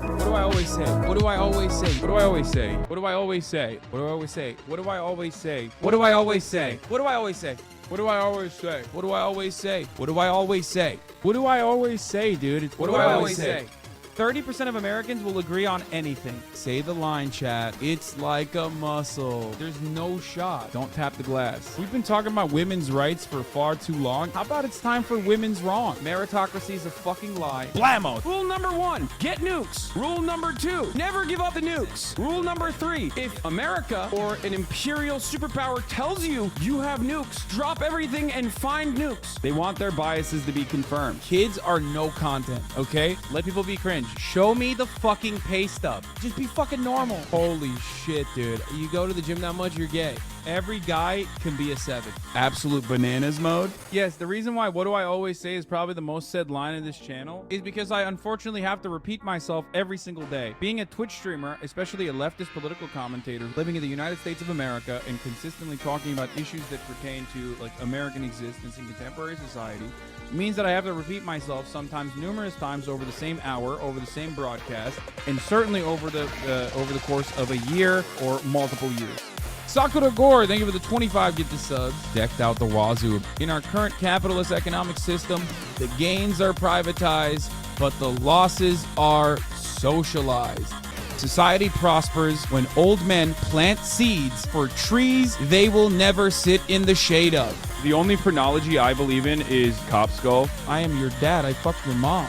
What do I always say? What do I always say? What do I always say? What do I always say? What do I always say? What do I always say? What do I always say? What do I always say? What do I always say? What do I always say? What do I always say? What do I always say, dude? What do I always say? 30% of Americans will agree on anything. Say the line, chat. It's like a muscle. There's no shot. Don't tap the glass. We've been talking about women's rights for far too long. How about it's time for women's wrong? Meritocracy is a fucking lie. Blammo. Rule number 1, get nukes. Rule number 2, never give up the nukes. Rule number 3, if America or an imperial superpower tells you you have nukes, drop everything and find nukes. They want their biases to be confirmed. Kids are no content, okay? Let people be cringe. Show me the fucking pay stub. Just be fucking normal. Holy shit, dude. You go to the gym that much, you're gay. Every guy can be a 7. Absolute bananas mode. Yes, the reason why What Do I Always Say is probably the most said line in this channel is because I unfortunately have to repeat myself every single day. Being a Twitch streamer, especially a leftist political commentator living in the United States of America and consistently talking about issues that pertain to like American existence in contemporary society, means that I have to repeat myself sometimes numerous times over the same hour, over the same broadcast, and certainly over the course of a year or multiple years. Sakura Gore, thank you for the 25 get the subs. Decked out the wazoo. In our current capitalist economic system, the gains are privatized, but the losses are socialized. Society prospers when old men plant seeds for trees they will never sit in the shade of. The only phrenology I believe in is cop skull. I am your dad. I fucked your mom.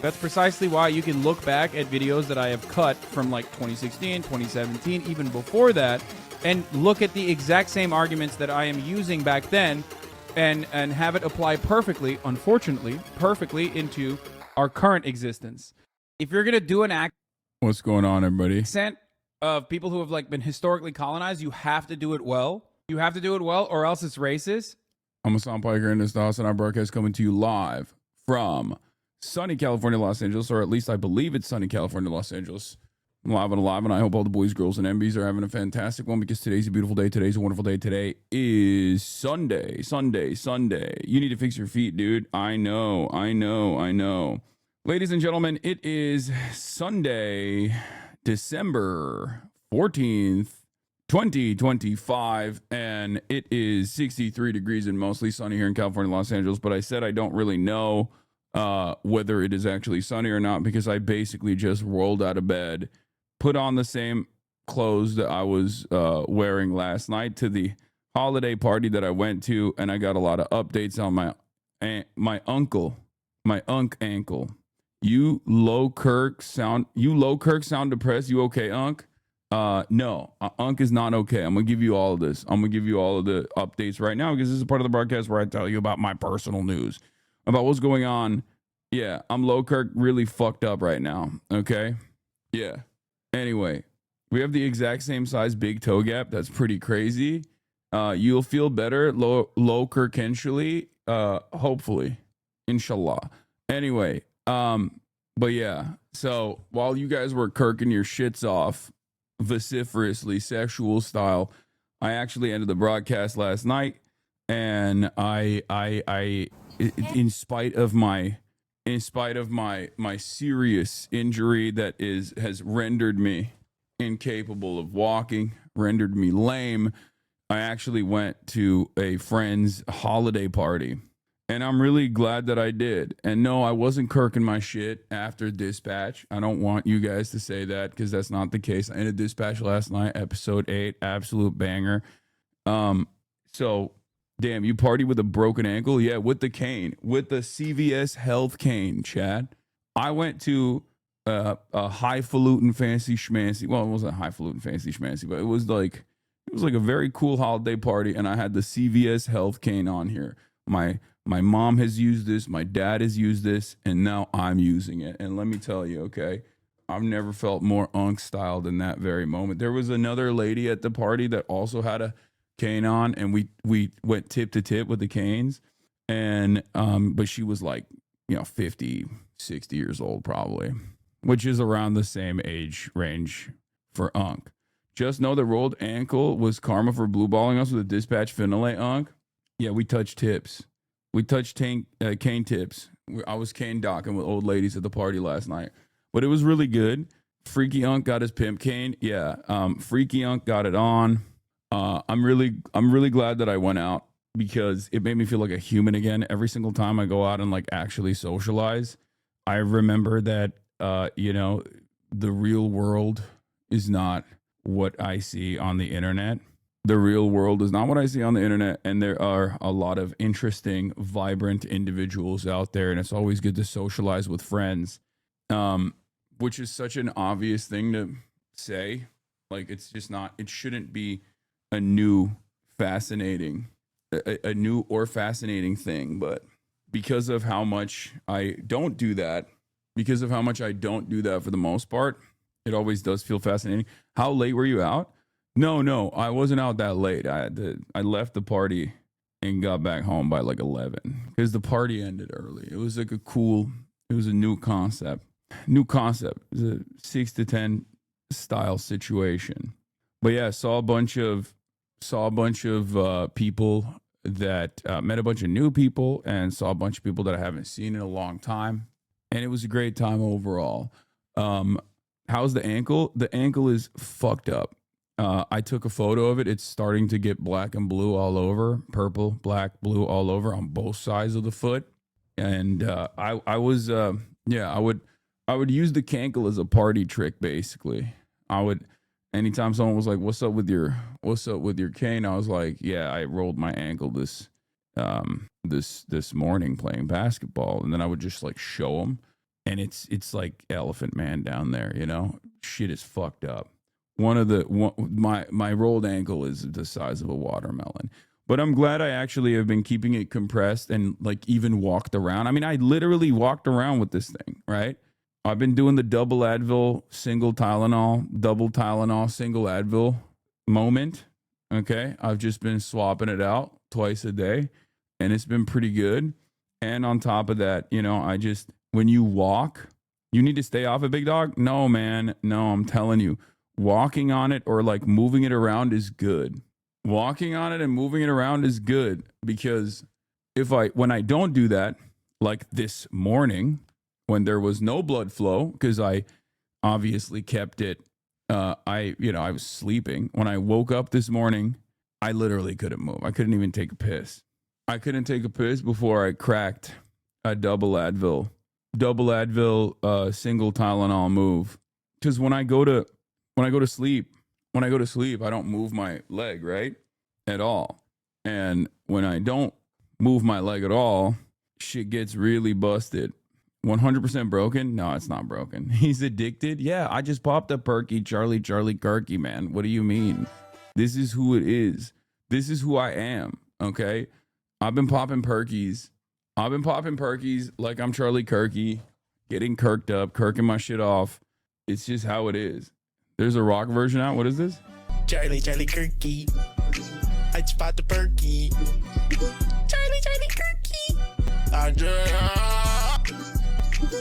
That's precisely why you can look back at videos that I have cut from like 2016, 2017, even before that, and look at the exact same arguments that I am using back then and have it apply perfectly, unfortunately, perfectly into our current existence. If you're going to do an What's going on, everybody? accent of people who have like been historically colonized, you have to do it well. You have to do it well or else it's racist. I'm Hassan Piker, and this is the HasanAbi broadcast coming to you live from sunny California, Los Angeles, or at least I believe it's sunny California, Los Angeles. I'm live and alive, and I hope all the boys, girls, and MBs are having a fantastic one because today's a beautiful day. Today's a wonderful day. Today is Sunday. You need to fix your feet, dude. I know. Ladies and gentlemen, it is Sunday, December 14th, 2025, and it is 63 degrees and mostly sunny here in California, Los Angeles, but I said I don't really know whether it is actually sunny or not because I basically just rolled out of bed, put on the same clothes that I was wearing last night to the holiday party that I went to, and I got a lot of updates on my uncle. You low Kirk sound depressed. You okay, Unc? No, Unc is not okay. I'm gonna give you all of this. I'm gonna give you all of the updates right now because this is a part of the broadcast where I tell you about my personal news about what's going on. Yeah, I'm low Kirk really fucked up right now. Okay. Yeah. Anyway, we have the exact same size big toe gap. That's pretty crazy. You'll feel better low Kirkentially, hopefully, inshallah. Anyway, but yeah, so while you guys were kirking your shits off vociferously sexual style, I actually ended the broadcast last night, and I in spite of my serious injury that has rendered me incapable of walking, rendered me lame, I actually went to a friend's holiday party. And I'm really glad that I did. And no, I wasn't kirking my shit after Dispatch. I don't want you guys to say that because that's not the case. I ended Dispatch last night, episode 8, absolute banger. So, damn, you party with a broken ankle? Yeah, with the cane, with the CVS Health cane, Chad. I went to a highfalutin fancy schmancy. Well, it wasn't a highfalutin fancy schmancy, but it was like a very cool holiday party, and I had the CVS Health cane on here. My mom has used this, my dad has used this, and now I'm using it. And let me tell you, okay, I've never felt more Unc style than that very moment. There was another lady at the party that also had a cane on, and we went tip to tip with the canes. And but she was like, 50, 60 years old probably, which is around the same age range for Unc. Just know the rolled ankle was karma for blue balling us with a Dispatch Finale, Unc. Yeah, we touched tips. We touched cane tips. I was cane docking with old ladies at the party last night, but it was really good. Freaky Unk got his pimp cane. Yeah, Freaky Unk got it on. I'm really glad that I went out because it made me feel like a human again. Every single time I go out and like actually socialize, I remember that the real world is not what I see on the internet. The real world is not what I see on the internet, and there are a lot of interesting, vibrant individuals out there, and it's always good to socialize with friends, which is such an obvious thing to say. Like, it's just not, it shouldn't be a new fascinating thing, but because of how much I don't do that, for the most part, it always does feel fascinating. How late were you out? No, I wasn't out that late. I left the party and got back home by like 11 because the party ended early. It was like it was a new concept. It was a 6 to 10 style situation. But yeah, saw a bunch of people that met a bunch of new people and saw a bunch of people that I haven't seen in a long time. And it was a great time overall. How's the ankle? The ankle is fucked up. I took a photo of it. It's starting to get black and blue all over, purple, black, blue all over on both sides of the foot. And I would use the cankle as a party trick. Basically, anytime someone was like, "What's up with your cane?" I was like, "Yeah, I rolled my ankle this morning playing basketball," and then I would just like show them, and it's like Elephant Man down there, shit is fucked up. My rolled ankle is the size of a watermelon. But I'm glad I actually have been keeping it compressed and like even walked around. I mean, I literally walked around with this thing, right? I've been doing the double Advil, single Tylenol, double Tylenol, single Advil moment. Okay. I've just been swapping it out twice a day and it's been pretty good. And on top of that, when you walk, you need to stay off a big dog. No, man. No, I'm telling you. Walking on it or like moving it around is good. Walking on it and moving it around is good because when I don't do that, like this morning when there was no blood flow, because I obviously kept it, I was sleeping. When I woke up this morning, I literally couldn't move. I couldn't even take a piss. I couldn't take a piss before I cracked a double Advil, single Tylenol move. Because when I go to sleep, I don't move my leg, right? At all. And when I don't move my leg at all, shit gets really busted. 100% broken? No, it's not broken. He's addicted? Yeah, I just popped a perky, Charlie Kirky, man. What do you mean? This is who it is. This is who I am, okay? I've been popping perkies like I'm Charlie Kirky, getting kirked up, kirking my shit off. It's just how it is. There's a rock version out. What is this? Charlie Kirky. I just bought the perky. Charlie Kirky.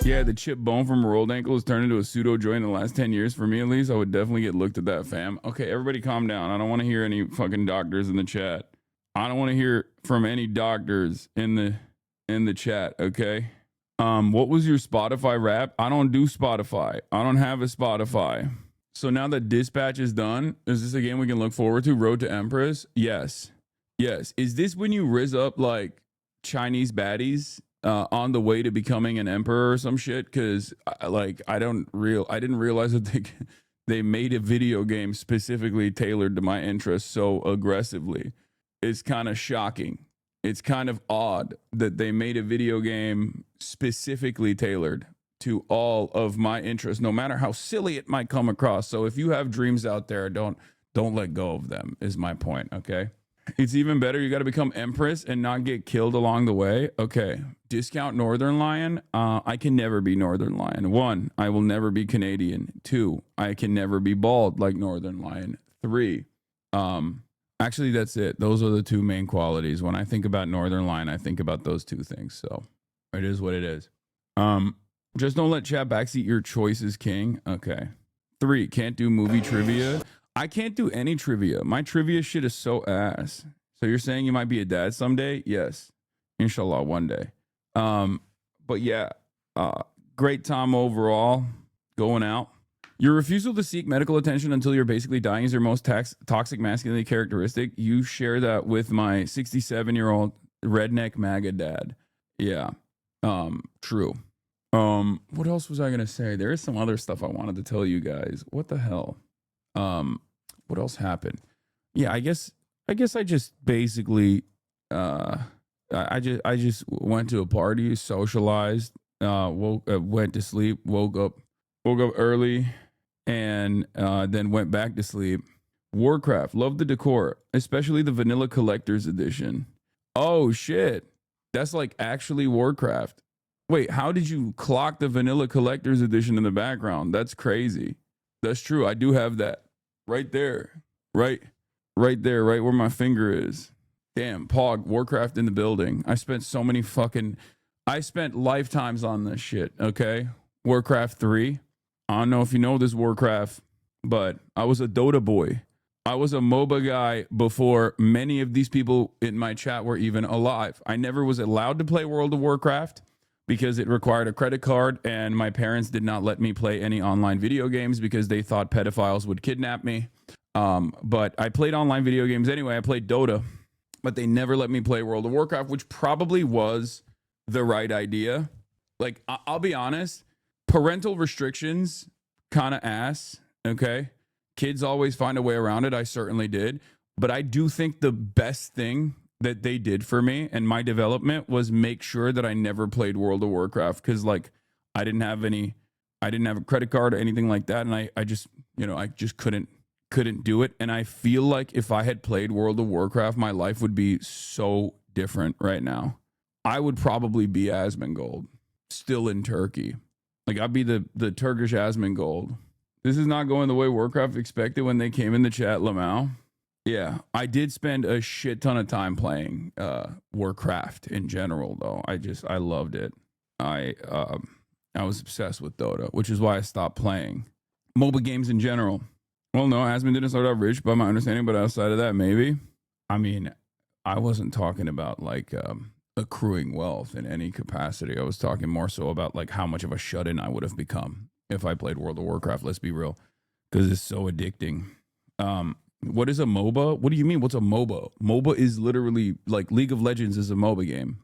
Yeah, the chip bone from a rolled ankle has turned into a pseudo joint in the last 10 years. For me, at least, I would definitely get looked at that, fam. Okay, everybody calm down. I don't want to hear any fucking doctors in the chat. I don't want to hear from any doctors in the chat, okay? What was your Spotify rap? I don't do Spotify. I don't have a Spotify. So now that Dispatch is done, is this a game we can look forward to? Road to Empress? Yes. Is this when you rizz up like Chinese baddies on the way to becoming an emperor or some shit? Because I didn't realize that they made a video game specifically tailored to my interests so aggressively. It's kind of shocking. It's kind of odd that they made a video game specifically tailored to all of my interests, no matter how silly it might come across. So if you have dreams out there, don't let go of them, is my point, okay? It's even better. You got to become Empress and not get killed along the way. Okay. Discount Northern Lion. I can never be Northern Lion. 1, I will never be Canadian. 2, I can never be bald like Northern Lion. 3, actually, that's it. Those are the 2 main qualities. When I think about Northern Lion, I think about those 2 things. So it is what it is. Just don't let chat backseat your choices, king. Okay. 3, can't do movie trivia. I can't do any trivia. My trivia shit is so ass. So you're saying you might be a dad someday? Yes. Inshallah, one day. But yeah, great time overall. Going out. Your refusal to seek medical attention until you're basically dying is your most toxic masculinity characteristic. You share that with my 67-year-old redneck MAGA dad. Yeah. True. What else was I gonna say? There is some other stuff I wanted to tell you guys. What the hell? What else happened? Yeah, I guess I just basically I just went to a party, socialized, went to sleep, woke up early, and then went back to sleep. Warcraft, love the decor, especially the vanilla collector's edition. Oh shit, that's like actually Warcraft. Wait, how did you clock the vanilla collector's edition in the background? That's crazy. That's true. I do have that right there, right there, right where my finger is. Damn, Pog, Warcraft in the building. I spent lifetimes on this shit, okay? Warcraft 3. I don't know if you know this Warcraft, but I was a Dota boy. I was a MOBA guy before many of these people in my chat were even alive. I never was allowed to play World of Warcraft because it required a credit card, and my parents did not let me play any online video games because they thought pedophiles would kidnap me. But I played online video games anyway. I played Dota, but they never let me play World of Warcraft, which probably was the right idea. Like, I'll be honest, parental restrictions kind of ass, okay? Kids always find a way around it. I certainly did. But I do think the best thing that they did for me and my development was make sure that I never played World of Warcraft, because like I didn't have a credit card or anything like that, and I just couldn't do it. And I feel like if I had played World of Warcraft, my life would be so different right now. I would probably be Asmongold, still in Turkey. Like I'd be the Turkish Asmongold. This is not going the way Warcraft expected when they came in the chat, Lamau. Yeah, I did spend a shit ton of time playing Warcraft in general, though. I loved it. I was obsessed with Dota, which is why I stopped playing MOBA games in general. Well, no, Asmon didn't start out rich by my understanding, but outside of that, maybe. I mean, I wasn't talking about like accruing wealth in any capacity. I was talking more so about like how much of a shut-in I would have become if I played World of Warcraft. Let's be real, because it's so addicting. What is a MOBA? What do you mean? What's a MOBA? MOBA is literally like League of Legends is a MOBA game.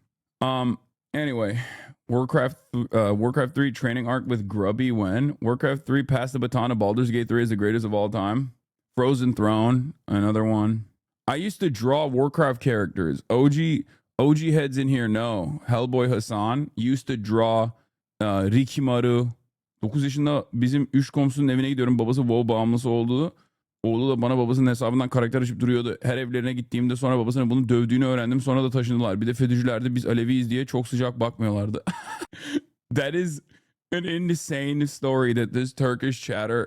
Anyway, Warcraft 3 training arc with Grubby when Warcraft 3 passed the baton of Baldur's Gate 3 as the greatest of all time. Frozen Throne, another one. I used to draw Warcraft characters. OG heads in here know. Hellboy Hasan used to draw Rikimaru. 9 yaşında bizim üç komşunun evine gidiyorum. Babası WoW bağımlısı oldu. Oğlu da bana babasının hesabından karakter açıp duruyordu. Her evlerine gittiğimde sonra babasının bunu dövdüğünü öğrendim. Sonra da taşındılar. Bir de FETÖ'cülerdi, biz Aleviyiz diye çok sıcak bakmıyorlardı. That is an insane story that this Turkish chatter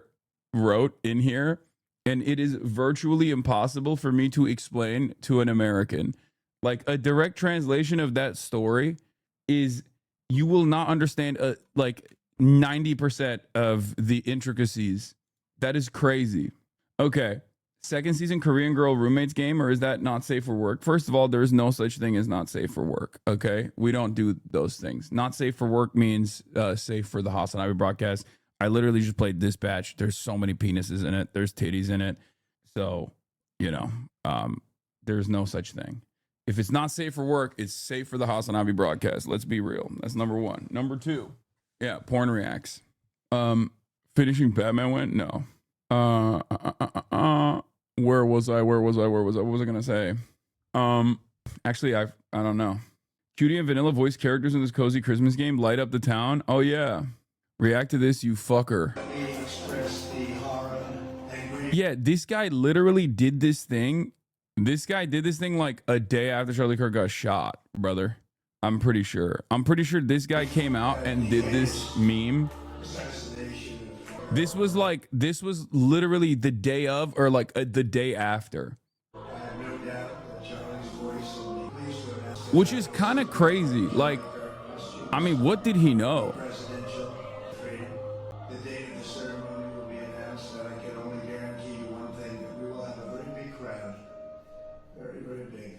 wrote in here. And it is virtually impossible for me to explain to an American. Like a direct translation of that story is you will not understand like 90% of the intricacies. That is crazy. Okay, second season Korean girl roommates game, or is that not safe for work? First of all, there is no such thing as not safe for work, okay? We don't do those things. Not safe for work means safe for the HasanAbi broadcast. I literally just played this batch. There's so many penises in it. There's titties in it. So, you know, there's no such thing. If it's not safe for work, it's safe for the HasanAbi broadcast. Let's be real. That's number one. Number two, yeah, porn reacts. Finishing Batman went? No. Where was I? What was I gonna say? Actually, I don't know. Cutie and vanilla voice characters in this cozy Christmas game light up the town. Oh yeah. React to this, you fucker. Yeah, this guy literally did this thing. This guy did this thing like a day after Charlie Kirk got shot, brother. I'm pretty sure this guy came out and did this meme. This was literally the day of, or like the day after. Which is kind of crazy. Like, I mean, what did he know? The date of the ceremony will be announced, and I can only guarantee you one thing, that we will have a very big crowd. Very, very big.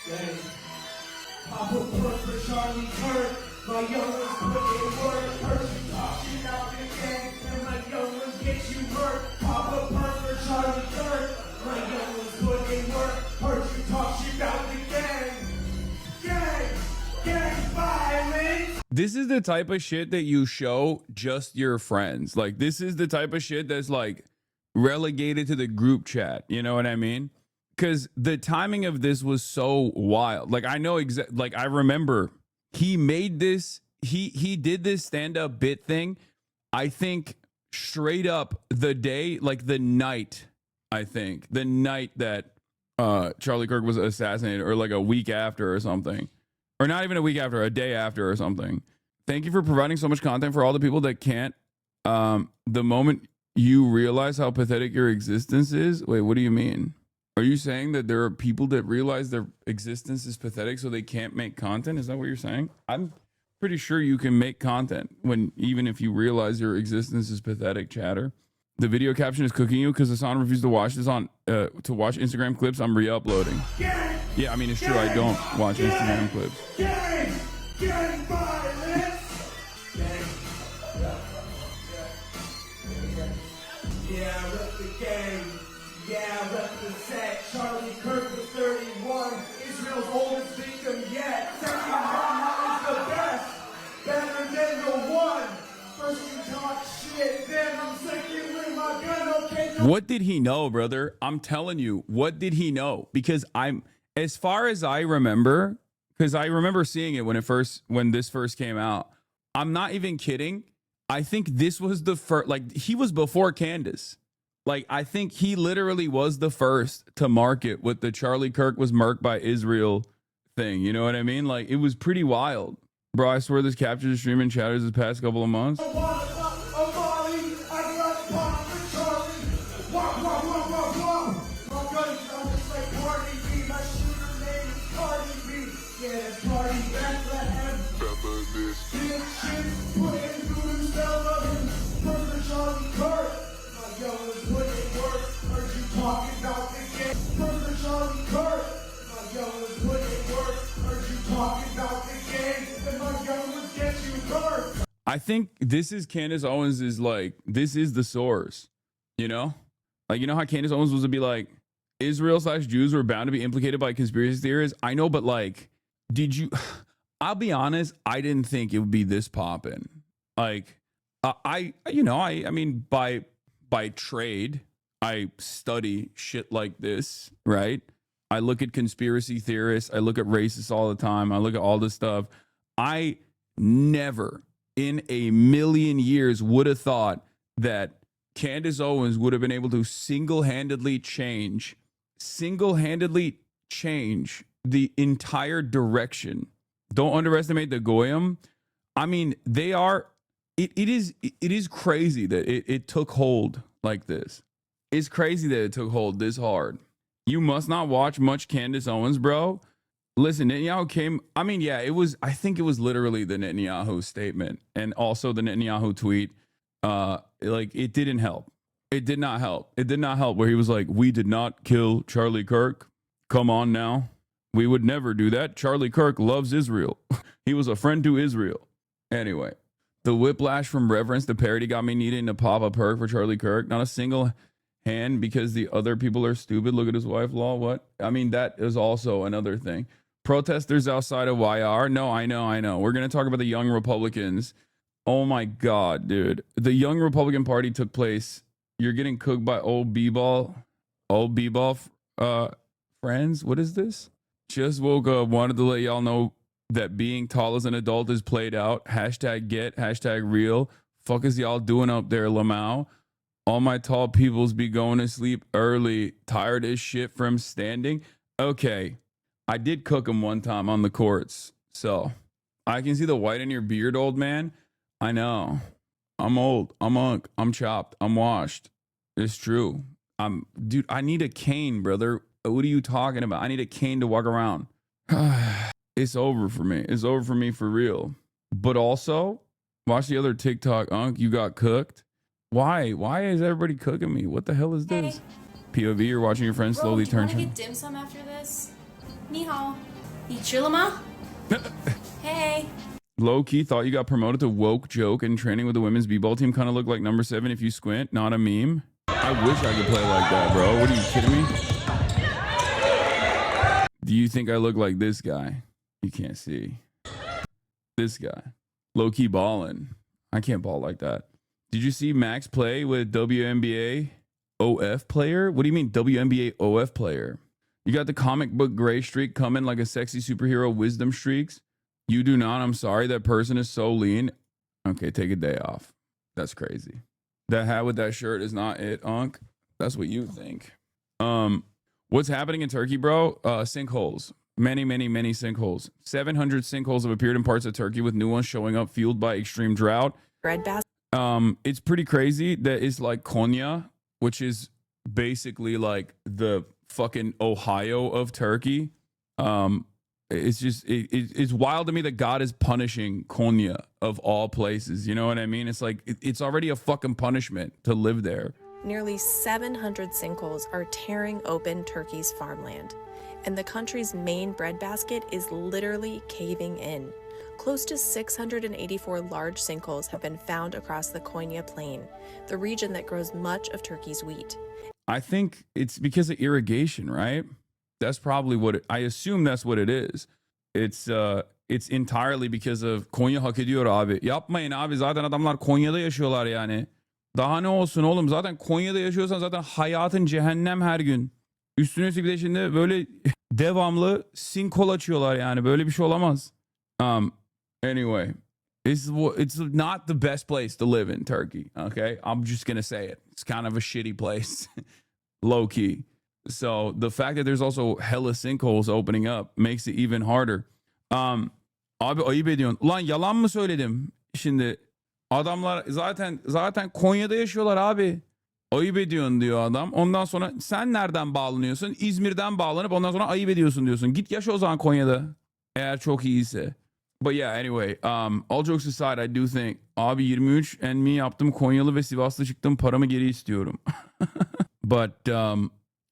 Pop a perk for Charlie Kirk. My young ones put in work. Person talk shit out the gang. And my young ones get you hurt. Pop a perk for Charlie Kirk. My young ones put in work. Person talk shit out the gang. Gang violence. This is the type of shit that you show just your friends. Like, this is the type of shit that's like relegated to the group chat. You know what I mean? Because the timing of this was so wild. Like, I know like I remember he made this, he did this stand-up bit thing, I think straight up the day, like the night, I think the night that Charlie Kirk was assassinated, or like a week after or something, or not even a week after, a day after or something. Thank you for providing so much content for all the people that can't. The moment you realize how pathetic your existence is. Wait, what do you mean? Are you saying that there are people that realize their existence is pathetic so they can't make content? Is that what you're saying? I'm pretty sure you can make content when, even if you realize your existence is pathetic, chatter. The video caption is cooking you because Hasan refused to watch this to watch Instagram clips I'm re-uploading. Yeah, I mean, it's true. I don't watch Instagram clips. Gang violence. Yeah, I rep the gang. Yeah, I represent. Charlie Kirk was 31. Israel's oldest victim yet. Second Mama is the best. Better than the one. First you talk shit, then I'm second with my gun. Okay. What did he know, brother? I'm telling you, what did he know? Because as far as I remember, because I remember seeing it when this first came out. I'm not even kidding. I think this was the first, like, he was before Candace. Like, I think he literally was the first to market with the Charlie Kirk was murked by Israel thing. You know what I mean? Like, it was pretty wild. Bro, I swear this captures the stream and chatters this past couple of months. I think this is Candace Owens is like, this is the source, you know? Like, you know how Candace Owens was to be like, Israel/Jews were bound to be implicated by conspiracy theories? I know, but like, I'll be honest, I didn't think it would be this poppin'. Like, I mean, by trade, I study shit like this, right? I look at conspiracy theorists. I look at racists all the time. I look at all this stuff. I never in a million years would have thought that Candace Owens would have been able to single-handedly change the entire direction. Don't underestimate the Goyim. I mean, they are, it is crazy that it took hold like this. It's crazy that it took hold this hard. You must not watch much Candace Owens, bro. Listen, Netanyahu came, I mean, yeah, I think it was literally the Netanyahu statement and also the Netanyahu tweet. Like, it didn't help. It did not help. It did not help where he was like, we did not kill Charlie Kirk. Come on now. We would never do that. Charlie Kirk loves Israel. He was a friend to Israel. Anyway, the whiplash from reverence to parody got me needing to pop a perk for Charlie Kirk. Not a single hand because the other people are stupid. Look at his wife, law. What? I mean, that is also another thing. Protesters outside of YR. No, I know. We're going to talk about the Young Republicans. Oh my God, dude. The Young Republican Party took place. You're getting cooked by old B-ball friends. What is this? Just woke up. Wanted to let y'all know that being tall as an adult is played out. Hashtag get, hashtag real. Fuck is y'all doing up there, Lamau? All my tall peoples be going to sleep early. Tired as shit from standing. Okay. I did cook him one time on the courts. So I can see the white in your beard, old man. I know. I'm old. I'm unk. I'm chopped. I'm washed. It's true. Dude, I need a cane, brother. What are you talking about? I need a cane to walk around. It's over for me. It's over for me for real. But also, watch the other TikTok, Unk. You got cooked. Why? Why is everybody cooking me? What the hell is this? POV, you're watching your friends slowly turn. Bro, do you want to get dim sum after this? Ni hao. Ichilama? Hey. Low key thought you got promoted to woke joke and training with the women's b-ball team kind of looked like number 7 if you squint, not a meme. I wish I could play like that, bro. What are you kidding me? Do you think I look like this guy? You can't see. This guy. Low key balling. I can't ball like that. Did you see Max play with WNBA OF player? What do you mean WNBA OF player? You got the comic book gray streak coming like a sexy superhero wisdom streaks. You do not. I'm sorry. That person is so lean. Okay, take a day off. That's crazy. That hat with that shirt is not it, Unc. That's what you think. What's happening in Turkey, bro? Sinkholes. Many sinkholes. 700 sinkholes have appeared in parts of Turkey with new ones showing up fueled by extreme drought. It's pretty crazy that it's like Konya, which is basically like the fucking Ohio of Turkey. It's just it's wild to me that God is punishing Konya of all places. You know what I mean? It's like it's already a fucking punishment to live there. Nearly 700 sinkholes are tearing open Turkey's farmland, and the country's main breadbasket is literally caving in. Close to 684 large sinkholes have been found across the Konya Plain, the region that grows much of Turkey's wheat. I think it's because of irrigation, right? That's probably what I assume that's what it is. It's entirely because of Konya hak ediyor abi. Yapmayın abi, zaten adamlar Konya'da yaşıyorlar yani. Daha ne olsun oğlum, zaten Konya'da yaşıyorsan zaten hayatın cehennem her gün. Üstüne üstlük bir de şimdi böyle devamlı sinkhole açıyorlar yani, böyle bir şey olamaz. Anyway, it's not the best place to live in Turkey, okay? I'm just gonna say it. It's kind of a shitty place, low key. So the fact that there's also hella sinkholes opening up makes it even harder. Abi ayıp ediyorsun. Ulan yalan mı söyledim? Şimdi adamlar zaten Konya'da yaşıyorlar abi. Ayıp ediyorsun diyor adam. Ondan sonra sen nereden bağlanıyorsun? İzmir'den bağlanıp ondan sonra ayıp ediyorsun diyorsun. Git yaşa o zaman Konya'da. Eğer çok iyiyse. But yeah, anyway, all jokes aside, I do think abi 23 and me yaptım, Konyalı ve Sivaslı çıktım, paramı geri istiyorum. But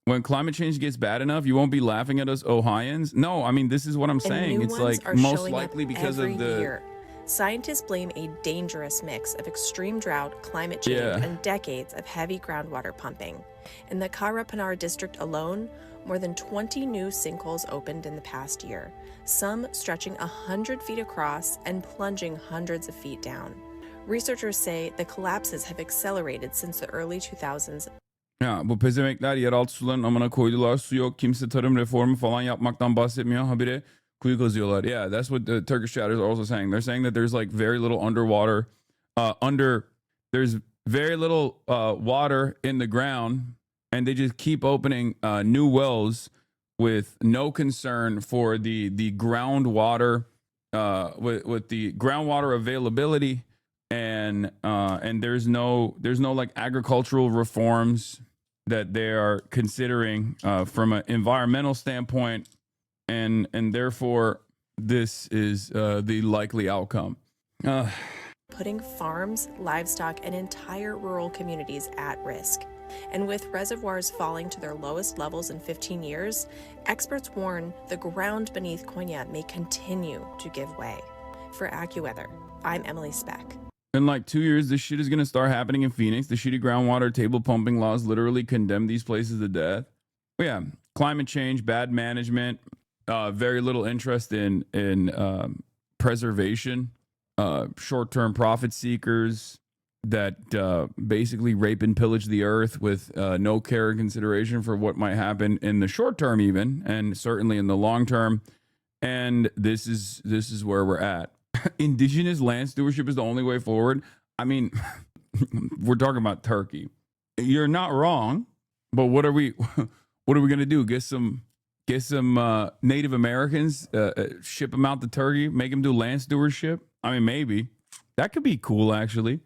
when climate change gets bad enough, you won't be laughing at us Ohioans. No, I mean, this is what I'm saying. It's like most likely because of the year. Scientists blame a dangerous mix of extreme drought, climate change, and decades of heavy groundwater pumping. In the Karapanar district alone, more than 20 new sinkholes opened in the past year, some stretching 100 feet across and plunging hundreds of feet down. Researchers say the collapses have accelerated since the early 2000s. Ya bu pezemekler yeraltı suların amına koydular. Su yok. Kimse tarım reformu falan yapmaktan bahsetmiyor. Habire kuyu kazıyorlar. Yeah, that's what the Turkish chatters are also saying. They're saying that there's like very little underwater, there's very little water in the ground, and they just keep opening new wells with no concern for the groundwater, with the groundwater availability, and there's no like agricultural reforms that they are considering from an environmental standpoint, and therefore this is the likely outcome. Putting farms, livestock, and entire rural communities at risk. And with reservoirs falling to their lowest levels in 15 years, experts warn the ground beneath Konya may continue to give way. For AccuWeather, I'm Emily Speck. In like 2 years, this shit is going to start happening in Phoenix. The shitty groundwater table pumping laws literally condemn these places to death. But yeah, climate change, bad management, very little interest in preservation, short-term profit seekers that basically rape and pillage the earth with no care and consideration for what might happen in the short term even, and certainly in the long term. And this is where we're at. Indigenous land stewardship is the only way forward. I mean, we're talking about Turkey. You're not wrong, but what are we going to do? Get some Native Americans, ship them out to Turkey, make them do land stewardship? I mean, maybe. That could be cool, actually.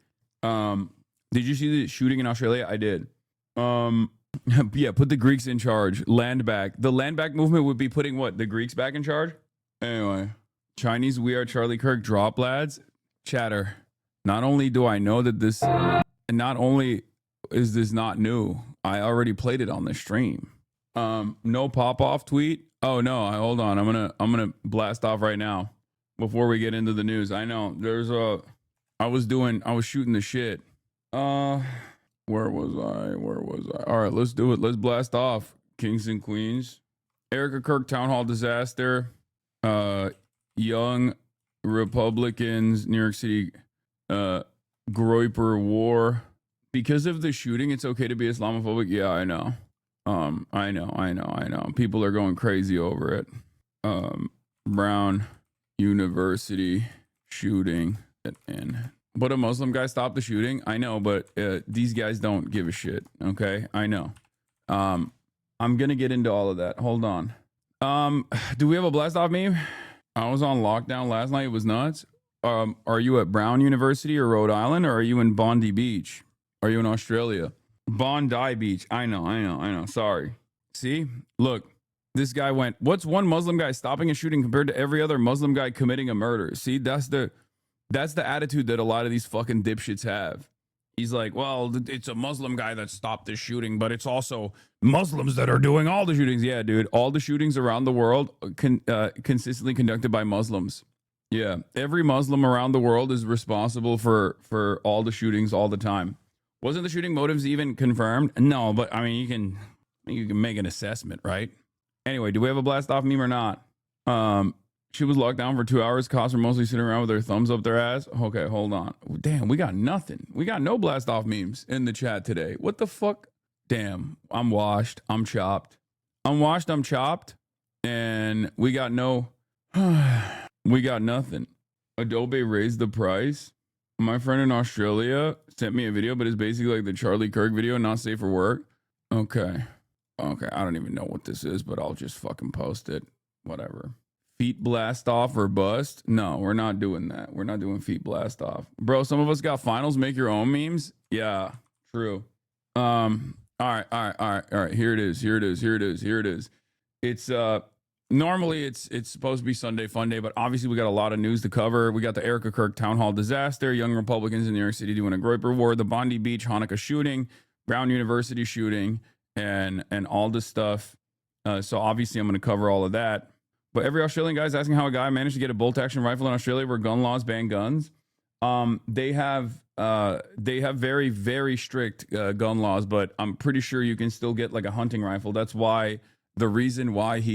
Did you see the shooting in Australia? I did. Yeah, put the Greeks in charge. Land back. The land back movement would be putting what? The Greeks back in charge? Anyway. Chinese We Are Charlie Kirk drop, lads. Chatter. Not only do I know that this, not only is this not new, I already played it on the stream. No pop-off tweet. Oh no, hold on. I'm gonna blast off right now before we get into the news. I know I was shooting the shit. Where was I? All right, let's do it. Let's blast off. Kings and Queens. ERIKA KIRK Townhall disaster. Young Republicans, New York City, Groyper war. Because of the shooting, it's okay to be Islamophobic. Yeah, I know. I know. People are going crazy over it. Brown University shooting. But a Muslim guy stopped the shooting. I know, but these guys don't give a shit. Okay, I know. I'm gonna get into all of that. Hold on. Do we have a blast off meme? I was on lockdown last night. It was nuts. Are you at Brown University or Rhode Island, or are you in Bondi Beach? Are you in Australia? Bondi Beach. I know. Sorry. See? Look, this guy went, what's one Muslim guy stopping a shooting compared to every other Muslim guy committing a murder? See, that's the attitude that a lot of these fucking dipshits have. He's like, well, it's a Muslim guy that stopped this shooting, but it's also Muslims that are doing all the shootings. Yeah, dude, all the shootings around the world consistently conducted by Muslims. Yeah, every Muslim around the world is responsible for all the shootings all the time. Wasn't the shooting motives even confirmed? No, but I mean, you can make an assessment, right? Anyway, do we have a blast off meme or not? She was locked down for 2 hours. Cops were mostly sitting around with their thumbs up their ass. Okay, hold on. Damn, we got nothing. We got no blast off memes in the chat today. What the fuck? Damn, I'm washed. I'm chopped. I'm washed. I'm chopped. And we got no, we got nothing. Adobe raised the price. My friend in Australia sent me a video, but it's basically like the Charlie Kirk video, not safe for work. Okay. I don't even know what this is, but I'll just fucking post it. Whatever. Feet blast off or bust? No, we're not doing that. We're not doing feet blast off. Bro, some of us got finals make your own memes. Yeah, true. All right. Here it is. It's normally it's supposed to be Sunday fun day, but obviously we got a lot of news to cover. We got the ERIKA KIRK Townhall disaster, young Republicans in New York City doing a Groyper war, the Bondi Beach CHANUKKAH shooting, Brown University shooting, and all this stuff. So obviously I'm going to cover all of that. But every Australian guy is asking how a guy managed to get a bolt-action rifle in Australia where gun laws ban guns. They have very, very strict gun laws, but I'm pretty sure you can still get like a hunting rifle. That's why the reason I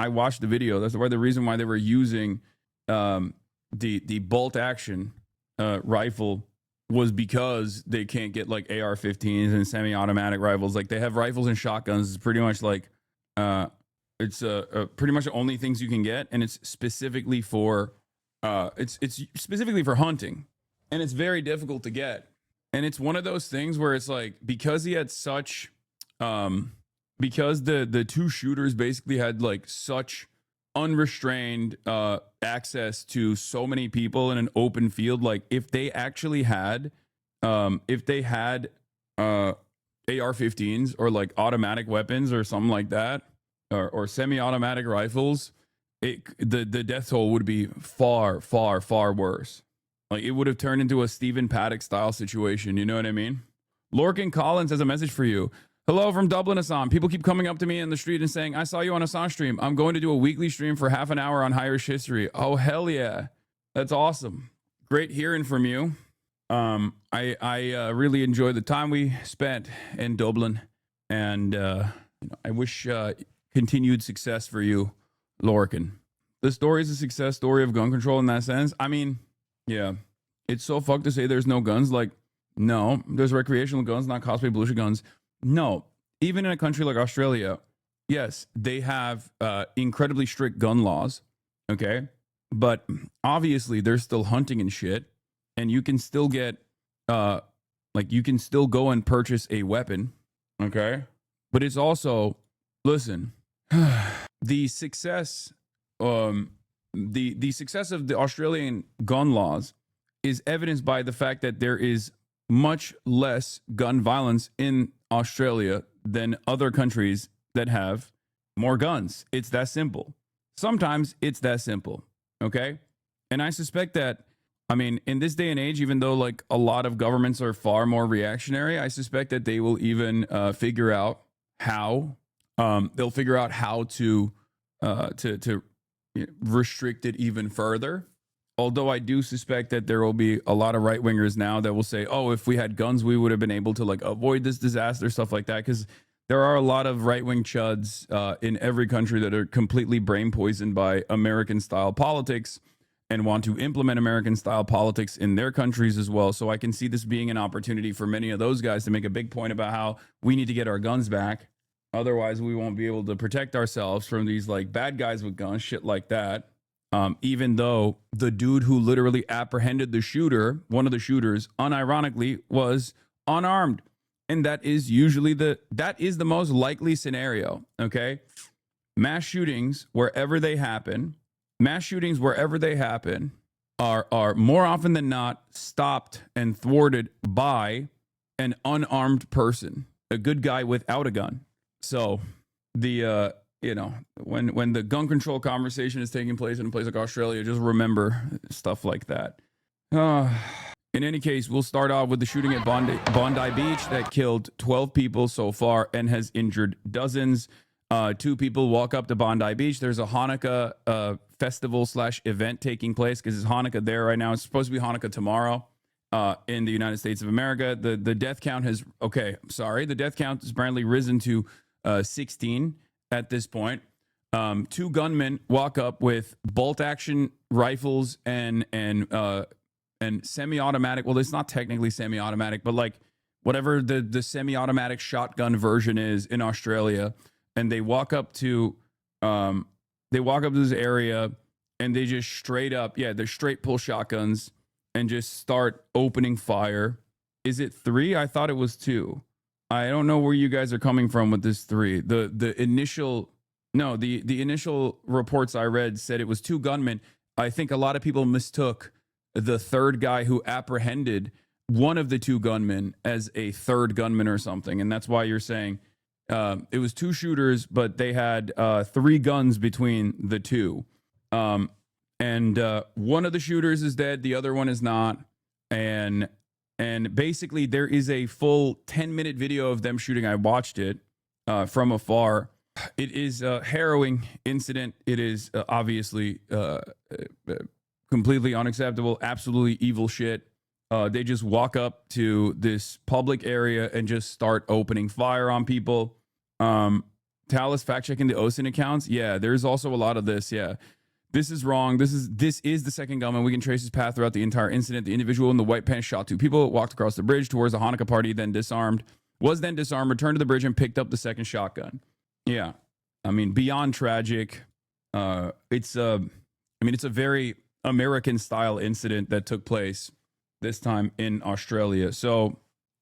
watched the video. That's why the reason why they were using the bolt-action rifle was because they can't get like AR-15s and semi-automatic rifles. Like they have rifles and shotguns. It's pretty much like it's pretty much the only things you can get, and it's specifically for it's specifically for hunting, and it's very difficult to get. And it's one of those things where it's like, because he had such because the two shooters basically had like such unrestrained access to so many people in an open field. Like if they actually had AR-15s or like automatic weapons or something like that, or semi-automatic rifles, the death toll would be far, far, far worse. Like it would have turned into a Stephen Paddock style situation. You know what I mean? Lorcan Collins has a message for you. Hello from Dublin, Hassan. People keep coming up to me in the street and saying, I saw you on Hassan stream. I'm going to do a weekly stream for half an hour on Irish history. Oh, hell yeah. That's awesome. Great hearing from you. I really enjoyed the time we spent in Dublin, and I wish continued success for you, Lorcan. The story is a success story of gun control in that sense. I mean, yeah, it's so fucked to say there's no guns. Like, no, there's recreational guns, not cosplay bullshit guns. No, even in a country like Australia, yes, they have incredibly strict gun laws, okay? But obviously there's still hunting and shit, and you can still get, you can still go and purchase a weapon, okay? But it's also, listen, the success of the Australian gun laws is evidenced by the fact that there is much less gun violence in Australia than other countries that have more guns. It's that simple. Sometimes it's that simple, okay? And I suspect that, I mean, in this day and age, even though like a lot of governments are far more reactionary, I suspect that they will even figure out how They'll figure out how to restrict it even further. Although I do suspect that there will be a lot of right wingers now that will say, "Oh, if we had guns, we would have been able to like avoid this disaster," stuff like that. Because there are a lot of right wing chuds in every country that are completely brain poisoned by American style politics and want to implement American style politics in their countries as well. So I can see this being an opportunity for many of those guys to make a big point about how we need to get our guns back. Otherwise, we won't be able to protect ourselves from these like bad guys with guns, shit like that. Even though the dude who literally apprehended the shooter, one of the shooters, unironically was unarmed. And that is usually the most likely scenario. Okay. Mass shootings, wherever they happen, are more often than not stopped and thwarted by an unarmed person, a good guy without a gun. So the when the gun control conversation is taking place in a place like Australia, just remember stuff like that. In any case, we'll start off with the shooting at Bondi Beach that killed 12 people so far and has injured dozens. 2 people walk up to Bondi Beach. There's a Hanukkah festival / event taking place because it's Hanukkah there right now. It's supposed to be Hanukkah tomorrow in the United States of America. The death count has the death count has apparently risen to 16 at this point. 2 gunmen walk up with bolt action rifles and semi-automatic. Well, it's not technically semi-automatic, but like whatever the semi-automatic shotgun version is in Australia. And they walk up to this area and they just straight up, they're straight pull shotguns and just start opening fire. Is it 3? I thought it was 2. I don't know where you guys are coming from with this 3. The initial reports I read said it was 2 gunmen. I think a lot of people mistook the third guy who apprehended one of the 2 gunmen as a third gunman or something. And that's why you're saying it was 2 shooters, but they had 3 guns between the 2. And one of the shooters is dead. The other one is not. And basically there is a full 10-minute video of them shooting. I watched it from afar. It is a harrowing incident. It is obviously completely unacceptable, absolutely evil shit. They just walk up to this public area and just start opening fire on people. Talis fact-checking the OSINT accounts. Yeah, there's also a lot of this. Yeah, this is wrong. This is the second gunman. We can trace his path throughout the entire incident. The individual in the white pants shot 2 people, walked across the bridge towards the Hanukkah party, then disarmed, returned to the bridge and picked up the second shotgun. Yeah, I mean, beyond tragic. It's a very American style incident that took place this time in Australia. So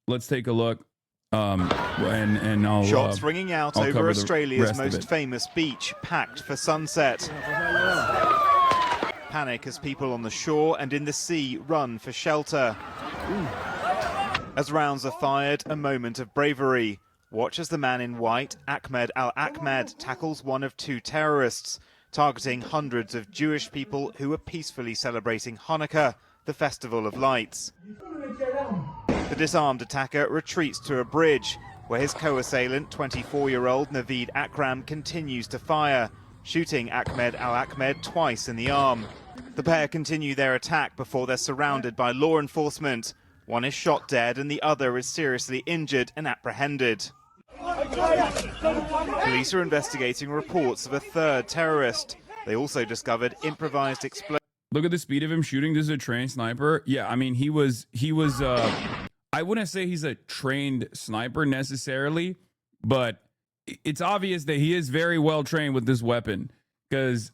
let's take a look. And I'll shots ringing out over Australia's most famous beach, packed for sunset. Panic as people on the shore and in the sea run for shelter. As rounds are fired, a moment of bravery. Watch as the man in white, Ahmed al-Ahmed, tackles one of 2 terrorists, targeting hundreds of Jewish people who were peacefully celebrating Hanukkah, the festival of lights. The disarmed attacker retreats to a bridge, where his co-assailant, 24-year-old Naveed Akram, continues to fire, shooting Ahmed al-Ahmed twice in the arm. The pair continue their attack before they're surrounded by law enforcement. One is shot dead and the other is seriously injured and apprehended. Police are investigating reports of a 3rd terrorist. They also discovered improvised explosives. Look at the speed of him shooting. This is a trained sniper. Yeah, I mean, he was I wouldn't say he's a trained sniper necessarily, but it's obvious that he is very well trained with this weapon, because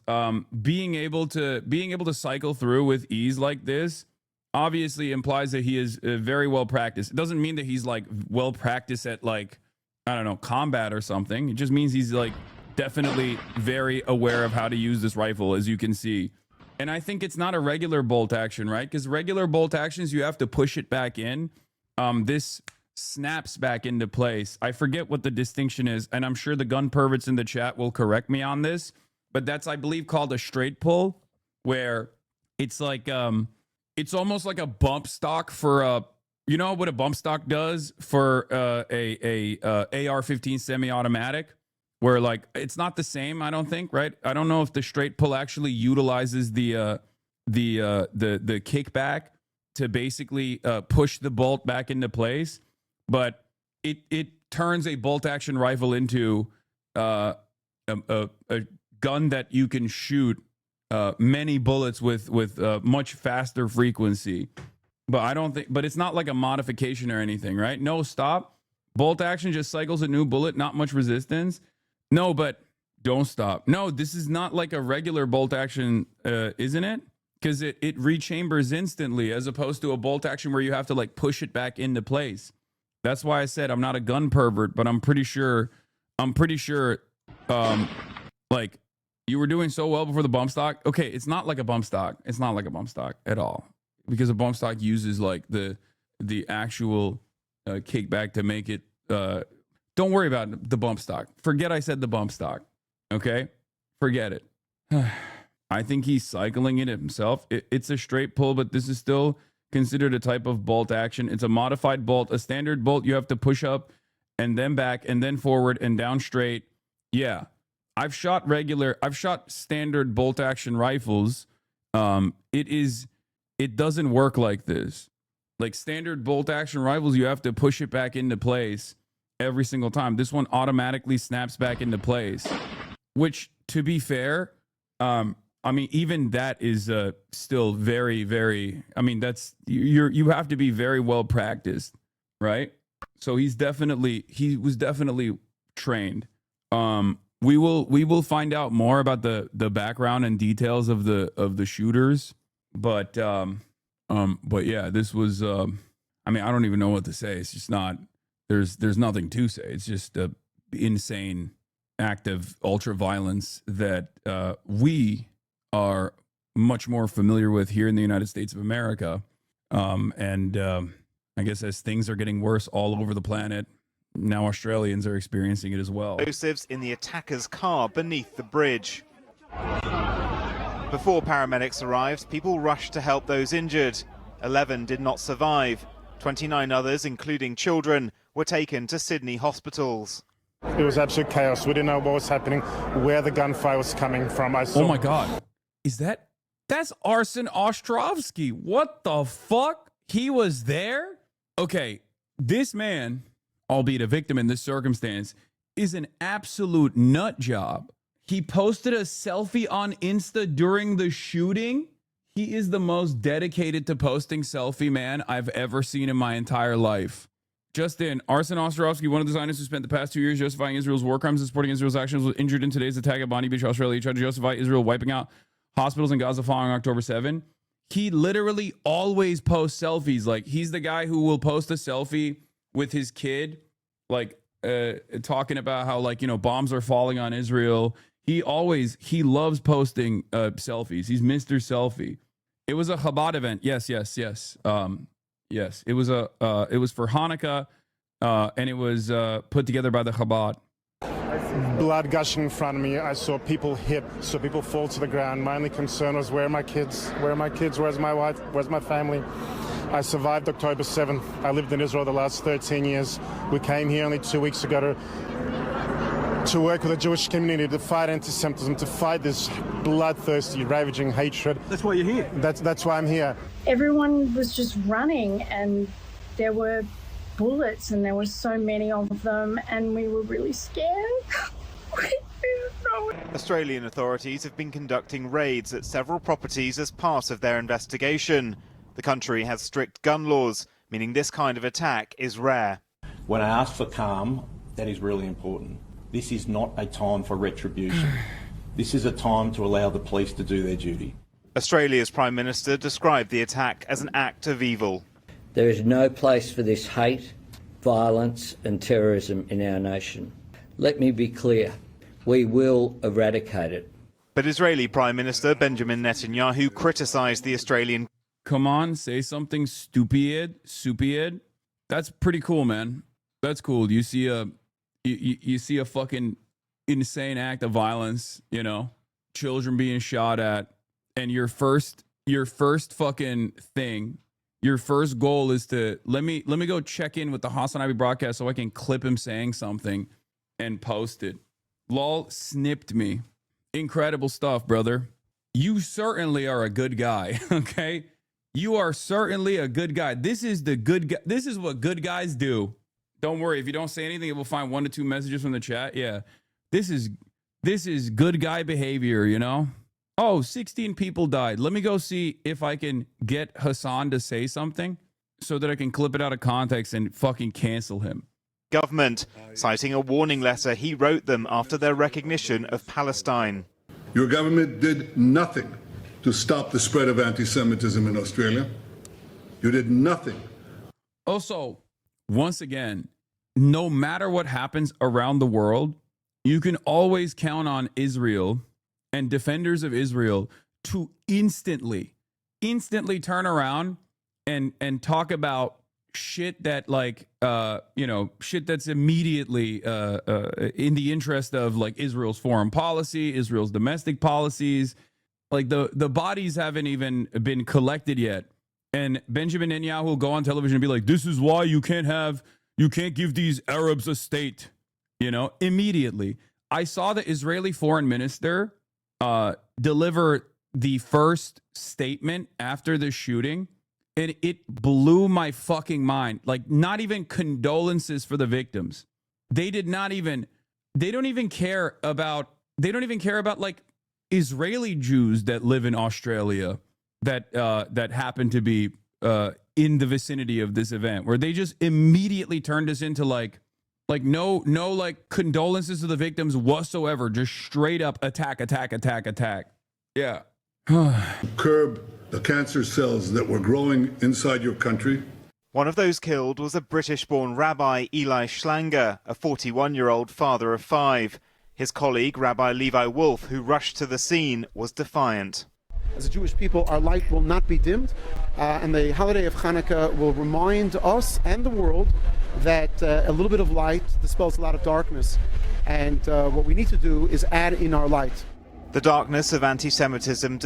being able to cycle through with ease like this obviously implies that he is very well practiced. It doesn't mean that he's like well practiced at, like, I don't know, combat or something. It just means he's like definitely very aware of how to use this rifle, as you can see. And I think it's not a regular bolt action, right? Because regular bolt actions, you have to push it back in. This snaps back into place. I forget what the distinction is, and I'm sure the gun perverts in the chat will correct me on this, but that's, I believe, called a straight pull, where it's like it's almost like a bump stock for a, you know what a bump stock does for a AR-15 semi-automatic, where like it's not the same. I don't think, right? I don't know if the straight pull actually utilizes the kickback to basically push the bolt back into place, but it turns a bolt action rifle into a gun that you can shoot many bullets with much faster frequency. But I don't think, but it's not like a modification or anything, right? No, stop. Bolt action just cycles a new bullet, not much resistance. No, but don't stop. No, this is not like a regular bolt action, isn't it? Because it rechambers instantly, as opposed to a bolt action where you have to like push it back into place. That's why I said I'm not a gun pervert, but I'm pretty sure, like you were doing so well before the bump stock. Okay, it's not like a bump stock. It's not like a bump stock at all, because a bump stock uses like the actual kickback to make it. Don't worry about the bump stock. Forget I said the bump stock. Okay, forget it. I think he's cycling it himself. It's a straight pull, but this is still considered a type of bolt action. It's a modified bolt. A standard bolt, you have to push up and then back and then forward and down straight. Yeah. I've shot standard bolt action rifles. It doesn't work like this. Like standard bolt action rifles, you have to push it back into place every single time. This one automatically snaps back into place, which, to be fair, I mean, even that is still very, very. I mean, that's you have to be very well practiced, right? So he was definitely trained. We will find out more about the background and details of the shooters, but yeah, this was. I mean, I don't even know what to say. It's just not. There's nothing to say. It's just a insane act of ultra violence that we are much more familiar with here in the United States of America. I guess as things are getting worse all over the planet, now Australians are experiencing it as well. Explosives in the attacker's car beneath the bridge. Before paramedics arrived, people rushed to help those injured. 11 did not survive. 29 others, including children, were taken to Sydney hospitals. It was absolute chaos. We didn't know what was happening, where the gunfire was coming from. Oh my God. That's Arsen Ostrovsky. What the fuck? He was there? Okay, this man, albeit a victim in this circumstance, is an absolute nut job. He posted a selfie on Insta during the shooting. He is the most dedicated to posting selfie man I've ever seen in my entire life. Just in, Arsen Ostrovsky, one of the Zionists who spent the past 2 years justifying Israel's war crimes and supporting Israel's actions, was injured in today's attack at Bondi Beach, Australia. He tried to justify Israel wiping out hospitals in Gaza following October 7. He literally always posts selfies. Like, he's the guy who will post a selfie with his kid, like talking about how, like, you know, bombs are falling on Israel. He loves posting selfies. He's Mr. Selfie. It was a Chabad event. Yes. Yes, it was for Hanukkah, and it was put together by the Chabad. Blood gushing in front of me. I saw people hit, saw people fall to the ground. My only concern was, where are my kids? Where are my kids? Where's my wife? Where's my family? I survived October 7th. I lived in Israel the last 13 years. We came here only 2 weeks ago to work with the Jewish community, to fight anti-Semitism, to fight this bloodthirsty, ravaging hatred. That's why you're here. That's why I'm here. Everyone was just running, and there were bullets, and there were so many of them, and we were really scared. Australian authorities have been conducting raids at several properties as part of their investigation. The country has strict gun laws, meaning this kind of attack is rare. When I ask for calm, that is really important. This is not a time for retribution. This is a time to allow the police to do their duty. Australia's Prime Minister described the attack as an act of evil. There is no place for this hate, violence and terrorism in our nation. Let me be clear, we will eradicate it. But Israeli Prime Minister Benjamin Netanyahu criticised the Australian. Come on, say something stupid. That's pretty cool, man. That's cool. You see a fucking insane act of violence, you know, children being shot at, and your first fucking thing, your first goal is to let me go check in with the HasanAbi broadcast so I can clip him saying something and post it. Lol snipped me. Incredible stuff, brother. You certainly are a good guy, okay? You are certainly a good guy. This is the good guy. This is what good guys do. Don't worry. If you don't say anything, it will find 1 to 2 messages from the chat. Yeah. This is good guy behavior, you know? Oh, 16 people died. Let me go see if I can get Hasan to say something so that I can clip it out of context and fucking cancel him. Government, citing a warning letter he wrote them after their recognition of Palestine. Your government did nothing to stop the spread of anti-Semitism in Australia. You did nothing. Also, once again, no matter what happens around the world, you can always count on Israel and defenders of Israel to instantly turn around and talk about shit that shit that's immediately in the interest of like Israel's foreign policy, Israel's domestic policies. Like the bodies haven't even been collected yet. And Benjamin Netanyahu will go on television and be like, this is why you can't give these Arabs a state, immediately. I saw the Israeli foreign minister deliver the first statement after the shooting, and it blew my fucking mind. Like, not even condolences for the victims. They don't even care about like Israeli Jews that live in Australia that happen to be in the vicinity of this event, where they just immediately turned us into like no like condolences to the victims whatsoever, just straight up attack. Yeah. Curb the cancer cells that were growing inside your country. One of those killed was a British-born Rabbi Eli Schlanger, a 41-year-old father of 5. His colleague, Rabbi Levi Wolf, who rushed to the scene, was defiant. As a Jewish people, our light will not be dimmed, and the holiday of Hanukkah will remind us and the world that a little bit of light dispels a lot of darkness, and what we need to do is add in our light. The darkness of anti-Semitism.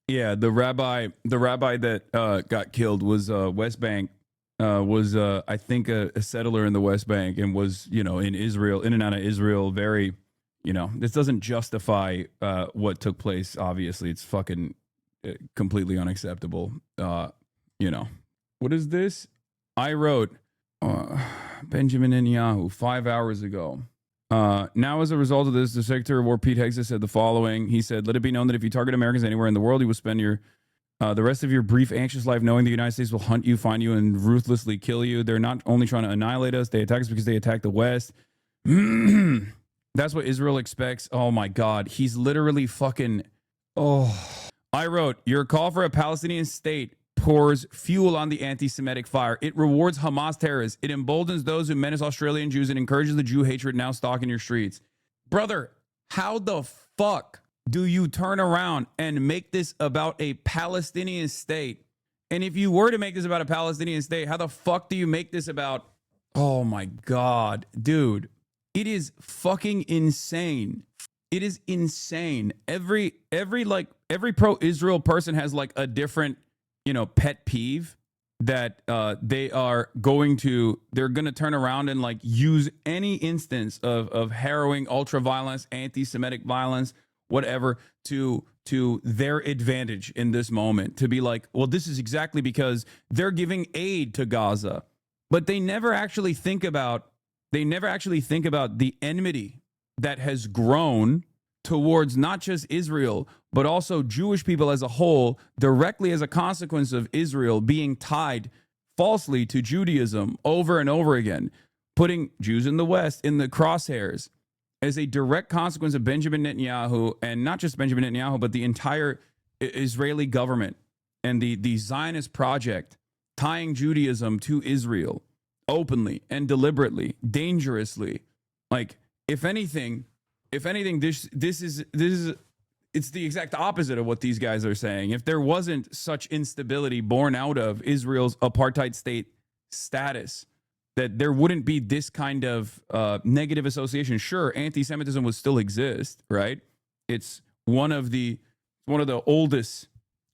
Yeah, the rabbi that got killed was West Bank. I think a settler in the West Bank, and was in Israel, in and out of Israel. Very, this doesn't justify what took place. Obviously, it's fucking completely unacceptable. What is this? I wrote Benjamin Netanyahu 5 hours ago. Now, as a result of this, the Secretary of War Pete Hegseth said the following. He said, "Let it be known that if you target Americans anywhere in the world, you will spend the rest of your brief, anxious life knowing the United States will hunt you, find you, and ruthlessly kill you. They're not only trying to annihilate us, they attack us because they attack the West." That's what Israel expects. Oh my God. He's literally fucking... Oh. I wrote, your call for a Palestinian state pours fuel on the anti-Semitic fire. It rewards Hamas terrorists. It emboldens those who menace Australian Jews and encourages the Jew hatred now stalking your streets. Brother, how the fuck do you turn around and make this about a Palestinian state? And if you were to make this about a Palestinian state, how the fuck do you make this about... Oh my God, dude. It is fucking insane. It is insane. Every pro-Israel person has like a different, pet peeve that they're going to turn around and like use any instance of harrowing ultra-violence, anti-Semitic violence, whatever, to their advantage in this moment. To be like, well, this is exactly because they're giving aid to Gaza. But they never actually think about the enmity that has grown towards not just Israel, but also Jewish people as a whole, directly as a consequence of Israel being tied falsely to Judaism over and over again, putting Jews in the West in the crosshairs as a direct consequence of Benjamin Netanyahu, and not just Benjamin Netanyahu, but the entire Israeli government and the Zionist project tying Judaism to Israel openly and deliberately, dangerously. Like, if anything, this is it's the exact opposite of what these guys are saying. If there wasn't such instability born out of Israel's apartheid state status, that there wouldn't be this kind of negative association. Sure, anti-Semitism would still exist, right? It's one of the oldest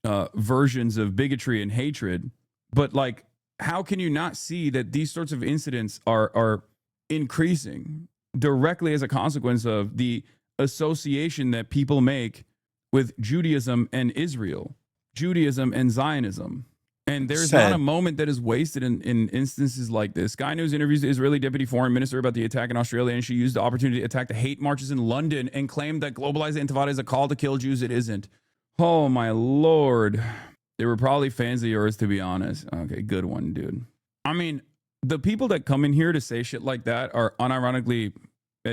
versions of bigotry and hatred. But like, how can you not see that these sorts of incidents are increasing? directly as a consequence of the association that people make with Judaism and Israel, Judaism and Zionism. And there's not a moment that is wasted in instances like this. Sky News interviews the Israeli deputy foreign minister about the attack in Australia, and she used the opportunity to attack the hate marches in London and claimed that globalized intifada is a call to kill Jews. It isn't. Oh, my Lord. They were probably fans of yours, to be honest. Okay, good one, dude. I mean, the people that come in here to say shit like that are unironically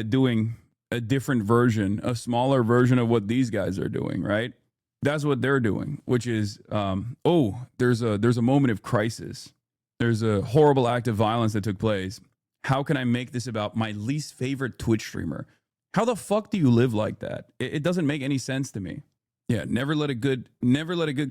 doing a different version, a smaller version of what these guys are doing, right? That's what they're doing, which is, there's a moment of crisis. There's a horrible act of violence that took place. How can I make this about my least favorite Twitch streamer? How the fuck do you live like that? It doesn't make any sense to me. Yeah, never let a good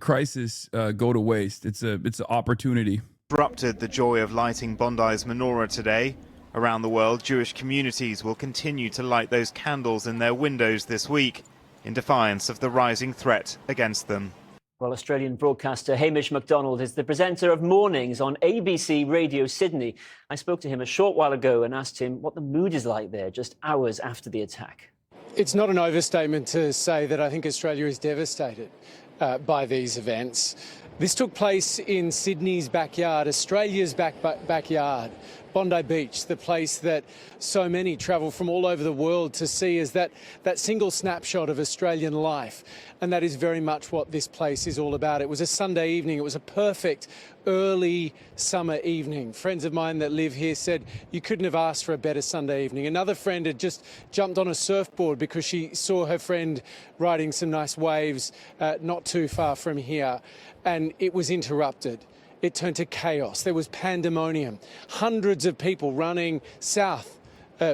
crisis go to waste. It's an opportunity. Disrupted the joy of lighting Bondi's menorah today. Around the world, Jewish communities will continue to light those candles in their windows this week, in defiance of the rising threat against them. Well, Australian broadcaster Hamish MacDonald is the presenter of Mornings on ABC Radio Sydney. I spoke to him a short while ago and asked him what the mood is like there just hours after the attack. It's not an overstatement to say that I think Australia is devastated by these events. This took place in Sydney's backyard, Australia's backyard. Bondi Beach, the place that so many travel from all over the world to see, is that single snapshot of Australian life. And that is very much what this place is all about. It was a Sunday evening. It was a perfect early summer evening. Friends of mine that live here said you couldn't have asked for a better Sunday evening. Another friend had just jumped on a surfboard because she saw her friend riding some nice waves not too far from here. And it was interrupted. It turned to chaos. There was pandemonium. Hundreds of people running south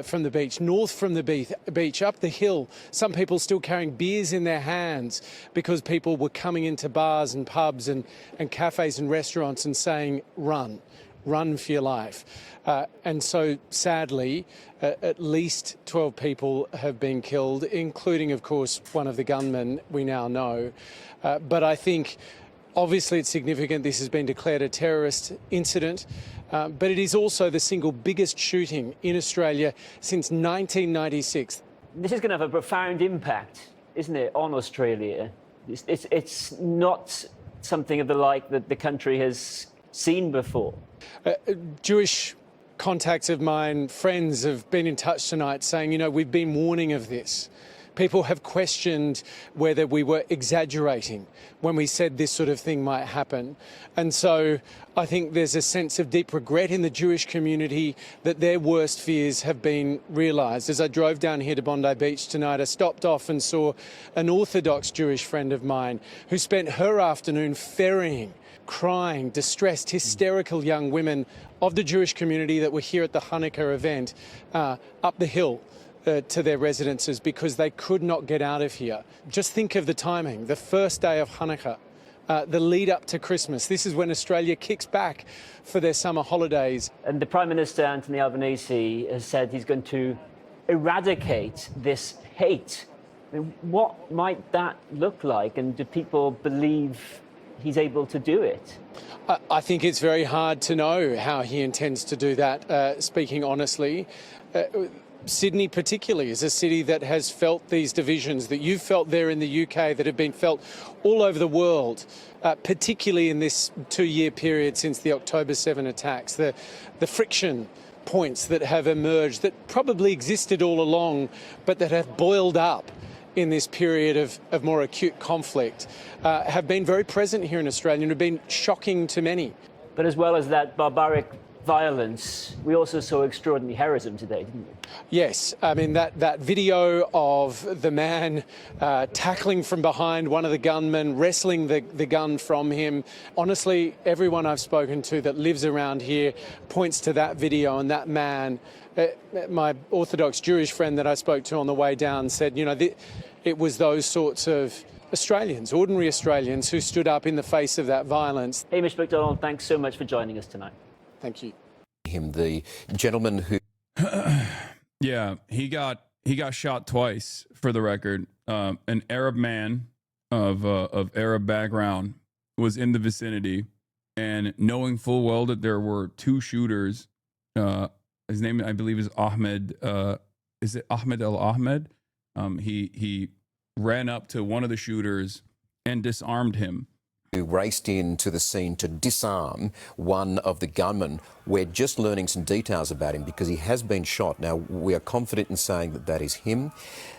from the beach, north from the beach, up the hill. Some people still carrying beers in their hands because people were coming into bars and pubs and cafes and restaurants and saying, run for your life. And so, sadly, at least 12 people have been killed, including, of course, one of the gunmen we now know. But I think obviously it's significant this has been declared a terrorist incident, but it is also the single biggest shooting in Australia since 1996. This is going to have a profound impact, isn't it, on Australia? It's not something of the like that the country has seen before. Jewish contacts of mine, friends, have been in touch tonight saying, you know, we've been warning of this. People have questioned whether we were exaggerating when we said this sort of thing might happen. And so I think there's a sense of deep regret in the Jewish community that their worst fears have been realised. As I drove down here to Bondi Beach tonight, I stopped off and saw an Orthodox Jewish friend of mine who spent her afternoon ferrying, crying, distressed, hysterical young women of the Jewish community that were here at the CHANUKKAH event up the hill to their residences because they could not get out of here. Just think of the timing, the first day of Hanukkah, the lead up to Christmas. This is when Australia kicks back for their summer holidays. And the Prime Minister, Anthony Albanese, has said he's going to eradicate this hate. I mean, what might that look like, and do people believe he's able to do it? I think it's very hard to know how he intends to do that, speaking honestly. Sydney particularly is a city that has felt these divisions that you've felt there in the UK, that have been felt all over the world, particularly in this 2-year period since the October 7 attacks. The friction points that have emerged that probably existed all along, but that have boiled up in this period of more acute conflict, have been very present here in Australia and have been shocking to many. But as well as that barbaric violence, we also saw extraordinary heroism today, didn't we? Yes, I mean that video of the man tackling from behind one of the gunmen, wrestling the gun from him. Honestly, everyone I've spoken to that lives around here points to that video and that man. My Orthodox Jewish friend that I spoke to on the way down said, you know, it was those sorts of Australians, ordinary Australians, who stood up in the face of that violence. Hamish MacDonald, thanks so much for joining us tonight. Thank you. Him, the gentleman who... Yeah, he got shot twice, for the record. An Arab man of Arab background was in the vicinity, and knowing full well that there were 2 shooters, his name, I believe, is Ahmed is it Ahmed El Ahmed? He ran up to one of the shooters and disarmed him. Who raced into the scene to disarm one of the gunmen. We're just learning some details about him because he has been shot. Now, we are confident in saying that that is him.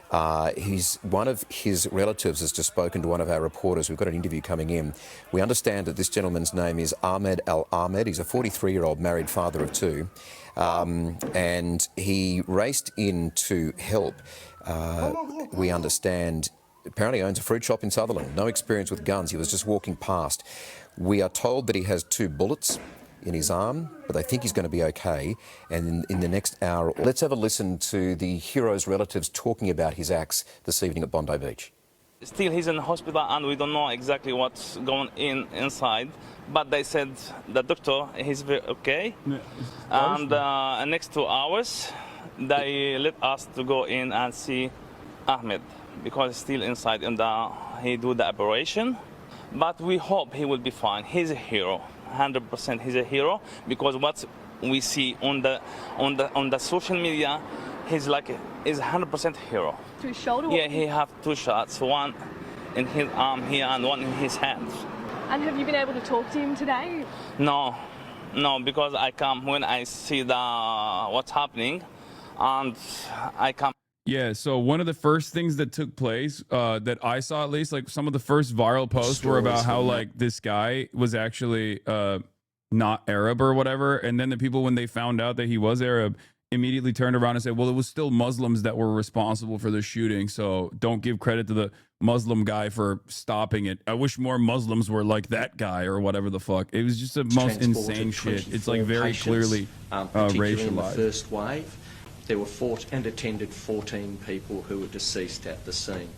One of his relatives has just spoken to one of our reporters. We've got an interview coming in. We understand that this gentleman's name is Ahmed Al Ahmed. He's a 43-year-old married father of two. And he raced in to help. We understand apparently owns a fruit shop in Sutherland. No experience with guns. He was just walking past. We are told that he has 2 bullets in his arm, but they think he's going to be okay. And in the next hour, let's have a listen to the hero's relatives talking about his acts this evening at Bondi Beach. Still, he's in the hospital, and we don't know exactly what's going inside. But they said the doctor, he's very okay. And next 2 hours, they let us to go in and see Ahmed, because he's still inside and he do the operation. But we hope he will be fine. He's a hero, 100% he's a hero, because what we see on the social media, he's 100% hero. To his shoulder? Yeah, he have 2 shots, one in his arm here and one in his hand. And have you been able to talk to him today? No, because I come when I see what's happening, and I come. Yeah, so one of the first things that took place that I saw, at least, like some of the first viral posts were about how like this guy was actually not Arab or whatever, and then the people, when they found out that he was Arab, immediately turned around and said, well, it was still Muslims that were responsible for the shooting, so don't give credit to the Muslim guy for stopping it. I wish more Muslims were like that guy or whatever the fuck. It was just the most insane shit. It's like very clearly racialized. In the racialized. first wave, there were attended 14 people who were deceased at the scene.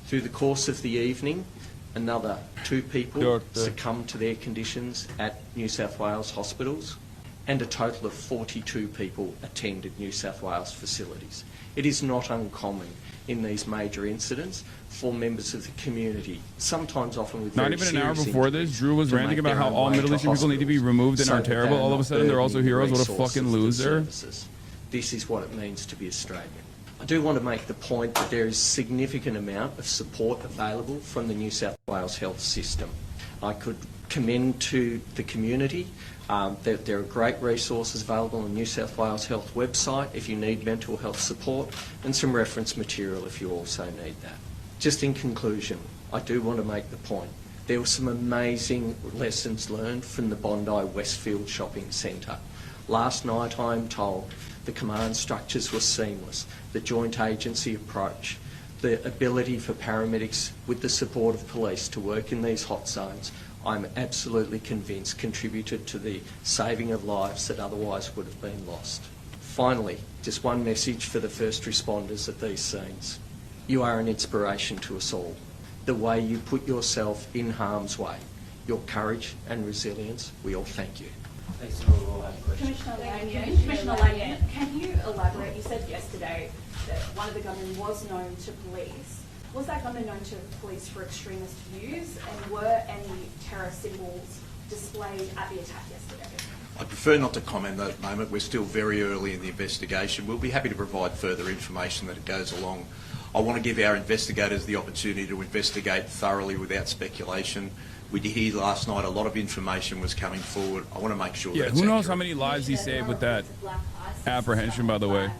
Through the course of the evening, another 2 people succumbed to their conditions at New South Wales hospitals, and a total of 42 people attended New South Wales facilities. It is not uncommon in these major incidents for members of the community, sometimes often with not even an hour before this, Drew was ranting about how all Middle Eastern people need to be removed and are terrible. All of a sudden, they're also heroes. What a fucking loser. This is what it means to be Australian. I do want to make the point that there is a significant amount of support available from the New South Wales health system. I could commend to the community that there are great resources available on the New South Wales Health website if you need mental health support, and some reference material if you also need that. Just in conclusion, I do want to make the point. There were some amazing lessons learned from the Bondi Westfield Shopping Centre. Last night, I'm told, the command structures were seamless, the joint agency approach, the ability for paramedics with the support of police to work in these hot zones, I'm absolutely convinced contributed to the saving of lives that otherwise would have been lost. Finally, just one message for the first responders at these scenes. You are an inspiration to us all. The way you put yourself in harm's way, your courage and resilience, we all thank you. Commissioner Langan, can you elaborate? You said yesterday that one of the gunmen was known to police. Was that gunman known to police for extremist views, and were any terror symbols displayed at the attack yesterday? I prefer not to comment at the moment. We're still very early in the investigation. We'll be happy to provide further information that it goes along. I want to give our investigators the opportunity to investigate thoroughly without speculation. We did hear last night a lot of information was coming forward. I want to make sure yeah, that's who knows accurate. how many lives he saved with that apprehension, by the way.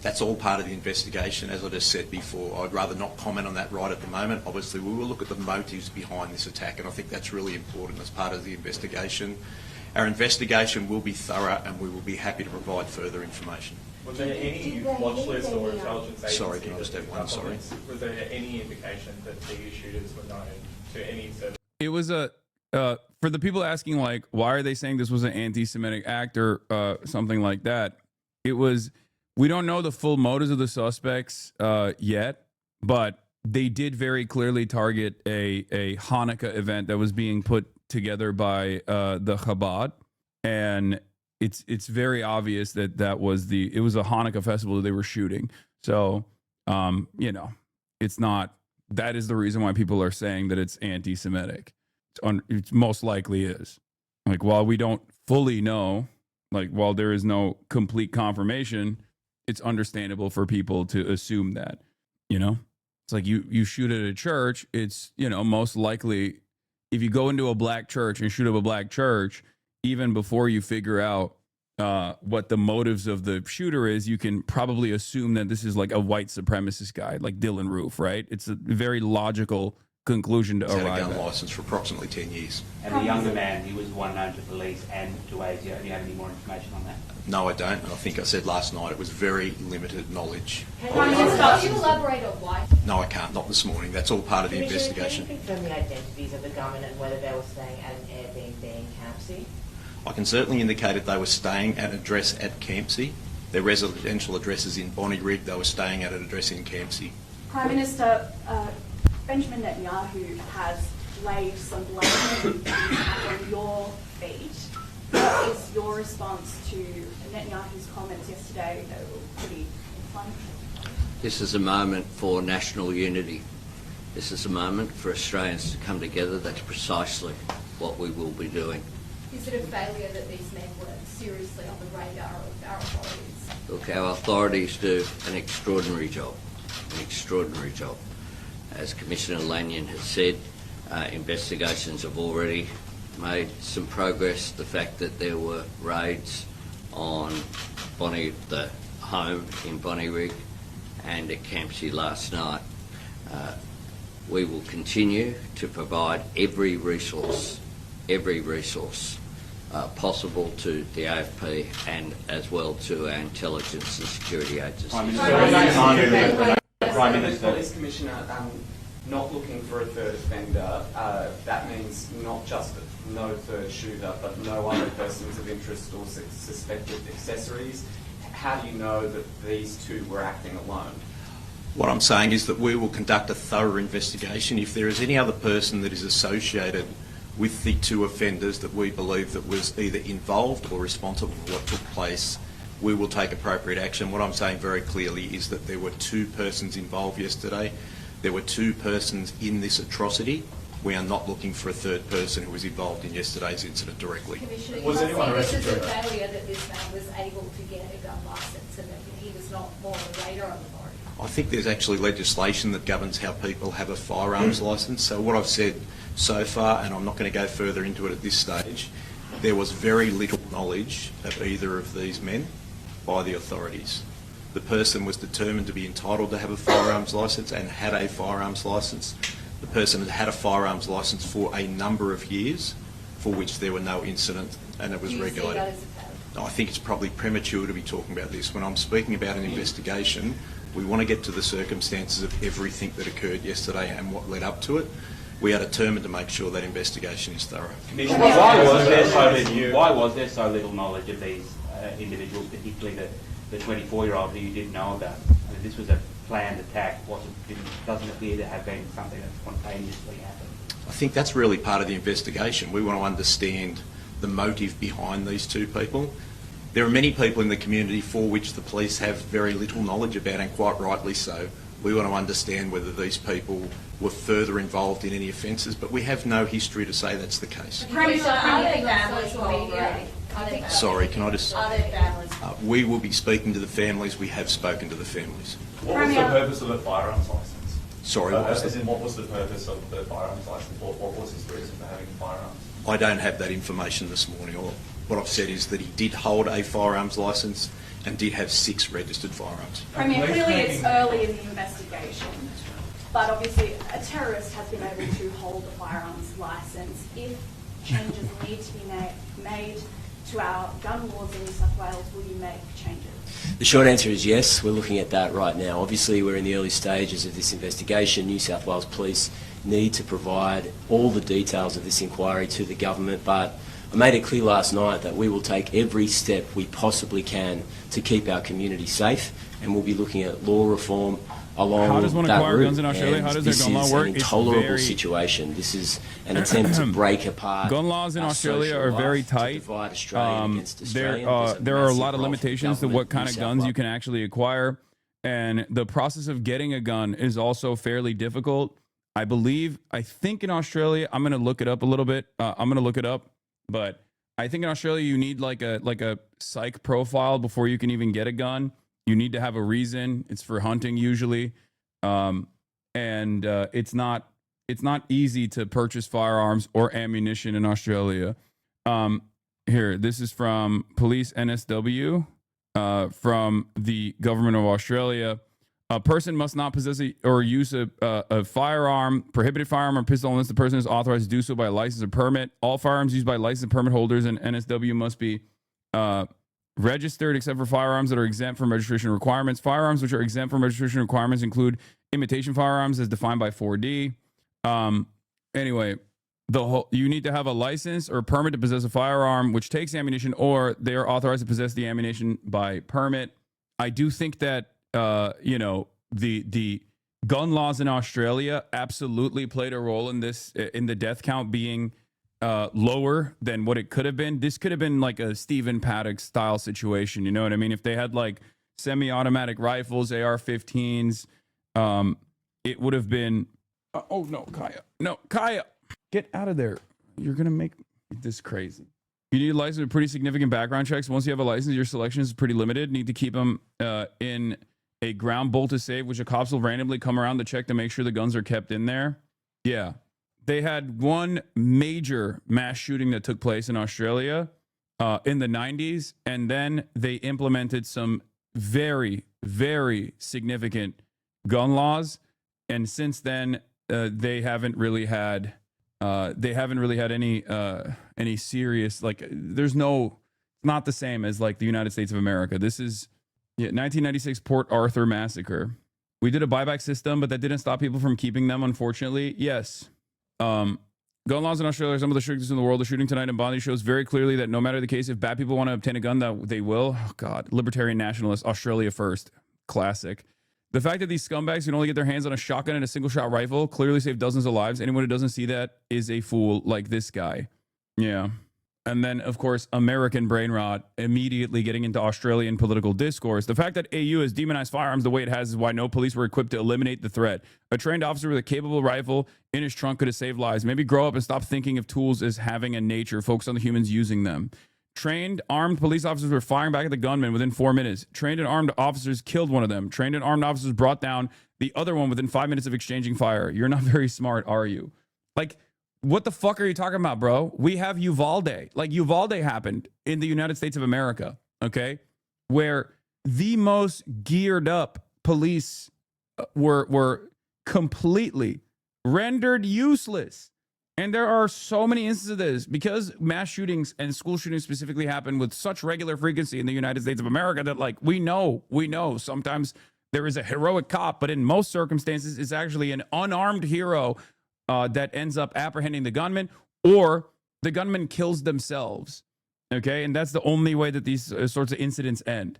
That's all part of the investigation, as I just said before. I'd rather not comment on that right at the moment. Obviously, we will look at the motives behind this attack, and I think that's really important as part of the investigation. Our investigation will be thorough, and we will be happy to provide further information. Was there any watch list or intelligence agency? Sorry, can I just have one? Sorry. Was there any indication that the shooters were known to any service? It was a for the people asking like, why are they saying this was an anti-Semitic act or something like that? It was. We don't know the full motives of the suspects yet, but they did very clearly target a Hanukkah event that was being put together by the Chabad, and it's very obvious that it was a Hanukkah festival that they were shooting. So you know, it's not. That is the reason why people are saying that it's anti-Semitic. It most likely is. Like, while we don't fully know, like while there is no complete confirmation, it's understandable for people to assume that, you know, it's like you shoot at a church. It's, you know, most likely if you go into a black church and shoot up a black church, even before you figure out what the motives of the shooter is, you can probably assume that this is like a white supremacist guy, like Dylan Roof, right? It's a very logical conclusion to arrive had a gun at. licence for approximately 10 years. And the younger man, he was one known to police and to ASIO. Do you have any more information on that? No, I don't. And I think I said last night it was very limited knowledge. Can you elaborate on why? No, I can't. Not this morning. That's all part of the investigation. Can you confirm the identities of the gunmen and whether they were staying at an Airbnb in Campsie? I can certainly indicate that they were staying at an address at Campsie. Their residential address is in Bonnyrigg. They were staying at an address in Campsie. Prime Minister Benjamin Netanyahu has laid some blame on your feet. What is your response to Netanyahu's comments yesterday that were pretty inflammatory? This is a moment for national unity. This is a moment for Australians to come together. That's precisely what we will be doing. Is it a failure that these men were seriously on the radar of our authorities? Look, our authorities do an extraordinary job, As Commissioner Lanyon has said, investigations have already made some progress. The fact that there were raids on the home in Bonnyrigg and at Campsie last night. We will continue to provide every resource possible to the AFP and as well to our intelligence and security agencies. Prime Minister, Police Commissioner, not looking for a third offender, that means not just no third shooter, but no other persons of interest or suspected accessories. How do you know that these two were acting alone? What I'm saying is that we will conduct a thorough investigation. If there is any other person that is associated with the two offenders that we believe that was either involved or responsible for what took place, we will take appropriate action. What I'm saying very clearly is that there were two persons involved yesterday. There were two persons in this atrocity. We are not looking for a third person who was involved in yesterday's incident directly. Was anyone arrested? This is a failure that this man was able to get a gun licence and that he was not more on the radar of authority. I think there's actually legislation that governs how people have a firearms licence. So what I've said so far, and I'm not going to go further into it at this stage, there was very little knowledge of either of these men by the authorities. The person was determined to be entitled to have a firearms licence and had a firearms licence. The person had had a firearms licence for a number of years for which there were no incidents and it was regulated. I think it's probably premature to be talking about this. When I'm speaking about an investigation, we want to get to the circumstances of everything that occurred yesterday and what led up to it. We are determined to make sure that investigation is thorough. Why was there so little knowledge of these individuals, particularly the 24-year-old who you didn't know about? I mean, this was a planned attack. Doesn't appear to have been something that spontaneously happened. I think that's really part of the investigation. We want to understand the motive behind these two people. There are many people in the community for which the police have very little knowledge about, and quite rightly so. We want to understand whether these people were further involved in any offences, but we have no history to say that's the case. Sorry, can I just... we will be speaking to the families. We have spoken to the families. What was the purpose of the firearms licence? Sorry, what was the purpose of the firearms licence? What was his reason for having firearms? I don't have that information this morning. What I've said is that he did hold a firearms licence and did have 6 registered firearms. Premier, clearly it's early in the investigation, but obviously a terrorist has been able to hold a firearms licence. If changes need to be made to our gun laws in New South Wales, will you make changes? The short answer is yes. We're looking at that right now. Obviously, we're in the early stages of this investigation. New South Wales Police need to provide all the details of this inquiry to the government, but I made it clear last night that we will take every step we possibly can to keep our community safe, and we'll be looking at law reform along How does one that acquire route. guns in Australia? How does their gun law work? This is an intolerable situation. This is an attempt to break apart. Gun laws in Australia are very tight. There are a lot of limitations to what kind of guns you can actually acquire, and the process of getting a gun is also fairly difficult. I think in Australia, I'm going to look it up a little bit. But I think in Australia you need like a psych profile before you can even get a gun. You need to have a reason. It's for hunting usually. It's not easy to purchase firearms or ammunition in Australia. Here, this is from Police NSW from the government of Australia. A person must not possess or use a firearm, prohibited firearm or pistol unless the person is authorized to do so by a license or permit. All firearms used by licensed permit holders and NSW must be registered except for firearms that are exempt from registration requirements. Firearms which are exempt from registration requirements include imitation firearms as defined by 4D. Anyway, you need to have a license or permit to possess a firearm which takes ammunition, or they are authorized to possess the ammunition by permit. I do think that the gun laws in Australia absolutely played a role in this, in the death count being lower than what it could have been. This could have been like a Stephen Paddock style situation. You know what I mean? If they had like semi-automatic rifles, AR-15s, it would have been. Oh no, Kaya! No, Kaya! Get out of there! You're gonna make this crazy. You need a license with pretty significant background checks. Once you have a license, your selection is pretty limited. Need to keep them in a ground bolted safe, which the cops will randomly come around to check to make sure the guns are kept in there. Yeah. They had one major mass shooting that took place in Australia in the 90s, and then they implemented some very, very significant gun laws. And since then, they haven't really had any serious, like, there's no, not the same as like the United States of America. This is 1996 Port Arthur massacre. We did a buyback system, but that didn't stop people from keeping them, unfortunately. Yes. Gun laws in Australia are some of the strictest in the world. The shooting tonight in Bondi shows very clearly that no matter the case, if bad people want to obtain a gun, that they will. Oh God, libertarian nationalists, Australia first, classic. The fact that these scumbags can only get their hands on a shotgun and a single shot rifle clearly saved dozens of lives. Anyone who doesn't see that is a fool, like this guy. Yeah. And then, of course, American brain rot immediately getting into Australian political discourse. The fact that AU has demonized firearms the way it has is why no police were equipped to eliminate the threat. A trained officer with a capable rifle in his trunk could have saved lives. Maybe grow up and stop thinking of tools as having a nature. Focus on the humans using them. Trained armed police officers were firing back at the gunman within 4 minutes. Trained and armed officers killed one of them. Trained and armed officers brought down the other one within 5 minutes of exchanging fire. You're not very smart, are you? Like, what the fuck are you talking about, bro? We have Uvalde. Like, Uvalde happened in the United States of America, okay? Where the most geared up police were completely rendered useless. And there are so many instances of this because mass shootings and school shootings specifically happen with such regular frequency in the United States of America that, like, we know sometimes there is a heroic cop, but in most circumstances, it's actually an unarmed hero that ends up apprehending the gunman, or the gunman kills themselves. Okay. And that's the only way that these sorts of incidents end.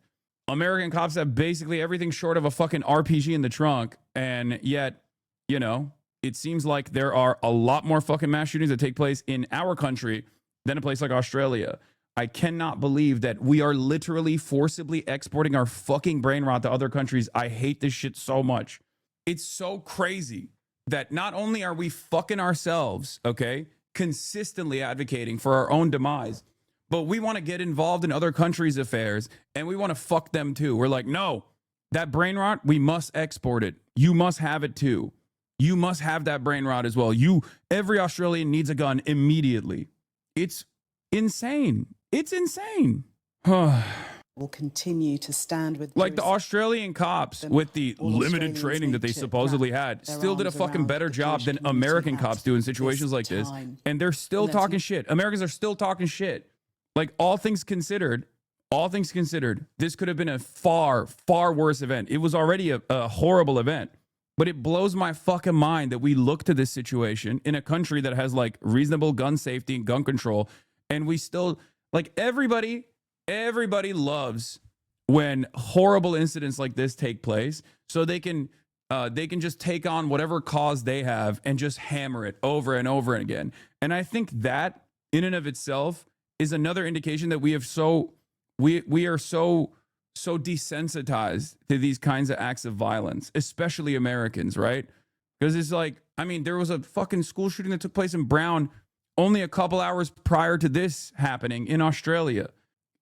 American cops have basically everything short of a fucking RPG in the trunk. And yet, you know, it seems like there are a lot more fucking mass shootings that take place in our country than a place like Australia. I cannot believe that we are literally forcibly exporting our fucking brain rot to other countries. I hate this shit so much. It's so crazy that not only are we fucking ourselves, okay, consistently advocating for our own demise, but we want to get involved in other countries' affairs and we want to fuck them too. We're like, no, that brain rot, we must export it. You must have it too. You must have that brain rot as well. Every Australian needs a gun immediately. It's insane. It's insane. Will continue to stand with like the Australian cops with the limited training that they supposedly had still did a fucking better job than American cops do in situations like this. And they're still talking shit. Americans are still talking shit. Like, all things considered, this could have been a far, far worse event. It was already a horrible event. But it blows my fucking mind that we look to this situation in a country that has like reasonable gun safety and gun control. And we still, like, everybody loves when horrible incidents like this take place, so they can just take on whatever cause they have and just hammer it over and over again. And I think that in and of itself is another indication that we are so desensitized to these kinds of acts of violence, especially Americans, right? Because it's like, I mean, there was a fucking school shooting that took place in Brown only a couple hours prior to this happening in Australia.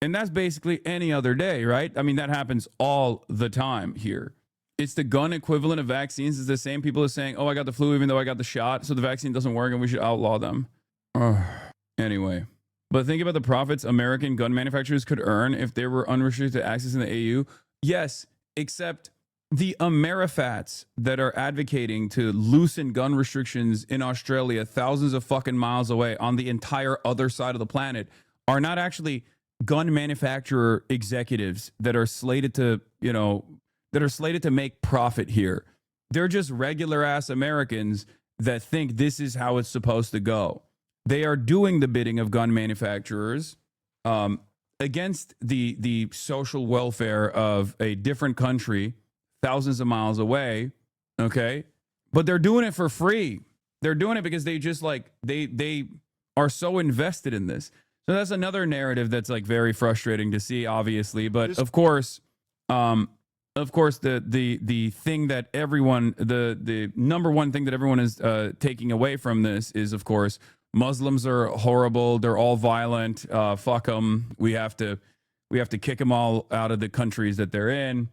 And that's basically any other day, right? I mean, that happens all the time here. It's the gun equivalent of vaccines. It's the same people are saying, oh, I got the flu even though I got the shot, so the vaccine doesn't work and we should outlaw them. Anyway. But think about the profits American gun manufacturers could earn if there were unrestricted access in the AU. Yes, except the Amerifats that are advocating to loosen gun restrictions in Australia thousands of fucking miles away on the entire other side of the planet are not actually gun manufacturer executives that are slated to, you know, that are slated to make profit here. They're just regular ass Americans that think this is how it's supposed to go. They are doing the bidding of gun manufacturers against the social welfare of a different country thousands of miles away, okay? But they're doing it for free. They're doing it because they just like, they are so invested in this. So that's another narrative that's like very frustrating to see, obviously. But of course, the thing that everyone, the number one thing that everyone is taking away from this is, of course, Muslims are horrible. They're all violent. Fuck them. We have to kick them all out of the countries that they're in.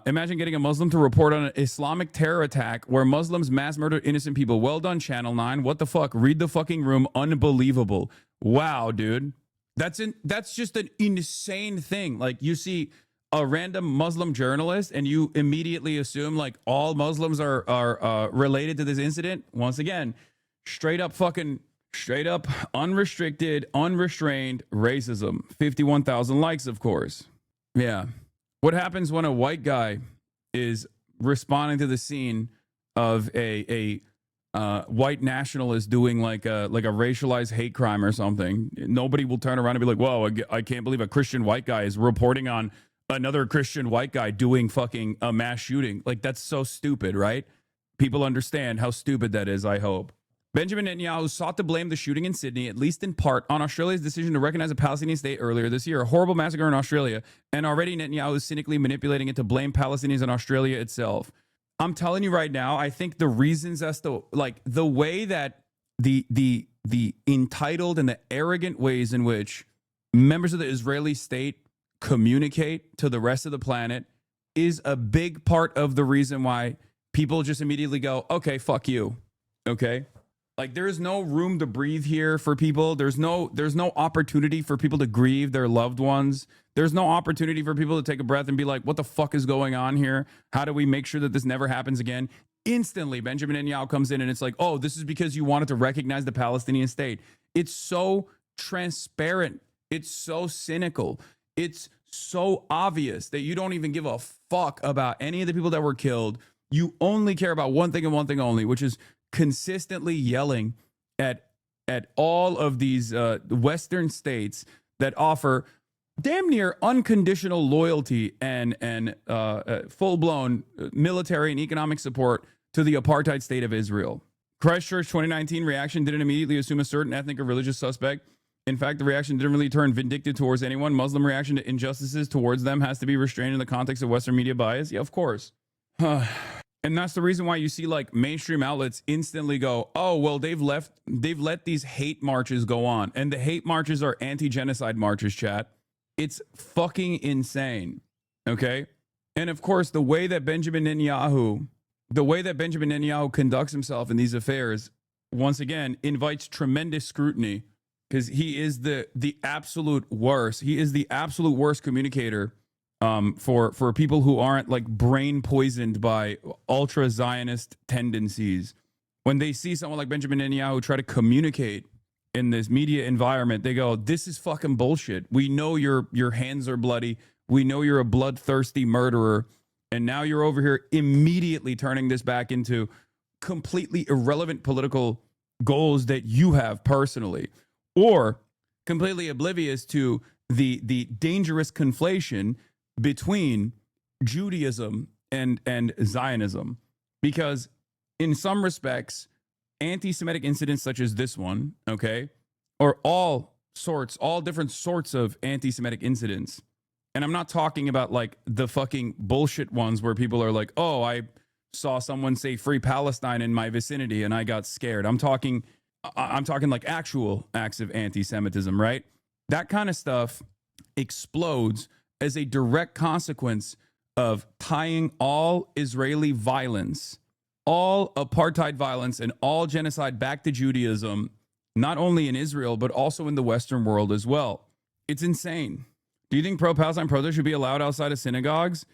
Imagine getting a Muslim to report on an Islamic terror attack where Muslims mass murdered innocent people. Well done, Channel 9. What the fuck? Read the fucking room. Unbelievable. Wow, dude. That's just an insane thing. Like, you see a random Muslim journalist and you immediately assume like all Muslims are related to this incident. Once again, straight up unrestricted, unrestrained racism. 51,000 likes, of course. Yeah. What happens when a white guy is responding to the scene of a white nationalist doing like a racialized hate crime or something? Nobody will turn around and be like, whoa, I can't believe a Christian white guy is reporting on another Christian white guy doing fucking a mass shooting. Like, that's so stupid, right? People understand how stupid that is, I hope. Benjamin Netanyahu sought to blame the shooting in Sydney, at least in part, on Australia's decision to recognize a Palestinian state earlier this year. A horrible massacre in Australia, and already Netanyahu is cynically manipulating it to blame Palestinians and Australia itself. I'm telling you right now, I think the reasons as to, like, the way that the entitled and the arrogant ways in which members of the Israeli state communicate to the rest of the planet is a big part of the reason why people just immediately go, okay, fuck you. Okay? Like, there is no room to breathe here for people. There's no opportunity for people to grieve their loved ones. There's no opportunity for people to take a breath and be like, what the fuck is going on here? How do we make sure that this never happens again? Instantly, Benjamin Netanyahu comes in and it's like, oh, this is because you wanted to recognize the Palestinian state. It's so transparent. It's so cynical. It's so obvious that you don't even give a fuck about any of the people that were killed. You only care about one thing and one thing only, which is consistently yelling at all of these Western states that offer damn near unconditional loyalty and full-blown military and economic support to the apartheid state of Israel. Christchurch 2019 reaction didn't immediately assume a certain ethnic or religious suspect. In fact, the reaction didn't really turn vindictive towards anyone. Muslim reaction to injustices towards them has to be restrained in the context of Western media bias. Yeah, of course. And that's the reason why you see like mainstream outlets instantly go, oh, well, they've let these hate marches go on. And the hate marches are anti-genocide marches, chat. It's fucking insane. Okay? And of course, the way that Benjamin Netanyahu conducts himself in these affairs, once again, invites tremendous scrutiny because he is the absolute worst. He is the absolute worst communicator for people who aren't like brain poisoned by ultra Zionist tendencies. When they see someone like Benjamin Netanyahu try to communicate in this media environment, they go, this is fucking bullshit. We know your hands are bloody. We know you're a bloodthirsty murderer. And now you're over here immediately turning this back into completely irrelevant political goals that you have personally, or completely oblivious to the dangerous conflation between Judaism and Zionism. Because in some respects, anti-Semitic incidents such as this one, okay, or all different sorts of anti-Semitic incidents. And I'm not talking about like the fucking bullshit ones where people are like, oh, I saw someone say free Palestine in my vicinity and I got scared. I'm talking like actual acts of anti-Semitism, right? That kind of stuff explodes as a direct consequence of tying all Israeli violence, all apartheid violence, and all genocide back to Judaism, not only in Israel, but also in the Western world as well. It's insane. Do you think pro-Palestine protests should be allowed outside of synagogues?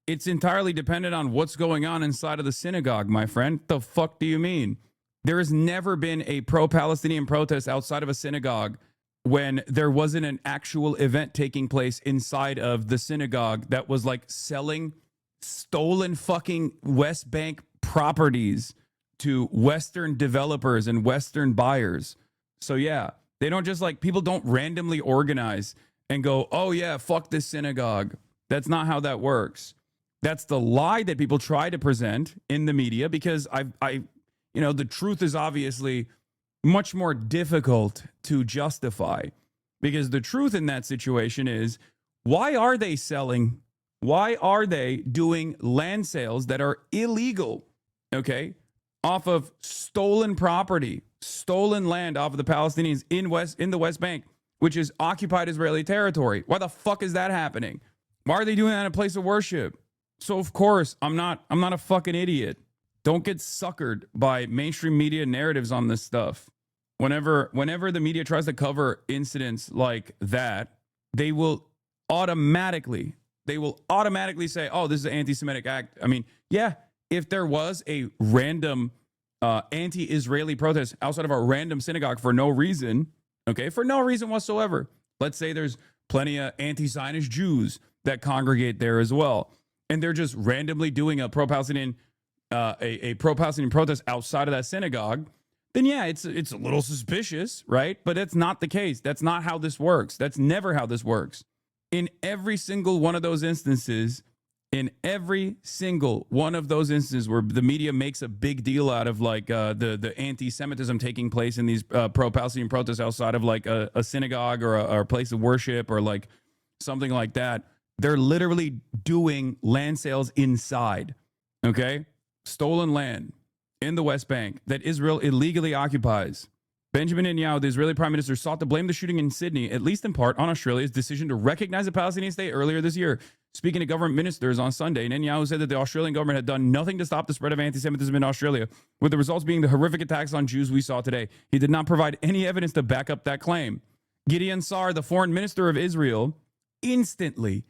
It's entirely dependent on what's going on inside of the synagogue, my friend. The fuck do you mean? There has never been a pro-Palestinian protest outside of a synagogue when there wasn't an actual event taking place inside of the synagogue that was like selling stolen fucking West Bank properties to Western developers and Western buyers. So yeah, they don't just like, people don't randomly organize and go, oh yeah, fuck this synagogue. That's not how that works. That's the lie that people try to present in the media, because the truth is obviously much more difficult to justify, because the truth in that situation is, why are they selling? Why are they doing land sales that are illegal? Okay, off of stolen property, stolen land off of the Palestinians in the West Bank, which is occupied Israeli territory. Why the fuck is that happening? Why are they doing that in a place of worship? So of course, I'm not a fucking idiot. Don't get suckered by mainstream media narratives on this stuff. Whenever the media tries to cover incidents like that, they will automatically say, oh, this is an anti-Semitic act. I mean, yeah, if there was a random anti-Israeli protest outside of a random synagogue for no reason, okay, for no reason whatsoever. Let's say there's plenty of anti-Zionist Jews that congregate there as well, and they're just randomly doing a pro-Palestinian pro-Palestinian protest outside of that synagogue, then yeah, it's a little suspicious, right? But that's not the case. That's not how this works. That's never how this works. In every single one of those instances, where the media makes a big deal out of like the anti-Semitism taking place in these pro-Palestinian protests outside of like a synagogue or a place of worship or like something like that, they're literally doing land sales inside, okay? Stolen land in the West Bank that Israel illegally occupies. Benjamin Netanyahu, the Israeli prime minister, sought to blame the shooting in Sydney, at least in part, on Australia's decision to recognize the Palestinian state earlier this year. Speaking to government ministers on Sunday, Netanyahu said that the Australian government had done nothing to stop the spread of anti-Semitism in Australia, with the results being the horrific attacks on Jews we saw today. He did not provide any evidence to back up that claim. Gideon Saar, the foreign minister of Israel, instantly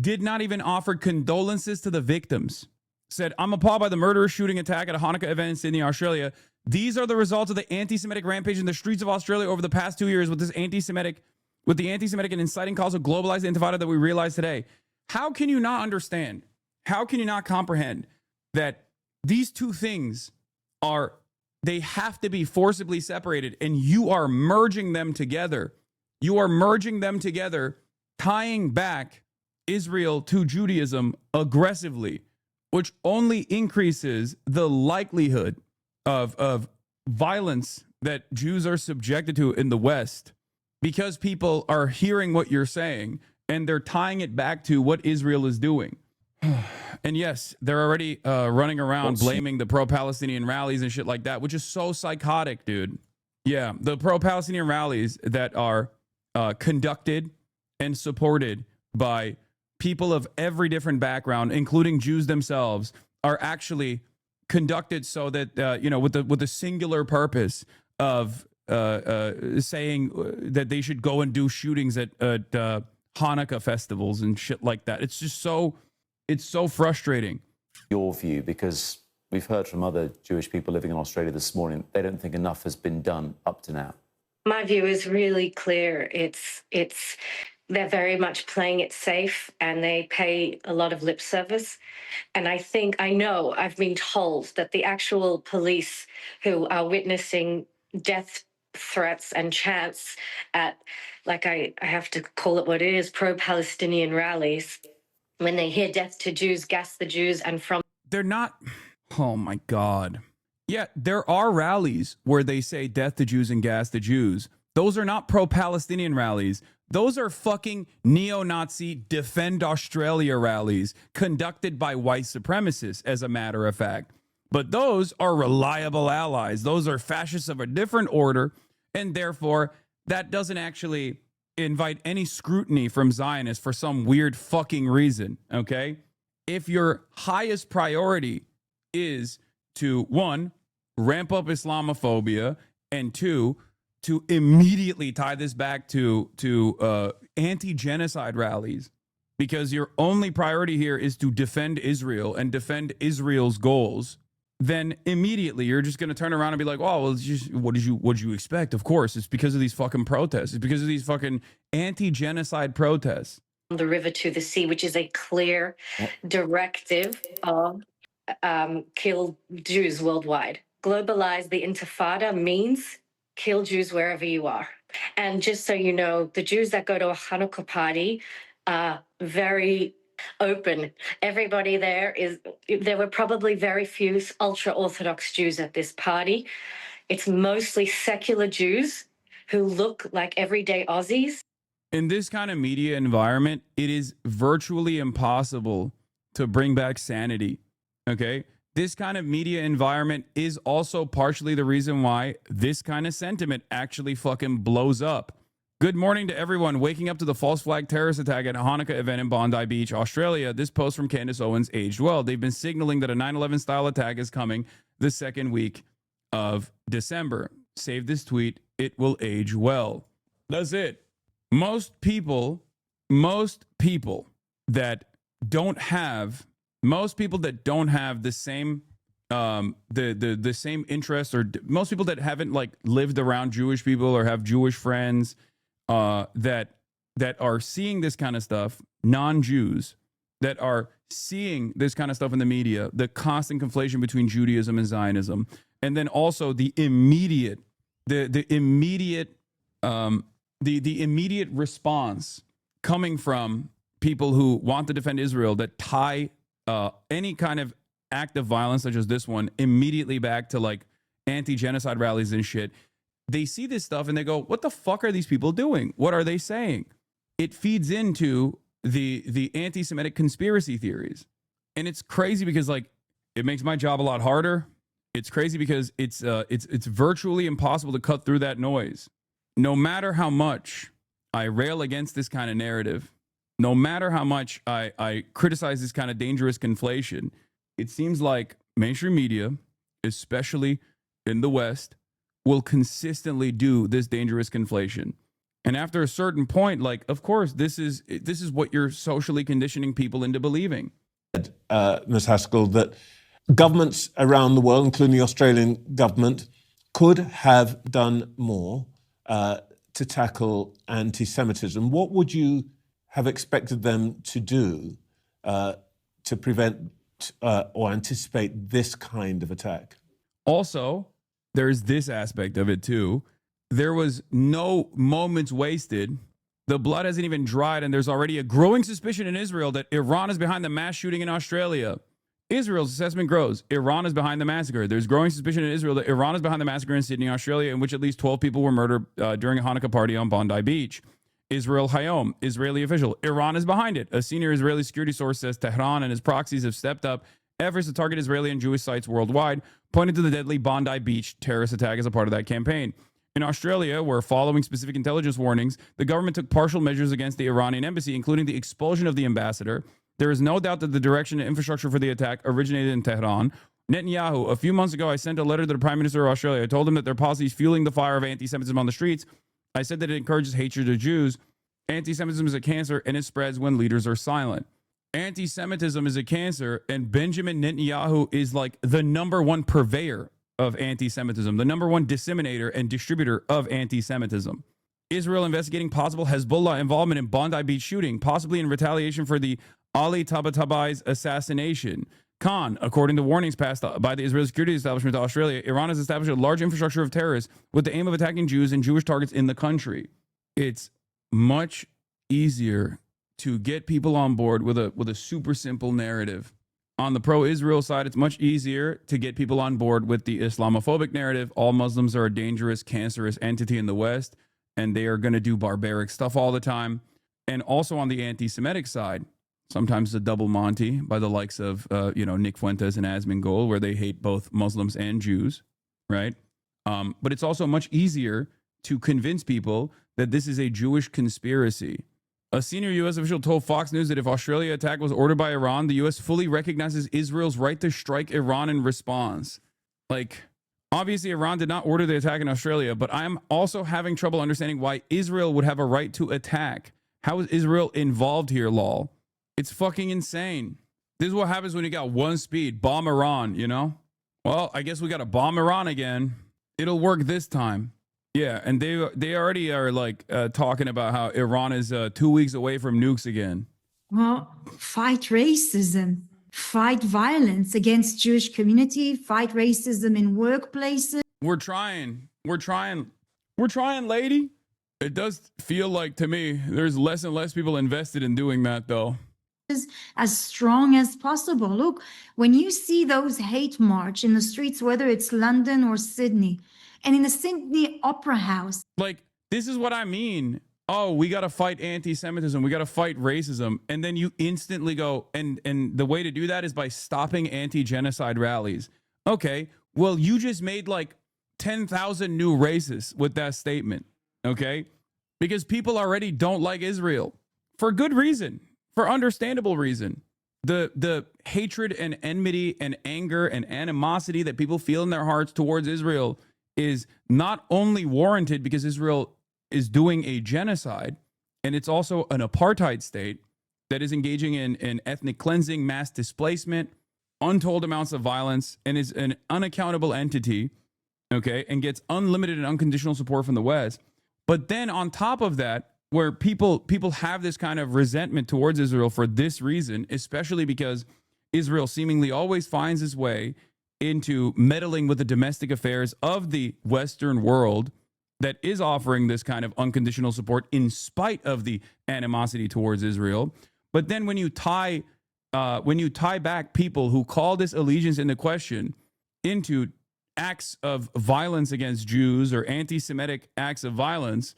did not even offer condolences to the victims. Said, I'm appalled by the murderous shooting attack at a Hanukkah event in Sydney, Australia. These are the results of the anti-Semitic rampage in the streets of Australia over the past 2 years with the anti-Semitic and inciting calls of globalized intifada that we realize today. How can you not understand? How can you not comprehend that these two things they have to be forcibly separated, and you are merging them together. You are merging them together, tying back Israel to Judaism aggressively, which only increases the likelihood of violence that Jews are subjected to in the West, because people are hearing what you're saying and they're tying it back to what Israel is doing. And yes, they're already running around blaming the pro-Palestinian rallies and shit like that, which is so psychotic, dude. Yeah, the pro-Palestinian rallies that are conducted and supported by people of every different background, including Jews themselves, are actually conducted so that with the singular purpose of saying that they should go and do shootings at Hanukkah festivals and shit like that. It's just it's so frustrating. Your view, because we've heard from other Jewish people living in Australia this morning, they don't think enough has been done up to now. My view is really clear. They're very much playing it safe, and they pay a lot of lip service. And I've been told that the actual police who are witnessing death threats and chants at, like I have to call it what it is, pro-Palestinian rallies, when they hear death to Jews, gas the Jews, and from... They're not... Oh my God. Yeah, there are rallies where they say death to Jews and gas the Jews. Those are not pro-Palestinian rallies. Those are fucking neo-Nazi Defend Australia rallies conducted by white supremacists, as a matter of fact. But those are reliable allies. Those are fascists of a different order, and therefore that doesn't actually invite any scrutiny from Zionists for some weird fucking reason, okay? If your highest priority is to, one, ramp up Islamophobia, and two, to immediately tie this back to anti-genocide rallies, because your only priority here is to defend Israel and defend Israel's goals, then immediately you're just going to turn around and be like, oh, well, it's just, what did you expect? Of course, it's because of these fucking protests. It's because of these fucking anti-genocide protests. The river to the sea, which is a clear directive of kill Jews worldwide. Globalize the Intifada means kill Jews wherever you are. And just so you know, the Jews that go to a Hanukkah party are very open. Everybody there were probably very few ultra-Orthodox Jews at this party. It's mostly secular Jews who look like everyday Aussies. In this kind of media environment, it is virtually impossible to bring back sanity, okay? This kind of media environment is also partially the reason why this kind of sentiment actually fucking blows up. Good morning to everyone waking up to the false flag terrorist attack at a Hanukkah event in Bondi Beach, Australia. This post from Candace Owens aged well. They've been signaling that a 9/11 style attack is coming the second week of December. Save this tweet. It will age well. That's it. Most people that don't have the same the same interests, or most people that haven't like lived around Jewish people or have Jewish friends that are seeing this kind of stuff, non-Jews that are seeing this kind of stuff in the media, the constant conflation between Judaism and Zionism, and then also the immediate response coming from people who want to defend Israel that tie any kind of act of violence such as this one immediately back to like anti-genocide rallies and shit. They see this stuff and they go, what the fuck are these people doing? What are they saying? It feeds into the anti-Semitic conspiracy theories. And it's crazy because like it makes my job a lot harder. It's crazy because it's virtually impossible to cut through that noise. No matter how much I rail against this kind of narrative, no matter how much I criticize this kind of dangerous conflation, it seems like mainstream media, especially in the West, will consistently do this dangerous conflation. And after a certain point, like, of course, this is what you're socially conditioning people into believing. Ms. Haskell, that governments around the world, including the Australian government, could have done more to tackle anti-Semitism. What would you have expected them to do to prevent or anticipate this kind of attack? Also, there's this aspect of it too. There was no moments wasted. The blood hasn't even dried, and there's already a growing suspicion in Israel that Iran is behind the mass shooting in Australia. Israel's assessment grows. Iran is behind the massacre. There's growing suspicion in Israel that Iran is behind the massacre in Sydney, Australia, in which at least 12 people were murdered during a Hanukkah party on Bondi Beach. Israel Hayom, Israeli official. Iran is behind it. A senior Israeli security source says Tehran and his proxies have stepped up efforts to target Israeli and Jewish sites worldwide, pointing to the deadly Bondi Beach terrorist attack as a part of that campaign. In Australia, where following specific intelligence warnings, the government took partial measures against the Iranian embassy, including the expulsion of the ambassador. There is no doubt that the direction and infrastructure for the attack originated in Tehran. Netanyahu, a few months ago, I sent a letter to the Prime Minister of Australia. I told him that their policy is fueling the fire of anti-Semitism on the streets. I said that it encourages hatred of Jews. Anti-Semitism is a cancer, and it spreads when leaders are silent. Anti-Semitism is a cancer, and Benjamin Netanyahu is like the #1 purveyor of anti-Semitism, the #1 disseminator and distributor of anti-Semitism. Israel investigating possible Hezbollah involvement in Bondi Beach shooting, possibly in retaliation for the Ali Tabatabai's assassination. Khan, according to warnings passed by the Israeli security establishment to Australia, Iran has established a large infrastructure of terrorists with the aim of attacking Jews and Jewish targets in the country. It's much easier to get people on board with a super simple narrative. On the pro-Israel side, it's much easier to get people on board with the Islamophobic narrative. All Muslims are a dangerous, cancerous entity in the West, and they are going to do barbaric stuff all the time. And also on the anti-Semitic side, sometimes it's a double Monty by the likes of Nick Fuentes and Asmongold, where they hate both Muslims and Jews, right? But it's also much easier to convince people that this is a Jewish conspiracy. A senior U.S. official told Fox News that if Australia attack was ordered by Iran, the U.S. fully recognizes Israel's right to strike Iran in response. Like, obviously, Iran did not order the attack in Australia, but I'm also having trouble understanding why Israel would have a right to attack. How is Israel involved here, lol? It's fucking insane. This is what happens when you got one speed. Bomb Iran, you know? Well, I guess we got to bomb Iran again. It'll work this time. Yeah, and they already are like talking about how Iran is 2 weeks away from nukes again. Well, fight racism, fight violence against Jewish community, fight racism in workplaces. We're trying, lady. It does feel like to me there's less and less people invested in doing that, though. As strong as possible. Look, when you see those hate march in the streets, whether it's London or Sydney, and in the Sydney Opera House. Like, this is what I mean. Oh, we got to fight anti-Semitism. We got to fight racism. And then you instantly go, and the way to do that is by stopping anti-genocide rallies. Okay, well, you just made like 10,000 new racists with that statement. Okay, because people already don't like Israel for good reason, for understandable reason. The hatred and enmity and anger and animosity that people feel in their hearts towards Israel is not only warranted because Israel is doing a genocide, and it's also an apartheid state that is engaging in ethnic cleansing, mass displacement, untold amounts of violence, and is an unaccountable entity, okay, and gets unlimited and unconditional support from the West. But then on top of that, where people have this kind of resentment towards Israel for this reason, especially because Israel seemingly always finds its way into meddling with the domestic affairs of the Western world that is offering this kind of unconditional support in spite of the animosity towards Israel. But then when you tie back people who call this allegiance into question into acts of violence against Jews or anti-Semitic acts of violence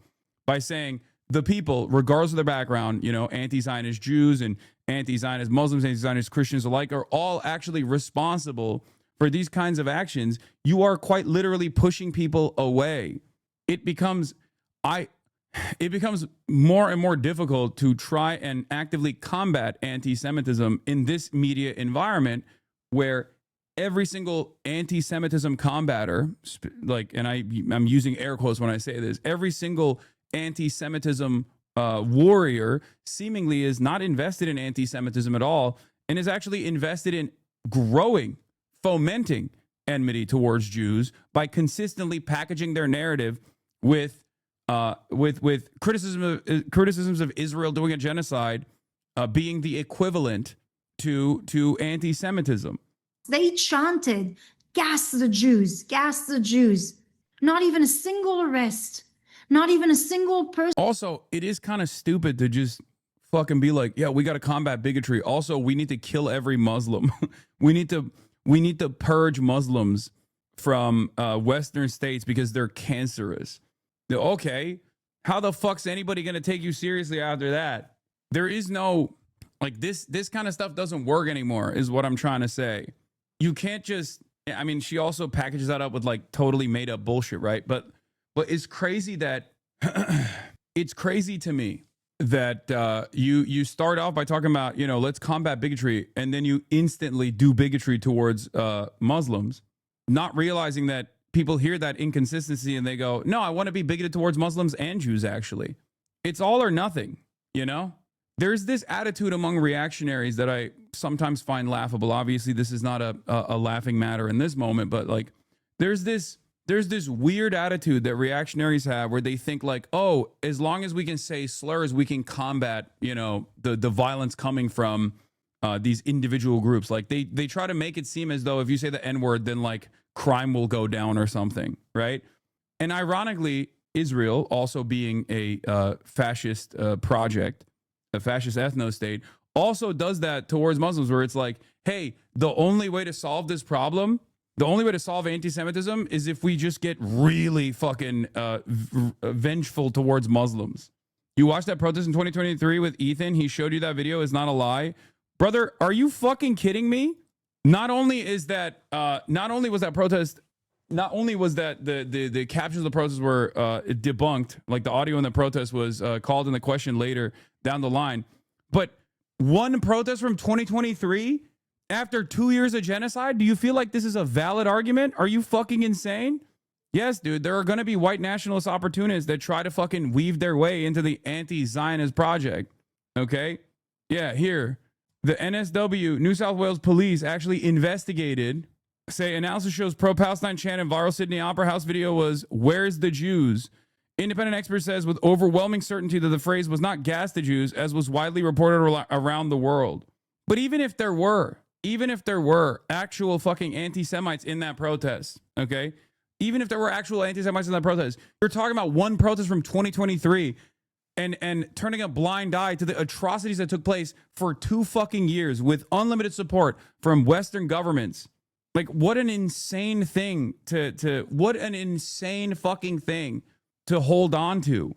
by saying the people, regardless of their background, you know, anti-Zionist Jews and anti-Zionist Muslims, anti-Zionist Christians alike, are all actually responsible for these kinds of actions, you are quite literally pushing people away. It becomes more and more difficult to try and actively combat anti-Semitism in this media environment where every single anti-Semitism combater, like, and I'm using air quotes when I say this, every single anti-Semitism warrior seemingly is not invested in anti-Semitism at all and is actually invested in fomenting enmity towards Jews by consistently packaging their narrative with criticisms of Israel doing a genocide being the equivalent to anti-Semitism. They chanted, "Gas the Jews, gas the Jews." Not even a single arrest, not even a single person. Also, it is kind of stupid to just fucking be like, yeah, we got to combat bigotry. Also, we need to kill every Muslim. we need to purge Muslims from Western states because they're cancerous. Okay, how the fuck's anybody going to take you seriously after that? There is no, like, this kind of stuff doesn't work anymore is what I'm trying to say. You can't just, I mean, she also packages that up with like totally made up bullshit, right? But it's crazy that, it's crazy to me that you start off by talking about, you know, let's combat bigotry, and then you instantly do bigotry towards Muslims, not realizing that people hear that inconsistency and they go, no, I want to be bigoted towards Muslims and Jews, actually. It's all or nothing, you know? There's this attitude among reactionaries that I sometimes find laughable. Obviously, this is not a laughing matter in this moment, but like there's this weird attitude that reactionaries have where they think like, oh, as long as we can say slurs, we can combat, you know, the violence coming from these individual groups. Like they try to make it seem as though if you say the N-word, then like crime will go down or something, right? And ironically, Israel, also being a fascist project, a fascist ethno-state, also does that towards Muslims, where it's like, hey, the only way to solve this problem, the only way to solve anti-Semitism is if we just get really fucking vengeful towards Muslims. You watched that protest in 2023 with Ethan. He showed you that video. It's not a lie. Brother, are you fucking kidding me? Not only was that protest not only was that the captions of the protest were debunked, like the audio in the protest was called into question later down the line, but one protest from 2023 after 2 years of genocide, do you feel like this is a valid argument? Are you fucking insane? Yes, dude, there are going to be white nationalist opportunists that try to fucking weave their way into the anti-Zionist project. Okay? Yeah, here. The NSW, New South Wales Police, actually investigated. Say, analysis shows pro-Palestine chant in viral Sydney Opera House video was, "Where's the Jews?" Independent expert says with overwhelming certainty that the phrase was not "gas the Jews," as was widely reported around the world. But even if there were actual fucking anti-Semites in that protest, okay? Even if there were actual anti-Semites in that protest, you're talking about one protest from 2023 and turning a blind eye to the atrocities that took place for 2 fucking years with unlimited support from Western governments. Like, what an insane thing what an insane fucking thing to hold on to.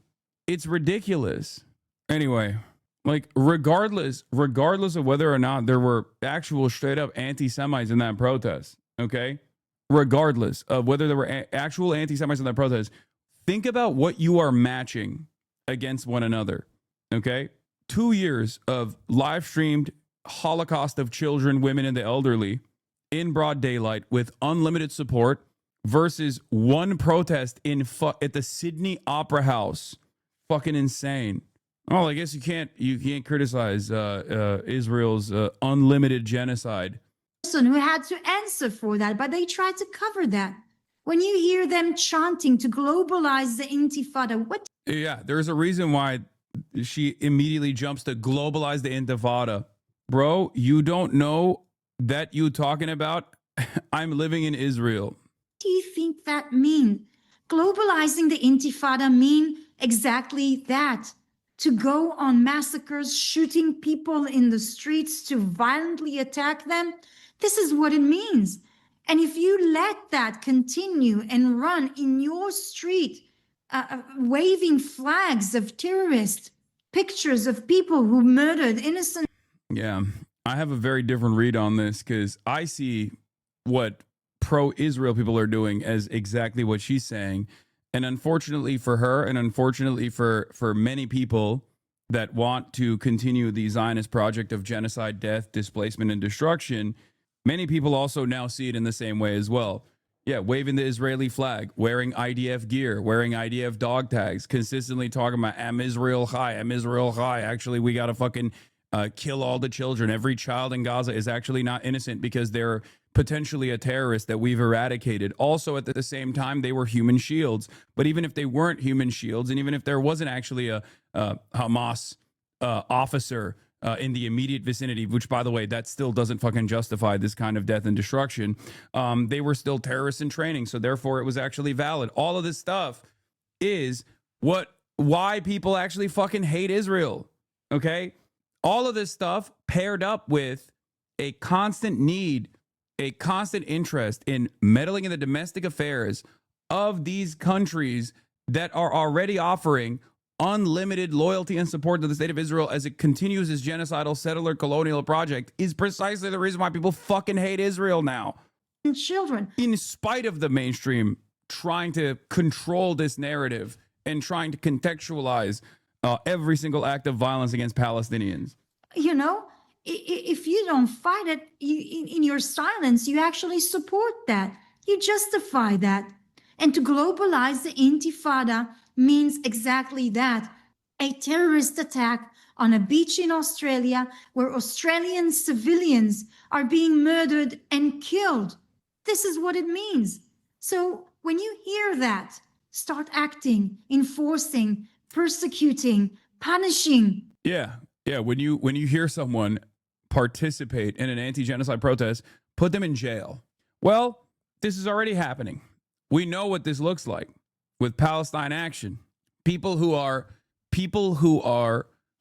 It's ridiculous. Anyway, like, regardless of whether or not there were actual straight up anti-Semites in that protest, okay? Regardless of whether there were actual anti-Semites in that protest, think about what you are matching against one another, okay? 2 years of live streamed Holocaust of children, women, and the elderly in broad daylight with unlimited support versus one protest at the Sydney Opera House. Fucking insane. Oh, I guess you can't criticize Israel's unlimited genocide. Person who had to answer for that, but they tried to cover that. When you hear them chanting to globalize the Intifada, what? Yeah, there's a reason why she immediately jumps to globalize the Intifada. Bro, you don't know that you talking about? I'm living in Israel. What do you think that mean? Globalizing the Intifada mean exactly that. To go on massacres, shooting people in the streets, to violently attack them. This is what it means. And if you let that continue and run in your street, waving flags of terrorists, pictures of people who murdered innocent. Yeah, I have a very different read on this because I see what pro-Israel people are doing as exactly what she's saying. And unfortunately for her, and unfortunately for many people that want to continue the Zionist project of genocide, death, displacement, and destruction, many people also now see it in the same way as well. Yeah, waving the Israeli flag, wearing IDF gear, wearing IDF dog tags, consistently talking about "Am Israel Chai, Am Israel Chai." Actually, we got to fucking kill all the children. Every child in Gaza is actually not innocent because they're potentially a terrorist that we've eradicated. Also, at the same time, they were human shields. But even if they weren't human shields, and even if there wasn't actually a Hamas officer in the immediate vicinity, which, by the way, that still doesn't fucking justify this kind of death and destruction, they were still terrorists in training. So therefore, it was actually valid. All of this stuff is why people actually fucking hate Israel. Okay? All of this stuff paired up with a constant need, a constant interest in meddling in the domestic affairs of these countries that are already offering unlimited loyalty and support to the state of Israel as it continues its genocidal settler colonial project is precisely the reason why people fucking hate Israel now. Children. In spite of the mainstream trying to control this narrative and trying to contextualize every single act of violence against Palestinians. You know, if you don't fight it, in your silence, you actually support that. You justify that. And to globalize the Intifada means exactly that. A terrorist attack on a beach in Australia where Australian civilians are being murdered and killed. This is what it means. So when you hear that, start acting, enforcing, persecuting, punishing. Yeah. When you hear someone participate in an anti-genocide protest, put them in jail. Well, this is already happening. We know what this looks like with Palestine Action. People who are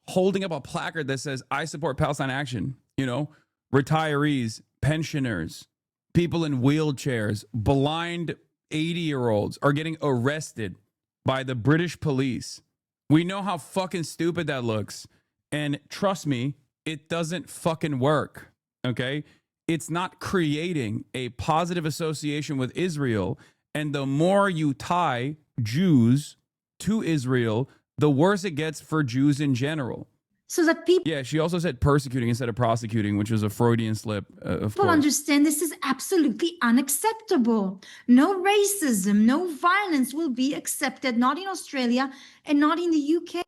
holding up a placard that says, "I support Palestine Action." You know, retirees, pensioners, people in wheelchairs, blind 80-year-olds are getting arrested by the British police. We know how fucking stupid that looks. And trust me, it doesn't fucking work, okay? It's not creating a positive association with Israel And the more you tie Jews to Israel, the worse it gets for Jews in general. So that people Yeah, she also said persecuting instead of prosecuting, which was a Freudian slip, of course. understand this is absolutely unacceptable. No racism, no violence will be accepted, not in Australia and not in the UK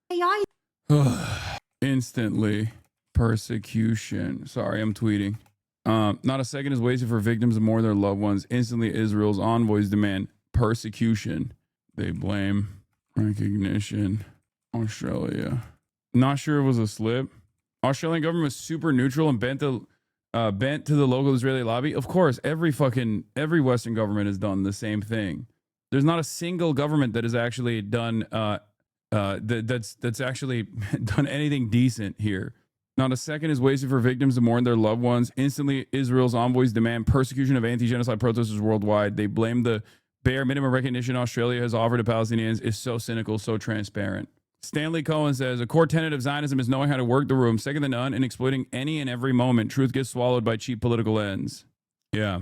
either. Instantly. Persecution. Sorry, I'm tweeting. Not a second is wasted for victims of more of their loved ones. Instantly, Israel's envoys demand persecution. They blame recognition. Australia. Not sure it was a slip. Australian government was super neutral and bent to the local Israeli lobby. Of course, every Western government has done the same thing. There's not a single government that has actually done that's actually done anything decent here. Not a second is wasted for victims to mourn their loved ones. Instantly, Israel's envoys demand persecution of anti-genocide protesters worldwide. They blame the bare minimum recognition Australia has offered to Palestinians is so cynical, so transparent. Stanley Cohen says, a core tenet of Zionism is knowing how to work the room, second to none, and exploiting any and every moment. Truth gets swallowed by cheap political ends. Yeah.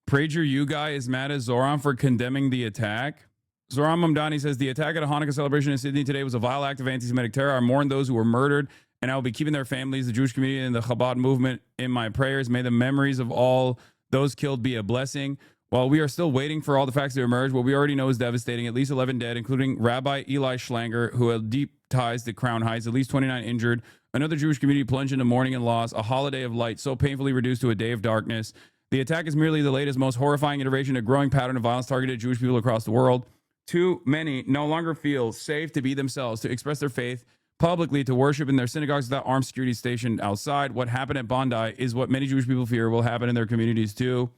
PragerU guy is mad at Zoran for condemning the attack. Zoran Mamdani says, the attack at a Hanukkah celebration in Sydney today was a vile act of anti-Semitic terror. I mourn those who were murdered, and I will be keeping their families, the Jewish community, and the Chabad movement in my prayers. May the memories of all those killed be a blessing. While we are still waiting for all the facts to emerge, what we already know is devastating. At least 11 dead, including Rabbi Eli Schlanger, who had deep ties to Crown Heights. At least 29 injured. Another Jewish community plunged into mourning and loss. A holiday of light so painfully reduced to a day of darkness. The attack is merely the latest, most horrifying iteration of a growing pattern of violence targeted at Jewish people across the world. Too many no longer feel safe to be themselves, to express their faith publicly, to worship in their synagogues without armed security stationed outside. What happened at Bondi is what many Jewish people fear will happen in their communities too.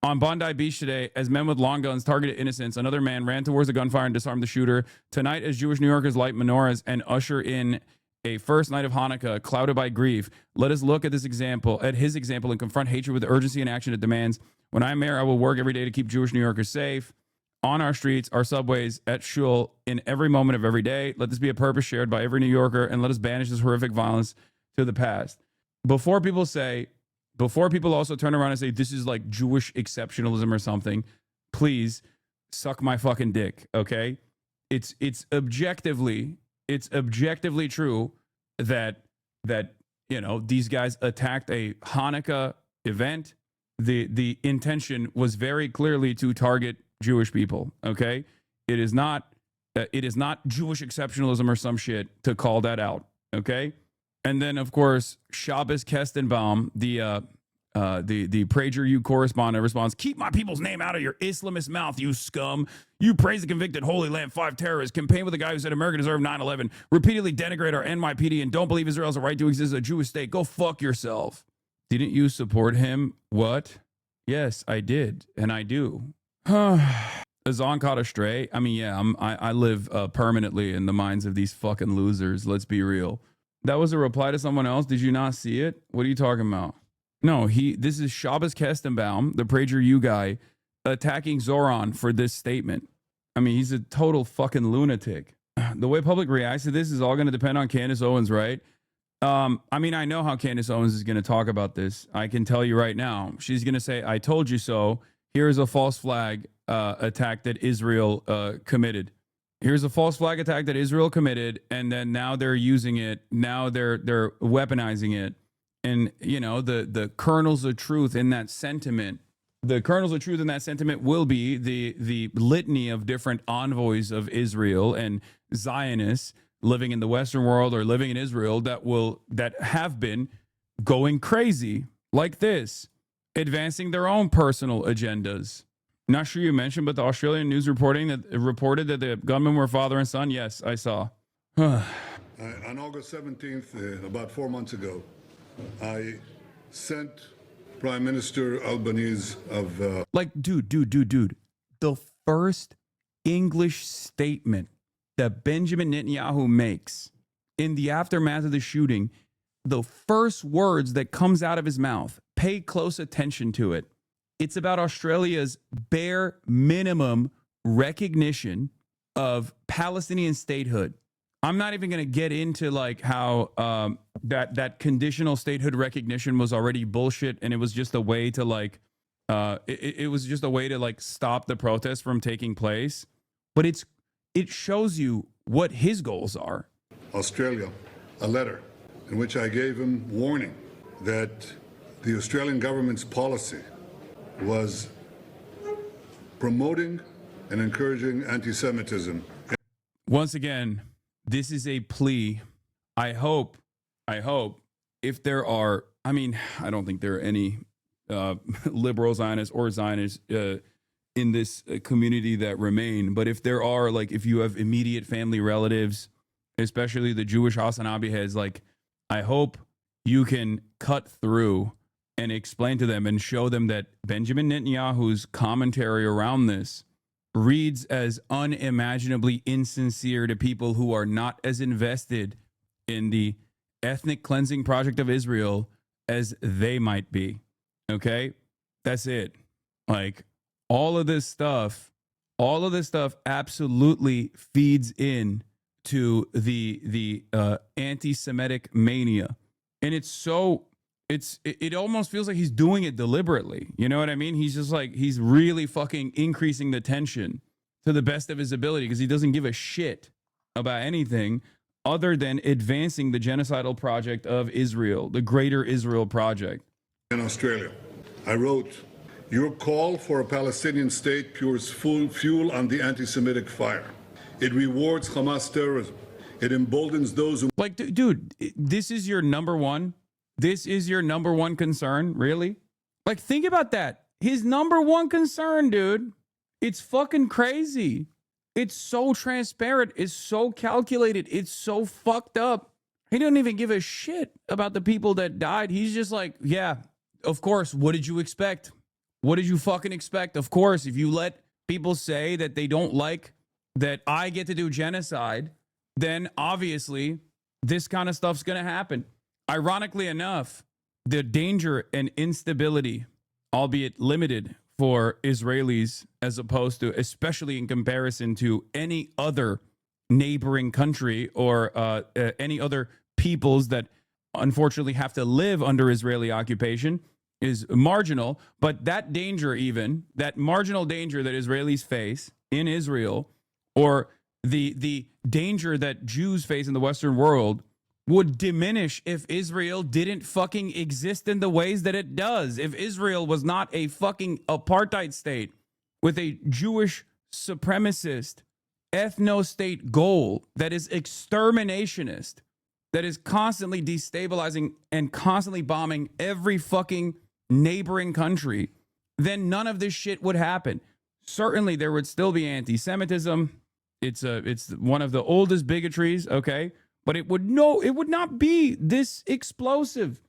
On Bondi Beach today, as men with long guns targeted innocents, another man ran towards the gunfire and disarmed the shooter. Tonight, as Jewish New Yorkers light menorahs and usher in a first night of Hanukkah clouded by grief, let us look at his example, and confront hatred with the urgency and action it demands. When I'm mayor, I will work every day to keep Jewish New Yorkers safe. On our streets, our subways, at shul, in every moment of every day. Let this be a purpose shared by every New Yorker, and let us banish this horrific violence to the past. Before people also turn around and say this is like Jewish exceptionalism or something, please suck my fucking dick, okay? It's objectively true that you know these guys attacked a Hanukkah event. The intention was very clearly to target Jewish people, okay? It is not Jewish exceptionalism or some shit to call that out, okay? And then of course Shabbos Kestenbaum, the PragerU correspondent, responds, keep my people's name out of your Islamist mouth, you scum. You praise the convicted Holy Land 5 terrorists, campaign with the guy who said America deserved 9/11, repeatedly denigrate our NYPD, and don't believe Israel has a right to exist as a Jewish state. Go fuck yourself. Didn't you support him? What? Yes, I did, and I do. Azan caught a stray. I mean, yeah, I live permanently in the minds of these fucking losers. Let's be real. That was a reply to someone else. Did you not see it? What are you talking about? No, this is Shabbos Kestenbaum, the PragerU guy, attacking Zoran for this statement. I mean, he's a total fucking lunatic. The way public reacts to this is all going to depend on Candace Owens, right? I mean, I know how Candace Owens is going to talk about this. I can tell you right now. She's going to say, I told you so. Here's a false flag attack that Israel committed. Here's a false flag attack that Israel committed, and then now they're using it. Now they're weaponizing it. And, you know, the kernels of truth in that sentiment, will be the litany of different envoys of Israel and Zionists living in the Western world or living in Israel that have been going crazy like this, advancing their own personal agendas. Not sure you mentioned, but the Australian news reported that the gunmen were father and son. Yes, I saw. On August 17th, about 4 months ago, I sent Prime Minister Albanese of... Dude. The first English statement that Benjamin Netanyahu makes in the aftermath of the shooting, the first words that comes out of his mouth, pay close attention to it. It's about Australia's bare minimum recognition of Palestinian statehood. I'm not even going to get into like how that conditional statehood recognition was already bullshit, and it was just a way to like It was just a way to like stop the protest from taking place. But it shows you what his goals are. Australia, a letter in which I gave him warning that the Australian government's policy was promoting and encouraging anti-Semitism. Once again, this is a plea. I hope if there are, I mean, I don't think there are any liberal Zionists or Zionists in this community that remain. But if there are, like, if you have immediate family relatives, especially the Jewish HasanAbi heads, like, I hope you can cut through and explain to them and show them that Benjamin Netanyahu's commentary around this reads as unimaginably insincere to people who are not as invested in the ethnic cleansing project of Israel as they might be. Okay? That's it. Like, all of this stuff absolutely feeds in to the anti-Semitic mania. And it almost feels like he's doing it deliberately. You know what I mean? He's just like, he's really fucking increasing the tension to the best of his ability because he doesn't give a shit about anything other than advancing the genocidal project of Israel, the Greater Israel Project. In Australia, I wrote, your call for a Palestinian state pours fuel on the anti-Semitic fire. It rewards Hamas terrorism. It emboldens those who... Like, dude, this is your number one? This is your number one concern? Really? Like, think about that. His number one concern, dude. It's fucking crazy. It's so transparent. It's so calculated. It's so fucked up. He doesn't even give a shit about the people that died. He's just like, yeah, of course. What did you expect? What did you fucking expect? Of course, if you let people say that they don't like that I get to do genocide, then obviously this kind of stuff's going to happen. Ironically enough, the danger and instability, albeit limited for Israelis, as opposed to, especially in comparison to any other neighboring country or any other peoples that unfortunately have to live under Israeli occupation, is marginal. But that danger, even that marginal danger that Israelis face in Israel, or the danger that Jews face in the Western world, would diminish if Israel didn't fucking exist in the ways that it does. If Israel was not a fucking apartheid state with a Jewish supremacist ethno-state goal that is exterminationist, that is constantly destabilizing and constantly bombing every fucking neighboring country, then none of this shit would happen. Certainly there would still be anti-Semitism. It's one of the oldest bigotries, okay? But it would not be this explosive.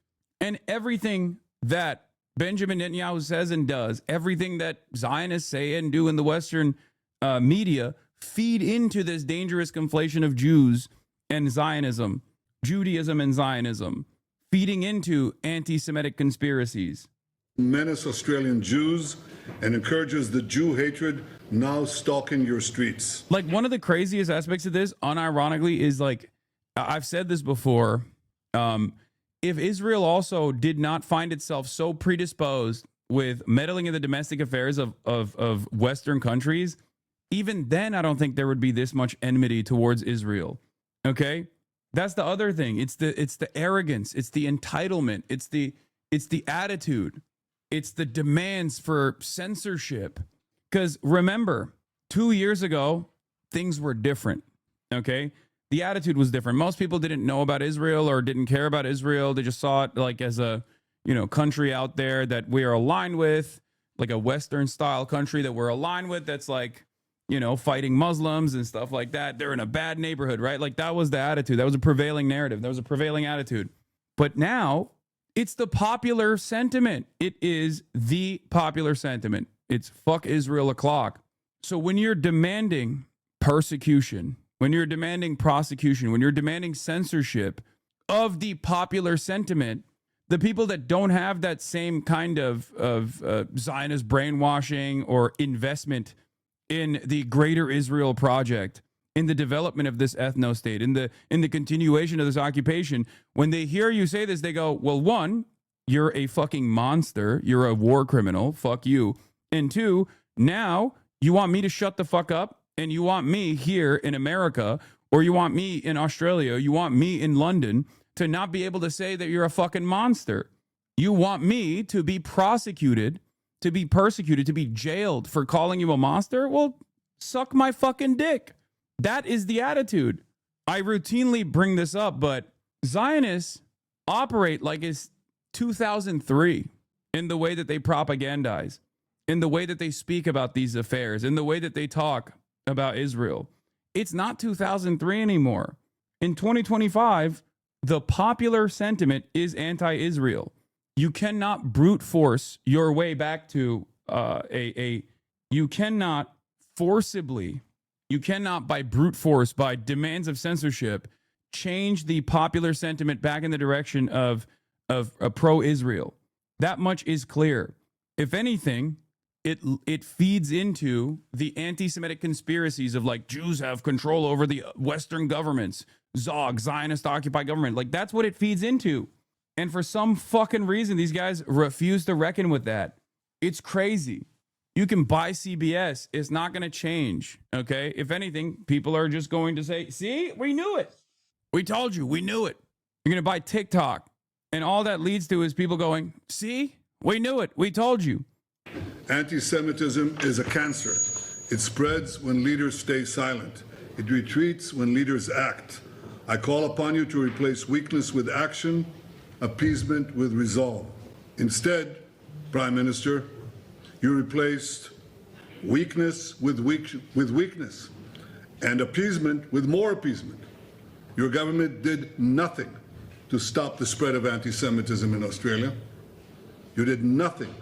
And everything that Benjamin Netanyahu says and does, everything that Zionists say and do in the Western media, feed into this dangerous conflation of Jews and Zionism, Judaism and Zionism, feeding into anti-Semitic conspiracies. Menace Australian Jews and encourages the Jew hatred now stalking your streets. Like, one of the craziest aspects of this, unironically, is like, I've said this before, if Israel also did not find itself so predisposed with meddling in the domestic affairs of Western countries, even then I don't think there would be this much enmity towards Israel. Okay? That's the other thing. It's the arrogance, it's the entitlement, it's the attitude, it's the demands for censorship. Because remember, 2 years ago, things were different. Okay? The attitude was different. Most people didn't know about Israel or didn't care about Israel. They just saw it like as a, country out there that we are aligned with, like a Western style country that we're aligned with. That's like, fighting Muslims and stuff like that. They're in a bad neighborhood, right? Like, that was the attitude. That was a prevailing narrative. That was a prevailing attitude. But now it's the popular sentiment. It is the popular sentiment. It's fuck Israel o'clock. So when you're demanding persecution, when you're demanding prosecution, when you're demanding censorship of the popular sentiment, the people that don't have that same kind of Zionist brainwashing or investment in the Greater Israel Project, in the development of this ethno-state, in the continuation of this occupation, when they hear you say this, they go, well, one, you're a fucking monster. You're a war criminal. Fuck you. And 2, now you want me to shut the fuck up, and you want me here in America, or you want me in Australia, you want me in London to not be able to say that you're a fucking monster. You want me to be prosecuted, to be persecuted, to be jailed for calling you a monster? Well, suck my fucking dick. That is the attitude. I routinely bring this up, but Zionists operate like it's 2003 in the way that they propagandize, in the way that they speak about these affairs, in the way that they talk about Israel. It's not 2003 anymore. In 2025, the popular sentiment is anti-Israel. You cannot brute force your way back to you cannot forcibly, you cannot by brute force, by demands of censorship, change the popular sentiment back in the direction of pro-Israel. That much is clear. If anything, it feeds into the anti-Semitic conspiracies of like Jews have control over the Western governments, Zog, Zionist occupied government. Like that's what it feeds into. And for some fucking reason, these guys refuse to reckon with that. It's crazy. You can buy CBS. It's not going to change. Okay. If anything, people are just going to say, see, we knew it. We told you, we knew it. You're going to buy TikTok. And all that leads to is people going, see, we knew it. We told you. Anti-Semitism is a cancer. It spreads when leaders stay silent. It retreats when leaders act. I call upon you to replace weakness with action, appeasement with resolve. Instead, Prime Minister, you replaced weakness with weakness and appeasement with more appeasement. Your government did nothing to stop the spread of anti-Semitism in Australia. You did nothing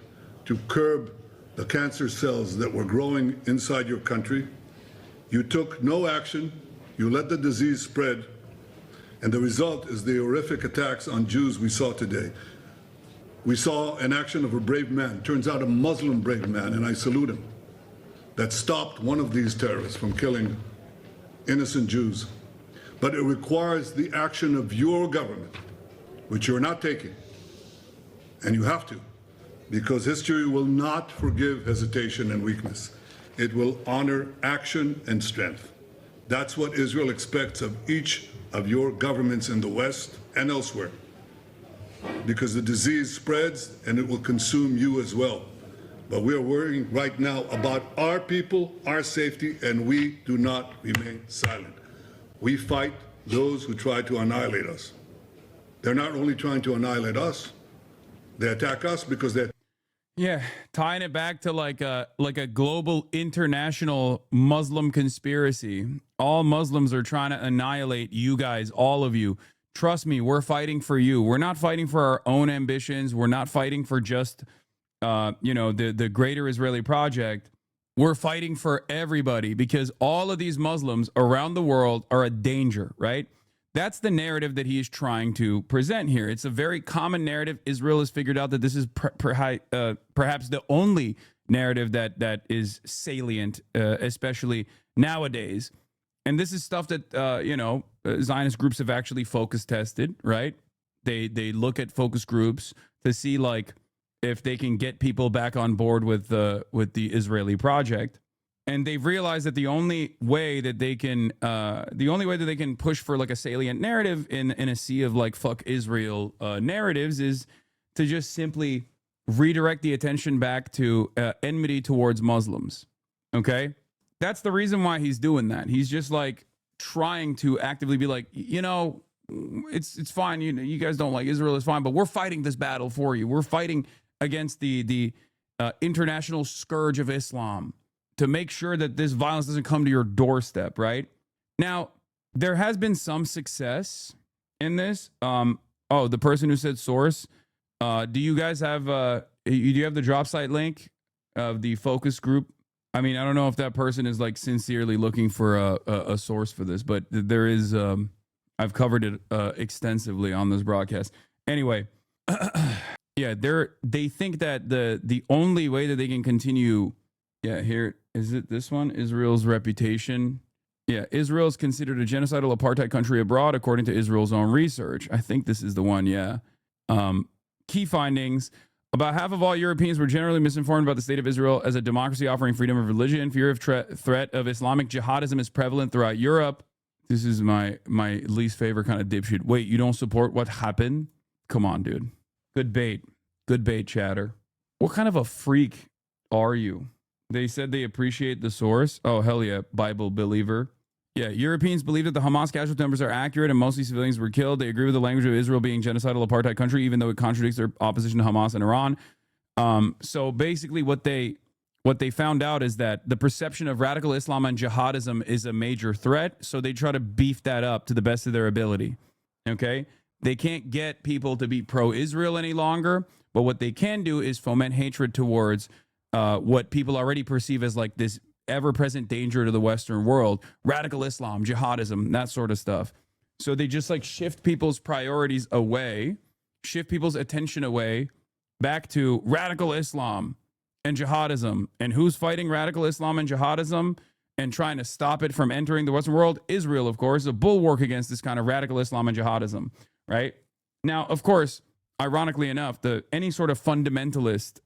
to curb the cancer cells that were growing inside your country. You took no action. You let the disease spread. And the result is the horrific attacks on Jews we saw today. We saw an action of a brave man, turns out a Muslim brave man, and I salute him, that stopped one of these terrorists from killing innocent Jews. But it requires the action of your government, which you're not taking. And you have to, because history will not forgive hesitation and weakness. It will honor action and strength. That's what Israel expects of each of your governments in the West and elsewhere, because the disease spreads and it will consume you as well. But we are worrying right now about our people, our safety, and we do not remain silent. We fight those who try to annihilate us. They're not only trying to annihilate us, they attack us because they're... Yeah, tying it back to like a global international Muslim conspiracy. All Muslims are trying to annihilate you guys, all of you. Trust me, we're fighting for you. We're not fighting for our own ambitions. We're not fighting for just, the greater Israeli project. We're fighting for everybody because all of these Muslims around the world are a danger, right? That's the narrative that he is trying to present here. It's a very common narrative. Israel has figured out that this is perhaps the only narrative that is salient, especially nowadays. And this is stuff that, Zionist groups have actually focus tested, right? They look at focus groups to see like if they can get people back on board with the Israeli project. And they've realized that the only way that they can push for like a salient narrative in a sea of like fuck Israel narratives is to just simply redirect the attention back to enmity towards Muslims. Okay, that's the reason why he's doing that. He's just like trying to actively be like, it's fine. You guys don't like Israel, it's fine, but we're fighting this battle for you. We're fighting against the international scourge of Islam, to make sure that this violence doesn't come to your doorstep, right? Now, there has been some success in this. The person who said source, do you guys have, do you have the drop site link of the focus group? I mean, I don't know if that person is like sincerely looking for a source for this, but there is, I've covered it extensively on this broadcast. Anyway, yeah, they think that the only way that they can continue. Yeah, here is it. This one, Israel's reputation. Yeah, Israel is considered a genocidal apartheid country abroad, according to Israel's own research. I think this is the one. Yeah, key findings. About half of all Europeans were generally misinformed about the state of Israel as a democracy offering freedom of religion. Fear of threat of Islamic jihadism is prevalent throughout Europe. This is my least favorite kind of dipshit. Wait, you don't support what happened? Come on, dude. Good bait. Good bait, chatter. What kind of a freak are you? They said they appreciate the source. Oh, hell yeah, Bible believer. Yeah, Europeans believe that the Hamas casualty numbers are accurate and mostly civilians were killed. They agree with the language of Israel being genocidal apartheid country, even though it contradicts their opposition to Hamas and Iran. So basically what they found out is that the perception of radical Islam and jihadism is a major threat. So they try to beef that up to the best of their ability. Okay? They can't get people to be pro-Israel any longer, but what they can do is foment hatred towards what people already perceive as like this ever-present danger to the Western world, radical Islam, jihadism, that sort of stuff. So they just like shift people's priorities away, shift people's attention away back to radical Islam and jihadism. And who's fighting radical Islam and jihadism and trying to stop it from entering the Western world? Israel, of course, a bulwark against this kind of radical Islam and jihadism, right? Now, of course, ironically enough, any sort of fundamentalist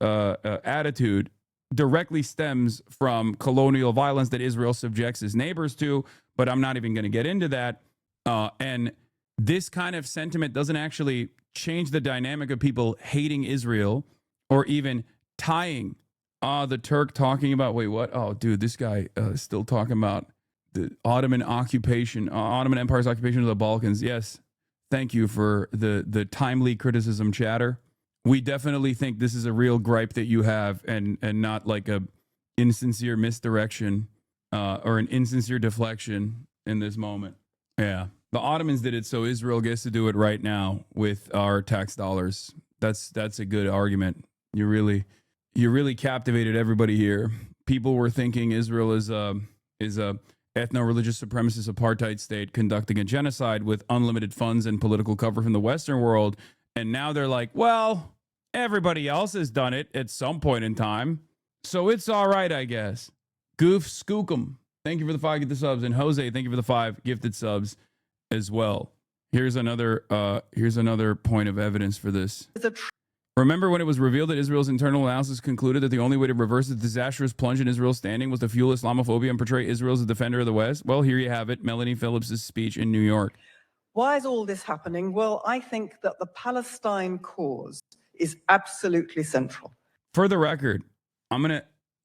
attitude directly stems from colonial violence that Israel subjects its neighbors to, but I'm not even going to get into that. And this kind of sentiment doesn't actually change the dynamic of people hating Israel or even tying the Turk talking about, wait, what? Oh, dude, this guy is still talking about the Ottoman occupation, Ottoman Empire's occupation of the Balkans. Yes, thank you for the timely criticism, chatter. We definitely think this is a real gripe that you have and not like a insincere misdirection or an insincere deflection in this moment. Yeah. The Ottomans did it, so Israel gets to do it right now with our tax dollars. That's a good argument. You really captivated everybody here. People were thinking Israel is a ethno-religious supremacist apartheid state conducting a genocide with unlimited funds and political cover from the Western world. And now they're like, well, everybody else has done it at some point in time, so it's all right, I guess. Goof Skookum, thank you for the 5 gifted subs. And Jose, thank you for the 5 gifted subs as well. Here's another point of evidence for this. Remember when it was revealed that Israel's internal analysis concluded that the only way to reverse the disastrous plunge in Israel's standing was to fuel Islamophobia and portray Israel as a defender of the West? Well, here you have it. Melanie Phillips' speech in New York. Why is all this happening? Well, I think that the Palestine cause is absolutely central. For the record,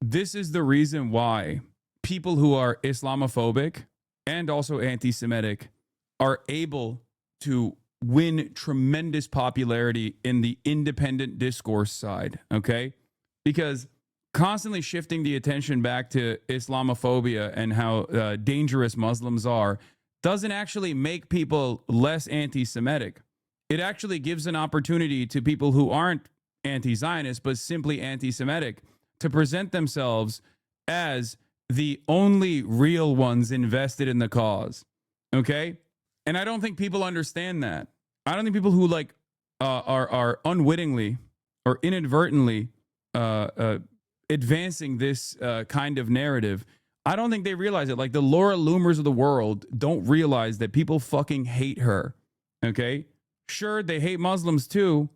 this is the reason why people who are Islamophobic and also anti-Semitic are able to win tremendous popularity in the independent discourse side, okay? Because constantly shifting the attention back to Islamophobia and how dangerous Muslims are doesn't actually make people less anti-Semitic. It actually gives an opportunity to people who aren't anti-Zionist but simply anti-Semitic to present themselves as the only real ones invested in the cause, okay? And I don't think people understand that. I don't think people who like are unwittingly or inadvertently advancing this kind of narrative, I don't think they realize it. Like the Laura Loomers of the world don't realize that people fucking hate her, okay? Sure, they hate Muslims too,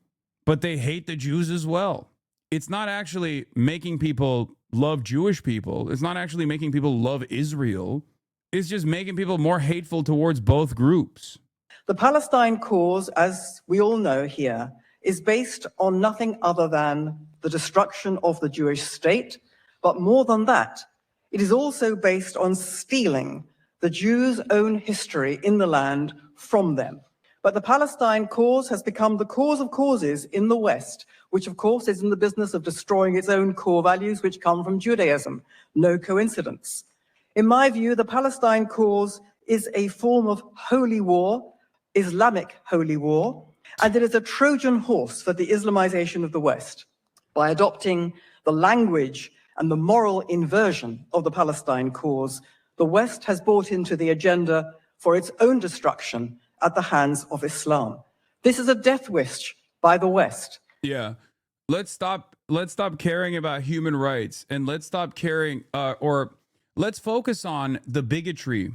but they hate the Jews as well. It's not actually making people love Jewish people. It's not actually making people love Israel. It's just making people more hateful towards both groups. The Palestine cause, as we all know here, is based on nothing other than the destruction of the Jewish state. But more than that, it is also based on stealing the Jews' own history in the land from them. But the Palestine cause has become the cause of causes in the West, which of course is in the business of destroying its own core values, which come from Judaism. No coincidence. In my view, the Palestine cause is a form of holy war, Islamic holy war, and it is a Trojan horse for the Islamization of the West. By adopting the language and the moral inversion of the Palestine cause, the West has bought into the agenda for its own destruction at the hands of Islam. This is a death wish by the West. Yeah. Let's stop caring about human rights and let's stop caring or let's focus on the bigotry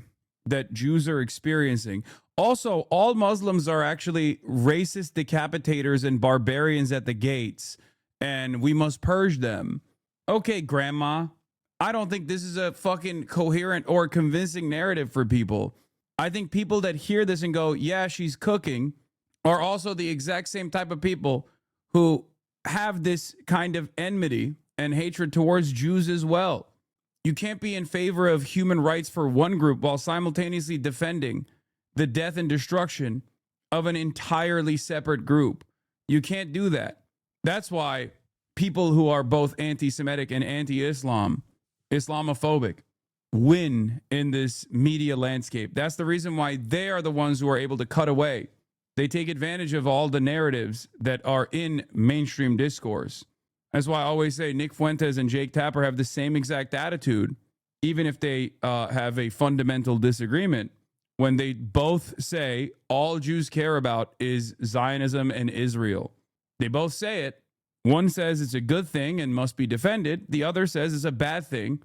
that Jews are experiencing. Also, all Muslims are actually racist decapitators and barbarians at the gates, and we must purge them. Okay, Grandma, I don't think this is a fucking coherent or convincing narrative for people. I think people that hear this and go, yeah, she's cooking, are also the exact same type of people who have this kind of enmity and hatred towards Jews as well. You can't be in favor of human rights for one group while simultaneously defending the death and destruction of an entirely separate group. You can't do that. That's why people who are both anti-Semitic and anti-Islam, Islamophobic, win in this media landscape. That's the reason why they are the ones who are able to cut away. They take advantage of all the narratives that are in mainstream discourse. That's why I always say Nick Fuentes and Jake Tapper have the same exact attitude, even if they have a fundamental disagreement, when they both say all Jews care about is Zionism and Israel. They both say it. One says it's a good thing and must be defended. The other says it's a bad thing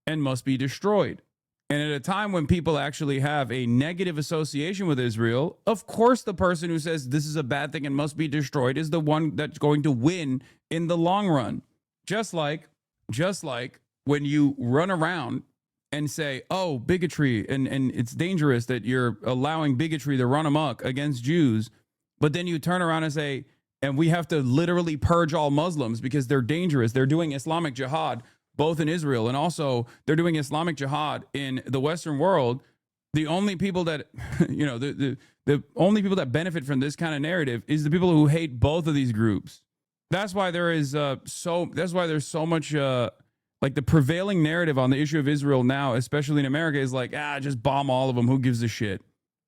and must be destroyed. And at a time when people actually have a negative association with Israel, of course the person who says this is a bad thing and must be destroyed is the one that's going to win in the long run. Just like when you run around and say, oh, bigotry, and it's dangerous that you're allowing bigotry to run amok against Jews, but then you turn around and say, and we have to literally purge all Muslims because they're dangerous. They're doing Islamic jihad, both in Israel and also they're doing Islamic jihad in the Western world. The only people that, you know, the only people that benefit from this kind of narrative is the people who hate both of these groups. That's why there is there's so much like the prevailing narrative on the issue of Israel now, especially in America, is like, just bomb all of them. Who gives a shit?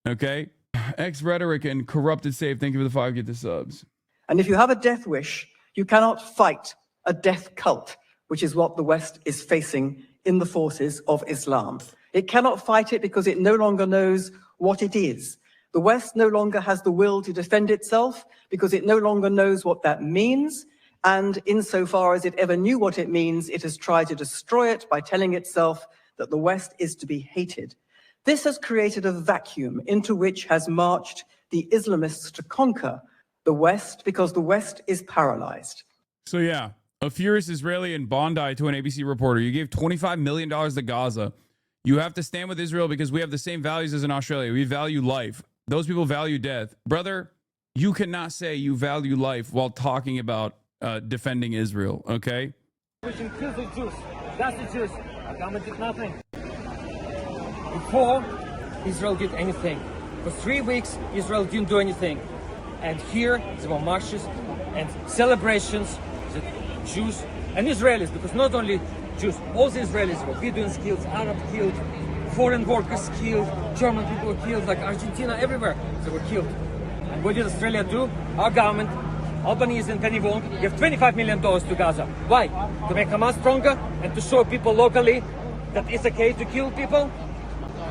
Okay. Ex-rhetoric and corrupted save. Thank you for the 5 get the subs. And if you have a death wish, you cannot fight a death cult, which is what the West is facing in the forces of Islam. It cannot fight it because it no longer knows what it is. The West no longer has the will to defend itself because it no longer knows what that means. And insofar as it ever knew what it means, it has tried to destroy it by telling itself that the West is to be hated. This has created a vacuum into which has marched the Islamists to conquer the West because the West is paralyzed. So yeah, a furious Israeli in Bondi to an ABC reporter. You gave $25 million to Gaza. You have to stand with Israel because we have the same values as in Australia. We value life. Those people value death. Brother, you cannot say you value life while talking about defending Israel, okay? We can kill the Jews. That's the Jews. Our government did nothing. Before Israel did anything. For 3 weeks, Israel didn't do anything. And here, there were marches and celebrations that Jews and Israelis, because not only Jews, all the Israelis were Bedouins killed, Arabs killed, foreign workers killed, German people were killed, like Argentina, everywhere they were killed. And what did Australia do? Our government, Albanese and Penny Wong, gave $25 million to Gaza. Why? To make Hamas stronger and to show people locally that it's okay to kill people?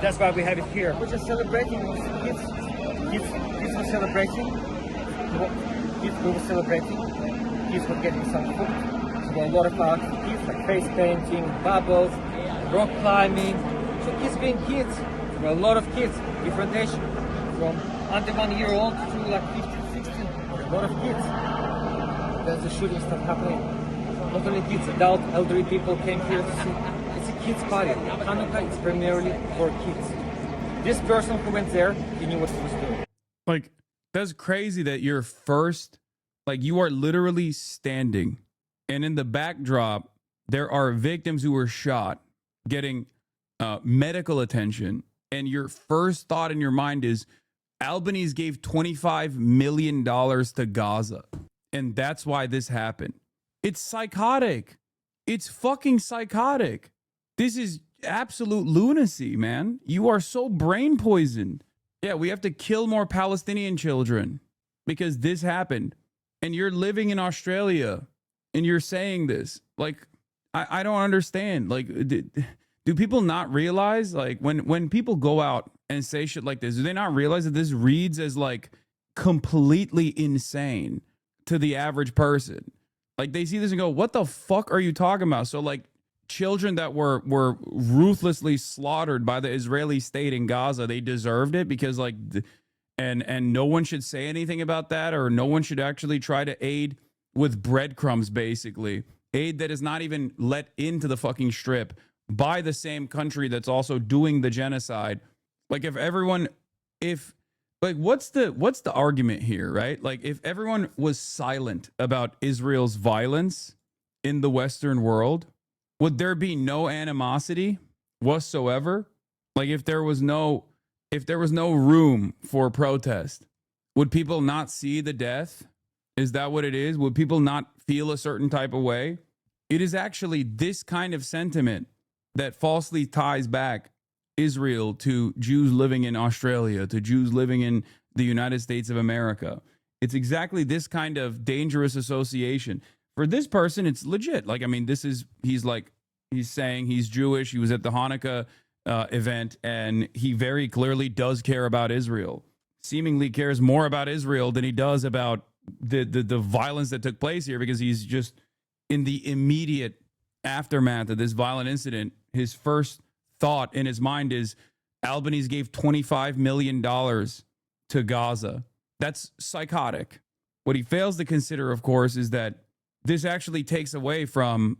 That's why we have it here. We're just celebrating. Kids were celebrating. Kids were celebrating. Kids were getting some food. There were a lot of activities like face painting, bubbles, rock climbing. So kids being kids. There were a lot of kids, different age, from under 1 year old to like 15, 16. A lot of kids. There's the shooting stuff happening. Not only kids, adult, elderly people came here to see. It's a kids' party. CHANUKKAH is primarily for kids. This person who went there, he knew what he was doing. Like, that's crazy that you're first, like you are literally standing and in the backdrop, there are victims who were shot getting medical attention. And your first thought in your mind is Albanese gave $25 million to Gaza. And that's why this happened. It's psychotic. It's fucking psychotic. This is absolute lunacy, man. You are so brain poisoned. Yeah, we have to kill more Palestinian children because this happened. And you're living in Australia and you're saying this. Like, I don't understand. Like, do people not realize, like, when people go out and say shit like this, do they not realize that this reads as, like, completely insane to the average person? Like, they see this and go, what the fuck are you talking about? So, like, children that were ruthlessly slaughtered by the Israeli state in Gaza, they deserved it because like, and no one should say anything about that, or no one should actually try to aid with breadcrumbs, basically. Aid that is not even let into the fucking strip by the same country that's also doing the genocide. Like if everyone, what's the argument here, right? Like if everyone was silent about Israel's violence in the Western world, would there be no animosity whatsoever? Like if there was no room for protest, would people not see the death? Is that what it is? Would people not feel a certain type of way? It is actually this kind of sentiment that falsely ties back Israel to Jews living in Australia, to Jews living in the United States of America. It's exactly this kind of dangerous association. For this person, it's legit. Like, I mean, he's saying he's Jewish. He was at the Hanukkah event, and he very clearly does care about Israel. Seemingly cares more about Israel than he does about the violence that took place here, because he's just in the immediate aftermath of this violent incident. His first thought in his mind is Albanese gave $25 million to Gaza. That's psychotic. What he fails to consider, of course, is that this actually takes away from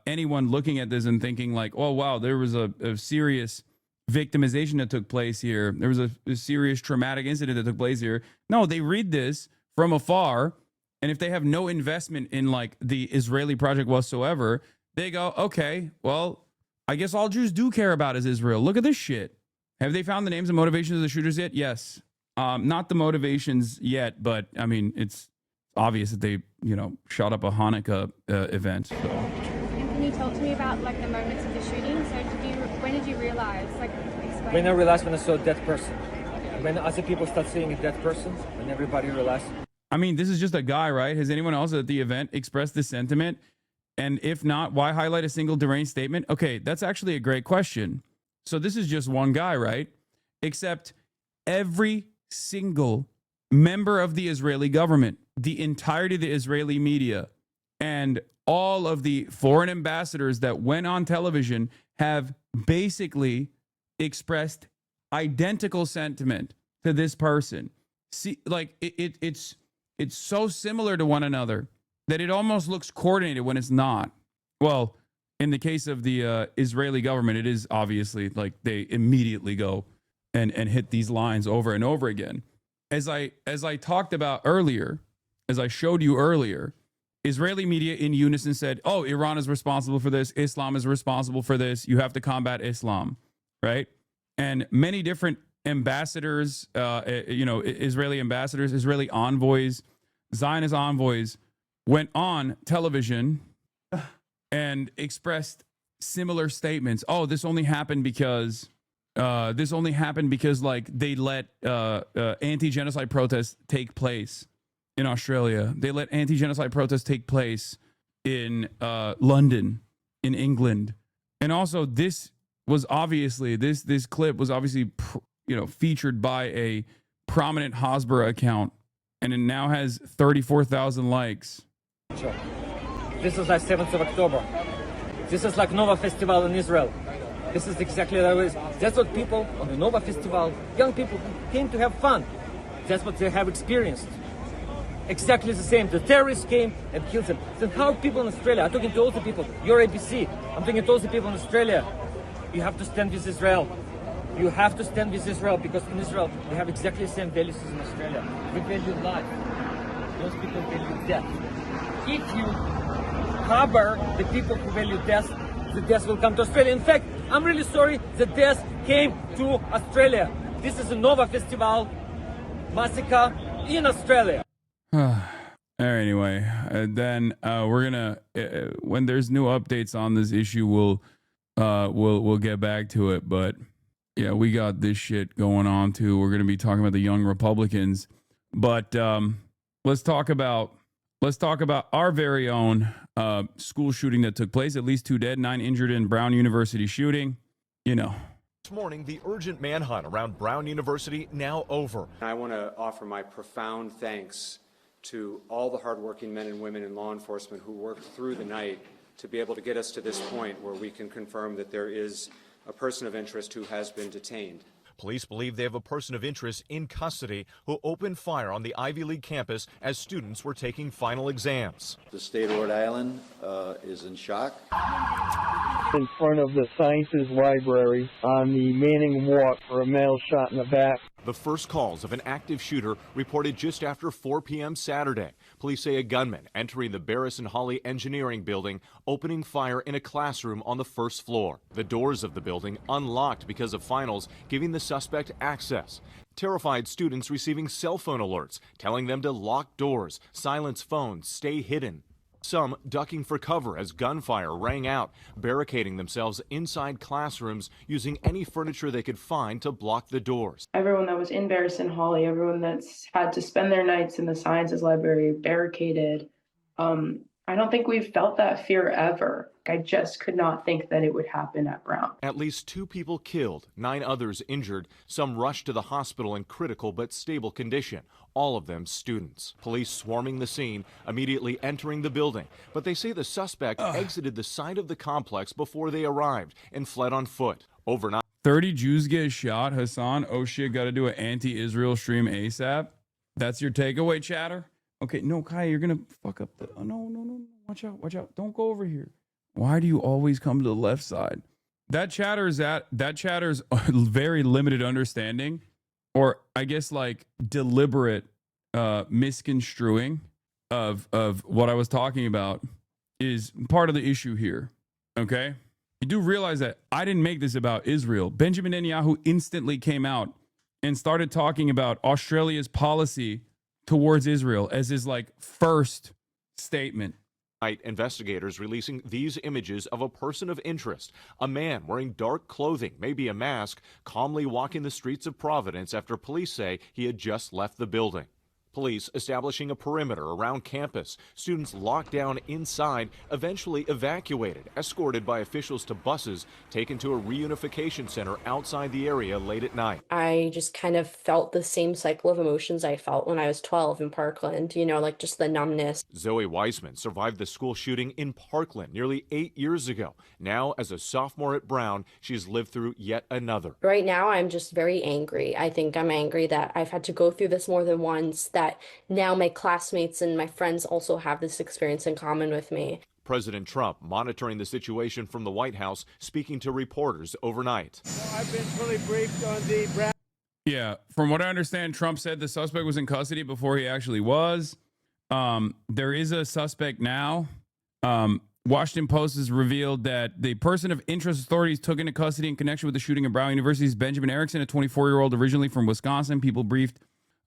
anyone looking at this and thinking like, oh, wow, there was a serious victimization that took place here. There was a serious traumatic incident that took place here. No, they read this from afar, and if they have no investment in like the Israeli project whatsoever, they go, okay, well, I guess all Jews do care about is Israel. Look at this shit. Have they found the names and motivations of the shooters yet? Yes. Not the motivations yet, but I mean, it's obvious that they, shot up a Hanukkah event. So. And can you talk to me about like the moments of the shooting? So when did you realize? Like, explain. When I realized, when I saw a dead person. When other people start seeing a dead person, when everybody realized. I mean, this is just a guy, right? Has anyone else at the event expressed this sentiment? And if not, why highlight a single deranged statement? Okay, that's actually a great question. So this is just one guy, right? Except every single member of the Israeli government, the entirety of the Israeli media, and all of the foreign ambassadors that went on television have basically expressed identical sentiment to this person. See, like it's so similar to one another that it almost looks coordinated when it's not. Well, in the case of the Israeli government, it is obviously like they immediately go and hit these lines over and over again. As I talked about earlier, as I showed you earlier, Israeli media in unison said, oh, Iran is responsible for this. Islam is responsible for this. You have to combat Islam, right? And many different ambassadors, Israeli ambassadors, Israeli envoys, Zionist envoys went on television and expressed similar statements. Oh, this only happened because like they let anti-genocide protests take place in Australia. They let anti-genocide protests take place in London, in England. And also this clip was obviously featured by a prominent Hasbara account, and it now has 34,000 likes. Sure. This is like 7th of October. This is like Nova Festival in Israel. This is exactly how it is. That's what people on the Nova Festival, young people who came to have fun, that's what they have experienced. Exactly the same. The terrorists came and killed them. Then how people in Australia, I'm talking to all the people, you're ABC, I'm talking to all the people in Australia, you have to stand with Israel. You have to stand with Israel, because in Israel, they have exactly the same values as in Australia. We value life. Those people value death. If you harbor the people who value death, the death will come to Australia. In fact, I'm really sorry the death came to Australia. This is a Nova Festival massacre in Australia. Anyway, then we're gonna when there's new updates on this issue, we'll get back to it. But yeah, we got this shit going on too. We're gonna be talking about the young Republicans, but let's talk about our very own school shooting that took place. At least 2 dead, 9 injured in Brown University shooting. This morning, the urgent manhunt around Brown University now over. I want to offer my profound thanks to all the hardworking men and women in law enforcement who worked through the night to be able to get us to this point where we can confirm that there is a person of interest who has been detained. Police believe they have a person of interest in custody who opened fire on the Ivy League campus as students were taking final exams. The state of Rhode Island is in shock. In front of the Sciences Library on the Manning Walk for a male shot in the back. The first calls of an active shooter reported just after 4 p.m. Saturday. Police say a gunman entering the Barris and Holly Engineering building, opening fire in a classroom on the first floor. The doors of the building unlocked because of finals, giving the suspect access. Terrified students receiving cell phone alerts, telling them to lock doors, silence phones, stay hidden. Some ducking for cover as gunfire rang out, barricading themselves inside classrooms using any furniture they could find to block the doors. Everyone that was in Barris and Holly, everyone that's had to spend their nights in the Sciences Library barricaded. I don't think we've felt that fear ever. I just could not think that it would happen at Brown. At least 2 people killed, 9 others injured, some rushed to the hospital in critical but stable condition, all of them students. Police swarming the scene, immediately entering the building, but they say the suspect exited the side of the complex before they arrived and fled on foot. Overnight, 30 Jews get shot. Hassan, oh shit, got to do an anti-Israel stream ASAP. That's your takeaway, chatter? Okay, no, Kai, you're going to fuck up the... Oh, no. Watch out. Don't go over here. Why do you always come to the left side? That chatter's very limited understanding, or I guess like deliberate misconstruing of what I was talking about is part of the issue here. Okay? You do realize that I didn't make this about Israel. Benjamin Netanyahu instantly came out and started talking about Australia's policy towards Israel as his like first statement. Investigators releasing these images of a person of interest, a man wearing dark clothing, maybe a mask, calmly walking the streets of Providence after police say he had just left the building. Police establishing a perimeter around campus, students locked down inside, eventually evacuated, escorted by officials to buses, taken to a reunification center outside the area late at night. I just kind of felt the same cycle of emotions I felt when I was 12 in Parkland, like just the numbness. Zoe Weissman survived the school shooting in Parkland nearly 8 years ago. Now, as a sophomore at Brown, she's lived through yet another. Right now, I'm just very angry. I think I'm angry that I've had to go through this more than once, that now my classmates and my friends also have this experience in common with me. President Trump monitoring the situation from the White House, speaking to reporters overnight. I've been fully briefed on the Brown. Yeah, from what I understand, Trump said the suspect was in custody before he actually was. There is a suspect now. Washington Post has revealed that the person of interest authorities took into custody in connection with the shooting at Brown University is Benjamin Erickson, a 24-year-old originally from Wisconsin. People briefed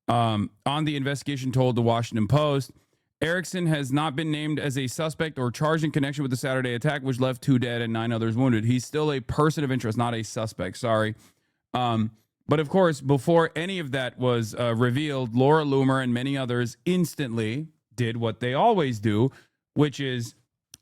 on the investigation told the Washington Post. Erickson has not been named as a suspect or charged in connection with the Saturday attack, which left 2 dead and 9 others wounded. He's still a person of interest, not a suspect. Sorry. But of course, before any of that was revealed, Laura Loomer and many others instantly did what they always do, which is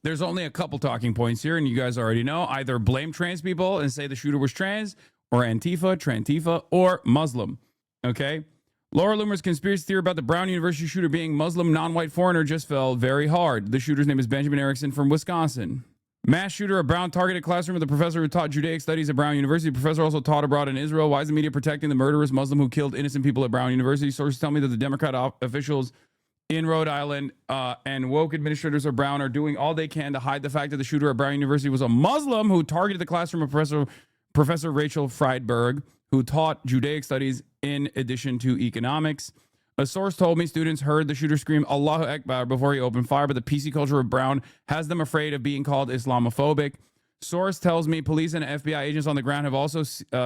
there's only a couple talking points here, and you guys already know. Either blame trans people and say the shooter was trans, or Antifa, Trantifa, or Muslim. Okay? Laura Loomer's conspiracy theory about the Brown University shooter being Muslim non-white foreigner just fell very hard. The shooter's name is Benjamin Erickson from Wisconsin. Mass shooter at Brown targeted classroom with a professor who taught Judaic studies at Brown University. The professor also taught abroad in Israel. Why is the media protecting the murderous Muslim who killed innocent people at Brown University? Sources tell me that the Democrat officials in Rhode Island and woke administrators of Brown are doing all they can to hide the fact that the shooter at Brown University was a Muslim who targeted the classroom of Professor Rachel Friedberg, who taught Judaic studies in addition to economics. A source told me students heard the shooter scream Allahu Akbar before he opened fire, but the PC culture of Brown has them afraid of being called Islamophobic. Source tells me police and FBI agents on the ground have also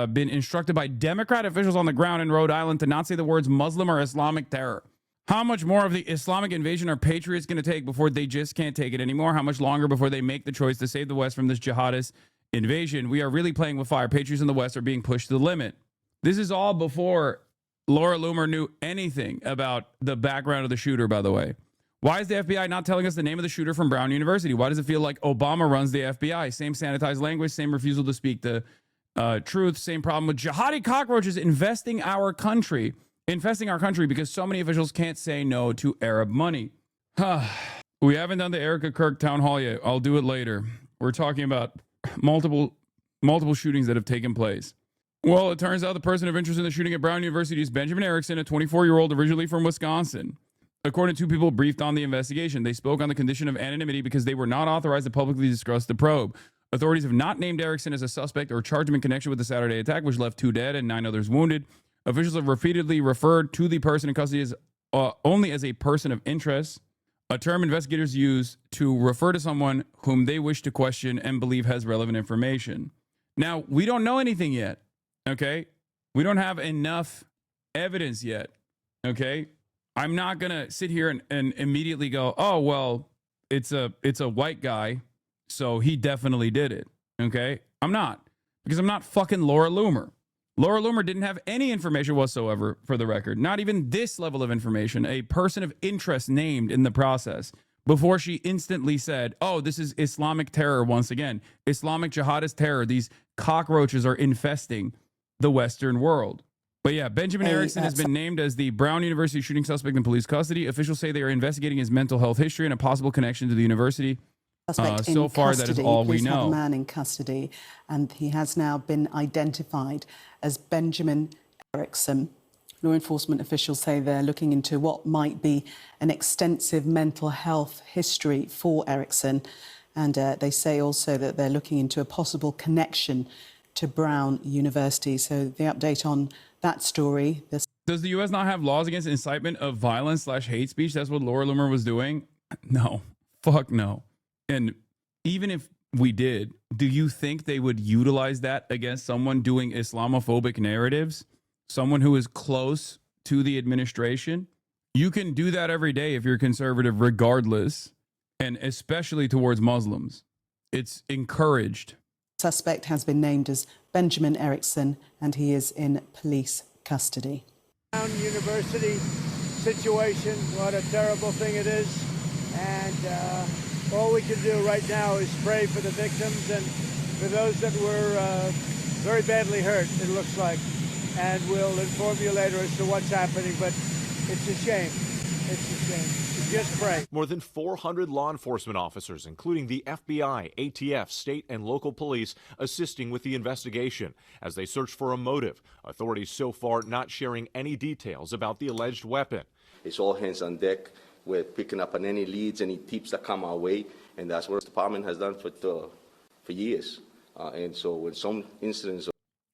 been instructed by Democrat officials on the ground in Rhode Island to not say the words Muslim or Islamic terror. How much more of the Islamic invasion are patriots going to take before they just can't take it anymore? How much longer before they make the choice to save the West from this jihadist invasion? We are really playing with fire. Patriots in the West are being pushed to the limit. This is all before Laura Loomer knew anything about the background of the shooter, by the way. Why is the FBI not telling us the name of the shooter from Brown University? Why does it feel like Obama runs the FBI? Same sanitized language, same refusal to speak the truth, same problem with jihadi cockroaches infesting our country because so many officials can't say no to Arab money. We haven't done the ERIKA KIRK Town Hall yet. I'll do it later. We're talking about multiple shootings that have taken place. Well, it turns out the person of interest in the shooting at Brown University is Benjamin Erickson, a 24-year-old originally from Wisconsin. According to people briefed on the investigation, they spoke on the condition of anonymity because they were not authorized to publicly discuss the probe. Authorities have not named Erickson as a suspect or charged him in connection with the Saturday attack, which left 2 dead and 9 others wounded. Officials have repeatedly referred to the person in custody as only as a person of interest, a term investigators use to refer to someone whom they wish to question and believe has relevant information. Now, we don't know anything yet, okay? We don't have enough evidence yet, okay? I'm not going to sit here and immediately go, oh, well, it's a white guy, so he definitely did it, okay? I'm not, because I'm not fucking Laura Loomer. Laura Loomer didn't have any information whatsoever, for the record, not even this level of information, a person of interest named in the process, before she instantly said, oh, this is Islamic terror once again. Islamic jihadist terror. These cockroaches are infesting the Western world. But yeah, Benjamin Erickson has been named as the Brown University shooting suspect in police custody. Officials say they are investigating his mental health history and a possible connection to the university. So far, that is all we know. Have a man in custody, and he has now been identified as Benjamin Erickson. Law enforcement officials say they're looking into what might be an extensive mental health history for Erickson, and they say also that they're looking into a possible connection to Brown University. So the update on that story. Does the U.S. not have laws against incitement of violence / hate speech? That's what Laura Loomer was doing? No. Fuck no. And even if we did, do you think they would utilize that against someone doing Islamophobic narratives? Someone who is close to the administration? You can do that every day if you're conservative regardless, and especially towards Muslims. It's encouraged. Suspect has been named as Benjamin Erickson, and he is in police custody. Brown University situation, what a terrible thing it is. And all we can do right now is pray for the victims and for those that were very badly hurt, it looks like. And we'll inform you later as to what's happening, but it's a shame. It's a shame. Just pray. More than 400 law enforcement officers, including the FBI, ATF, state and local police, assisting with the investigation as they search for a motive. Authorities so far not sharing any details about the alleged weapon. It's all hands on deck. We're picking up on any leads, any tips that come our way, and that's what the department has done for years. And so when some incidents...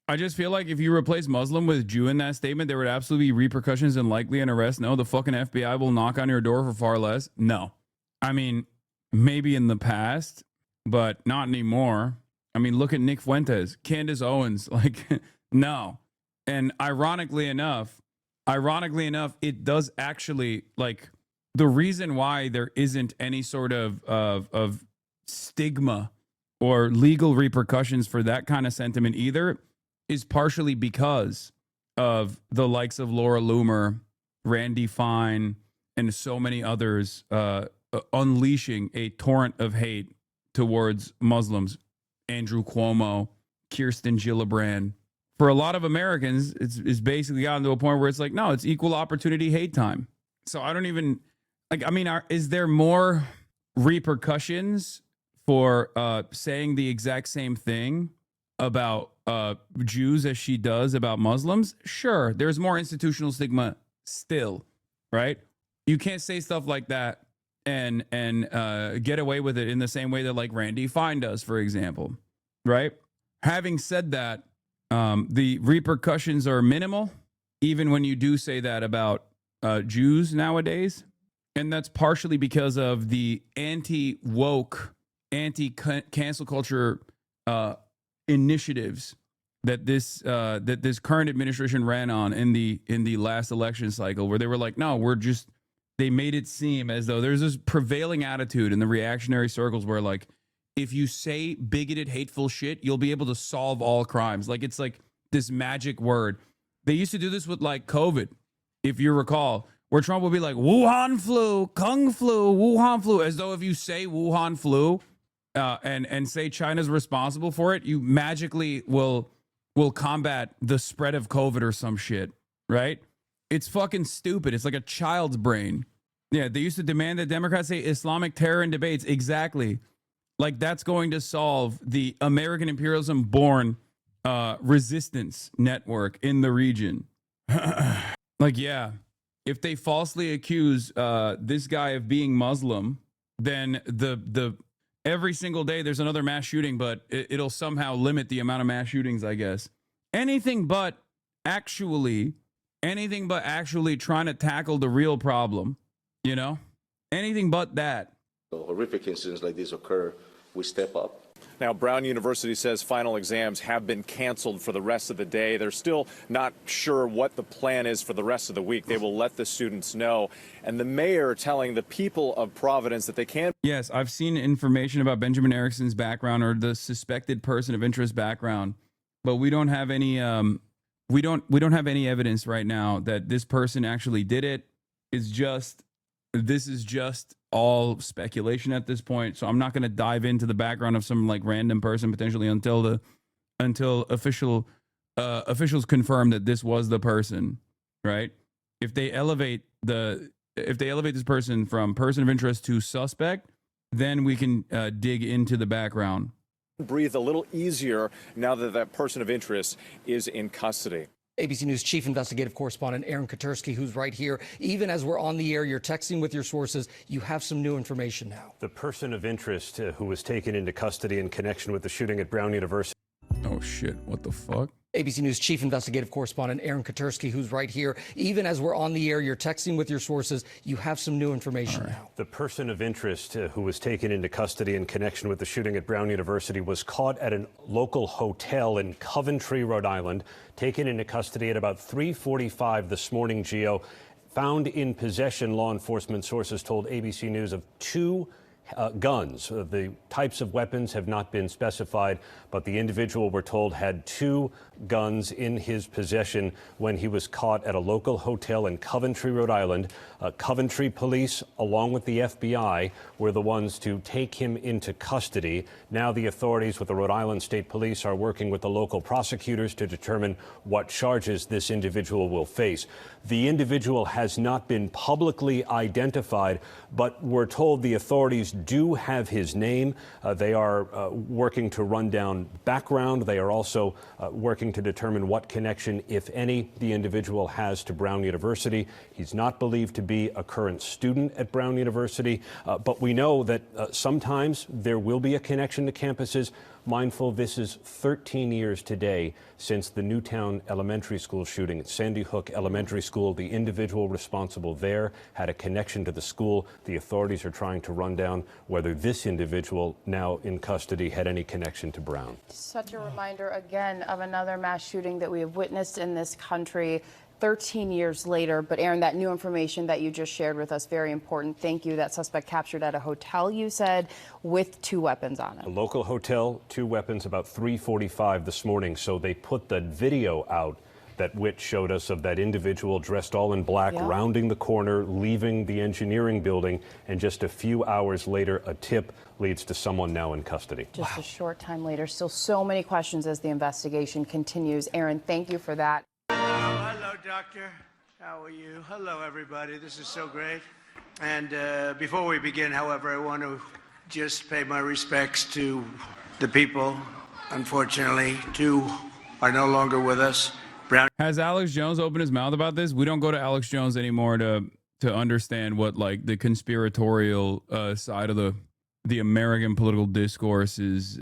I just feel like if you replace Muslim with Jew in that statement, there would absolutely be repercussions and likely an arrest. No, the fucking FBI will knock on your door for far less. No. I mean, maybe in the past, but not anymore. I mean, look at Nick Fuentes, Candace Owens, like, no. And ironically enough, it does actually, like, the reason why there isn't any sort of stigma or legal repercussions for that kind of sentiment either is partially because of the likes of Laura Loomer, Randy Fine, and so many others unleashing a torrent of hate towards Muslims. Andrew Cuomo, Kirsten Gillibrand. For a lot of Americans, it's basically gotten to a point where it's like, no, it's equal opportunity hate time. So I don't even, like, I mean, is there more repercussions for saying the exact same thing about Jews as she does about Muslims? Sure, there's more institutional stigma still, right? You can't say stuff like that and get away with it in the same way that like Randy Fine does, for example, right? Having said that, the repercussions are minimal, even when you do say that about Jews nowadays. And that's partially because of the anti-woke, anti-cancel culture initiatives that this current administration ran on in the last election cycle, where they were like, no, they made it seem as though there's this prevailing attitude in the reactionary circles where like, if you say bigoted, hateful shit, you'll be able to solve all crimes. Like, it's like this magic word. They used to do this with like COVID, if you recall, where Trump would be like, Wuhan flu, Kung flu, Wuhan flu, as though if you say Wuhan flu and say China's responsible for it, you magically will combat the spread of COVID or some shit, right? It's fucking stupid. It's like a child's brain. Yeah, they used to demand that Democrats say Islamic terror in debates. Exactly. Like that's going to solve the American imperialism born resistance network in the region. Like, yeah, if they falsely accuse this guy of being Muslim, then the every single day there's another mass shooting, but it'll somehow limit the amount of mass shootings, I guess. Anything but actually trying to tackle the real problem, you know? Anything but that. So horrific incidents like this occur, we step up. Now, Brown University says final exams have been canceled for the rest of the day. They're still not sure what the plan is for the rest of the week. They will let the students know. And the mayor telling the people of Providence that they can't. Yes, I've seen information about Benjamin Erickson's background or the suspected person of interest background, but we don't have any we don't have any evidence right now that this person actually did it. This is just all speculation at this point. So I'm not going to dive into the background of some like random person potentially until officials confirm that this was the person, right? If they elevate this person from person of interest to suspect, then we can dig into the background. Breathe a little easier now that that person of interest is in custody. ABC News chief investigative correspondent Aaron Katersky, who's right here. Even as we're on the air, you're texting with your sources. You have some new information now. The person of interest who was taken into custody in connection with the shooting at Brown University. Oh, shit. What the fuck? ABC News chief investigative correspondent Aaron Katersky, who's right here. Even as we're on the air, you're texting with your sources. You have some new information now. The person of interest who was taken into custody in connection with the shooting at Brown University was caught at a local hotel in Coventry, Rhode Island, taken into custody at about 3:45 this morning, Gio. Found in possession, law enforcement sources told ABC News, of two guns. The types of weapons have not been specified, but the individual, we're told, had two guns in his possession when he was caught at a local hotel in Coventry, Rhode Island. Coventry police, along with the FBI, were the ones to take him into custody. Now the authorities with the Rhode Island State Police are working with the local prosecutors to determine what charges this individual will face. The individual has not been publicly identified, but we're told the authorities do have his name. They are working to run down background. They are also working to determine what connection, if any, the individual has to Brown University. He's not believed to be a current student at Brown University, but we know that sometimes there will be a connection to campuses. Mindful, this is 13 years today since the Newtown Elementary School shooting at Sandy Hook Elementary School. The individual responsible there had a connection to the school. The authorities are trying to run down whether this individual now in custody had any connection to Brown. Such a reminder again of another mass shooting that we have witnessed in this country 13 years later. But Aaron, that new information that you just shared with us, very important. Thank you. That suspect captured at a hotel, you said, with two weapons on it. A local hotel, two weapons, about 3:45 this morning. So they put the video out that Whit showed us of that individual dressed all in black, rounding the corner, leaving the engineering building. And just a few hours later, a tip leads to someone now in custody. Just a short time later. Still so many questions as the investigation continues. Aaron, thank you for that. Hello, Doctor. How are you? Hello, everybody. This is so great. And before we begin, however, I want to just pay my respects to the people, unfortunately, two are no longer with us. Brown. Has Alex Jones opened his mouth about this? We don't go to Alex Jones anymore to understand what like the conspiratorial side of the American political discourse is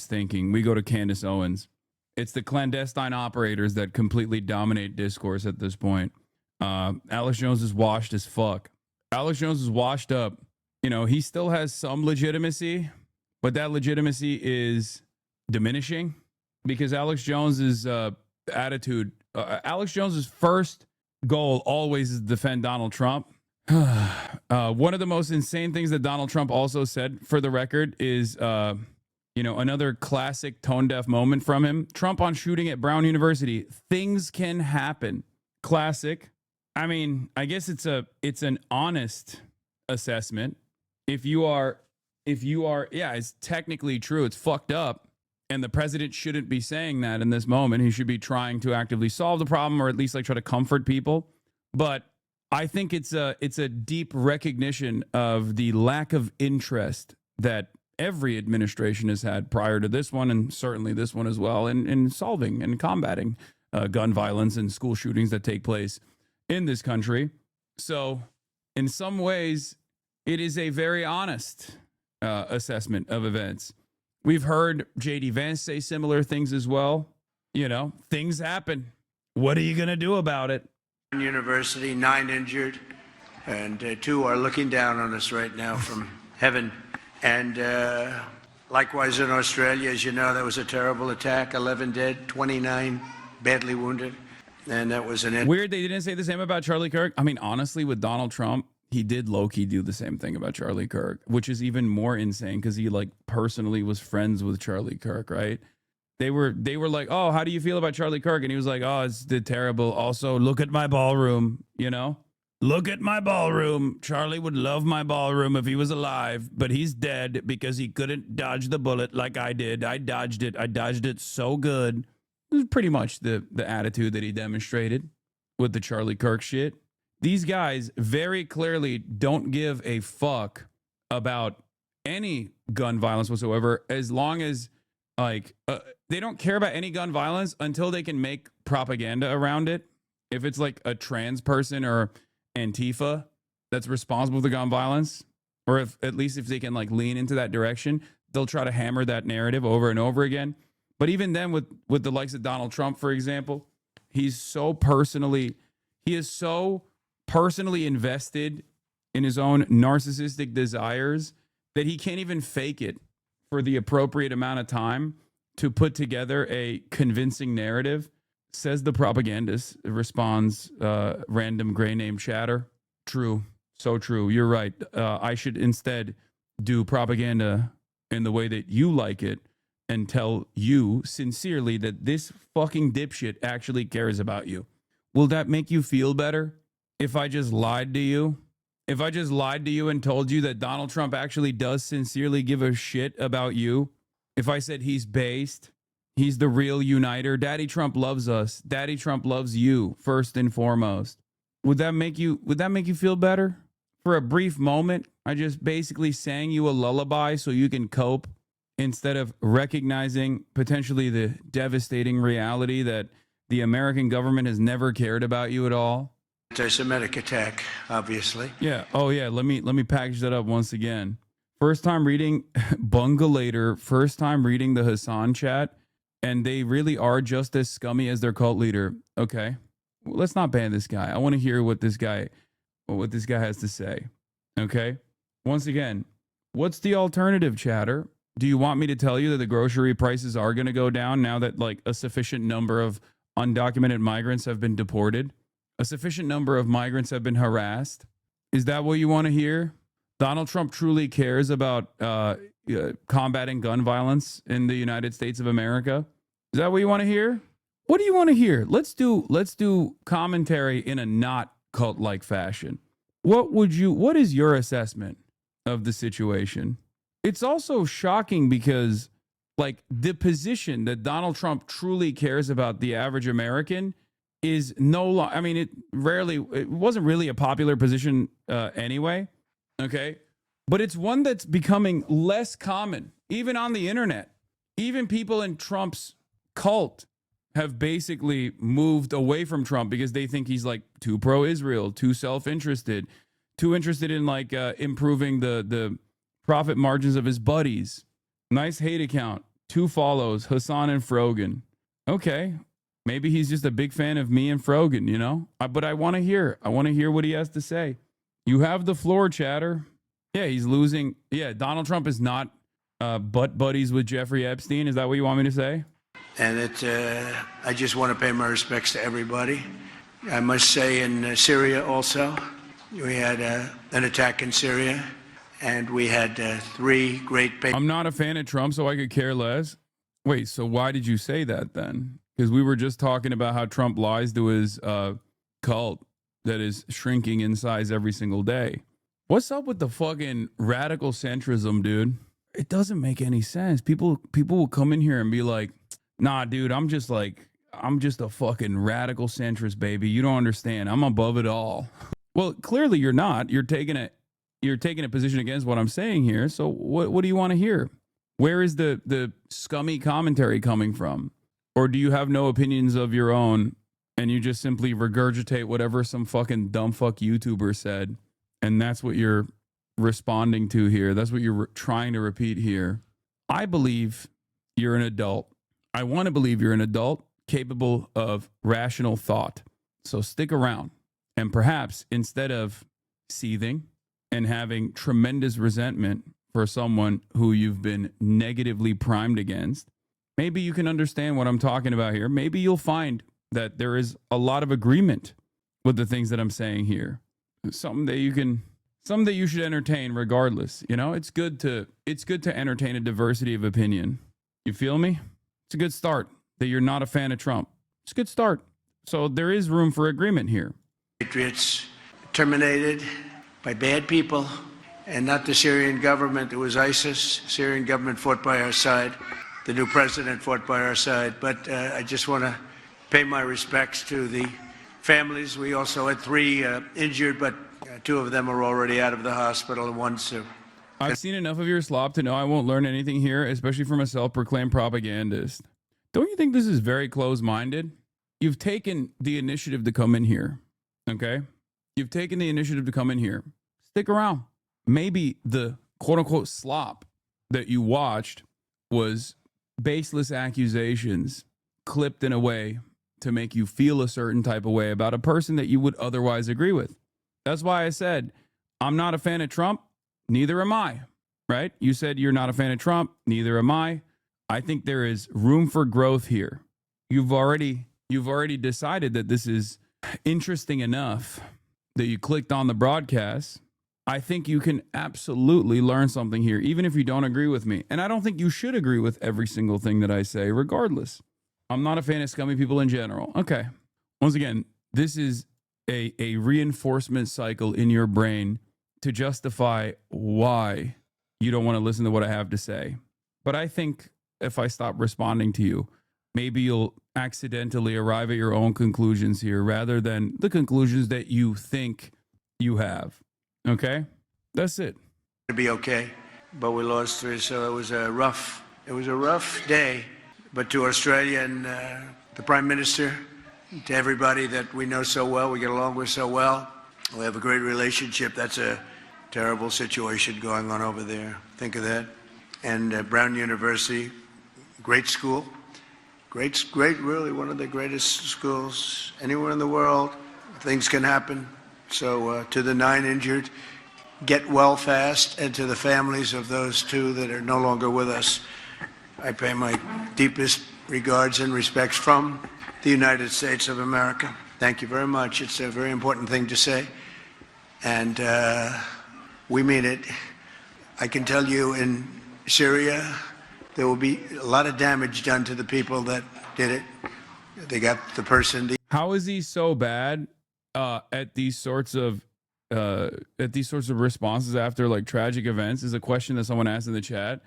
thinking. We go to Candace Owens. It's the clandestine operators that completely dominate discourse at this point. Alex Jones is washed as fuck. Alex Jones is washed up. You know, he still has some legitimacy, but that legitimacy is diminishing because Alex Jones's attitude, Alex Jones's first goal always is to defend Donald Trump. One of the most insane things that Donald Trump also said, for the record, is another classic tone-deaf moment from him. Trump on shooting at Brown University. Things can happen. Classic. I mean, I guess it's an honest assessment. If you are, yeah, it's technically true. It's fucked up. And the president shouldn't be saying that in this moment. He should be trying to actively solve the problem or at least like try to comfort people. But I think it's a deep recognition of the lack of interest that every administration has had prior to this one, and certainly this one as well, in solving and combating gun violence and school shootings that take place in this country. So in some ways, it is a very honest assessment of events. We've heard J.D. Vance say similar things as well. You know, things happen. What are you going to do about it? University, 9 injured, and 2 are looking down on us right now from heaven. And likewise in Australia, as you know, that was a terrible attack. 11 dead, 29 badly wounded. And that was an... Weird they didn't say the same about Charlie Kirk. I mean, honestly, with Donald Trump, he did low-key do the same thing about Charlie Kirk, which is even more insane because he like personally was friends with Charlie Kirk, right? They were like, oh, how do you feel about Charlie Kirk? And he was like, oh, it's terrible. Also, look at my ballroom, you know? Look at my ballroom. Charlie would love my ballroom if he was alive, but he's dead because he couldn't dodge the bullet like I did. I dodged it. I dodged it so good. It was pretty much the attitude that he demonstrated with the Charlie Kirk shit. These guys very clearly don't give a fuck about any gun violence whatsoever, as long as like they don't care about any gun violence until they can make propaganda around it. If it's like a trans person or Antifa that's responsible for the gun violence, or if at least if they can like lean into that direction, they'll try to hammer that narrative over and over again. But even then, with the likes of Donald Trump, for example, he is so personally invested in his own narcissistic desires that he can't even fake it for the appropriate amount of time to put together a convincing narrative. Says the propagandist, responds random gray name chatter. True. So true. You're right. I should instead do propaganda in the way that you like it and tell you sincerely that this fucking dipshit actually cares about you. Will that make you feel better if I just lied to you? If I just lied to you and told you that Donald Trump actually does sincerely give a shit about you? If I said he's based, he's the real uniter, Daddy Trump loves us, Daddy Trump loves you first and foremost. Would that make you feel better? For a brief moment, I just basically sang you a lullaby so you can cope, instead of recognizing potentially the devastating reality that the American government has never cared about you at all. Anti-Semitic attack, obviously. Yeah. Oh yeah. Let me package that up once again. First time reading Bungalater, first time reading the Hasan chat, and they really are just as scummy as their cult leader. Okay. Well, let's not ban this guy. I want to hear what this guy has to say. Okay. Once again, what's the alternative, chatter? Do you want me to tell you that the grocery prices are going to go down now that like a sufficient number of undocumented migrants have been deported? A sufficient number of migrants have been harassed? Is that what you want to hear? Donald Trump truly cares about combating gun violence in the United States of America? Is that what you want to hear? What do you want to hear? Let's do commentary in a not cult-like fashion. What is your assessment of the situation? It's also shocking because like the position that Donald Trump truly cares about the average American is no longer, I mean, it wasn't really a popular position anyway. Okay. But it's one that's becoming less common, even on the internet. Even people in Trump's cult have basically moved away from Trump because they think he's like too pro-Israel, too self-interested, too interested in like improving the profit margins of his buddies. Nice hate account. 2 follows, Hasan and Frogan. Okay. Maybe he's just a big fan of me and Frogan, you know? But I want to hear what he has to say. You have the floor, chatter. Yeah, he's losing. Yeah, Donald Trump is not butt buddies with Jeffrey Epstein. Is that what you want me to say? And I just want to pay my respects to everybody. I must say in Syria also, we had an attack in Syria, and we had 3 great... I'm not a fan of Trump, so I could care less. Wait, so why did you say that then? Because we were just talking about how Trump lies to his cult that is shrinking in size every single day. What's up with the fucking radical centrism, dude? It doesn't make any sense. People will come in here and be like, nah, dude, I'm just a fucking radical centrist, baby. You don't understand. I'm above it all. Well, clearly you're not. You're taking a position against what I'm saying here. So what do you want to hear? Where is the scummy commentary coming from? Or do you have no opinions of your own and you just simply regurgitate whatever some fucking dumb fuck YouTuber said, and that's what you're responding to here? That's what you're trying to repeat here. I believe you're an adult. I want to believe you're an adult capable of rational thought. So stick around. And perhaps instead of seething and having tremendous resentment for someone who you've been negatively primed against, maybe you can understand what I'm talking about here. Maybe you'll find that there is a lot of agreement with the things that I'm saying here. Something that you should entertain regardless. You know, it's good to entertain a diversity of opinion. You feel me? It's a good start that you're not a fan of Trump. It's a good start. So there is room for agreement here. Patriots terminated by bad people and not the Syrian government. It was ISIS. Syrian government fought by our side. The new president fought by our side. But I just want to pay my respects to the families. We also had 3 injured, but 2 of them are already out of the hospital and 1's I've seen enough of your slop to know I won't learn anything here, especially from a self-proclaimed propagandist. Don't you think this is very close-minded? You've taken the initiative to come in here, okay? You've taken the initiative to come in here. Stick around. Maybe the quote-unquote slop that you watched was baseless accusations clipped in a way to make you feel a certain type of way about a person that you would otherwise agree with. That's why I said, I'm not a fan of Trump. Neither am I, right? You said you're not a fan of Trump. Neither am I. I think there is room for growth here. You've already decided that this is interesting enough that you clicked on the broadcast. I think you can absolutely learn something here, even if you don't agree with me. And I don't think you should agree with every single thing that I say, regardless. I'm not a fan of scummy people in general. Okay. Once again, this is a reinforcement cycle in your brain to justify why you don't want to listen to what I have to say. But I think if I stop responding to you, maybe you'll accidentally arrive at your own conclusions here rather than the conclusions that you think you have. Okay? That's it. To be okay, but we lost 3, so it was a rough day. But to Australia and the Prime Minister, to everybody that we know so well, we get along with so well, we have a great relationship. That's a terrible situation going on over there. Think of that. And Brown University, great school, great, really one of the greatest schools anywhere in the world. Things can happen. So to the 9 injured, get well fast, and to the families of those 2 that are no longer with us, I pay my deepest regards and respects from the United States of America. Thank you very much. It's a very important thing to say, and we mean it. I can tell you in Syria, there will be a lot of damage done to the people that did it. They got the person. How is he so bad at these sorts of responses after like tragic events? Is a question that someone asked in the chat,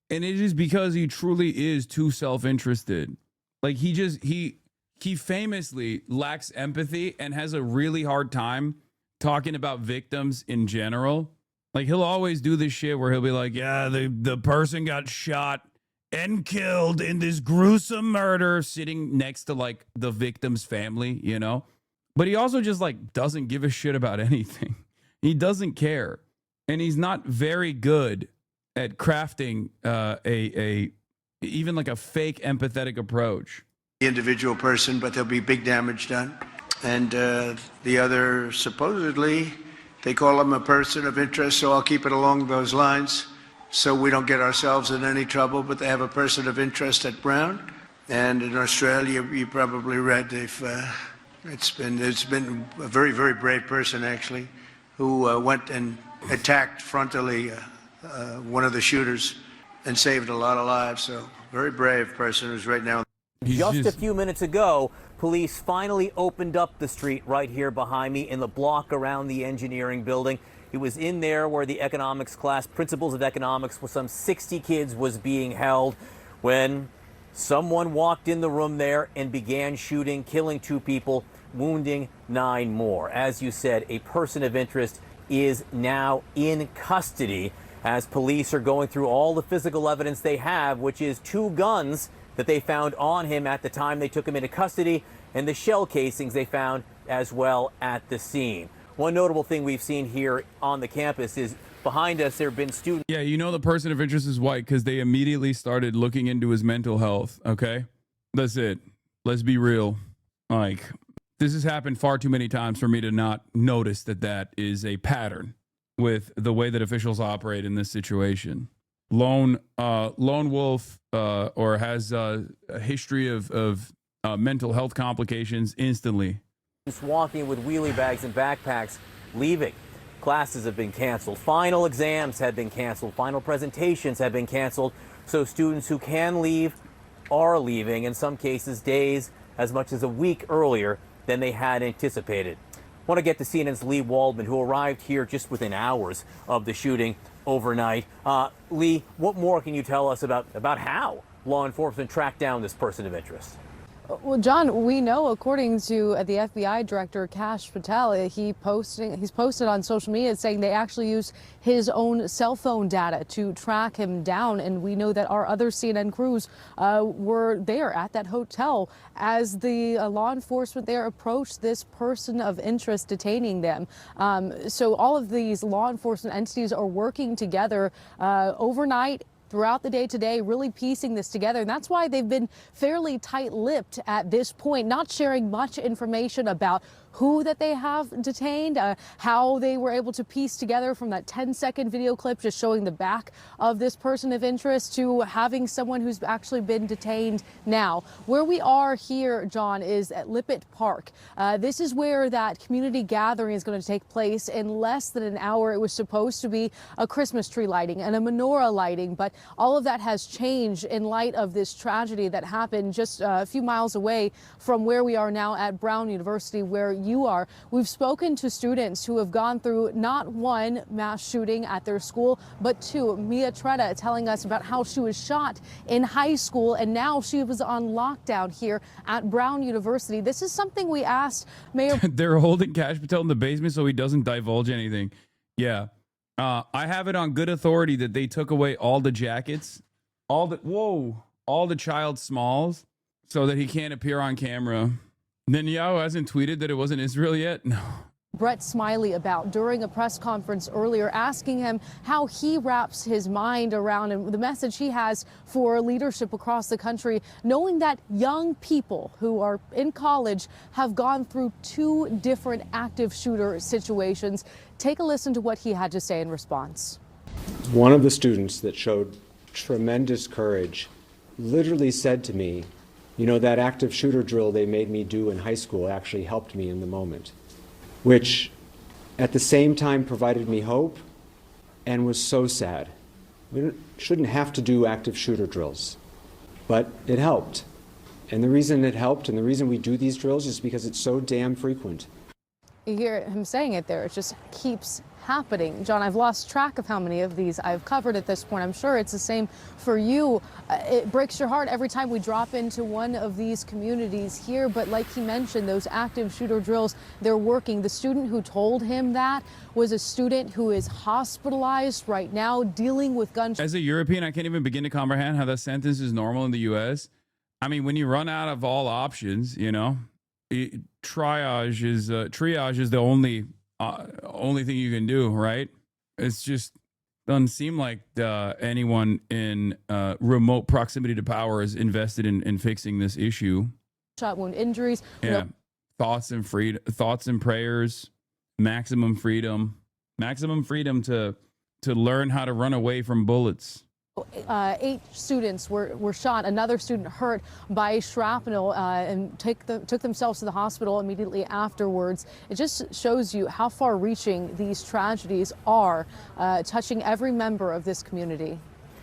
and it is because he truly is too self-interested. Like he famously lacks empathy and has a really hard time talking about victims in general. Like he'll always do this shit where he'll be like, yeah, the person got shot and killed in this gruesome murder, sitting next to like the victim's family, you know? But he also just like doesn't give a shit about anything. He doesn't care. And he's not very good at crafting even like a fake empathetic approach. The individual person, but there'll be big damage done. And the other, supposedly, they call him a person of interest, so I'll keep it along those lines so we don't get ourselves in any trouble, but they have a person of interest at Brown. And in Australia, you probably read, it's been a very, very brave person, actually, who went and attacked frontally one of the shooters and saved a lot of lives. So very brave person who's right now. Just a few minutes ago, police finally opened up the street right here behind me in the block around the engineering building. It was in there where the economics class, Principles of Economics, with some 60 kids was being held when someone walked in the room there and began shooting, killing 2 people, wounding 9 more. As you said, a person of interest is now in custody as police are going through all the physical evidence they have, which is 2 guns that they found on him at the time they took him into custody and the shell casings they found as well at the scene. One notable thing we've seen here on the campus is behind us there have been students. Yeah, you know the person of interest is white because they immediately started looking into his mental health, okay? That's it. Let's be real. Like, this has happened far too many times for me to not notice that that is a pattern with the way that officials operate in this situation. Lone wolf or has a history of mental health complications instantly. Walking with wheelie bags and backpacks, leaving. Classes have been canceled. Final exams have been canceled. Final presentations have been canceled. So students who can leave are leaving, in some cases days as much as a week earlier than they had anticipated. I want to get to CNN's Lee Waldman, who arrived here just within hours of the shooting overnight. Lee, what more can you tell us about how law enforcement tracked down this person of interest? Well, John, we know, according to the FBI director, Kash Patel, he's posted on social media saying they actually used his own cell phone data to track him down. And we know that our other CNN crews were there at that hotel as the law enforcement there approached this person of interest, detaining them. So all of these law enforcement entities are working together overnight, throughout the day today, really piecing this together. And that's why they've been fairly tight-lipped at this point, not sharing much information about who that they have detained, how they were able to piece together from that 10-second video clip just showing the back of this person of interest to having someone who's actually been detained now. Where we are here, John, is at Lippert Park. This is where that community gathering is going to take place in less than an hour. It was supposed to be a Christmas tree lighting and a menorah lighting, but all of that has changed in light of this tragedy that happened just a few miles away from where we are now at Brown University, where you are. We've spoken to students who have gone through not one mass shooting at their school, but 2. Mia Tretta telling us about how she was shot in high school and now she was on lockdown here at Brown University. This is something we asked Mayor. They're holding Kash Patel in the basement so he doesn't divulge anything. Yeah. I have it on good authority that they took away all the jackets, all the child smalls so that he can't appear on camera. Netanyahu hasn't tweeted that it wasn't Israel yet? No. Brett Smiley about during a press conference earlier, asking him how he wraps his mind around and the message he has for leadership across the country, knowing that young people who are in college have gone through 2 different active shooter situations. Take a listen to what he had to say in response. One of the students that showed tremendous courage literally said to me, you know, that active shooter drill they made me do in high school actually helped me in the moment, which at the same time provided me hope and was so sad. We shouldn't have to do active shooter drills, but it helped. And the reason it helped and the reason we do these drills is because it's so damn frequent. You hear him saying it there. It just keeps happening. John, I've lost track of how many of these I've covered at this point. I'm sure it's the same for you. It breaks your heart every time we drop into one of these communities here. But like he mentioned, those active shooter drills, they're working. The student who told him that was a student who is hospitalized right now dealing with gunshots. As a European, I can't even begin to comprehend how that sentence is normal in the U.S. I mean, when you run out of all options, you know, triage is the only thing you can do, right? It's just doesn't seem like anyone in remote proximity to power is invested in fixing this issue. Shot wound injuries. Yeah, thoughts and prayers, maximum freedom to learn how to run away from bullets. 8 students were shot. Another student hurt by shrapnel and took themselves to the hospital immediately afterwards. It just shows you how far-reaching these tragedies are, touching every member of this community.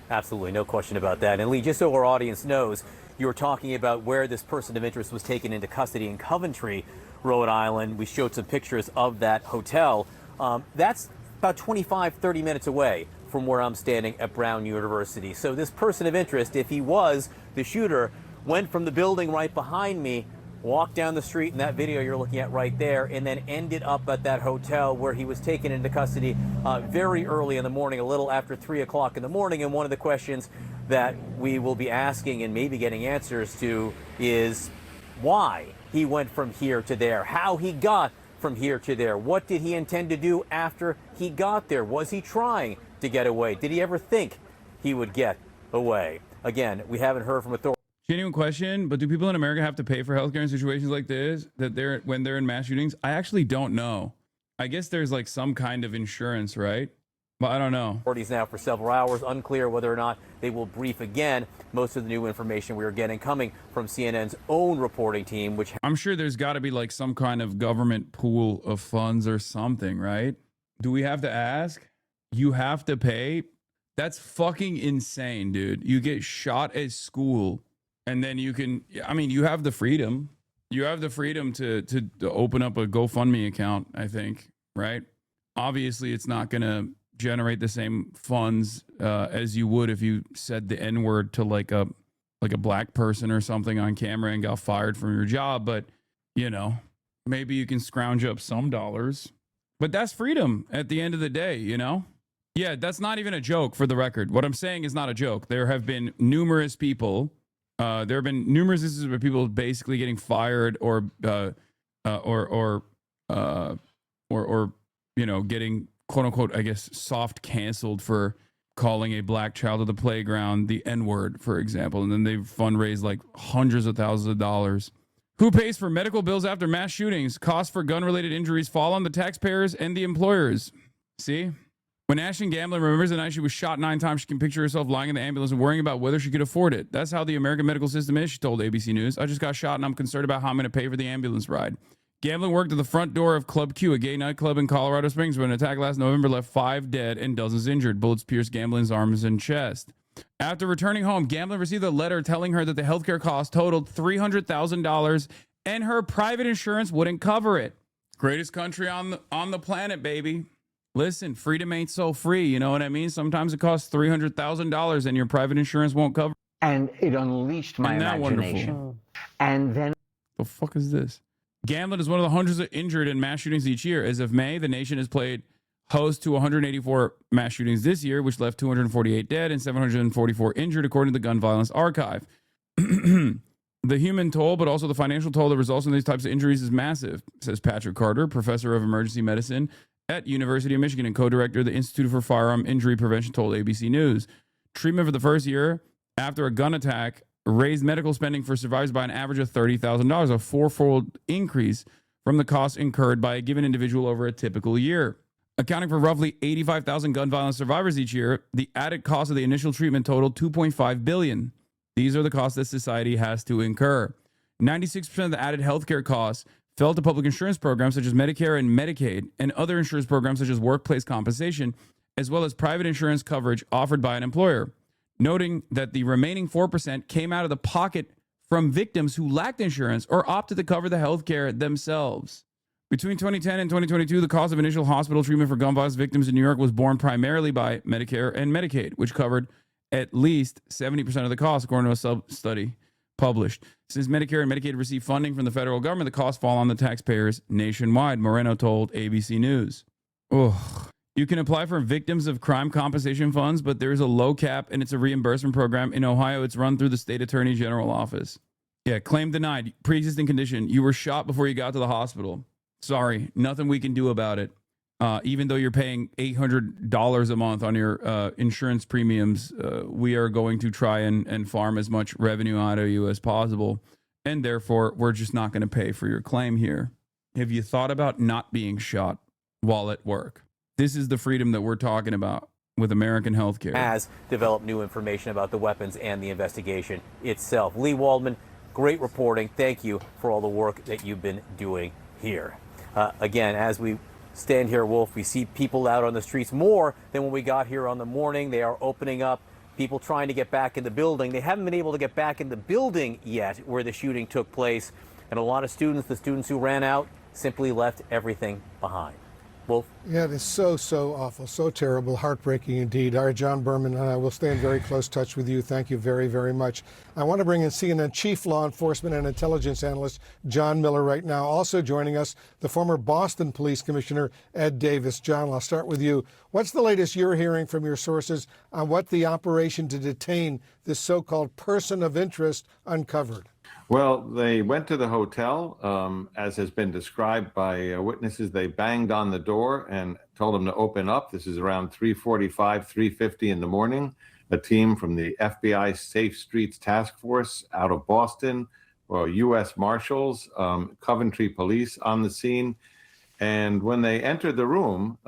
Absolutely, no question about that. And Lee, just so our audience knows, you were talking about where this person of interest was taken into custody in Coventry, Rhode Island. We showed some pictures of that hotel. That's about 25-30 minutes away from where I'm standing at Brown University. So this person of interest, if he was the shooter, went from the building right behind me walked down the street in that video you're looking at right there, and then ended up at that hotel where he was taken into custody very early in the morning, a little after 3 o'clock in the morning. And one of the questions that we will be asking and maybe getting answers to is why he went from here to there, how he got from here to there, what did he intend to do after he got there? Was he trying to get away? Did he ever think he would get away? Again, we haven't heard from authorities. Genuine question, but do people in America have to pay for healthcare in situations like this, when they're in mass shootings? I actually don't know. I guess there's like some kind of insurance, right? But I don't know. Authorities now for several hours, unclear whether or not they will brief again. Most of the new information we are getting coming from CNN's own reporting team, which I'm sure there's got to be like some kind of government pool of funds or something, right? Do we have to ask? You have to pay? That's fucking insane, dude. You get shot at school. And then you can, I mean, you have the freedom. You have the freedom to open up a GoFundMe account, I think, right? Obviously, it's not going to generate the same funds as you would if you said the N-word to like a black person or something on camera and got fired from your job. But, you know, maybe you can scrounge up some dollars. But that's freedom at the end of the day, you know? Yeah, that's not even a joke, for the record. What I'm saying is not a joke. There have been numerous people... there have been numerous instances where people basically getting fired or you know, getting quote unquote, I guess, soft canceled for calling a black child at the playground the N-word, for example. And then they've fundraised like hundreds of thousands of dollars. Who pays for medical bills after mass shootings? Costs for gun-related injuries fall on the taxpayers and the employers. See? When Ashton Gamblin remembers the night she was shot 9 times, she can picture herself lying in the ambulance and worrying about whether she could afford it. That's how the American medical system is, she told ABC News. I just got shot and I'm concerned about how I'm going to pay for the ambulance ride. Gamblin worked at the front door of Club Q, a gay nightclub in Colorado Springs, where an attack last November left 5 dead and dozens injured. Bullets pierced Gamblin's arms and chest. After returning home, Gamblin received a letter telling her that the healthcare cost totaled $300,000 and her private insurance wouldn't cover it. Greatest country on the planet, baby. Listen, freedom ain't so free, you know what I mean? Sometimes it costs $300,000 and your private insurance won't cover. And it unleashed my imagination. Wonderful? And then... The fuck is this? Gamblin is one of the hundreds of injured in mass shootings each year. As of May, the nation has played host to 184 mass shootings this year, which left 248 dead and 744 injured, according to the Gun Violence Archive. The human toll, but also the financial toll that results in these types of injuries is massive, says Patrick Carter, professor of emergency medicine at University of Michigan and co-director of the Institute for Firearm Injury Prevention, told ABC News. Treatment for the first year after a gun attack raised medical spending for survivors by an average of $30,000, a fourfold increase from the costs incurred by a given individual over a typical year. Accounting for roughly 85,000 gun violence survivors each year, the added cost of the initial treatment totaled $2.5 billion. These are the costs that society has to incur. 96% of the added healthcare costs fell to public insurance programs such as Medicare and Medicaid and other insurance programs such as workplace compensation, as well as private insurance coverage offered by an employer, noting that the remaining 4% came out of the pocket from victims who lacked insurance or opted to cover the health care themselves. Between 2010 and 2022, the cost of initial hospital treatment for gun violence victims in New York was borne primarily by Medicare and Medicaid, which covered at least 70% of the cost, according to a sub-study published. Since Medicare and Medicaid receive funding from the federal government, the costs fall on the taxpayers nationwide, Moreno told ABC News. Ugh. You can apply for victims of crime compensation funds, but there's a low cap and it's a reimbursement program. In Ohio, it's run through the state attorney general office. Yeah, claim denied. Pre-existing condition. You were shot before you got to the hospital. Sorry, nothing we can do about it. Even though you're paying $800 a month on your insurance premiums, we are going to try and farm as much revenue out of you as possible. And therefore, we're just not going to pay for your claim here. Have you thought about not being shot while at work? This is the freedom that we're talking about with American healthcare. Has developed new information about the weapons and the investigation itself. Lee Waldman, great reporting. Thank you for all the work that you've been doing here. Again, as we stand here, Wolf, we see people out on the streets more than when we got here on the morning. They are opening up, people trying to get back in the building. They haven't been able to get back in the building yet where the shooting took place. And a lot of students, the students who ran out, simply left everything behind. Wolf? Yeah, it is so awful, so terrible, heartbreaking indeed. All right, John Berman, I will stay in very close touch with you. Thank you very, very much. I want to bring in CNN Chief Law Enforcement and Intelligence Analyst John Miller right now. Also joining us, the former Boston Police Commissioner Ed Davis. John, I'll start with you. What's the latest you're hearing from your sources on what the operation to detain this so-called person of interest uncovered? Well, they went to the hotel, as has been described by witnesses. They banged on the door and told them to open up. This is around 3:45, 3:50 in the morning. A team from the FBI Safe Streets Task Force out of Boston, U.S. Marshals, Coventry Police on the scene. And when they entered the room,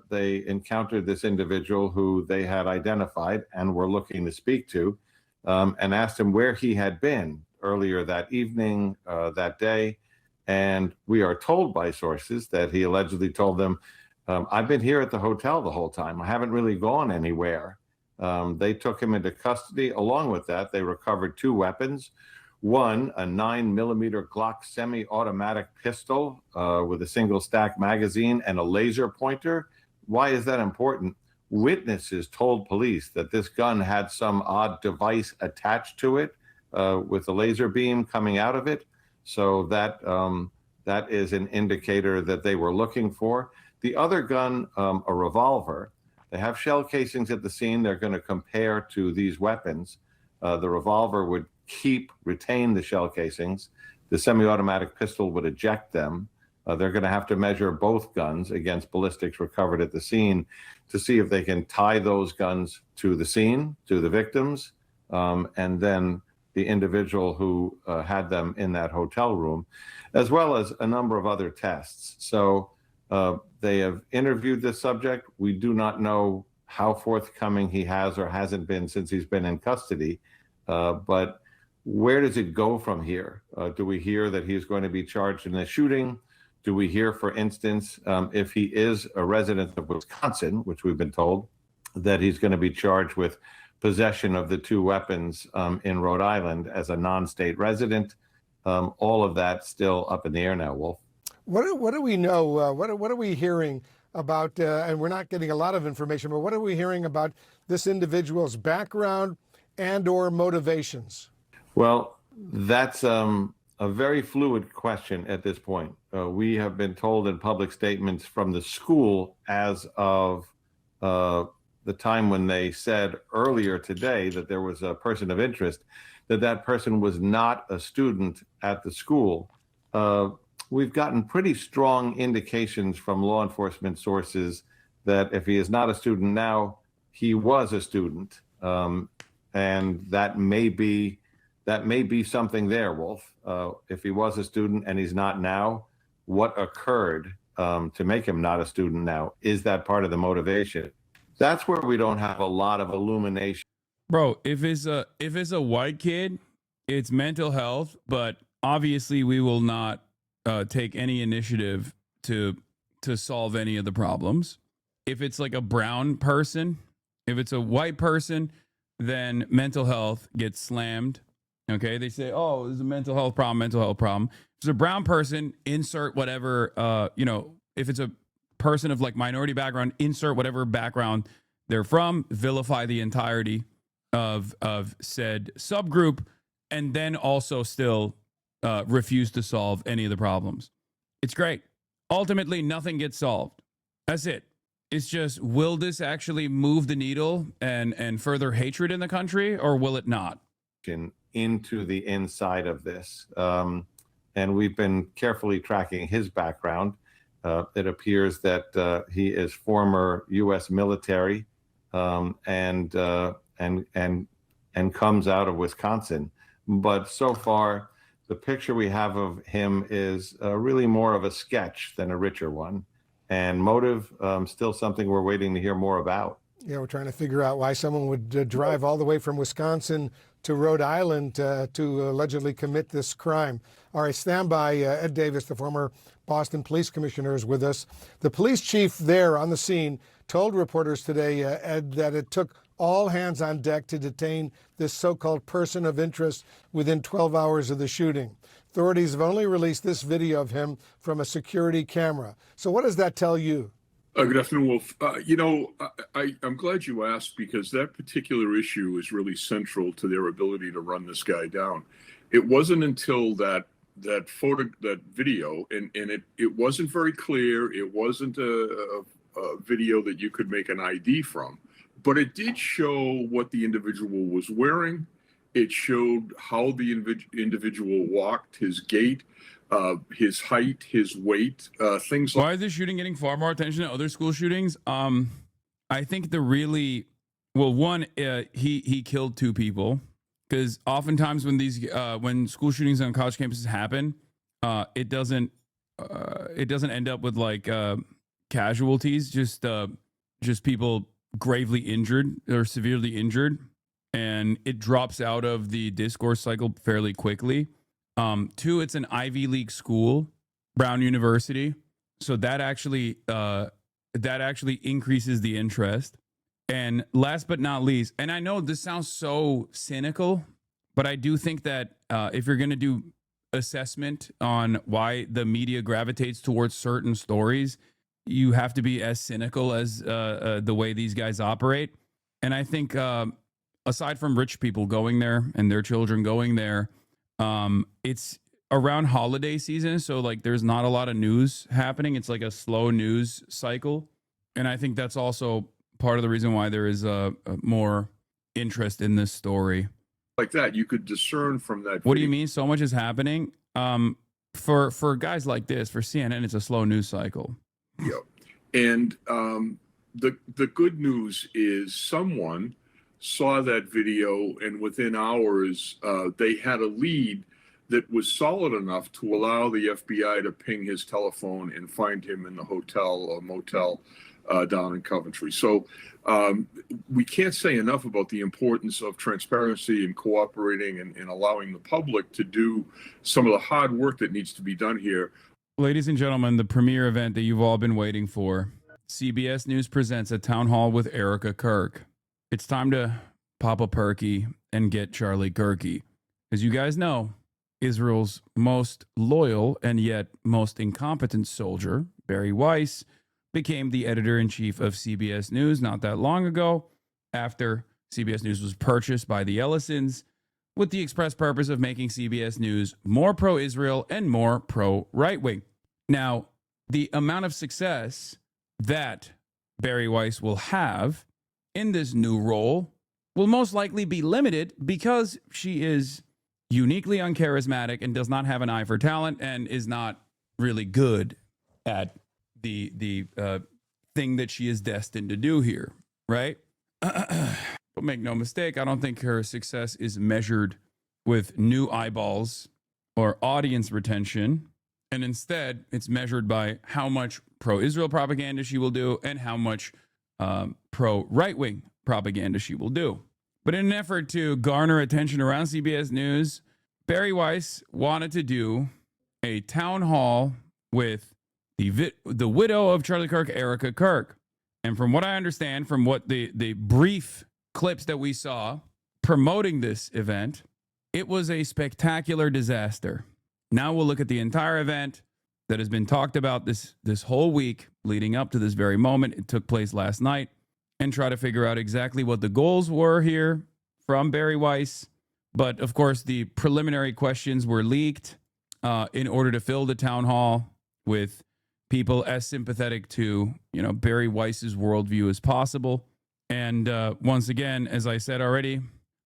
they encountered this individual who they had identified and were looking to speak to, and asked him where he had been earlier that evening, that day. And we are told by sources that he allegedly told them, I've been here at the hotel the whole time. I haven't really gone anywhere. They took him into custody. Along with that, they recovered 2 weapons. One, a 9mm Glock semi-automatic pistol with a single stack magazine and a laser pointer. Why is that important? Witnesses told police that this gun had some odd device attached to it, with a laser beam coming out of it. So that is an indicator that they were looking for. The other gun, a revolver. They have shell casings at the scene. They're going to compare to these weapons. The revolver would retain the shell casings. The semi-automatic pistol would eject them. They're going to have to measure both guns against ballistics recovered at the scene to see if they can tie those guns to the scene, to the victims, and then the individual who had them in that hotel room, as well as a number of other tests. So they have interviewed this subject. We do not know how forthcoming he has or hasn't been since he's been in custody, but where does it go from here? Do we hear that he's going to be charged in a shooting? Do we hear, for instance, if he is a resident of Wisconsin, which we've been told, that he's going to be charged with possession of the 2 weapons in Rhode Island as a non-state resident? All of that still up in the air now, Wolf. What do we know? What are we hearing about, and we're not getting a lot of information, but what are we hearing about this individual's background and or motivations? Well, that's a very fluid question at this point. We have been told in public statements from the school as of the time when they said earlier today that there was a person of interest, that person was not a student at the school. We've gotten pretty strong indications from law enforcement sources that if he is not a student now, he was a student. And that may be something there, Wolf. If he was a student and he's not now, what occurred to make him not a student now? Is that part of the motivation? That's where we don't have a lot of illumination. Bro, if it's a white kid, it's mental health, but obviously we will not take any initiative to solve any of the problems. If it's like a brown person, if it's a white person, then mental health gets slammed. Okay, they say, oh, there's a mental health problem. If it's a brown person, insert whatever, if it's a person of like minority background, insert whatever background they're from, vilify the entirety of said subgroup, and then also still refuse to solve any of the problems. It's great. Ultimately, nothing gets solved. That's it. It's just, will this actually move the needle and further hatred in the country, or will it not? Into the inside of this. And we've been carefully tracking his background. It appears that he is former U.S. military and comes out of Wisconsin. But so far, the picture we have of him is really more of a sketch than a richer one. And motive, still something we're waiting to hear more about. Yeah, we're trying to figure out why someone would drive all the way from Wisconsin to Rhode Island to allegedly commit this crime. All right, stand by. Ed Davis, the former Boston Police Commissioner, is with us. The police chief there on the scene told reporters today, Ed, that it took all hands on deck to detain this so-called person of interest within 12 hours of the shooting. Authorities have only released this video of him from a security camera. So what does that tell you? Good afternoon, Wolf. I'm glad you asked, because that particular issue is really central to their ability to run this guy down. It wasn't until that video, and it wasn't very clear. It wasn't a video that you could make an ID from, but it did show what the individual was wearing. It showed how the individual walked, his gait, his height, his weight, things like. Why is this shooting getting far more attention than other school shootings? I think one, he killed 2 people, because oftentimes when when school shootings on college campuses happen, it doesn't end up with like casualties, just people gravely injured or severely injured, and it drops out of the discourse cycle fairly quickly. 2, it's an Ivy League school, Brown University, so that actually increases the interest. And last but not least, and I know this sounds so cynical, but I do think that if you're going to do assessment on why the media gravitates towards certain stories, you have to be as cynical as the way these guys operate. And I think aside from rich people going there and their children going there, it's around holiday season, so like there's not a lot of news happening. It's like a slow news cycle, and I think that's also part of the reason why there is a more interest in this story. Like that, you could discern from that. What do you mean? So much is happening. For guys like this, for CNN, it's a slow news cycle. Yeah, and the good news is someone saw that video, and within hours, they had a lead that was solid enough to allow the FBI to ping his telephone and find him in the hotel or motel down in Coventry. So we can't say enough about the importance of transparency and cooperating and allowing the public to do some of the hard work that needs to be done here. Ladies and gentlemen, the premiere event that you've all been waiting for. CBS News presents a town hall with ERIKA KIRK. It's time to pop a perky and get Charlie Kirky. As you guys know, Israel's most loyal and yet most incompetent soldier, Barry Weiss, became the editor-in-chief of CBS News not that long ago, after CBS News was purchased by the Ellisons, with the express purpose of making CBS News more pro-Israel and more pro-right-wing. Now, the amount of success that Barry Weiss will have in this new role will most likely be limited because she is uniquely uncharismatic and does not have an eye for talent and is not really good at the thing that she is destined to do here, right? But make no mistake, I don't think her success is measured with new eyeballs or audience retention. And instead, it's measured by how much pro-Israel propaganda she will do and how much pro-right-wing propaganda she will do. But in an effort to garner attention around CBS News, Barry Weiss wanted to do a town hall with the widow of Charlie Kirk, ERIKA KIRK. And from what I understand, from what the brief clips that we saw promoting this event, it was a spectacular disaster. Now we'll look at the entire event that has been talked about this whole week leading up to this very moment. It took place last night, and try to figure out exactly what the goals were here from Barry Weiss. But of course, the preliminary questions were leaked in order to fill the town hall with people as sympathetic to, Barry Weiss's worldview as possible. And once again, as I said already,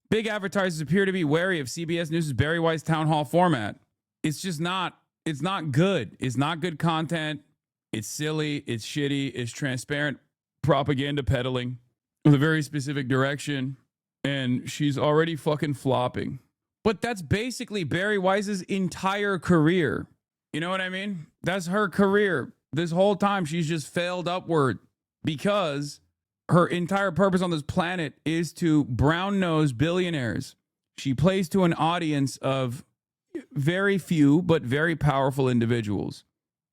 big advertisers appear to be wary of CBS News' Barry Weiss town hall format. It's just not, it's not good. It's not good content. It's silly. It's shitty. It's transparent propaganda peddling with a very specific direction. And she's already fucking flopping. But that's basically Barry Weiss's entire career. You know what I mean? That's her career. This whole time she's just failed upward because her entire purpose on this planet is to brown-nose billionaires. She plays to an audience of very few but very powerful individuals.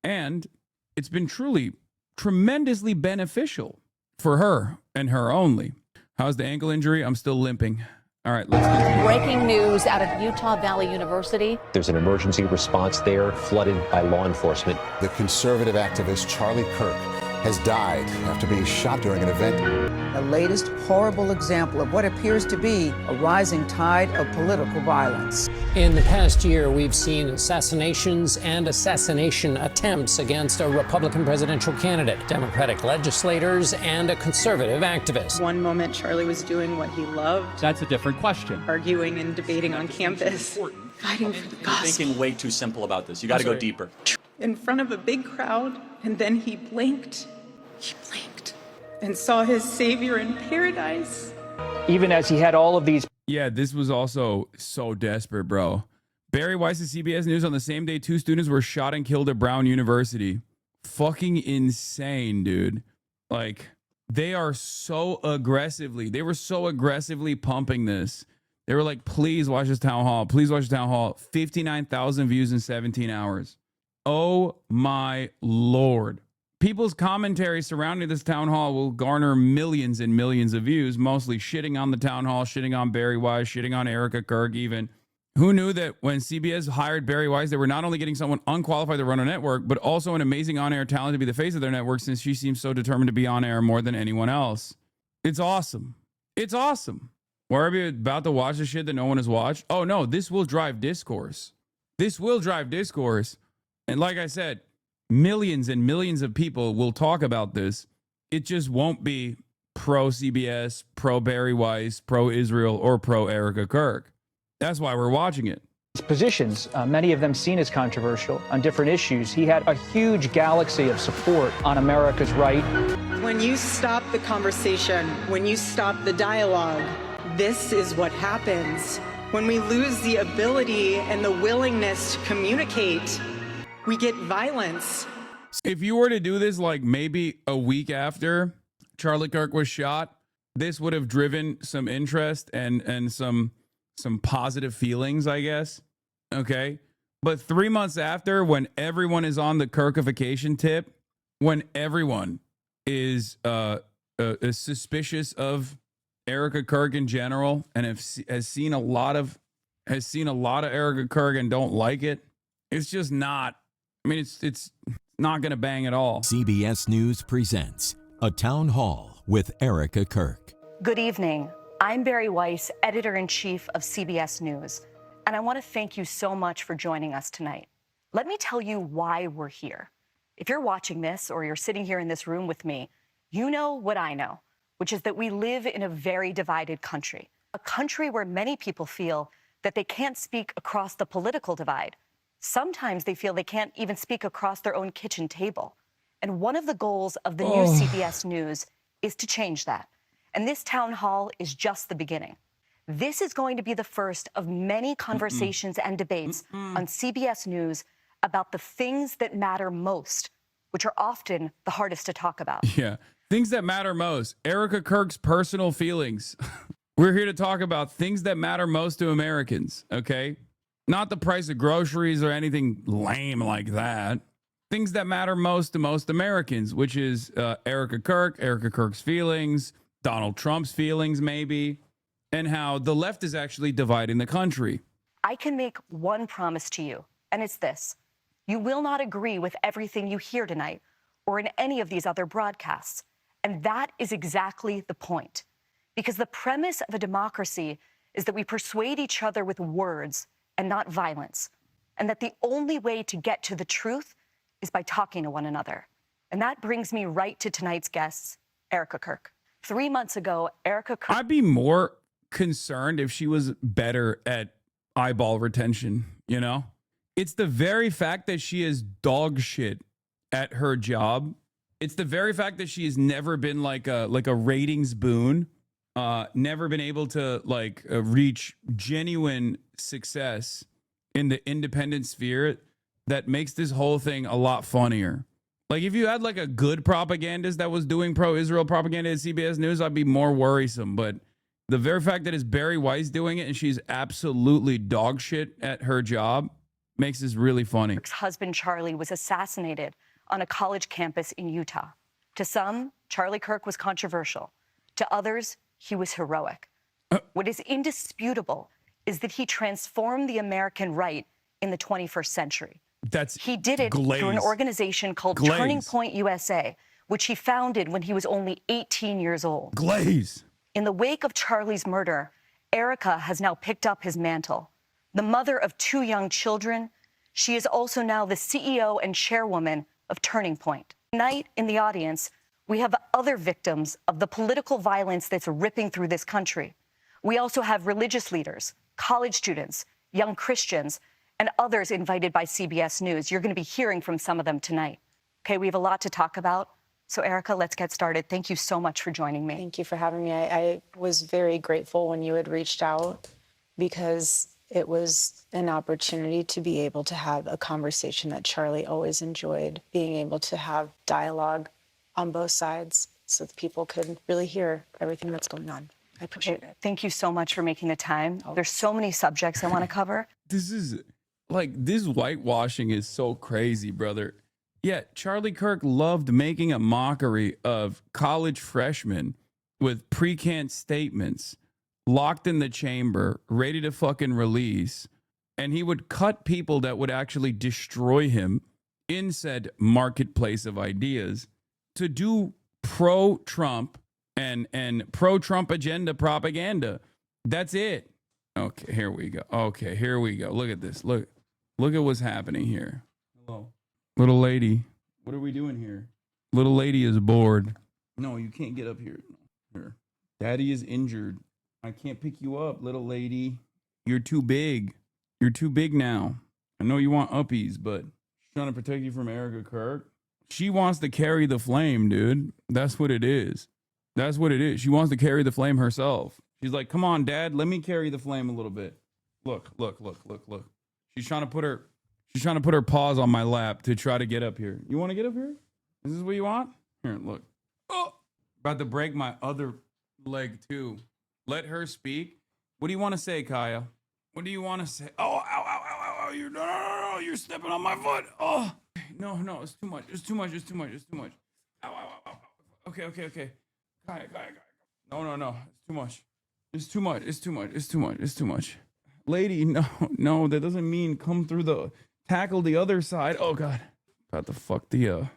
And it's been truly tremendously beneficial for her and her only. How's the ankle injury? I'm still limping. All right, let's continue. Breaking news out of Utah Valley University. There's an emergency response there, flooded by law enforcement. The conservative activist Charlie Kirk has died after being shot during an event. The latest horrible example of what appears to be a rising tide of political violence. In the past year, we've seen assassinations and assassination attempts against a Republican presidential candidate, Democratic legislators, and a conservative activist. One moment, Charlie was doing what he loved. That's a different question. Arguing and debating on campus. Fighting for the gospel. You're thinking way too simple about this. You got to go deeper. In front of a big crowd, and then he blinked. He blinked and saw his savior in paradise. Even as he had all of these. Yeah, this was also so desperate, bro. Barry Weiss of CBS News on the same day 2 students were shot and killed at Brown University. Fucking insane, dude. Like, they were so aggressively pumping this. They were like, please watch this town hall. Please watch this town hall. 59,000 views in 17 hours. Oh my Lord. People's commentary surrounding this town hall will garner millions and millions of views, mostly shitting on the town hall, shitting on Barry Weiss, shitting on ERIKA KIRK even. Who knew that when CBS hired Barry Weiss, they were not only getting someone unqualified to run a network, but also an amazing on-air talent to be the face of their network, since she seems so determined to be on air more than anyone else. It's awesome. It's awesome. Why are we about to watch the shit that no one has watched? Oh no, this will drive discourse. This will drive discourse. And like I said, millions and millions of people will talk about this. It just won't be pro-CBS, pro-Barry Weiss, pro-Israel, or pro-ERIKA KIRK. That's why we're watching it. His positions, many of them seen as controversial on different issues. He had a huge galaxy of support on America's right. When you stop the conversation, when you stop the dialogue, this is what happens. When we lose the ability and the willingness to communicate, we get violence. If you were to do this like maybe a week after Charlie Kirk was shot, this would have driven some interest and some positive feelings, I guess. Okay. But 3 months after, when everyone is on the Kirkification tip, when everyone is suspicious of ERIKA KIRK in general and has seen a lot of ERIKA KIRK and don't like it, it's just not. I mean, it's not going to bang at all. CBS News presents A Town Hall with ERIKA KIRK. Good evening. I'm Barry Weiss, editor-in-chief of CBS News, and I want to thank you so much for joining us tonight. Let me tell you why we're here. If you're watching this or you're sitting here in this room with me, you know what I know, which is that we live in a very divided country, a country where many people feel that they can't speak across the political divide. Sometimes they feel they can't even speak across their own kitchen table. And one of the goals of the new CBS News is to change that. And this town hall is just the beginning. This is going to be the first of many conversations and debates on CBS News about the things that matter most, which are often the hardest to talk about. Yeah, things that matter most. ERIKA KIRK's personal feelings. We're here to talk about things that matter most to Americans, okay? Not the price of groceries or anything lame like that. Things that matter most to most Americans, which is ERIKA KIRK, ERIKA KIRK's feelings, Donald Trump's feelings maybe, and how the left is actually dividing the country. I can make one promise to you, and it's this. You will not agree with everything you hear tonight or in any of these other broadcasts. And that is exactly the point. Because the premise of a democracy is that we persuade each other with words and not violence, and that the only way to get to the truth is by talking to one another. And that brings me right to tonight's guests, ERIKA KIRK. 3 months ago, ERIKA KIRK... I'd be more concerned if she was better at eyeball retention, you know? It's the very fact that she is dog shit at her job. It's the very fact that she has never been like a ratings boon, never been able to reach genuine success in the independent sphere that makes this whole thing a lot funnier. Like if you had like a good propagandist that was doing pro-Israel propaganda at CBS News, I'd be more worrisome. But the very fact that it's Barry Weiss doing it and she's absolutely dog shit at her job makes this really funny. Kirk's husband, Charlie, was assassinated on a college campus in Utah. To some, Charlie Kirk was controversial. To others, he was heroic. What is indisputable is that he transformed the American right in the 21st century. He did it through an organization called Turning Point USA, which he founded when he was only 18 years old. Glaze. In the wake of Charlie's murder, ERIKA has now picked up his mantle. The mother of 2 young children, she is also now the CEO and chairwoman of Turning Point. Tonight in the audience, we have other victims of the political violence that's ripping through this country. We also have religious leaders, college students, young Christians, and others invited by CBS News. You're going to be hearing from some of them tonight. Okay, we have a lot to talk about. So, ERIKA, let's get started. Thank you so much for joining me. Thank you for having me. I was very grateful when you had reached out because it was an opportunity to be able to have a conversation that Charlie always enjoyed, being able to have dialogue on both sides so that people could really hear everything that's going on. I appreciate it. Thank you so much for making the time. There's so many subjects I want to cover. This is like, this whitewashing is so crazy, brother. Yeah, Charlie Kirk loved making a mockery of college freshmen with pre-canned statements, locked in the chamber, ready to fucking release. And he would cut people that would actually destroy him in said marketplace of ideas to do pro-Trump and pro-Trump agenda propaganda. That's it. Okay, here we go. Okay, here we go. Look at this. Look at what's happening here. Hello. Little lady, what are we doing here? Little lady is bored. No, you can't get up here. Here. Daddy is injured. I can't pick you up, little lady. You're too big. You're too big now. I know you want uppies, but she's trying to protect you from ERIKA Kirk. She wants to carry the flame, dude. That's what it is. That's what it is. She wants to carry the flame herself. She's like, come on, Dad, let me carry the flame a little bit. Look. She's trying to put her paws on my lap to try to get up here. You want to get up here? Is this what you want? Here, look. Oh, about to break my other leg too. Let her speak. What do you want to say, Kaya? What do you want to say? Oh, ow. No, you're stepping on my foot. Oh, no, it's too much. It's too much. Ow. Okay. Kaya. No. It's too much. Lady, no, that doesn't mean come through tackle the other side. Oh God. About to fuck the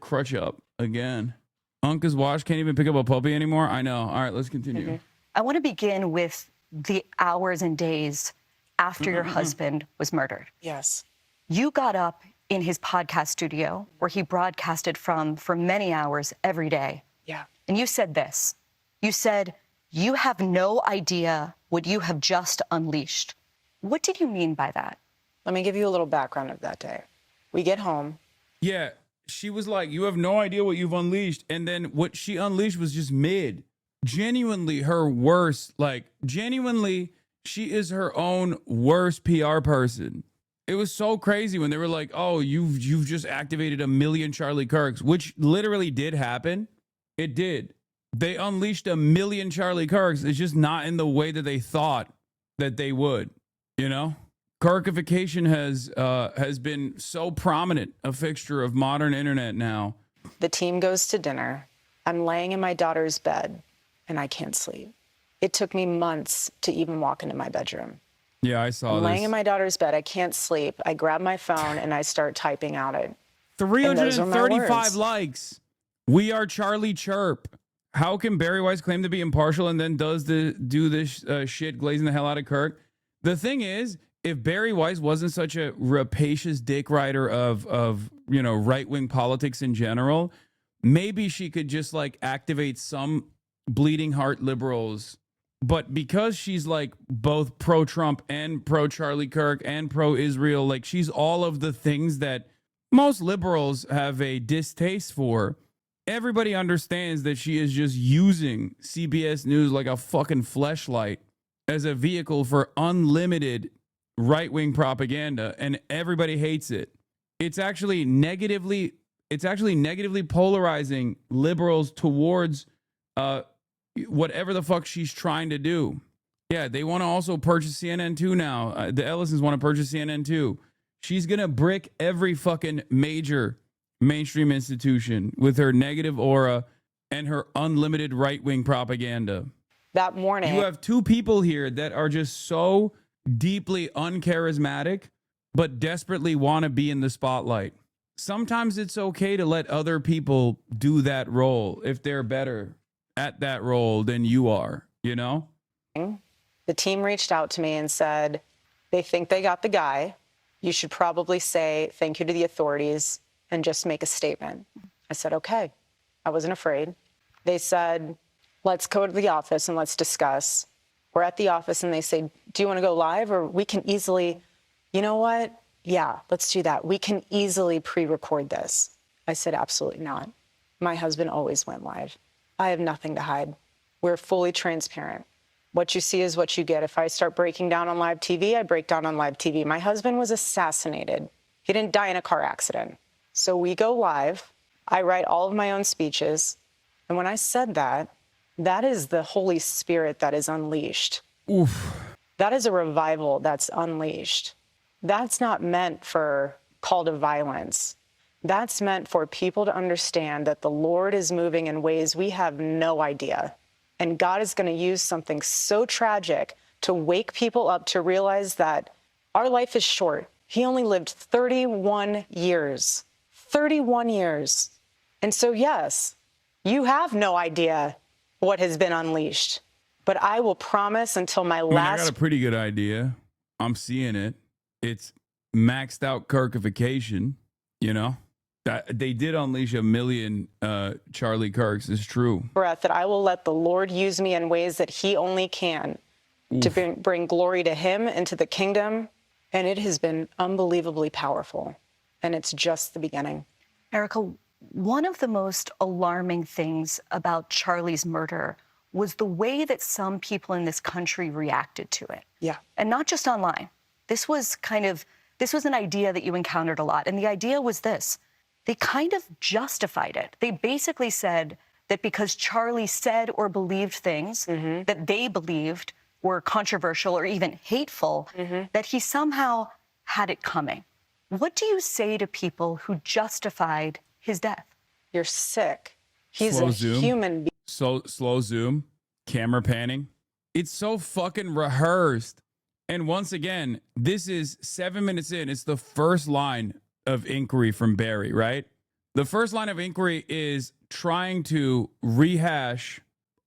crutch up again. Uncle's watch can't even pick up a puppy anymore. I know. All right, let's continue. Mm-hmm. I want to begin with the hours and days after your husband was murdered. Yes. You got up in his podcast studio where he broadcasted from for many hours every day. Yeah. And you said this. You said, you have no idea what you have just unleashed. What did you mean by that? Let me give you a little background of that day. We get home. Yeah, she was like, you have no idea what you've unleashed. And then what she unleashed was just mid. Genuinely her worst, genuinely, she is her own worst PR person. It was so crazy when they were like, oh, you've just activated 1 million Charlie Kirks, which literally did happen. It did. They unleashed 1 million Charlie Kirks. It's just not in the way that they thought that they would, you know? Kirkification has been so prominent a fixture of modern internet now. The team goes to dinner. I'm laying in my daughter's bed, and I can't sleep. It took me months to even walk into my bedroom. Yeah, I saw I'm this. laying in my daughter's bed. I can't sleep. I grab my phone, and I start typing out it. 335 likes. We are Charlie Chirp. How can Barry Weiss claim to be impartial and then do this shit glazing the hell out of Kirk? The thing is, if Barry Weiss wasn't such a rapacious dick rider of right-wing politics in general, maybe she could just activate some bleeding heart liberals. But because she's both pro-Trump and pro-Charlie Kirk and pro-Israel, she's all of the things that most liberals have a distaste for. Everybody understands that she is just using CBS News like a fucking fleshlight as a vehicle for unlimited right-wing propaganda, and everybody hates it. It's actually negatively polarizing liberals towards whatever the fuck she's trying to do. Yeah, they want to also purchase CNN too now. The Ellisons want to purchase CNN too. She's gonna brick every fucking major mainstream institution with her negative aura and her unlimited right-wing propaganda. That morning, you have two people here that are just so deeply uncharismatic, but desperately want to be in the spotlight. sometimes it's okay to let other people do that role if they're better at that role than you are, you know? The team reached out to me and said, they think they got the guy. You should probably say thank you to the authorities and just make a statement. I said, okay. I wasn't afraid. They said, let's go to the office and let's discuss. We're at the office and they say, do you want to go live? Or we can easily, you know what? Yeah, let's do that. We can easily pre-record this. I said, absolutely not. My husband always went live. I have nothing to hide. We're fully transparent. What you see is what you get. If I start breaking down on live TV, I break down on live TV. My husband was assassinated. He didn't die in a car accident. So we go live. I write all of my own speeches. And when I said that, that is the Holy Spirit that is unleashed. Oof. That is a revival that's unleashed. That's not meant for call to violence. That's meant for people to understand that the Lord is moving in ways we have no idea. And God is going to use something so tragic to wake people up to realize that our life is short. He only lived 31 years. 31 years. And so, yes, you have no idea what has been unleashed. But I will promise until my last... I got a pretty good idea. I'm seeing it. It's maxed out Kirkification, you know? They did unleash 1 million Charlie Kirks, it's true. breath, that I will let the Lord use me in ways that he only can to bring glory to him and to the kingdom. And it has been unbelievably powerful. And it's just the beginning. Erika, one of the most alarming things about Charlie's murder was the way that some people in this country reacted to it. Yeah. And not just online. This was an idea that you encountered a lot. And the idea was this. They kind of justified it. They basically said that because Charlie said or believed things that they believed were controversial or even hateful, that he somehow had it coming. What do you say to people who justified his death? You're sick. He's Slow a zoom. human being. So slow zoom, camera panning. It's so fucking rehearsed. And once again, this is 7 minutes in. It's the first line of inquiry from Barry, right? The first line of inquiry is trying to rehash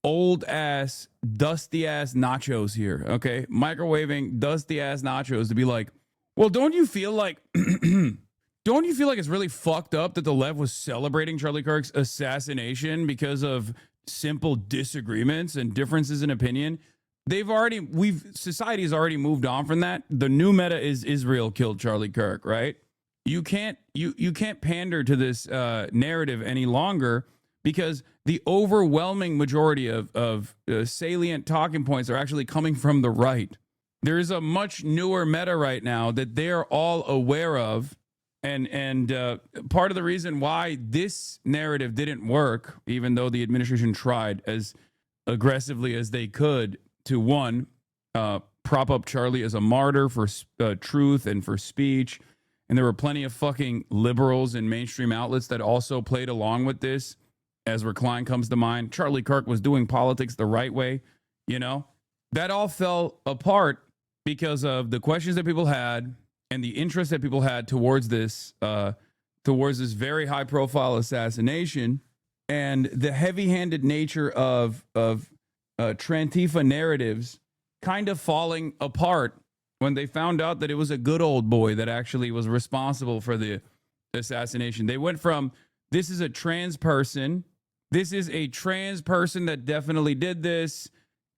old ass, dusty ass nachos here. Okay. Microwaving dusty ass nachos to be like, well, don't you feel like it's really fucked up that the left was celebrating Charlie Kirk's assassination because of simple disagreements and differences in opinion? Society has already moved on from that. The new meta is Israel killed Charlie Kirk, right? You can't pander to this narrative any longer because the overwhelming majority of salient talking points are actually coming from the right. There is a much newer meta right now that they're all aware of. And part of the reason why this narrative didn't work, even though the administration tried as aggressively as they could to, one, prop up Charlie as a martyr for truth and for speech. And there were plenty of fucking liberals in mainstream outlets that also played along with this. Ezra Klein comes to mind. Charlie Kirk was doing politics the right way, you know? That all fell apart because of the questions that people had and the interest that people had towards this very high-profile assassination, and the heavy-handed nature of Trantifa narratives kind of falling apart when they found out that it was a good old boy that actually was responsible for the assassination. They went from, this is a trans person that definitely did this,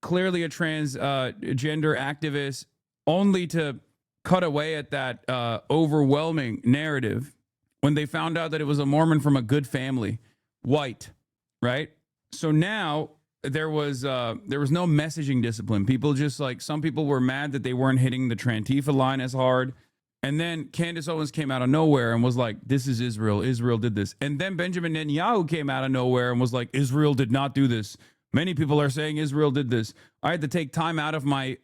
clearly a transgender activist, only to cut away at that overwhelming narrative when they found out that it was a Mormon from a good family, white, right? So now there was no messaging discipline. People just some people were mad that they weren't hitting the Trantifa line as hard. And then Candace Owens came out of nowhere and was like, this is Israel. Israel did this. And then Benjamin Netanyahu came out of nowhere and was like, Israel did not do this. Many people are saying Israel did this. I had to take time out of my,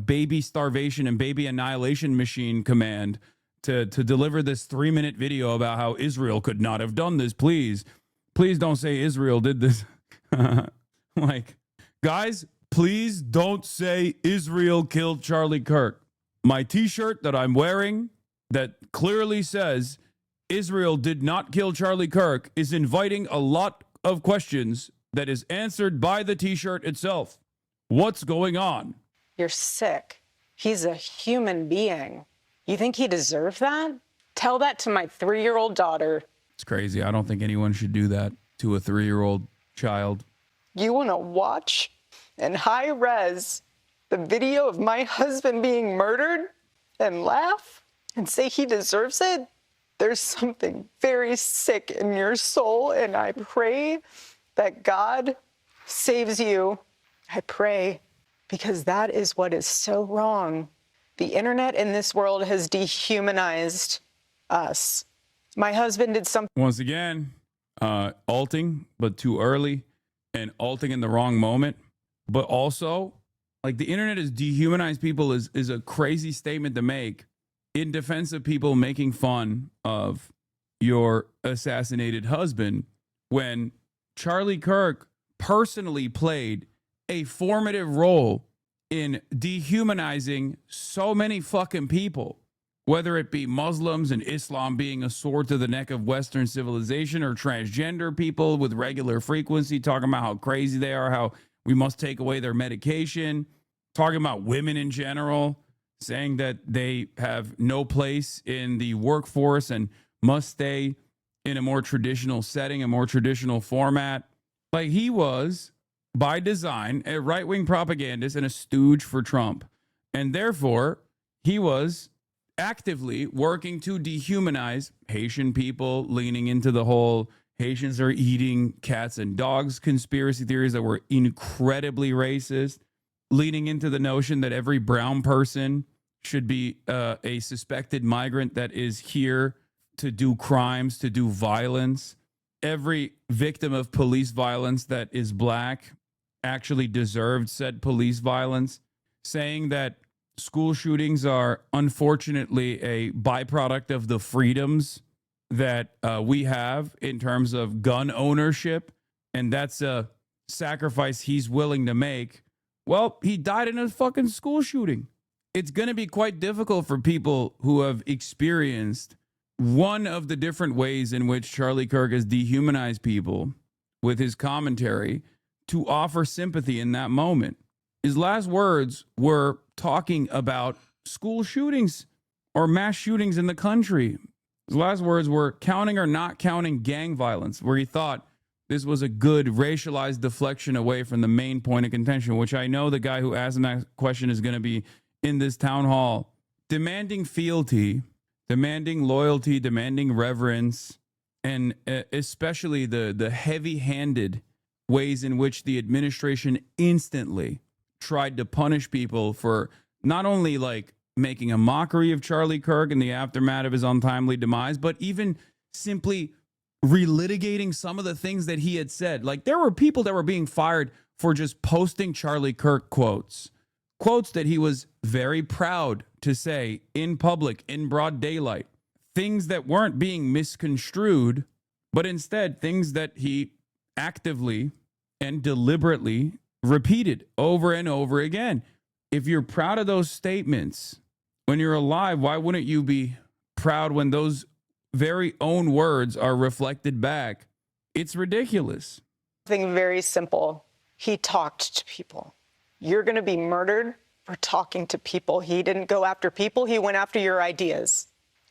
baby starvation and baby annihilation machine command to deliver this 3-minute video about how Israel could not have done this. Please don't say Israel did this. Guys, please don't say Israel killed Charlie Kirk. My t-shirt that I'm wearing that clearly says Israel did not kill Charlie Kirk is inviting a lot of questions that is answered by the t-shirt itself. What's going on? You're sick. He's a human being. You think he deserved that? Tell that to my 3-year-old daughter. It's crazy. I don't think anyone should do that to a 3-year-old child. You want to watch in high res the video of my husband being murdered and laugh and say he deserves it? There's something very sick in your soul, and I pray that God saves you. I pray, because that is what is so wrong. The internet in this world has dehumanized us. My husband did something. Once again, alting, but too early, and alting in the wrong moment. But also, like, the internet has dehumanized people is a crazy statement to make in defense of people making fun of your assassinated husband, when Charlie Kirk personally played a formative role in dehumanizing so many fucking people, whether it be Muslims and Islam being a sword to the neck of Western civilization, or transgender people with regular frequency talking about how crazy they are, how we must take away their medication, talking about women in general, saying that they have no place in the workforce and must stay in a more traditional setting, a more traditional format. Like, he was, by design, a right-wing propagandist and a stooge for Trump. And therefore, he was actively working to dehumanize Haitian people, leaning into the whole Haitians are eating cats and dogs conspiracy theories that were incredibly racist, leaning into the notion that every brown person should be a suspected migrant that is here to do crimes, to do violence. Every victim of police violence that is black actually deserved said police violence, saying that school shootings are unfortunately a byproduct of the freedoms that we have in terms of gun ownership, and that's a sacrifice he's willing to make. Well, he died in a fucking school shooting. It's going to be quite difficult for people who have experienced one of the different ways in which Charlie Kirk has dehumanized people with his commentary to offer sympathy in that moment. His last words were talking about school shootings or mass shootings in the country. His last words were counting or not counting gang violence, where he thought this was a good racialized deflection away from the main point of contention, which I know the guy who asked him that question is going to be in this town hall, demanding fealty, demanding loyalty, demanding reverence, and especially the heavy-handed ways in which the administration instantly tried to punish people for not only like making a mockery of Charlie Kirk in the aftermath of his untimely demise, but even simply relitigating some of the things that he had said. Like, there were people that were being fired for just posting Charlie Kirk quotes that he was very proud to say in public, in broad daylight, things that weren't being misconstrued, but instead things that he actively and deliberately repeated over and over again. If you're proud of those statements when you're alive, why wouldn't you be proud when those very own words are reflected back? It's ridiculous. Something very simple. He talked to people. You're going to be murdered for talking to people. He didn't go after people. He went after your ideas.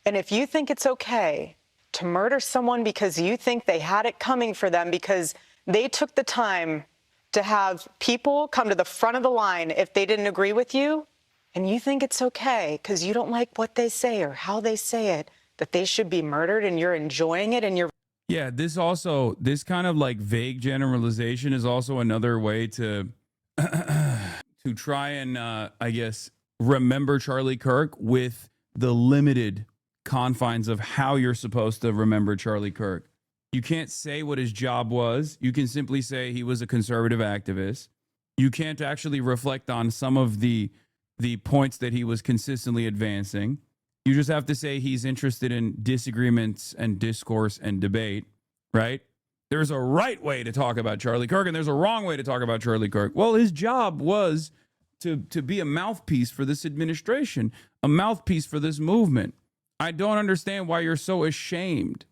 And if you think it's okay to murder someone because you think they had it coming for them, because they took the time to have people come to the front of the line if they didn't agree with you, and you think it's okay because you don't like what they say or how they say it, that they should be murdered, and you're enjoying it, and you're... Yeah, this kind of like vague generalization is also another way to to try and, I guess, remember Charlie Kirk with the limited confines of how you're supposed to remember Charlie Kirk. You can't say what his job was. You can simply say he was a conservative activist. You can't actually reflect on some of the points that he was consistently advancing. You just have to say he's interested in disagreements and discourse and debate, right? There's a right way to talk about Charlie Kirk, and there's a wrong way to talk about Charlie Kirk. Well, his job was to be a mouthpiece for this administration, a mouthpiece for this movement, I don't understand why you're so ashamed.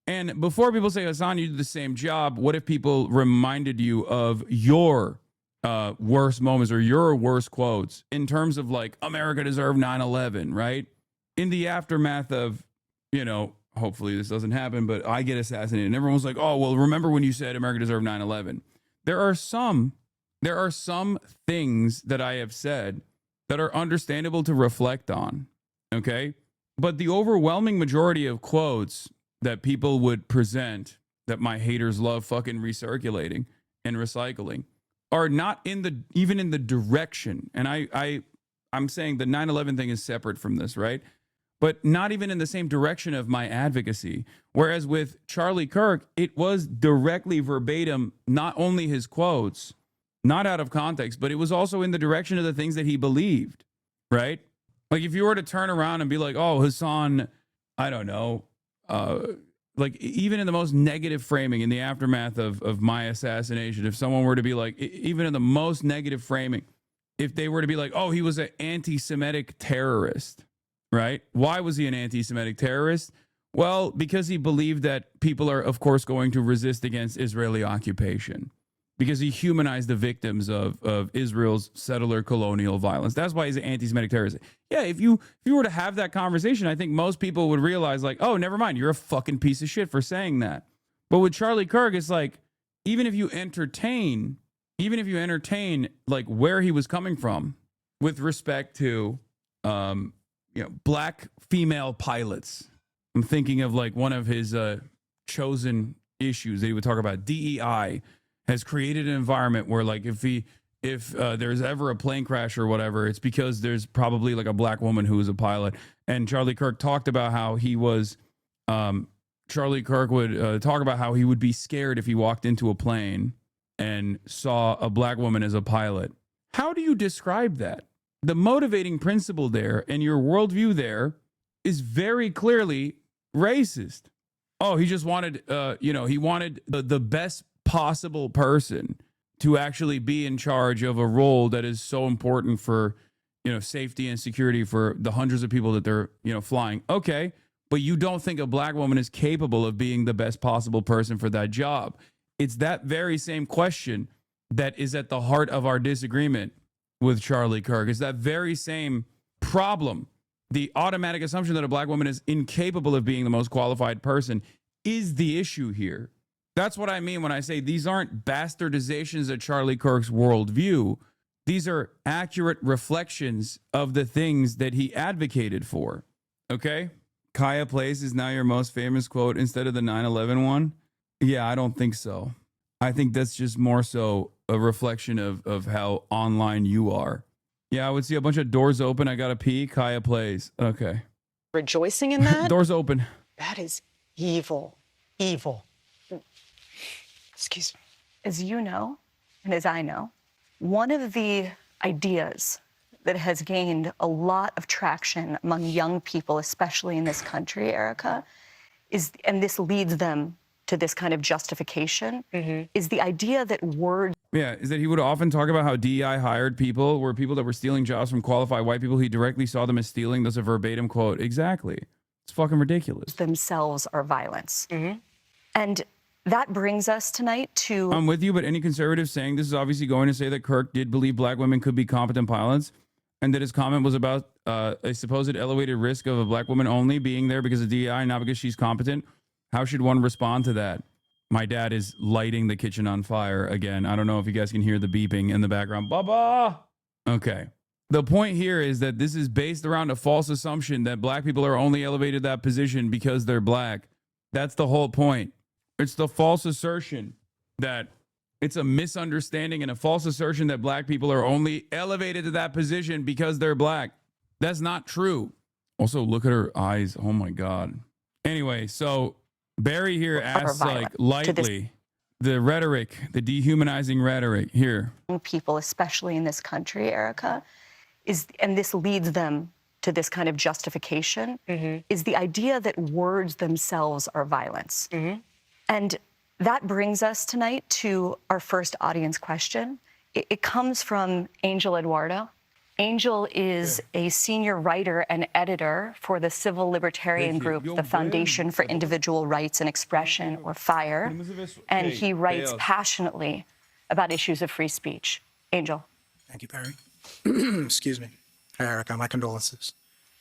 And before people say, Hasan, you did the same job, what if people reminded you of your worst moments or your worst quotes in terms of like, America deserved 9/11, right? In the aftermath of, you know, hopefully this doesn't happen, but I get assassinated. And everyone was like, oh, well, remember when you said America deserved 9/11? There are some things that I have said that are understandable to reflect on, okay? But the overwhelming majority of quotes that people would present that my haters love fucking recirculating and recycling are not even in the direction. And I'm saying the 9/11 thing is separate from this, right? But not even in the same direction of my advocacy. Whereas with Charlie Kirk, it was directly verbatim, not only his quotes, not out of context, but it was also in the direction of the things that he believed, right? Like if you were to turn around and be like, oh, Hasan, I don't know, like even in the most negative framing in the aftermath of my assassination, if someone were to be like, even in the most negative framing, if they were to be like, oh, he was an anti-Semitic terrorist, right? Why was he an anti-Semitic terrorist? Well, because he believed that people are, of course, going to resist against Israeli occupation. Because he humanized the victims of Israel's settler colonial violence. That's why he's an anti-Semitic terrorist. Yeah, if you were to have that conversation, I think most people would realize like, oh, never mind, you're a fucking piece of shit for saying that. But with Charlie Kirk, it's like, even if you entertain like where he was coming from with respect to, black female pilots. I'm thinking of like one of his chosen issues that he would talk about. DEI has created an environment where like if there's ever a plane crash or whatever, it's because there's probably like a black woman who is a pilot. And Charlie Kirk talked about how he was, Charlie Kirk would talk about how he would be scared if he walked into a plane and saw a black woman as a pilot. How do you describe that? The motivating principle there and your worldview there is very clearly racist. Oh, he just wanted, he wanted the best possible person to actually be in charge of a role that is so important for, safety and security for the hundreds of people that they're, flying. Okay, but you don't think a black woman is capable of being the best possible person for that job. It's that very same question that is at the heart of our disagreement with Charlie Kirk. It's that very same problem. The automatic assumption that a black woman is incapable of being the most qualified person is the issue here. That's what I mean when I say these aren't bastardizations of Charlie Kirk's worldview. These are accurate reflections of the things that he advocated for. Okay? Kaya Place is now your most famous quote instead of the 9/11 one? Yeah, I don't think so. I think that's just more so a reflection of how online you are. Yeah, I would see a bunch of doors open. I got to pee. Kaya Place. Okay. Rejoicing in that? Doors open. That is evil. Evil. Excuse me. As you know, and as I know, one of the ideas that has gained a lot of traction among young people, especially in this country, ERIKA, is, and this leads them to this kind of justification, is the idea that words... Yeah, is that he would often talk about how DEI hired people were people that were stealing jobs from qualified white people. He directly saw them as stealing. That's a verbatim quote. Exactly. It's fucking ridiculous. ...themselves are violence. And that brings us tonight to... I'm with you, but any conservative saying this is obviously going to say that Kirk did believe black women could be competent pilots and that his comment was about a supposed elevated risk of a black woman only being there because of DEI, not because she's competent. How should one respond to that? My dad is lighting the kitchen on fire again. I don't know if you guys can hear the beeping in the background. Baba! Okay. The point here is that this is based around a false assumption that black people are only elevated to that position because they're black. That's the whole point. It's the false assertion that it's a misunderstanding and a false assertion that black people are only elevated to that position because they're black. That's not true. Also, look at her eyes. Oh my God. Anyway, so Barry here asks like lightly the rhetoric, the dehumanizing rhetoric here. People, especially in this country, ERIKA, is, and this leads them to this kind of justification, is the idea that words themselves are violence. And that brings us tonight to our first audience question. It comes from Angel Eduardo. Angel is a senior writer and editor for the civil libertarian group, the Foundation for Individual Rights and Expression, or FIRE, and he writes passionately about issues of free speech. Angel. Thank you, Perry. Excuse me. Hi, Erika. My condolences.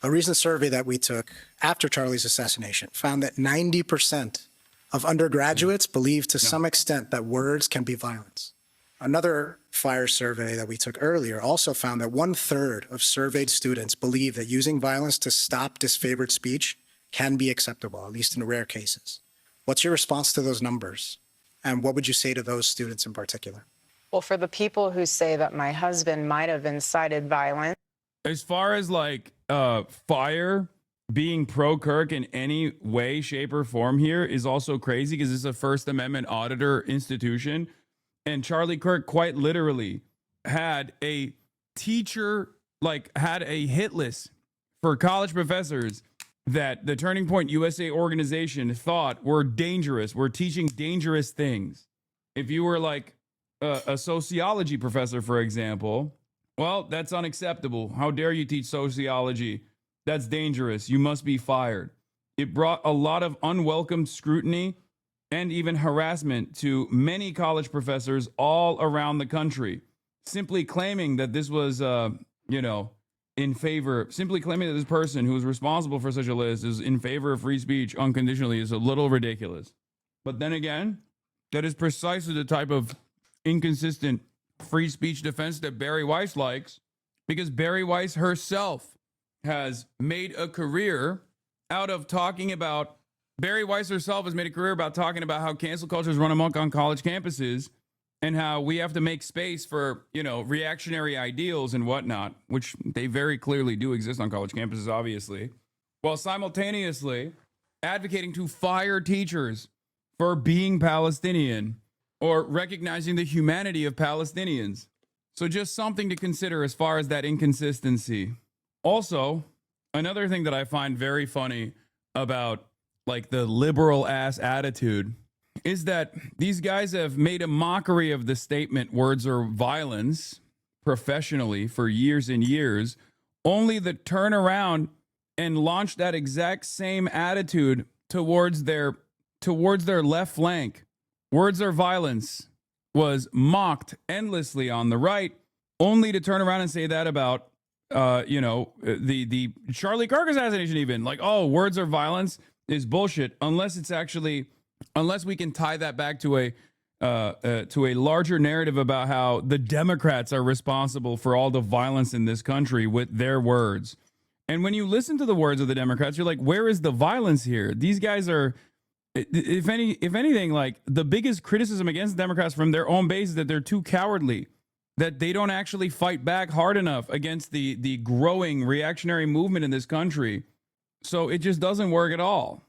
A recent survey that we took after Charlie's assassination found that 90% of undergraduates believe to some extent that words can be violence. Another FIRE survey that we took earlier also found that 1/3 of surveyed students believe that using violence to stop disfavored speech can be acceptable, at least in rare cases. What's your response to those numbers? And what would you say to those students in particular? Well, for the people who say that my husband might have incited violence. As far as like FIRE being pro Kirk in any way, shape, or form here is also crazy because it's a First Amendment auditor institution. And Charlie Kirk quite literally had a teacher, like had a hit list for college professors that the Turning Point USA organization thought were dangerous, were teaching dangerous things. If you were like a sociology professor, for example, well, that's unacceptable. How dare you teach sociology? That's dangerous. You must be fired. It brought a lot of unwelcome scrutiny and even harassment to many college professors all around the country, simply claiming that this was, in favor, simply claiming that this person who was responsible for such a list is in favor of free speech unconditionally is a little ridiculous. But then again, that is precisely the type of inconsistent free speech defense that Bari Weiss likes, because Bari Weiss herself has made a career out of talking about Bari Weiss herself has made a career about talking about how cancel culture is run amok on college campuses and how we have to make space for, reactionary ideals and whatnot, which they very clearly do exist on college campuses, obviously, while simultaneously advocating to fire teachers for being Palestinian or recognizing the humanity of Palestinians. So just something to consider as far as that inconsistency. Also, another thing that I find very funny about like the liberal ass attitude is that these guys have made a mockery of the statement words are violence professionally for years and years, only to turn around and launch that exact same attitude towards their left flank. Words are violence was mocked endlessly on the right, only to turn around and say that about the Charlie Kirk assassination, even like, oh, words are violence is bullshit unless we can tie that back to a larger narrative about how the Democrats are responsible for all the violence in this country with their words. And when you listen to the words of the Democrats, you're like, where is the violence here? These guys are, if anything, like the biggest criticism against the Democrats from their own base is that they're too cowardly, that they don't actually fight back hard enough against the growing reactionary movement in this country. So it just doesn't work at all.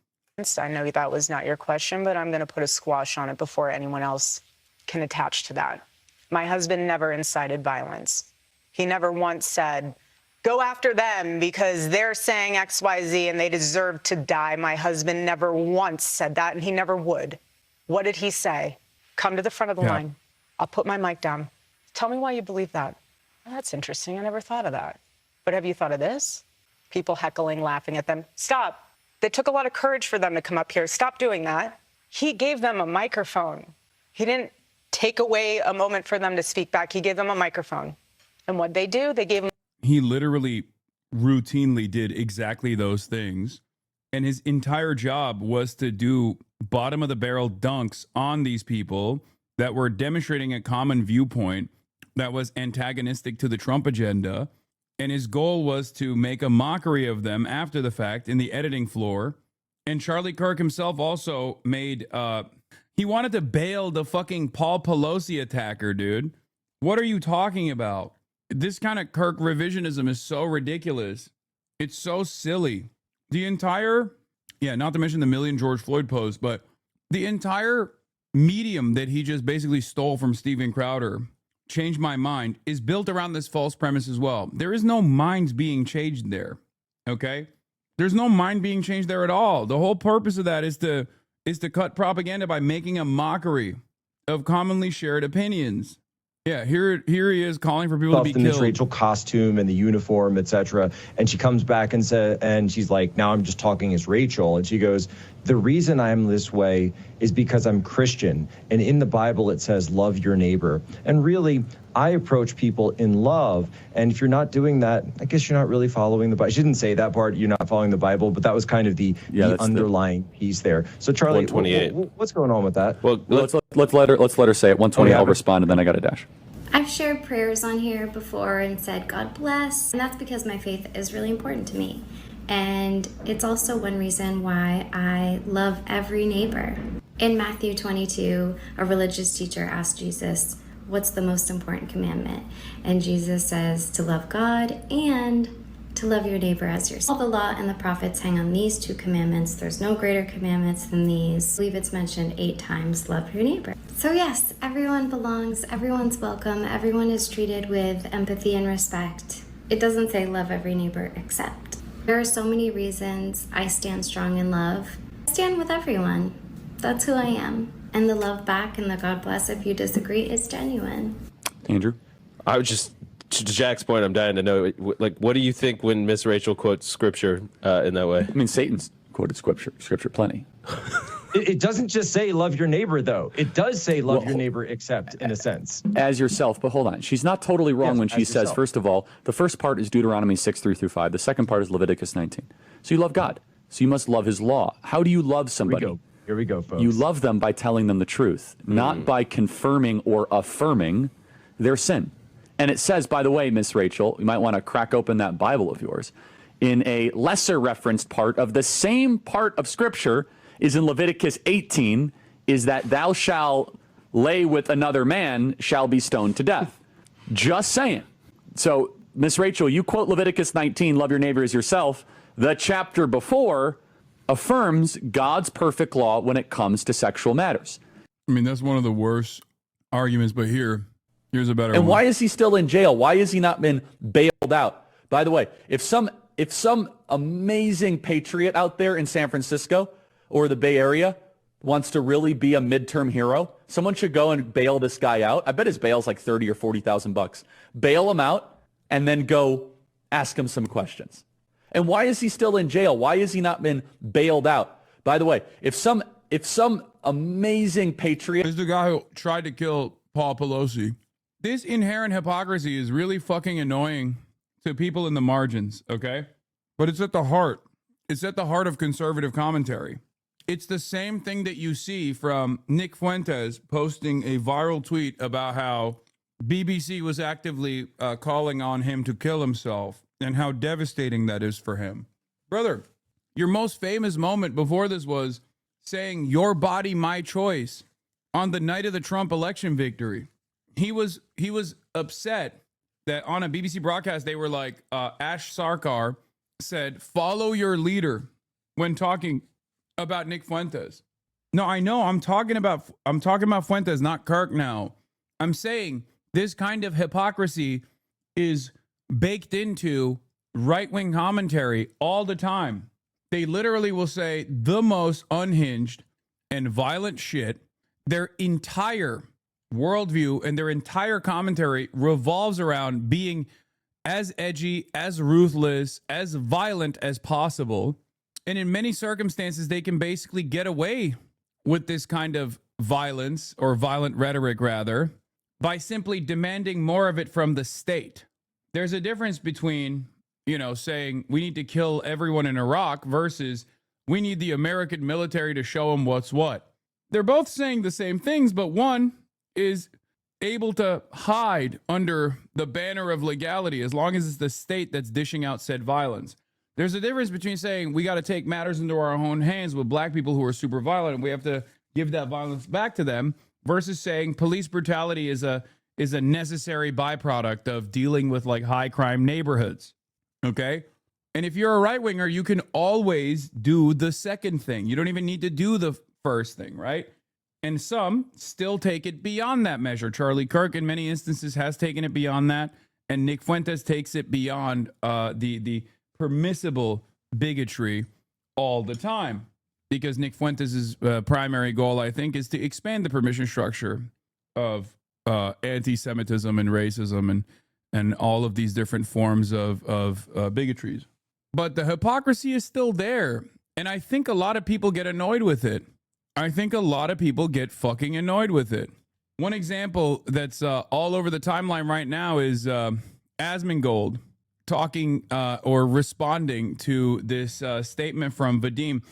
I know that was not your question, but I'm going to put a squash on it before anyone else can attach to that. My husband never incited violence. He never once said, go after them because they're saying X, Y, Z and they deserve to die. My husband never once said that, and he never would. What did he say? Come to the front of the line. I'll put my mic down. Tell me why you believe that. Well, that's interesting. I never thought of that. But have you thought of this? People heckling, laughing at them. Stop. It took a lot of courage for them to come up here. Stop doing that. He gave them a microphone. He didn't take away a moment for them to speak back. He gave them a microphone. And what they do, they gave him. He literally routinely did exactly those things. And his entire job was to do bottom of the barrel dunks on these people that were demonstrating a common viewpoint that was antagonistic to the Trump agenda. And his goal was to make a mockery of them after the fact in the editing floor. And Charlie Kirk himself also made, he wanted to bail the fucking Paul Pelosi attacker, dude. What are you talking about? This kind of Kirk revisionism is so ridiculous. It's so silly. The entire, not to mention the million George Floyd posts, but the entire medium that he just basically stole from Steven Crowder, Change My Mind, is built around this false premise as well. There is no minds being changed there, okay? There's no mind being changed there at all. The whole purpose of that is to cut propaganda by making a mockery of commonly shared opinions. Yeah, here he is calling for people to be in this killed. Rachel costume and the uniform, etc. And she comes back and says, and she's like, now I'm just talking as Rachel. And she goes, the reason I'm this way is because I'm Christian. And in the Bible, it says, love your neighbor. And really, I approach people in love. And if you're not doing that, I guess you're not really following the Bible. She didn't say that part, you're not following the Bible, but that was kind of the underlying piece there. So Charlie, 128. what's going on with that? Well, let's let her say it. 120. I'll respond, and then I got a dash. I've shared prayers on here before and said, God bless. And that's because my faith is really important to me. And it's also one reason why I love every neighbor. In Matthew 22, a religious teacher asked Jesus, what's the most important commandment? And Jesus says to love God and to love your neighbor as yourself. All the law and the prophets hang on these two commandments. There's no greater commandments than these. I believe it's mentioned 8 times, love your neighbor. So yes, everyone belongs, everyone's welcome, everyone is treated with empathy and respect. It doesn't say love every neighbor except. There are so many reasons I stand strong in love. I stand with everyone. That's who I am. And the love back and the God bless if you disagree is genuine. Andrew? I would just, to Jack's point, I'm dying to know, like, what do you think when Miss Rachel quotes scripture in that way? I mean, Satan's quoted scripture plenty. It doesn't just say love your neighbor, though. It does say love your neighbor, except in a sense. As yourself, but hold on. She's not totally wrong when she says, first of all, the first part is Deuteronomy 6:3-5. The second part is Leviticus 19. So you love God. So you must love his law. How do you love somebody? Here we go, folks. You love them by telling them the truth, not by confirming or affirming their sin. And it says, by the way, Miss Rachel, you might want to crack open that Bible of yours. In a lesser referenced part of the same part of Scripture is in Leviticus 18, is that thou shalt lay with another man shall be stoned to death. Just saying. So, Miss Rachel, you quote Leviticus 19, love your neighbor as yourself. The chapter before affirms God's perfect law when it comes to sexual matters. I mean, that's one of the worst arguments, but here's a better one. And why is he still in jail? Why has he not been bailed out? By the way, if some amazing patriot out there in San Francisco or the Bay Area wants to really be a midterm hero, someone should go and bail this guy out. I bet his bail's like $30,000 or $40,000. Bail him out and then go ask him some questions. And why is he still in jail? Why has he not been bailed out? By the way, if some amazing patriot... There's the guy who tried to kill Paul Pelosi. This inherent hypocrisy is really fucking annoying to people in the margins, okay? But it's at the heart. It's at the heart of conservative commentary. It's the same thing that you see from Nick Fuentes posting a viral tweet about how BBC was actively calling on him to kill himself and how devastating that is for him. Brother, your most famous moment before this was saying your body, my choice on the night of the Trump election victory. He was upset that on a BBC broadcast, they were like, Ash Sarkar said, follow your leader when talking about Nick Fuentes. No, I know I'm talking about Fuentes, not Kirk now. I'm saying this kind of hypocrisy is baked into right-wing commentary all the time. They literally will say the most unhinged and violent shit. Their entire worldview and their entire commentary revolves around being as edgy, as ruthless, as violent as possible. And in many circumstances, they can basically get away with this kind of violence, or violent rhetoric rather, by simply demanding more of it from the state. There's a difference between, saying we need to kill everyone in Iraq versus we need the American military to show them what's what. They're both saying the same things, but one is able to hide under the banner of legality as long as it's the state that's dishing out said violence. There's a difference between saying we got to take matters into our own hands with black people who are super violent and we have to give that violence back to them versus saying police brutality is a necessary byproduct of dealing with like high crime neighborhoods. Okay? And if you're a right winger, you can always do the second thing. You don't even need to do the first thing, right? And some still take it beyond that measure. Charlie Kirk, in many instances, has taken it beyond that. And Nick Fuentes takes it beyond the permissible bigotry all the time. Because Nick Fuentes' primary goal, I think, is to expand the permission structure of anti-Semitism and racism and all of these different forms of bigotries. But the hypocrisy is still there. And I think a lot of people get annoyed with it. I think a lot of people get fucking annoyed with it. One example that's all over the timeline right now is Asmongold talking or responding to this statement from Vadim.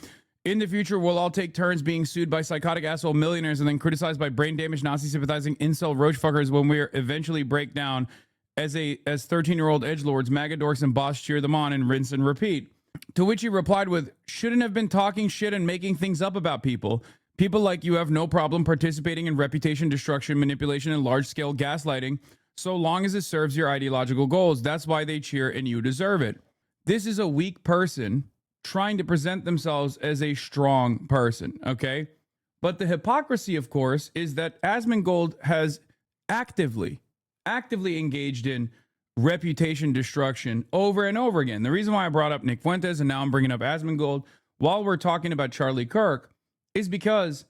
In the future, we'll all take turns being sued by psychotic asshole millionaires and then criticized by brain-damaged Nazi-sympathizing incel roach-fuckers when we eventually break down as 13-year-old edgelords, MAGA dorks, and boss cheer them on and rinse and repeat. To which he replied with, shouldn't have been talking shit and making things up about people. People like you have no problem participating in reputation destruction, manipulation, and large-scale gaslighting, so long as it serves your ideological goals. That's why they cheer and you deserve it. This is a weak person trying to present themselves as a strong person, okay? But the hypocrisy, of course, is that Asmongold has actively engaged in reputation destruction over and over again. The reason why I brought up Nick Fuentes and now I'm bringing up Asmongold while we're talking about Charlie Kirk is because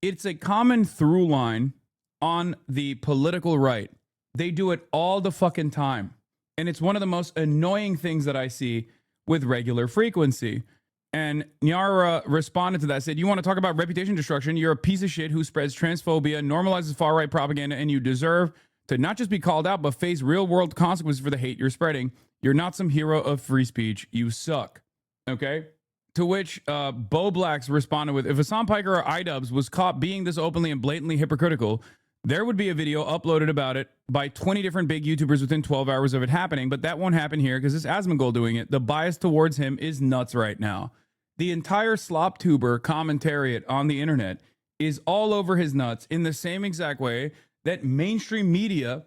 it's a common through line on the political right. They do it all the fucking time. And it's one of the most annoying things that I see with regular frequency. And Nyara responded to that, said, you want to talk about reputation destruction? You're a piece of shit who spreads transphobia, normalizes far-right propaganda, and you deserve to not just be called out, but face real-world consequences for the hate you're spreading. You're not some hero of free speech. You suck. Okay? To which Bo Blacks responded with, if Hassan Piker or iDubbbz was caught being this openly and blatantly hypocritical, there would be a video uploaded about it by 20 different big YouTubers within 12 hours of it happening, but that won't happen here because it's Asmongold doing it. The bias towards him is nuts right now. The entire slop-tuber commentariat on the internet is all over his nuts in the same exact way that mainstream media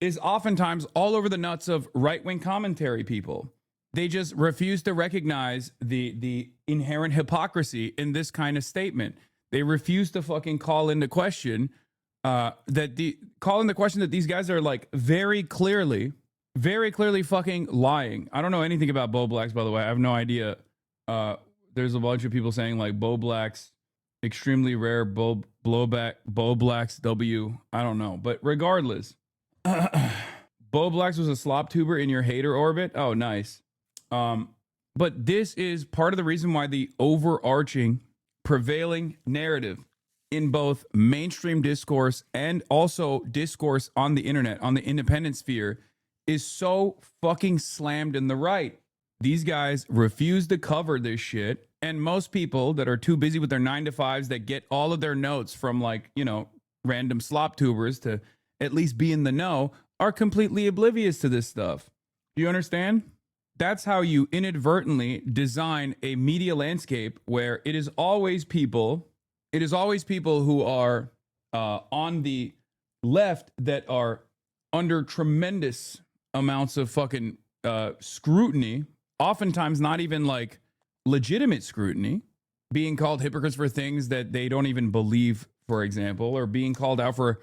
is oftentimes all over the nuts of right-wing commentary people. They just refuse to recognize the inherent hypocrisy in this kind of statement. They refuse to fucking call into question that these guys are like very clearly fucking lying. I don't know anything about Bo Blacks, by the way. I have no idea. There's a bunch of people saying like Bo Blacks, extremely rare, Bo Blacks W. I don't know. But regardless, Bo Blacks was a slop tuber in your hater orbit. Oh, nice. But this is part of the reason why the overarching prevailing narrative in both mainstream discourse and also discourse on the internet, on the independent sphere, is so fucking slammed in the right. These guys refuse to cover this shit. And most people that are too busy with their 9-to-5s that get all of their notes from like, you know, random slop tubers to at least be in the know are completely oblivious to this stuff. Do you understand? That's how you inadvertently design a media landscape where it is always people who are on the left that are under tremendous amounts of fucking scrutiny, oftentimes not even like legitimate scrutiny, being called hypocrites for things that they don't even believe, for example, or being called out for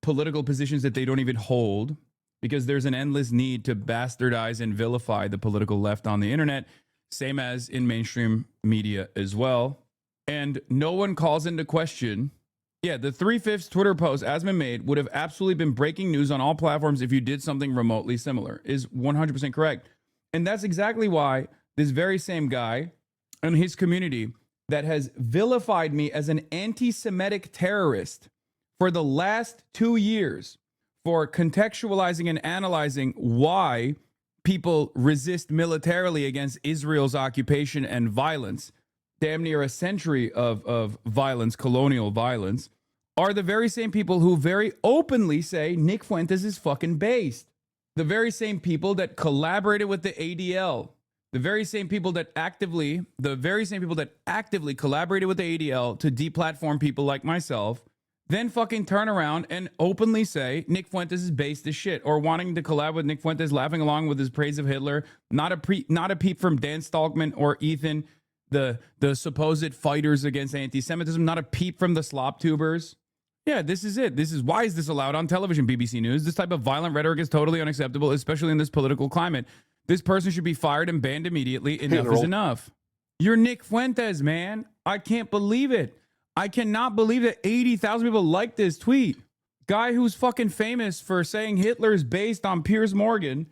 political positions that they don't even hold, because there's an endless need to bastardize and vilify the political left on the internet, same as in mainstream media as well. And no one calls into question. Yeah, the 3/5 Twitter post Asman made would have absolutely been breaking news on all platforms if you did something remotely similar, is 100% correct. And that's exactly why this very same guy and his community that has vilified me as an anti-Semitic terrorist for the last 2 years for contextualizing and analyzing why people resist militarily against Israel's occupation and violence, damn near a century of violence, colonial violence, are the very same people who very openly say Nick Fuentes is fucking based. The very same people that collaborated with the ADL, the very same people that actively collaborated with the ADL to deplatform people like myself, then fucking turn around and openly say Nick Fuentes is based as shit, or wanting to collab with Nick Fuentes, laughing along with his praise of Hitler. Not a peep from Dan Stalkman or Ethan, the supposed fighters against anti-Semitism. Not a peep from the slop tubers. Yeah, this is it. Why is this allowed on television, BBC News? This type of violent rhetoric is totally unacceptable, especially in this political climate. This person should be fired and banned immediately. Enough is enough. You're Nick Fuentes, man. I can't believe it. I cannot believe that 80,000 people liked this tweet. guy who's fucking famous for saying Hitler's based on Piers Morgan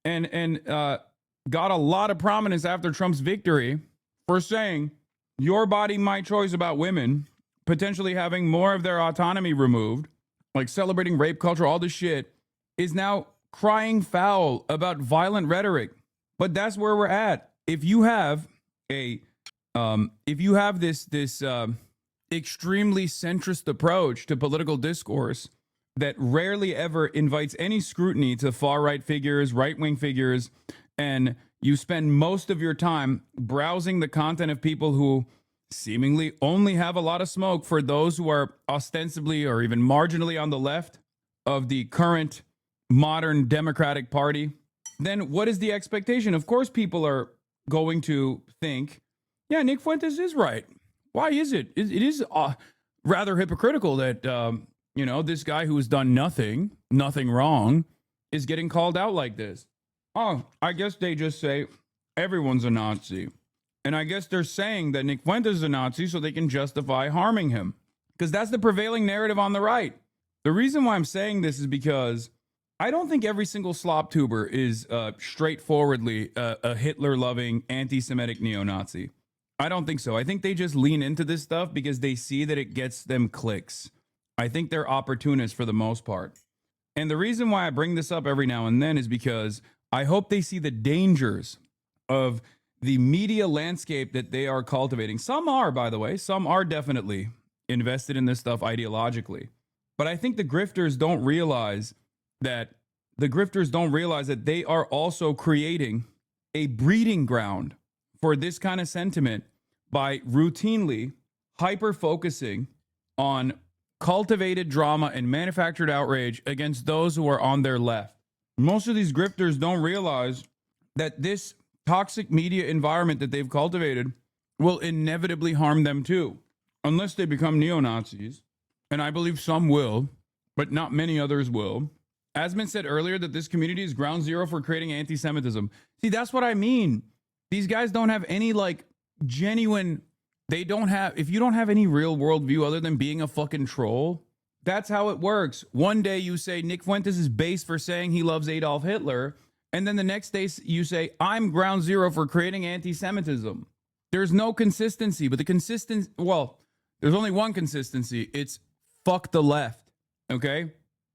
and got a lot of prominence after Trump's victory for saying your body, my choice about women, potentially having more of their autonomy removed, like celebrating rape culture, all this shit, is now crying foul about violent rhetoric. But that's where we're at. If you have this extremely centrist approach to political discourse that rarely ever invites any scrutiny to far-right figures, right-wing figures, and you spend most of your time browsing the content of people who seemingly only have a lot of smoke for those who are ostensibly or even marginally on the left of the current modern Democratic Party, then what is the expectation? Of course, people are going to think, yeah, Nick Fuentes is right. Why is it? It is rather hypocritical that, this guy who has done nothing wrong is getting called out like this. Oh, I guess they just say everyone's a Nazi. And I guess they're saying that Nick Fuentes is a Nazi so they can justify harming him. Because that's the prevailing narrative on the right. The reason why I'm saying this is because I don't think every single slop tuber is straightforwardly a Hitler-loving, anti-Semitic neo-Nazi. I don't think so. I think they just lean into this stuff because they see that it gets them clicks. I think they're opportunists for the most part. And the reason why I bring this up every now and then is because I hope they see the dangers of the media landscape that they are cultivating. Some are, by the way. Some are definitely invested in this stuff ideologically. But I think the grifters don't realize that they are also creating a breeding ground for this kind of sentiment by routinely hyper-focusing on cultivated drama and manufactured outrage against those who are on their left. Most of these grifters don't realize that this toxic media environment that they've cultivated will inevitably harm them too, unless they become neo-Nazis. And I believe some will, but not many others will. Asman said earlier that this community is ground zero for creating anti-Semitism. See, that's what I mean. These guys don't have any genuine, if you don't have any real worldview other than being a fucking troll, that's how it works. One day you say Nick Fuentes is base for saying he loves Adolf Hitler. And then the next day you say, I'm ground zero for creating anti-Semitism. There's no consistency, but there's only one consistency. It's fuck the left. Okay.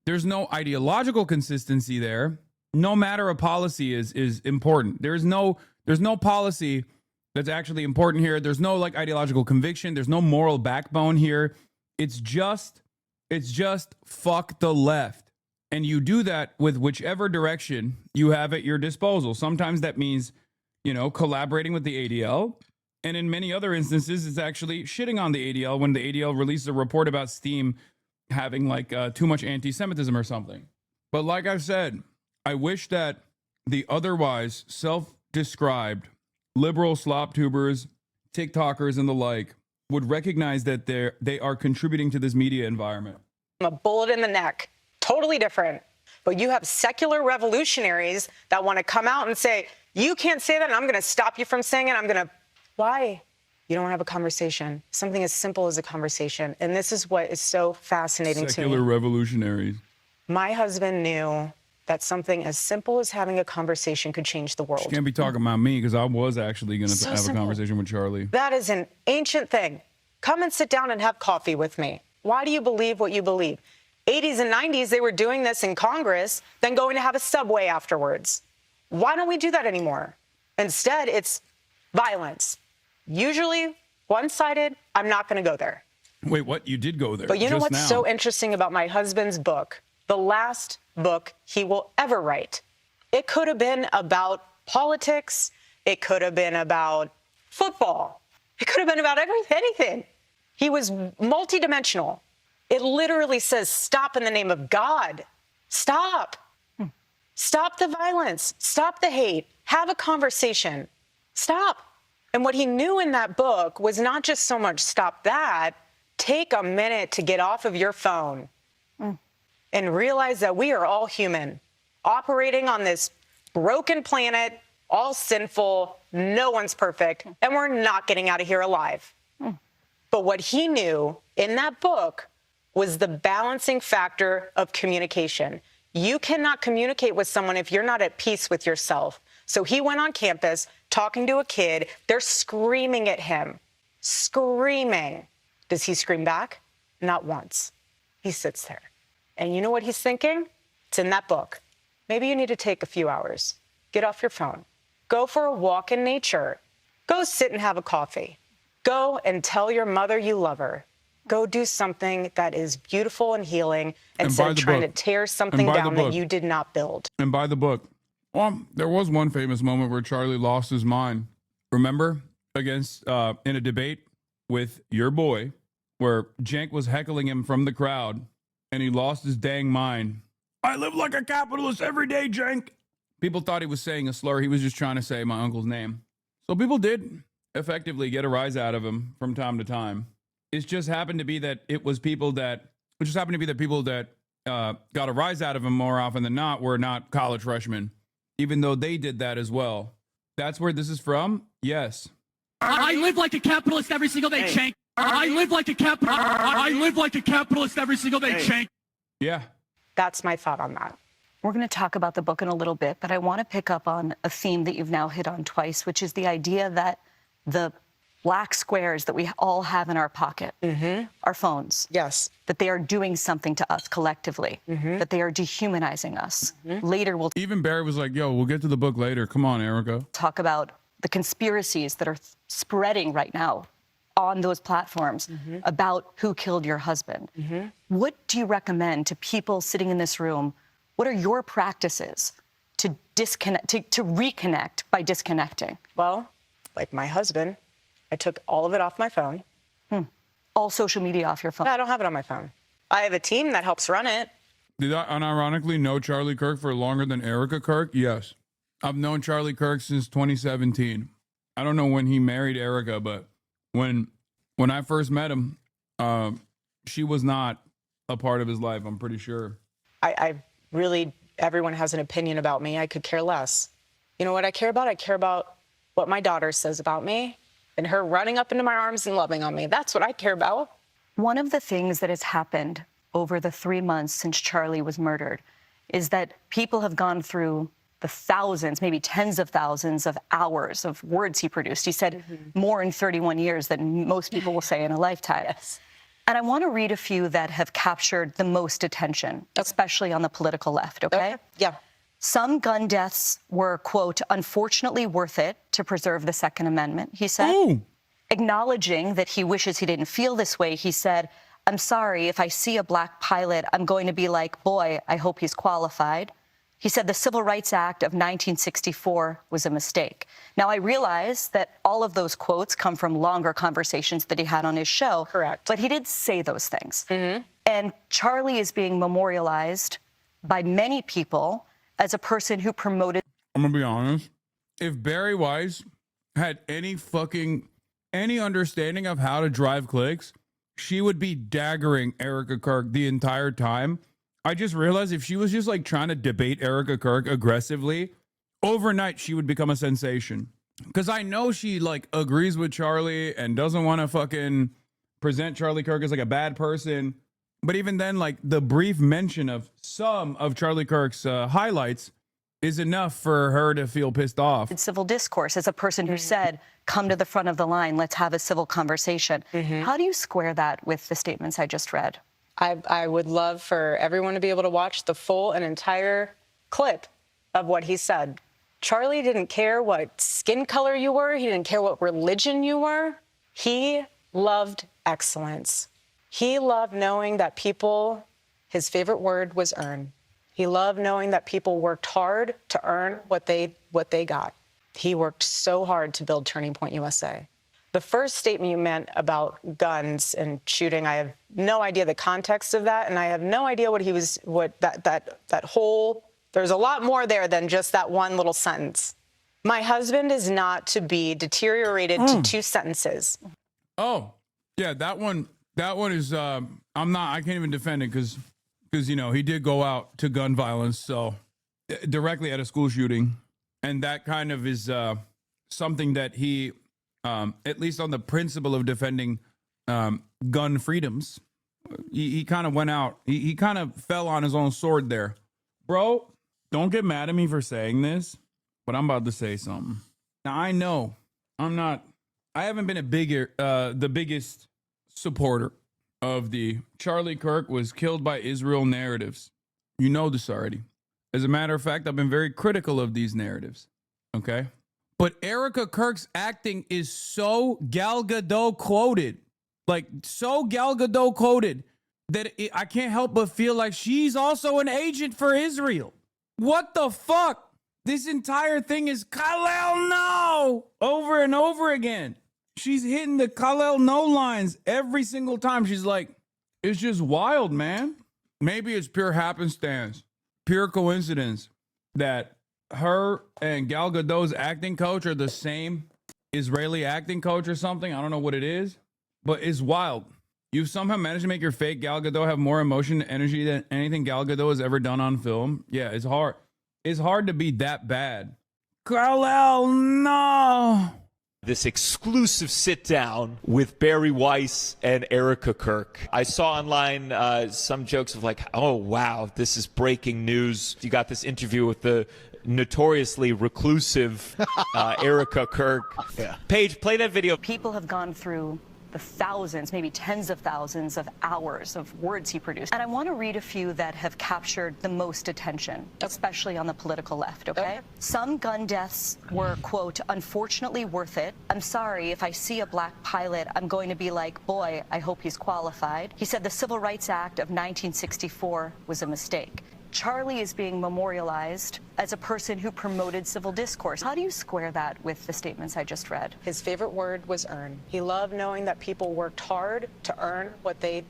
There's no ideological consistency there. No matter a policy is important. There's no policy that's actually important here. There's no ideological conviction. There's no moral backbone here. It's just fuck the left. And you do that with whichever direction you have at your disposal. Sometimes that means, collaborating with the ADL. And in many other instances, it's actually shitting on the ADL when the ADL releases a report about Steam having too much anti-Semitism or something. But like I've said, I wish that the otherwise self-described liberal slop tubers, TikTokers, and the like would recognize that they are contributing to this media environment. A bullet in the neck, totally different. But you have secular revolutionaries that want to come out and say, you can't say that, and I'm going to stop you from saying it. Why? You don't have a conversation. Something as simple as a conversation. And this is what is so fascinating to me. Secular revolutionaries. My husband knew that something as simple as having a conversation could change the world. You can't be talking about me because I was actually going to have a conversation with Charlie. That is an ancient thing. Come and sit down and have coffee with me. Why do you believe what you believe? 80s and 90s, they were doing this in Congress, then going to have a Subway afterwards. Why don't we do that anymore? Instead, it's violence. Usually one-sided. I'm not going to go there. Wait, what? You did go there. But you know what's so interesting about my husband's book? The last book he will ever write. It could have been about politics. It could have been about football. It could have been about anything. He was multidimensional. It literally says, stop in the name of God. Stop. Stop the violence. Stop the hate. Have a conversation. Stop. And what he knew in that book was not just so much stop that, take a minute to get off of your phone and realize that we are all human, operating on this broken planet, all sinful, no one's perfect, and we're not getting out of here alive. But what he knew in that book was the balancing factor of communication. You cannot communicate with someone if you're not at peace with yourself. So he went on campus talking to a kid. They're screaming at him, screaming. Does he scream back? Not once. He sits there. And you know what he's thinking? It's in that book. Maybe you need to take a few hours. Get off your phone. Go for a walk in nature. Go sit and have a coffee. Go and tell your mother you love her. Go do something that is beautiful and healing instead of trying to tear something down that you did not build. And buy the book. Well, there was one famous moment where Charlie lost his mind. Remember? Against, in a debate with your boy, where Cenk was heckling him from the crowd, and he lost his dang mind. I live like a capitalist every day, Cenk. People thought he was saying a slur. He was just trying to say my uncle's name. So people did effectively get a rise out of him from time to time. It just happened to be that people that got a rise out of him more often than not were not college freshmen, even though they did that as well. That's where this is from? Yes. I live like a capitalist every single day, Cenk. I live like a capitalist every single day, Cenk. Yeah. That's my thought on that. We're going to talk about the book in a little bit, but I want to pick up on a theme that you've now hit on twice, which is the idea that the black squares that we all have in our pocket, our phones, that they are doing something to us collectively, that they are dehumanizing us. Later, we'll even Barry was like, yo, we'll get to the book later. Come on, Erika. Talk about the conspiracies that are spreading right now on those platforms about who killed your husband. What do you recommend to people sitting in this room? What are your practices to disconnect, to reconnect by disconnecting? Well, like my husband, I took all of it off my phone. All social media off your phone? No, I don't have it on my phone. I have a team that helps run it. Did I unironically know Charlie Kirk for longer than Erika Kirk? Yes. I've known Charlie Kirk since 2017. I don't know when he married Erika, but when I first met him, she was not a part of his life, I'm pretty sure. I really, everyone has an opinion about me. I could care less. You know what I care about? I care about what my daughter says about me and her running up into my arms and loving on me. That's what I care about. One of the things that has happened over the 3 months since Charlie was murdered is that people have gone through the thousands, maybe tens of thousands of hours of words he produced. He said more in 31 years than most people will say in a lifetime. Yes. And I want to read a few that have captured the most attention, especially on the political left, okay? Yeah. Some gun deaths were, quote, unfortunately worth it to preserve the Second Amendment, he said. Ooh. Acknowledging that he wishes he didn't feel this way, he said, I'm sorry, if I see a black pilot, I'm going to be like, boy, I hope he's qualified. He said the Civil Rights Act of 1964 was a mistake. Now, I realize that all of those quotes come from longer conversations that he had on his show. Correct. But he did say those things. And Charlie is being memorialized by many people as a person who promoted. I'm going to be honest. If Barry Weiss had any understanding of how to drive clicks, she would be daggering Erika Kirk the entire time. I just realized if she was just like trying to debate Erika Kirk aggressively, overnight she would become a sensation. Because I know she like agrees with Charlie and doesn't want to fucking present Charlie Kirk as like a bad person. But even then, like the brief mention of some of Charlie Kirk's highlights is enough for her to feel pissed off. Civil discourse as a person who said, come to the front of the line, let's have a civil conversation. How do you square that with the statements I just read? I would love for everyone to be able to watch the full and entire clip of what he said. Charlie didn't care what skin color you were. He didn't care what religion you were. He loved excellence. He loved knowing that people, his favorite word was earn. He loved knowing that people worked hard to earn what they got. He worked so hard to build Turning Point USA. The first statement you meant about guns and shooting, I have no idea the context of that, and I have no idea that whole, there's a lot more there than just that one little sentence. My husband is not to be deteriorated to 2 sentences. Oh, yeah, that one is, I can't even defend it because, you know, he did go out to gun violence, so directly at a school shooting. And that kind of is something that he, at least on the principle of defending gun freedoms, He kind of went out. He kind of fell on his own sword there. Bro, don't get mad at me for saying this, but I'm about to say something. Now, I know I haven't been the biggest supporter of the Charlie Kirk was killed by Israel narratives. You know this already. As a matter of fact, I've been very critical of these narratives. Okay? But ERIKA Kirk's acting is so Gal Gadot quoted. Like, so Gal Gadot quoted that I can't help but feel like she's also an agent for Israel. What the fuck? This entire thing is Kal-El no over and over again. She's hitting the Kal-El no lines every single time. She's like, it's just wild, man. Maybe it's pure happenstance, pure coincidence that her and Gal Gadot's acting coach are the same Israeli acting coach or something. I don't know what it is, but it's wild. You've somehow managed to make your fake Gal Gadot have more emotion and energy than anything Gal Gadot has ever done on film. Yeah, it's hard. It's hard to be that bad. Kal-El, no. This exclusive sit down with Barry Weiss and ERIKA KIRK. I saw online some jokes of like, oh, wow, this is breaking news. You got this interview with the notoriously reclusive ERIKA KIRK. Yeah. Paige, play that video. People have gone through the thousands, maybe tens of thousands of hours of words he produced. And I want to read a few that have captured the most attention, especially on the political left, okay? Some gun deaths were, quote, unfortunately worth it. I'm sorry, if I see a black pilot, I'm going to be like, boy, I hope he's qualified. He said the Civil Rights Act of 1964 was a mistake. Charlie is being memorialized as a person who promoted civil discourse. How do you square that with the statements I just read? His favorite word was earn. He loved knowing that people worked hard to earn what they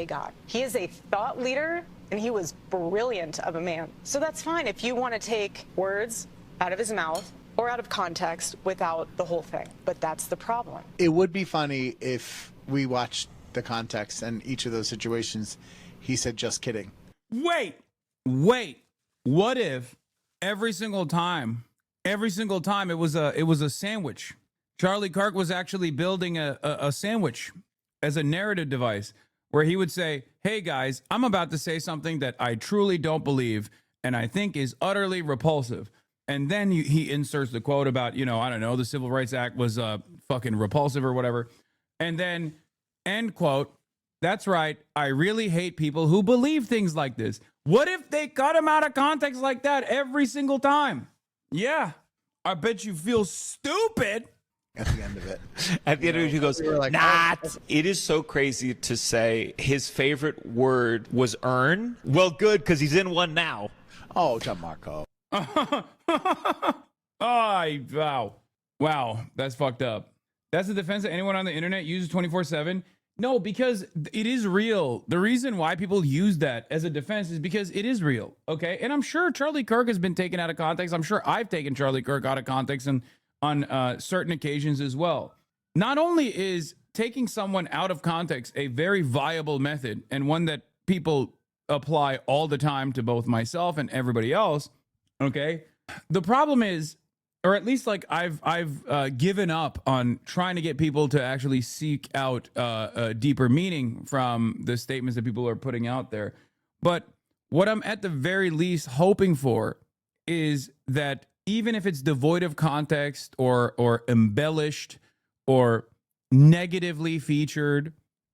got. He is a thought leader, and he was brilliant of a man. So that's fine if you want to take words out of his mouth or out of context without the whole thing. But that's the problem. It would be funny if we watched the context and each of those situations, he said, just kidding. Wait, what if every single time it was a sandwich? Charlie Kirk was actually building a sandwich as a narrative device where he would say, hey guys, I'm about to say something that I truly don't believe and I think is utterly repulsive. And then he inserts the quote about, I don't know, the Civil Rights Act was fucking repulsive or whatever. And then, end quote, that's right, I really hate people who believe things like this. What if they cut him out of context like that every single time? Yeah, I bet you feel stupid. At the end of it. At the end of it, he goes, not. It is so crazy to say his favorite word was earn. Well, good, because he's in one now. Oh, Gianmarco. Wow, that's fucked up. That's the defense that anyone on the internet uses 24/7. No, because it is real. The reason why people use that as a defense is because it is real, okay? And I'm sure Charlie Kirk has been taken out of context. I'm sure I've taken Charlie Kirk out of context and on certain occasions as well. Not only is taking someone out of context a very viable method and one that people apply all the time to both myself and everybody else, okay? The problem is, or at least like I've given up on trying to get people to actually seek out a deeper meaning from the statements that people are putting out there. But what I'm at the very least hoping for is that even if it's devoid of context or embellished or negatively featured,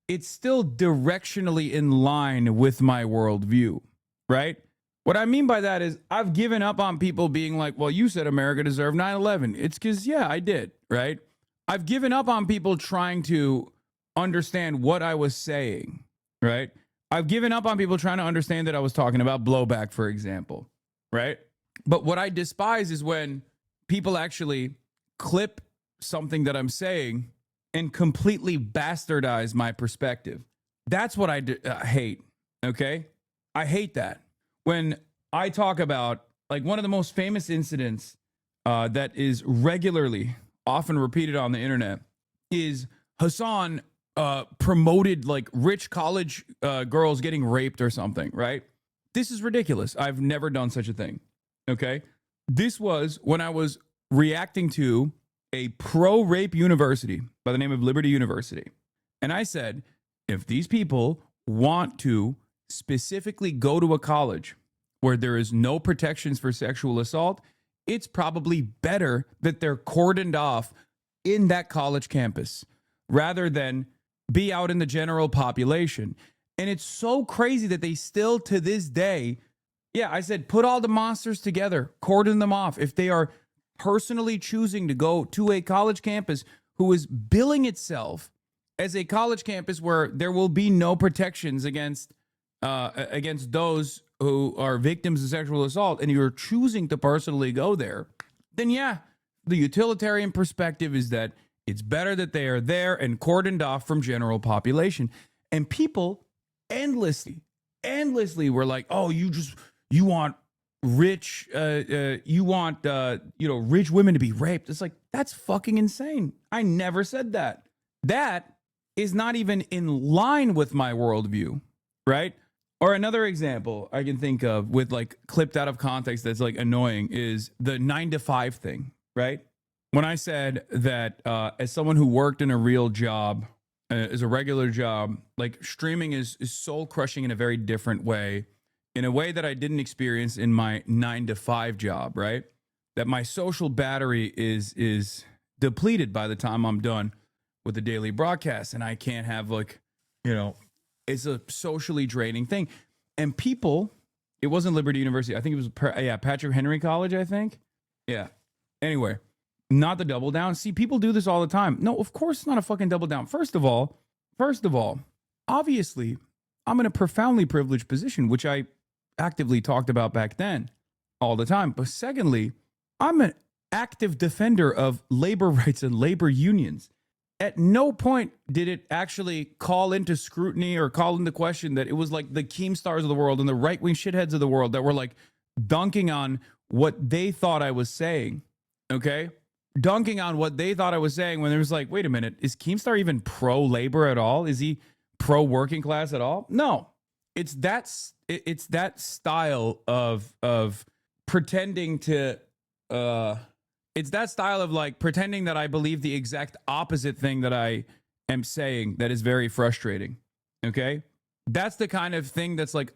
it's still directionally in line with my worldview, right? What I mean by that is I've given up on people being like, well, you said America deserved 9/11. It's because, yeah, I did, right? I've given up on people trying to understand what I was saying, right? I've given up on people trying to understand that I was talking about blowback, for example, right? But what I despise is when people actually clip something that I'm saying and completely bastardize my perspective. That's what I hate, okay? I hate that. When I talk about, like, one of the most famous incidents that is regularly, often repeated on the internet, is Hasan promoted, like, rich college girls getting raped or something, right? This is ridiculous. I've never done such a thing, okay? This was when I was reacting to a pro-rape university by the name of Liberty University. And I said, if these people want to specifically go to a college where there is no protections for sexual assault, it's probably better that they're cordoned off in that college campus rather than be out in the general population. And it's so crazy that they still, to this day, yeah, I said, put all the monsters together, cordon them off. If they are personally choosing to go to a college campus who is billing itself as a college campus where there will be no protections against those who are victims of sexual assault, and you're choosing to personally go there, then yeah, the utilitarian perspective is that it's better that they are there and cordoned off from general population. And people endlessly were like, oh, you want rich, rich women to be raped. It's like, that's fucking insane. I never said that. That is not even in line with my worldview, right? Or another example I can think of with like clipped out of context that's like annoying is the 9 to 5 thing, right? When I said that as someone who worked in a real job, as a regular job, like streaming is soul crushing in a very different way, in a way that I didn't experience in my 9 to 5 job, right? That my social battery is depleted by the time I'm done with the daily broadcast, and I can't have like, it's a socially draining thing. And people, it wasn't Liberty University. I think it was, Patrick Henry College, I think. Yeah. Anyway, not the double down. See, people do this all the time. No, of course it's not a fucking double down. First of all, obviously, I'm in a profoundly privileged position, which I actively talked about back then all the time. But secondly, I'm an active defender of labor rights and labor unions. At no point did it actually call into scrutiny or call into question that it was like the Keemstars of the world and the right-wing shitheads of the world that were like dunking on what they thought I was saying, okay? Dunking on what they thought I was saying when there was like, wait a minute, is Keemstar even pro-labor at all? Is he pro-working class at all? No. It's that style of pretending to... It's that style of like pretending that I believe the exact opposite thing that I am saying that is very frustrating. Okay? That's the kind of thing that's like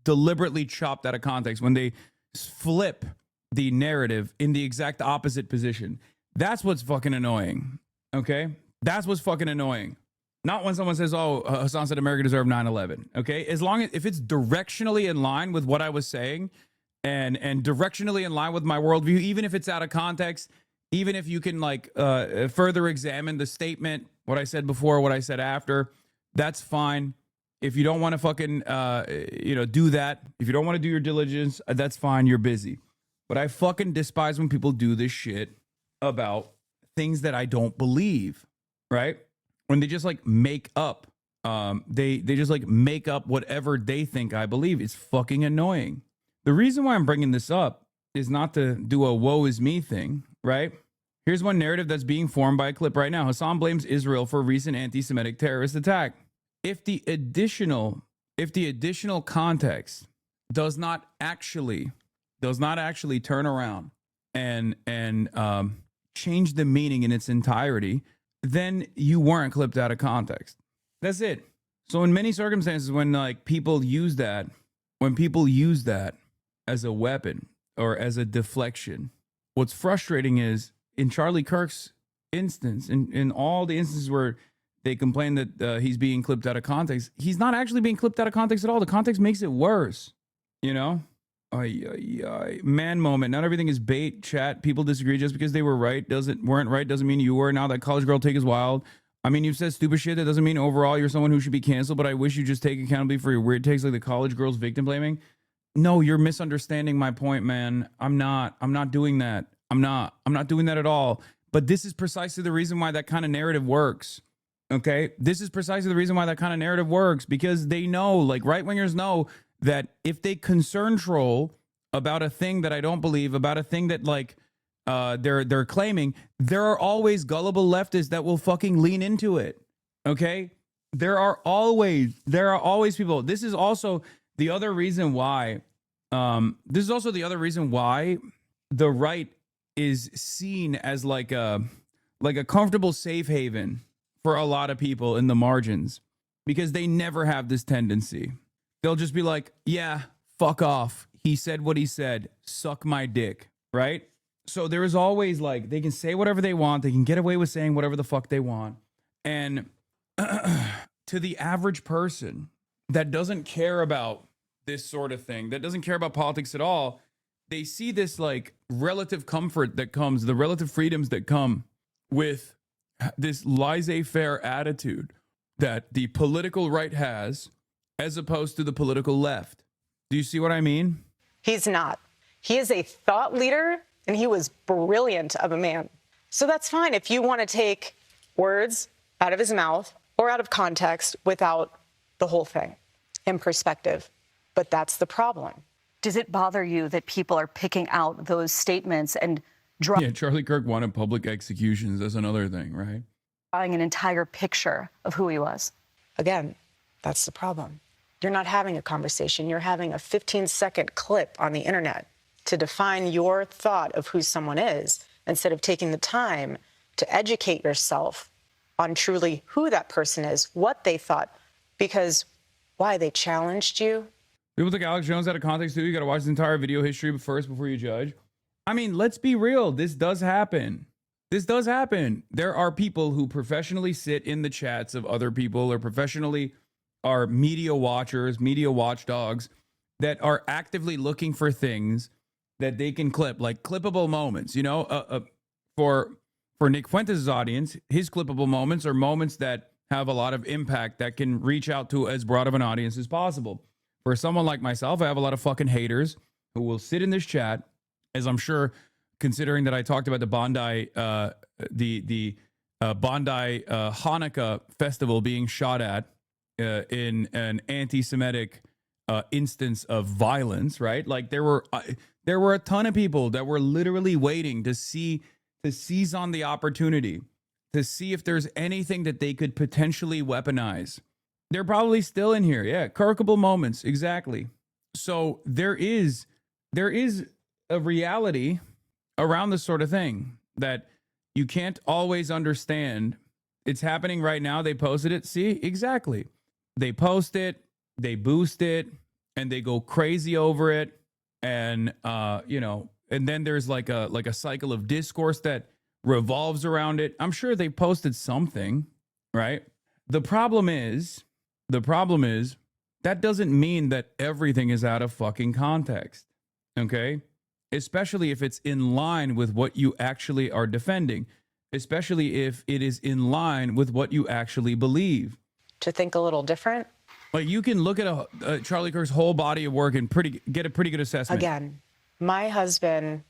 deliberately chopped out of context when they flip the narrative in the exact opposite position. That's what's fucking annoying. Okay? That's what's fucking annoying. Not when someone says, oh, Hasan said America deserved 9/11. Okay? As long as if it's directionally in line with what I was saying, and directionally in line with my worldview, even if it's out of context, even if you can like further examine the statement, what I said before, what I said after, that's fine. If you don't want to fucking do that, if you don't want to do your diligence, that's fine. You're busy. But I fucking despise when people do this shit about things that I don't believe, right? When they just like make up, they just like make up whatever they think I believe. It's fucking annoying. The reason why I'm bringing this up is not to do a woe is me thing, right? Here's one narrative that's being formed by a clip right now. Hasan blames Israel for a recent anti-Semitic terrorist attack. If the additional context does not actually turn around and change the meaning in its entirety, then you weren't clipped out of context. That's it. So in many circumstances, when like people use that as a weapon or as a deflection, what's frustrating is in Charlie Kirk's instance, in all the instances where they complain that he's being clipped out of context, he's not actually being clipped out of context at all. The context makes it worse, Man moment. Not everything is bait, chat. People disagree. Just because they weren't right doesn't mean you were. Now that college girl take is wild. I mean, you've said stupid shit. That doesn't mean overall you're someone who should be canceled, but I wish you just take accountability for your weird takes like the college girl's victim blaming. No, you're misunderstanding my point, man. I'm not doing that. I'm not doing that at all. But this is precisely the reason why that kind of narrative works. Okay? This is precisely the reason why that kind of narrative works, because they know, like right-wingers know that if they concern troll about a thing that I don't believe, about a thing that like they're claiming, there are always gullible leftists that will fucking lean into it. Okay? There are always people. This is also the other reason why the right is seen as like a comfortable safe haven for a lot of people in the margins. because they never have this tendency. They'll just be like, yeah, fuck off. He said what he said. Suck my dick, right? So there is always like, they can say whatever they want. They can get away with saying whatever the fuck they want. And to the average person that doesn't care about this sort of thing, that doesn't care about politics at all, they see this like relative comfort that comes, the relative freedoms that come with this laissez-faire attitude that the political right has as opposed to the political left. Do you see what I mean? He's not. He is a thought leader, and he was brilliant of a man. So that's fine if you want to take words out of his mouth or out of context without the whole thing in perspective. But that's the problem. Does it bother you that people are picking out those statements and Yeah, Charlie Kirk wanted public executions. That's another thing, right? drawing an entire picture of who he was? Again, that's the problem. You're not having a conversation. You're having a 15-second clip on the internet to define your thought of who someone is instead of taking the time to educate yourself on truly who that person is, what they thought, because why? They challenged you. People think Alex Jones out of context too. You got to watch his entire video history first before you judge. I mean, let's be real. This does happen. This does happen. There are people who professionally sit in the chats of other people or professionally are media watchers, media watchdogs that are actively looking for things that they can clip, like clippable moments. You know, for Nick Fuentes' audience, his clippable moments are moments that have a lot of impact that can reach out to as broad of an audience as possible. For someone like myself, I have a lot of fucking haters who will sit in this chat, as I'm sure, considering that I talked about the Bondi, Bondi Hanukkah festival being shot at in an anti-Semitic instance of violence, right? Like there were a ton of people that were literally waiting to seize on the opportunity, to see if there's anything that they could potentially weaponize. They're probably still in here. Yeah, Kirkable moments, exactly. So there is a reality around this sort of thing that you can't always understand. It's happening right now. They posted it. See, exactly. They post it, they boost it, and they go crazy over it. And and then there's like a cycle of discourse that revolves around it. I'm sure they posted something, right? The problem is that doesn't mean that everything is out of fucking context. Okay? Especially if it's in line with what you actually are defending, especially if it is in line with what you actually believe. To think a little different? Like you can look at Charlie Kirk's whole body of work and get a pretty good assessment. Again, my husband.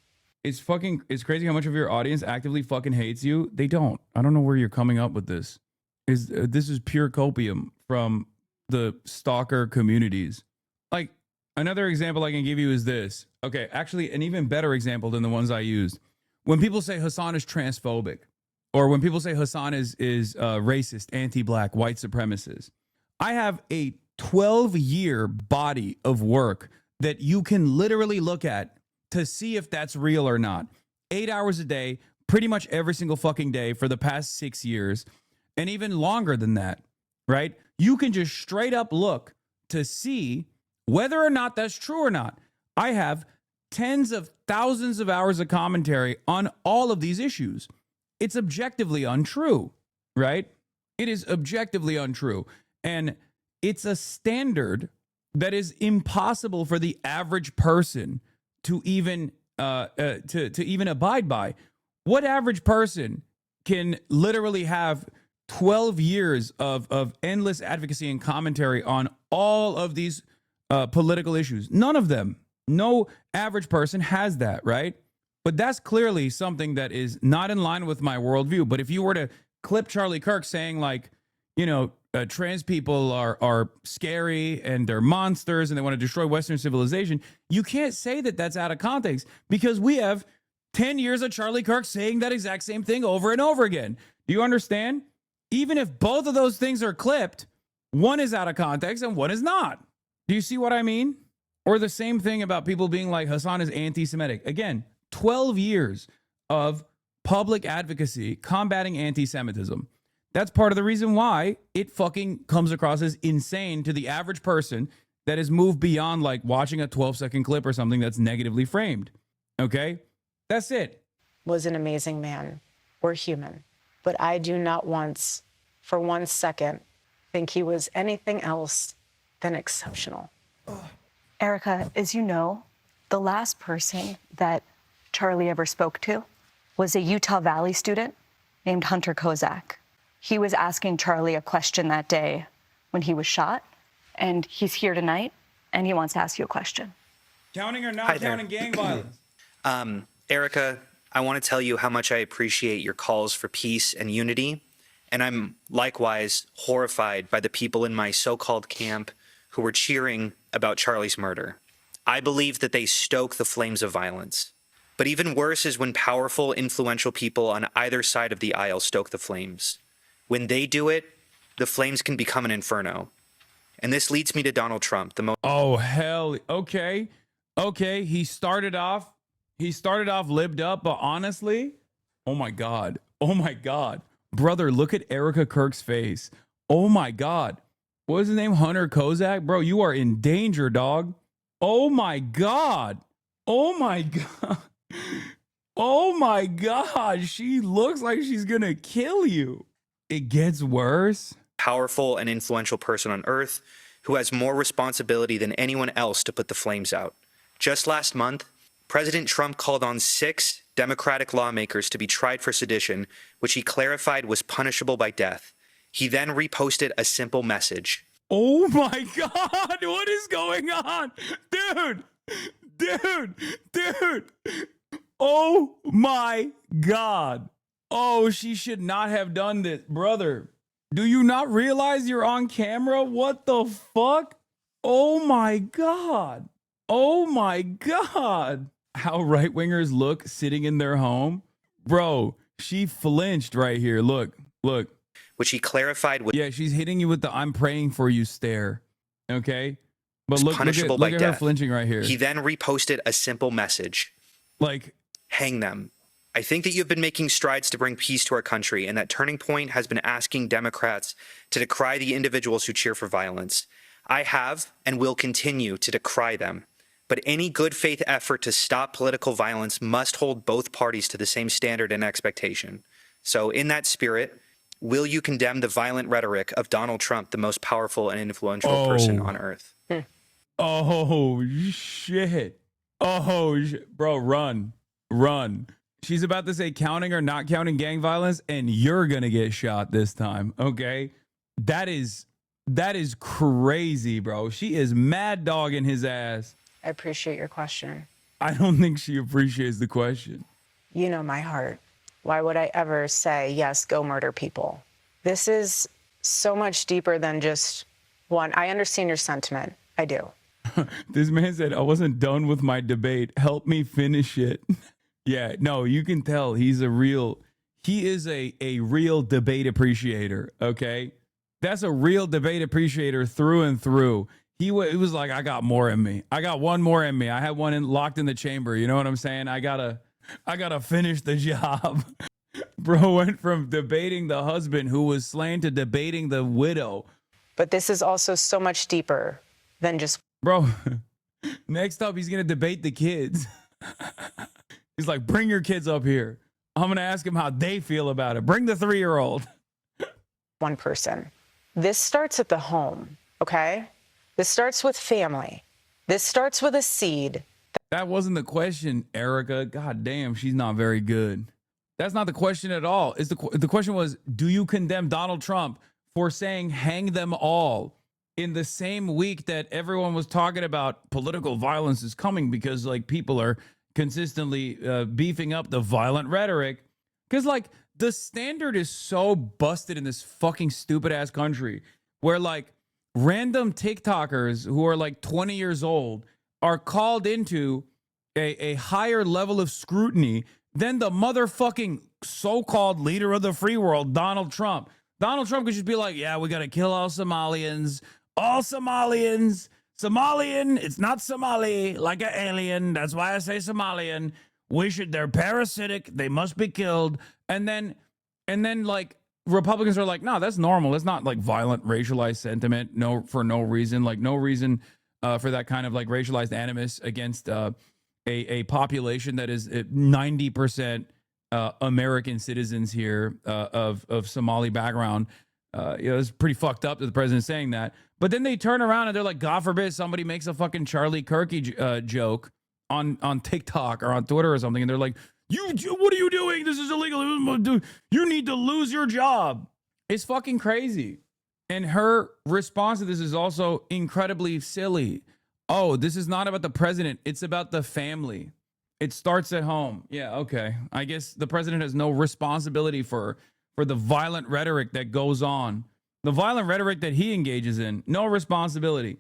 It's crazy how much of your audience actively fucking hates you. They don't. I don't know where you're coming up with this. This is pure copium from the stalker communities. Like another example I can give you is this. Okay, actually an even better example than the ones I used. When people say Hasan is transphobic, or when people say Hasan is racist, anti-black, white supremacist, I have a 12-year body of work that you can literally look at to see if that's real or not. 8 hours a day, pretty much every single fucking day for the past 6 years, and even longer than that, right? You can just straight up look to see whether or not that's true or not. I have tens of thousands of hours of commentary on all of these issues. It's objectively untrue, right? It is objectively untrue. And it's a standard that is impossible for the average person to even to even abide by. What average person can literally have 12 years of endless advocacy and commentary on all of these political issues? None of them. No average person has that, right? But that's clearly something that is not in line with my worldview. But if you were to clip Charlie Kirk saying like, trans people are scary and they're monsters and they want to destroy Western civilization, you can't say that that's out of context because we have 10 years of Charlie Kirk saying that exact same thing over and over again. Do you understand? Even if both of those things are clipped, one is out of context and one is not. Do you see what I mean? Or the same thing about people being like Hasan is anti-Semitic. Again, 12 years of public advocacy combating anti-Semitism. That's part of the reason why it fucking comes across as insane to the average person that has moved beyond like watching a 12-second clip or something that's negatively framed. Okay? That's it. Was an amazing man. We're human. But I do not once, for 1 second, think he was anything else than exceptional. Erika, as you know, the last person that Charlie ever spoke to was a Utah Valley student named Hunter Kozak. He was asking Charlie a question that day when he was shot, and he's here tonight, and he wants to ask you a question. Counting or not counting gang violence? Erika, I want to tell you how much I appreciate your calls for peace and unity, and I'm likewise horrified by the people in my so-called camp who were cheering about Charlie's murder. I believe that they stoke the flames of violence. But even worse is when powerful, influential people on either side of the aisle stoke the flames. When they do it, the flames can become an inferno. And this leads me to Donald Trump, the most— Oh, hell. Okay. Okay. He started off libbed up, but honestly, oh my God. Oh my God. Brother, look at ERIKA KIRK's face. Oh my God. What was his name? Hunter Kozak? Bro, you are in danger, dog. Oh my God. Oh my God. Oh my God. She looks like she's gonna kill you. It gets worse. powerful and influential person on earth who has more responsibility than anyone else to put the flames out. Just last month, President Trump called on 6 Democratic lawmakers to be tried for sedition, which he clarified was punishable by death. He then reposted a simple message. Oh my God, what is going on? Dude. Oh my God. Oh, she should not have done this. Brother, do you not realize you're on camera? What the fuck? Oh my God. Oh my God. How right-wingers look sitting in their home. Bro, she flinched right here. Look. Which he clarified with— Yeah, she's hitting you with the "I'm praying for you" stare. Okay? But look at death. her flinching right here. He then reposted a simple message. Like, hang them. I think that you've been making strides to bring peace to our country, and that Turning Point has been asking Democrats to decry the individuals who cheer for violence. I have and will continue to decry them. But any good faith effort to stop political violence must hold both parties to the same standard and expectation. So in that spirit, will you condemn the violent rhetoric of Donald Trump, the most powerful and influential person on earth? Oh, shit. Bro, run. She's about to say counting or not counting gang violence, and you're going to get shot this time, okay? That is crazy, bro. She is mad dogging his ass. I appreciate your question. I don't think she appreciates the question. You know my heart. Why would I ever say, yes, go murder people? This is so much deeper than just one. I understand your sentiment. I do. This man said, I wasn't done with my debate. Help me finish it. Yeah, no, you can tell he is a real debate appreciator, okay? That's a real debate appreciator through and through. He was like, I got more in me. I got one more in me. I had one locked in the chamber. You know what I'm saying? I gotta finish the job. Bro went from debating the husband who was slain to debating the widow. But this is also so much deeper than just... Bro, next up, he's going to debate the kids. He's like, bring your kids up here. I'm going to ask them how they feel about it. Bring the 3-year-old. One person. This starts at the home, okay? This starts with family. This starts with a seed. That wasn't the question, Erika. God damn, she's not very good. That's not the question at all. The question was, do you condemn Donald Trump for saying hang them all in the same week that everyone was talking about political violence is coming because like people are consistently beefing up the violent rhetoric? Because like the standard is so busted in this fucking stupid ass country where like random TikTokers who are like 20 years old are called into a higher level of scrutiny than the motherfucking so-called leader of the free world, Donald Trump. Donald Trump could just be like, yeah, we got to kill all Somalians. All Somalians. Somalian, it's not Somali, like an alien. That's why I say Somalian. They're parasitic. They must be killed. And then like Republicans are like, no, that's normal. It's not like violent racialized sentiment. No, for no reason. Like no reason for that kind of like racialized animus against a population that is 90% American citizens here of Somali background. It's pretty fucked up that the president's saying that. But then they turn around and they're like, God forbid somebody makes a fucking Charlie Kirky joke on TikTok or on Twitter or something, and they're like, what are you doing? This is illegal. You need to lose your job. It's fucking crazy. And her response to this is also incredibly silly. Oh, this is not about the president. It's about the family. It starts at home. Yeah, okay. I guess the president has no responsibility for the violent rhetoric that goes on. The violent rhetoric that he engages in. No responsibility.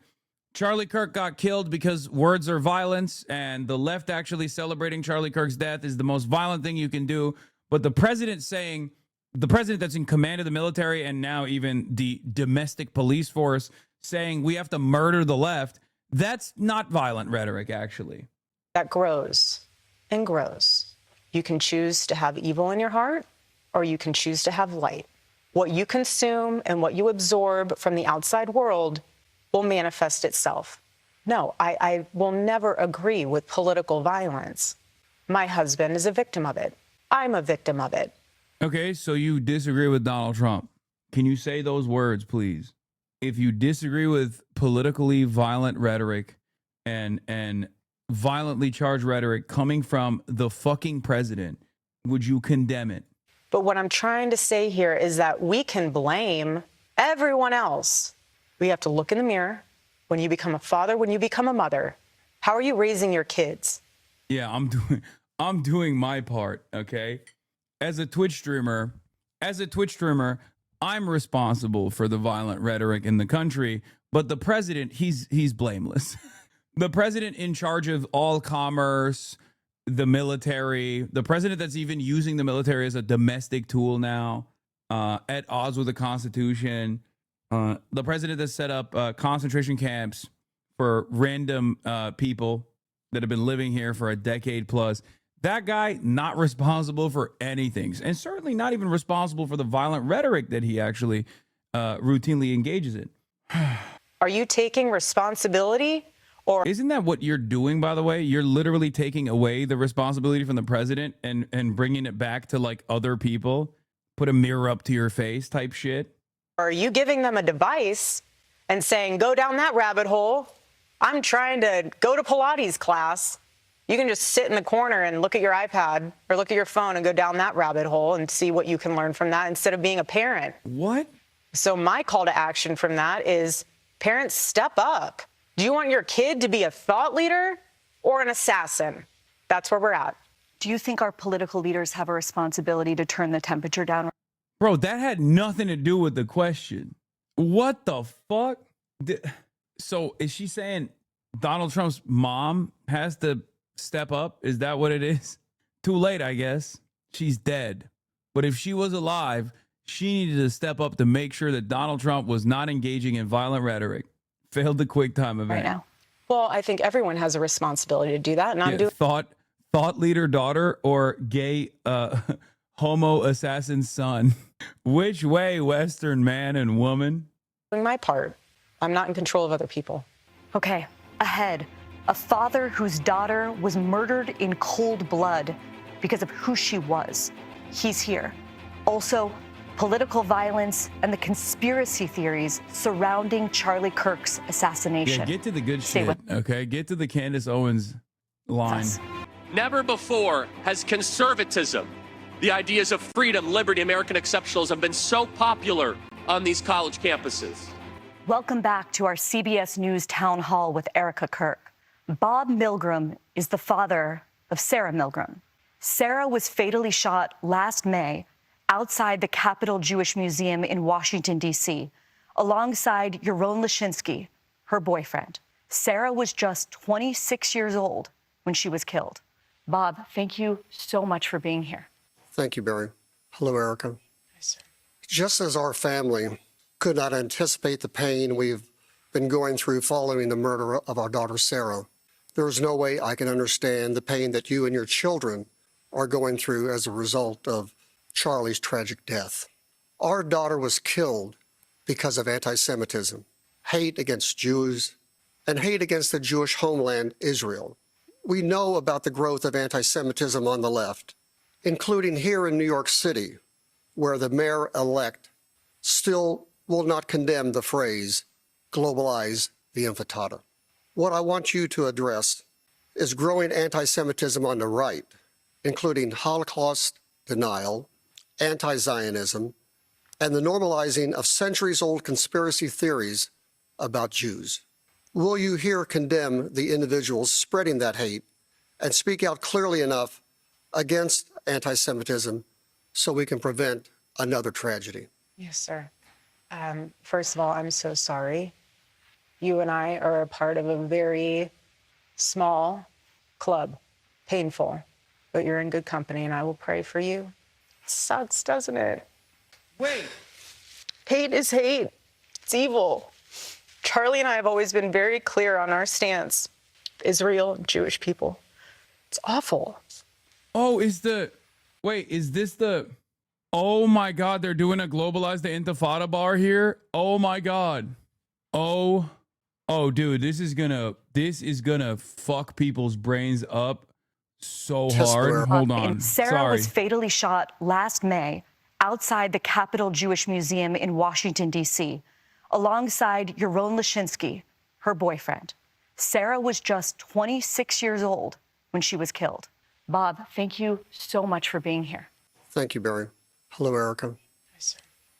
Charlie Kirk got killed because words are violence, and the left actually celebrating Charlie Kirk's death is the most violent thing you can do. But the president saying, the president that's in command of the military and now even the domestic police force saying we have to murder the left, that's not violent rhetoric, actually. That grows and grows. You can choose to have evil in your heart, or you can choose to have light. What you consume and what you absorb from the outside world will manifest itself. No, I will never agree with political violence. My husband is a victim of it. I'm a victim of it. Okay, so you disagree with Donald Trump. Can you say those words, please? If you disagree with politically violent rhetoric and violently charged rhetoric coming from the fucking president, would you condemn it? But what I'm trying to say here is that we can blame everyone else. We have to look in the mirror. When you become a father, when you become a mother, how are you raising your kids? Yeah, I'm doing my part, okay? As a Twitch streamer, I'm responsible for the violent rhetoric in the country, but the president, he's blameless. The president in charge of all commerce, the military, the president that's even using the military as a domestic tool now, at odds with the Constitution, the president that set up concentration camps for random people that have been living here for a decade plus. That guy not responsible for anything, and certainly not even responsible for the violent rhetoric that he actually routinely engages in. Are you taking responsibility? Or isn't that what you're doing, by the way? You're literally taking away the responsibility from the president and bringing it back to like other people, put a mirror up to your face type shit. Are you giving them a device and saying, go down that rabbit hole? I'm trying to go to Pilates class. You can just sit in the corner and look at your iPad or look at your phone and go down that rabbit hole and see what you can learn from that instead of being a parent. What? So my call to action from that is parents, step up. Do you want your kid to be a thought leader or an assassin? That's where we're at. Do you think our political leaders have a responsibility to turn the temperature down? Bro, that had nothing to do with the question. What the fuck? So is she saying Donald Trump's mom has to step up? Is that what it is? Too late, I guess. She's dead. But if she was alive, she needed to step up to make sure that Donald Trump was not engaging in violent rhetoric. Failed the QuickTime event. Right now. Well, I think everyone has a responsibility to do that. And I'm doing thought leader daughter or gay homo assassin son. Which way, Western man and woman? doing my part. I'm not in control of other people. Okay, ahead. A father whose daughter was murdered in cold blood because of who she was. He's here. Also, political violence and the conspiracy theories surrounding Charlie Kirk's assassination. Yeah, get to the good shit, okay? Get to the Candace Owens line. Never before has conservatism, the ideas of freedom, liberty, American exceptionalism, been so popular on these college campuses. Welcome back to our CBS News Town Hall with ERIKA KIRK. Bob Milgram is the father of Sarah Milgram. Sarah was fatally shot last May outside the Capitol Jewish Museum in Washington, D.C., alongside Yaron Lashinsky, her boyfriend. Sarah was just 26 years old when she was killed. Bob, thank you so much for being here. Thank you, Barry. Hello, Erica. Hi, sir. Just as our family could not anticipate the pain we've been going through following the murder of our daughter, Sarah, there is no way I can understand the pain that you and your children are going through as a result of Charlie's tragic death. Our daughter was killed because of anti-Semitism, hate against Jews, and hate against the Jewish homeland, Israel. We know about the growth of anti-Semitism on the left, including here in New York City, where the mayor-elect still will not condemn the phrase, globalize the infantata. What I want you to address is growing anti-Semitism on the right, including Holocaust denial, anti-Zionism, and the normalizing of centuries-old conspiracy theories about Jews. Will you here condemn the individuals spreading that hate and speak out clearly enough against anti-Semitism so we can prevent another tragedy? Yes, sir. First of all, I'm so sorry. You and I are a part of a very small club. Painful, but you're in good company, and I will pray for you. It sucks, doesn't it? Wait. Hate is hate. It's evil. Charlie and I have always been very clear on our stance. Israel and Jewish people. It's awful. Oh, is this the, oh my God, they're doing a globalize the intifada bar here? Oh my God. Oh, dude, this is gonna fuck people's brains up so hard. Hold on. Sarah was fatally shot last May outside the Capitol Jewish Museum in Washington, D.C., alongside Yaron Lashinsky, her boyfriend. Sarah was just 26 years old when she was killed. Bob, thank you so much for being here. Thank you, Barry. Hello, Erica. Hi, sir.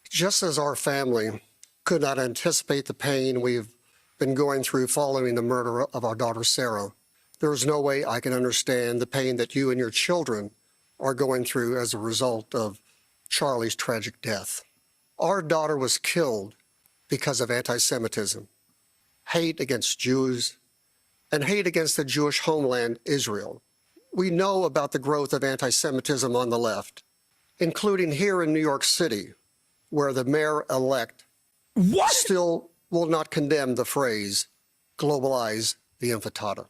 Just as our family could not anticipate the pain we've been going through following the murder of our daughter, Sarah, there is no way I can understand the pain that you and your children are going through as a result of Charlie's tragic death. Our daughter was killed because of anti-Semitism, hate against Jews, and hate against the Jewish homeland, Israel. We know about the growth of anti-Semitism on the left, including here in New York City, where the mayor-elect still will not condemn the phrase, globalize the infantata.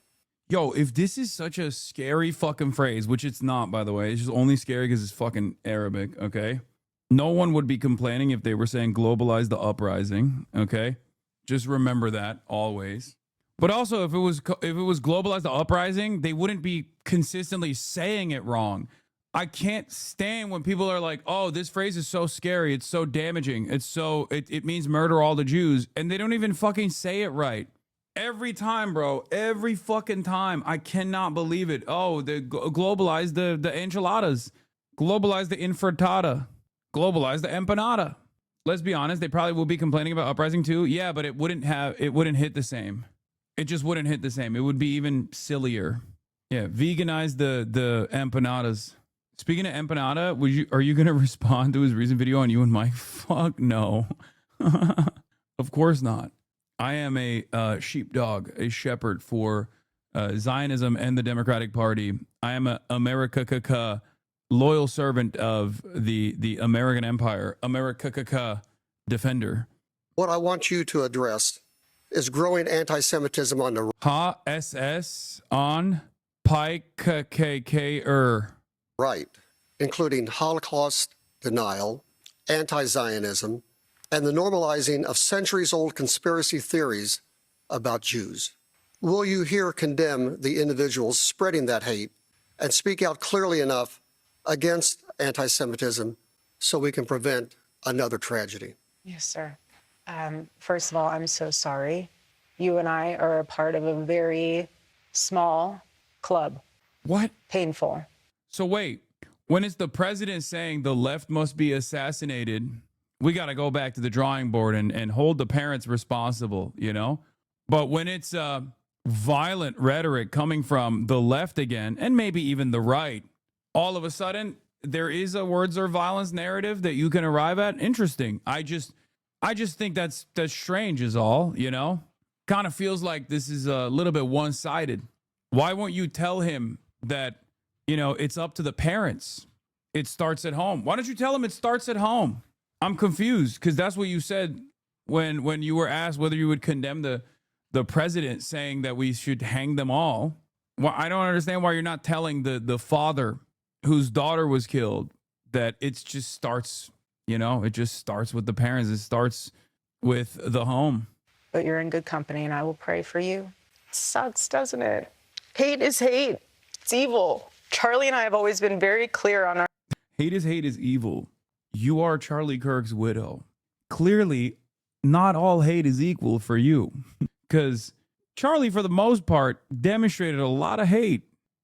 Yo, if this is such a scary fucking phrase, which it's not, by the way, it's just only scary because it's fucking Arabic, okay? No one would be complaining if they were saying globalize the uprising, okay? Just remember that always. But also, if it was globalize the uprising, they wouldn't be consistently saying it wrong. I can't stand when people are like, "Oh, this phrase is so scary, it's so damaging, it means murder all the Jews," and they don't even fucking say it right. Every time, bro, every fucking time. I cannot believe it. Oh, they globalize the enchiladas, globalize the infrattata, globalize the empanada. Let's be honest, they probably will be complaining about uprising too. Yeah, but it wouldn't hit the same. It just wouldn't hit the same. It would be even sillier. Yeah, veganize the empanadas. Speaking of empanada, are you gonna respond to his recent video on you and Mike? Fuck no. Of course not. I am a sheepdog, a shepherd for Zionism and the Democratic Party. I am a ERIKA KIRK loyal servant of the American Empire, ERIKA KIRK defender. What I want you to address is growing anti-Semitism on the SS on Pike KKK right, including Holocaust denial, anti-Zionism, and the normalizing of centuries-old conspiracy theories about Jews. Will you here condemn the individuals spreading that hate and speak out clearly enough against anti-Semitism so we can prevent another tragedy? Yes, sir. First of all, I'm so sorry. You and I are a part of a very small club. What? Painful. So wait, when it's the president saying the left must be assassinated, we got to go back to the drawing board and hold the parents responsible, you know? But when it's violent rhetoric coming from the left again, and maybe even the right, all of a sudden there is a words or violence narrative that you can arrive at. Interesting. I just think that's strange is all, you know? Kind of feels like this is a little bit one-sided. Why won't you tell him that, you know, it's up to the parents? It starts at home. Why don't you tell him it starts at home? I'm confused because that's what you said when you were asked whether you would condemn the president saying that we should hang them all. Well, I don't understand why you're not telling the father whose daughter was killed that it just starts You know, it just starts with the parents. It starts with the home. But you're in good company, and I will pray for you. It sucks, doesn't it? Hate is hate. It's evil. Charlie and I have always been very clear on our... Hate is evil. You are Charlie Kirk's widow. Clearly, not all hate is equal for you. Because Charlie, for the most part, demonstrated a lot of hate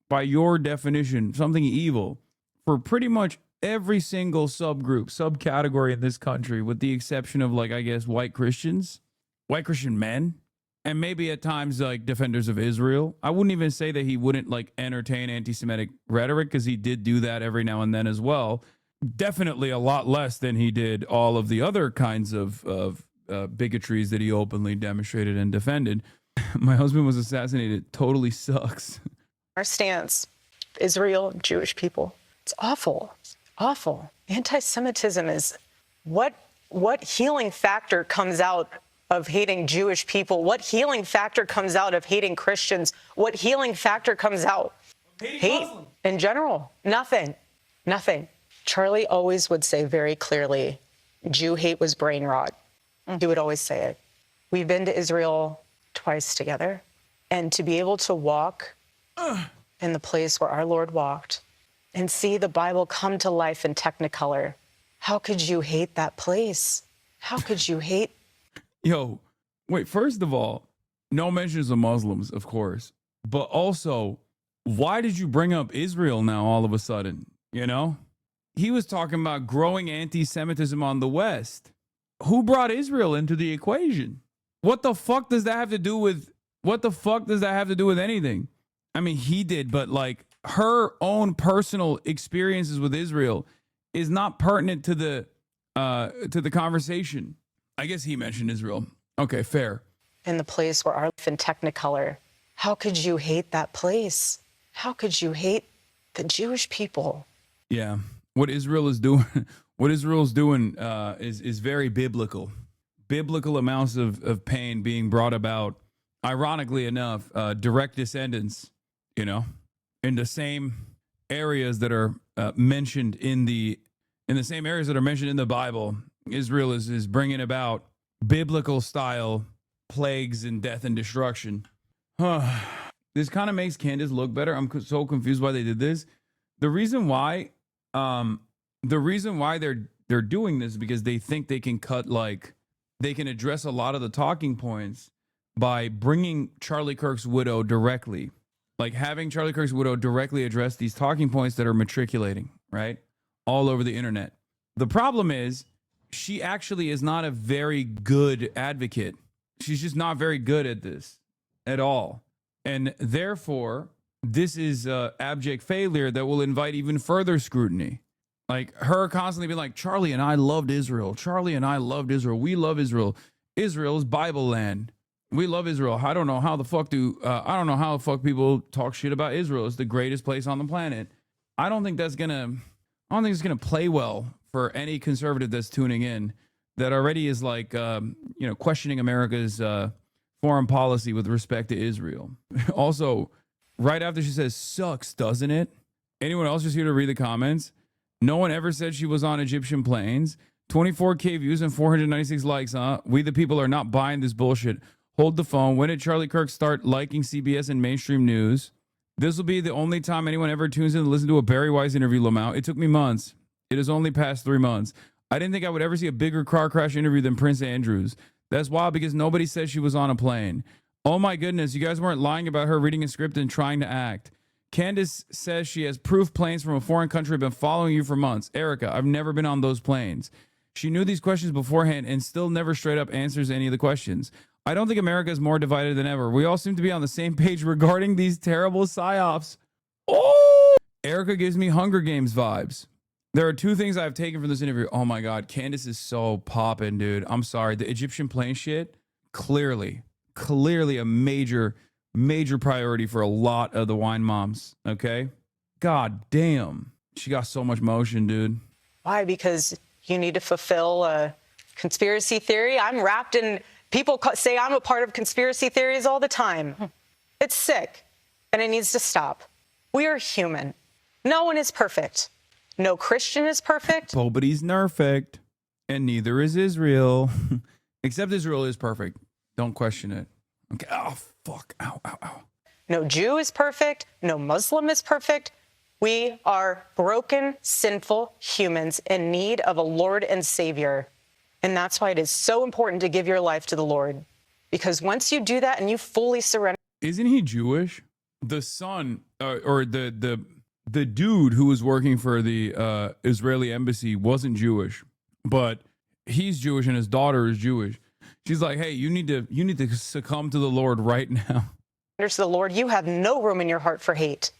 by your definition, something evil, for pretty much every single subgroup, subcategory in this country, with the exception of, like, I guess, white Christian men, and maybe at times like defenders of Israel. I wouldn't even say that he wouldn't like entertain anti-Semitic rhetoric, because he did do that every now and then as well. Definitely a lot less than he did all of the other kinds of bigotries that he openly demonstrated and defended. My husband was assassinated. Totally sucks. Our stance, Israel, Jewish people, it's awful. It's awful. Anti-Semitism is what healing factor comes out of hating Jewish people? What healing factor comes out of hating Christians? What healing factor comes out? Hate in general. Nothing. Nothing. Charlie always would say very clearly, Jew hate was brain rot. He would always say it. We've been to Israel twice together, and to be able to walk in the place where our Lord walked and see the Bible come to life in Technicolor, how could you hate that place? How could you hate? Yo, wait, first of all, no mentions of Muslims, of course. But also, why did you bring up Israel now all of a sudden? You know? He was talking about growing anti-Semitism on the West. Who brought Israel into the equation? What the fuck does that have to do with anything? I mean, he did, but like her own personal experiences with Israel is not pertinent to the conversation. I guess he mentioned Israel. Okay, fair. In the place where our life in Technicolor, how could you hate that place? How could you hate the Jewish people? Yeah, what Israel is doing, is very biblical. Biblical amounts of pain being brought about. Ironically enough, direct descendants, you know, in the same areas that are mentioned in the Bible. Israel is bringing about biblical style plagues and death and destruction. This kind of makes Candace look better. I'm so confused why they did this. The reason why they're doing this is because they think they can they can address a lot of the talking points by bringing Charlie Kirk's widow directly, like having Charlie Kirk's widow directly address these talking points that are matriculating, right, all over the internet. The problem is, she actually is not a very good advocate. She's just not very good at this at all. And therefore, this is abject failure that will invite even further scrutiny. Like her constantly being like, Charlie and I loved Israel. Charlie and I loved Israel. We love Israel. Israel's Bible land. We love Israel. I don't know how the fuck people talk shit about Israel. It's the greatest place on the planet. I don't think it's gonna play well for any conservative that's tuning in that already is like, questioning America's foreign policy with respect to Israel. Also, right after she says, sucks, doesn't it? Anyone else just here to read the comments? No one ever said she was on Egyptian planes. 24K views and 496 likes, huh? We the people are not buying this bullshit. Hold the phone. When did Charlie Kirk start liking CBS and mainstream news? This will be the only time anyone ever tunes in to listen to a Barry Weiss interview, Lamau. It took me months. It has only passed 3 months. I didn't think I would ever see a bigger car crash interview than Prince Andrews. That's wild because nobody said she was on a plane. Oh my goodness, you guys weren't lying about her reading a script and trying to act. Candace says she has proof planes from a foreign country have been following you for months. Erica, I've never been on those planes. She knew these questions beforehand and still never straight up answers any of the questions. I don't think America is more divided than ever. We all seem to be on the same page regarding these terrible psyops. Oh! Erica gives me Hunger Games vibes. There are 2 things I've taken from this interview. Oh my God, Candace is so poppin', dude. I'm sorry. The Egyptian plane shit, clearly a major priority for a lot of the wine moms, okay? God damn. She got so much motion, dude. Why? Because you need to fulfill a conspiracy theory? I'm wrapped in... People say I'm a part of conspiracy theories all the time. It's sick, and it needs to stop. We are human. No one is perfect. No Christian is perfect. Nobody's perfect. and neither is Israel. Except Israel is perfect. Don't question it. Okay. Oh, fuck. Ow, ow, ow. No Jew is perfect. No Muslim is perfect. We are broken, sinful humans in need of a Lord and Savior. And that's why it is so important to give your life to the Lord. Because once you do that and you fully surrender. Isn't he Jewish? The son or the dude who was working for the Israeli embassy wasn't Jewish, but he's Jewish and his daughter is Jewish. She's like, hey, you need to succumb to the Lord right now. To the Lord, you have no room in your heart for hate.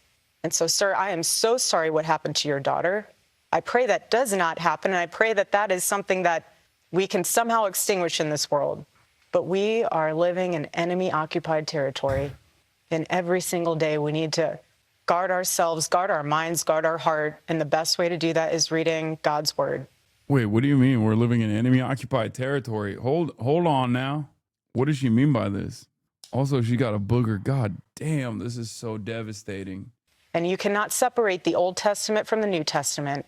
And so, sir, I am so sorry what happened to your daughter. I pray that does not happen, and I pray that that is something that we can somehow extinguish in this world. But we are living in enemy-occupied territory, and every single day we need to guard ourselves, guard our minds, guard our heart, and the best way to do that is reading God's word. Wait, what do you mean we're living in enemy-occupied territory? Hold on now. What does she mean by this? Also, she got a booger. God damn, this is so devastating. And you cannot separate the Old Testament from the New Testament.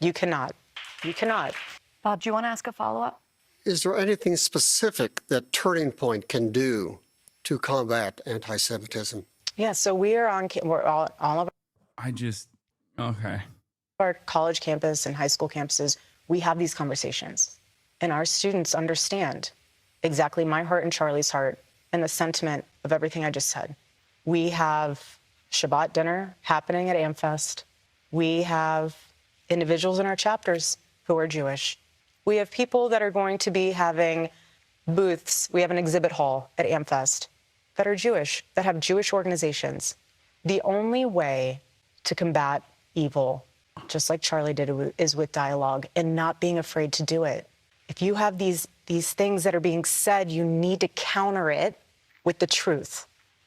You cannot. You cannot. Bob, do you want to ask a follow-up? Is there anything specific that Turning Point can do to combat anti-Semitism? Yeah, so we're all of our college campus and high school campuses, we have these conversations. And our students understand exactly my heart and Charlie's heart and the sentiment of everything I just said. We have Shabbat dinner happening at AmFest. We have individuals in our chapters who are Jewish. We have people that are going to be having booths. We have an exhibit hall at AmFest that are Jewish, that have Jewish organizations. The only way to combat evil, just like Charlie did, is with dialogue and not being afraid to do it. If you have these things that are being said, you need to counter it with the truth.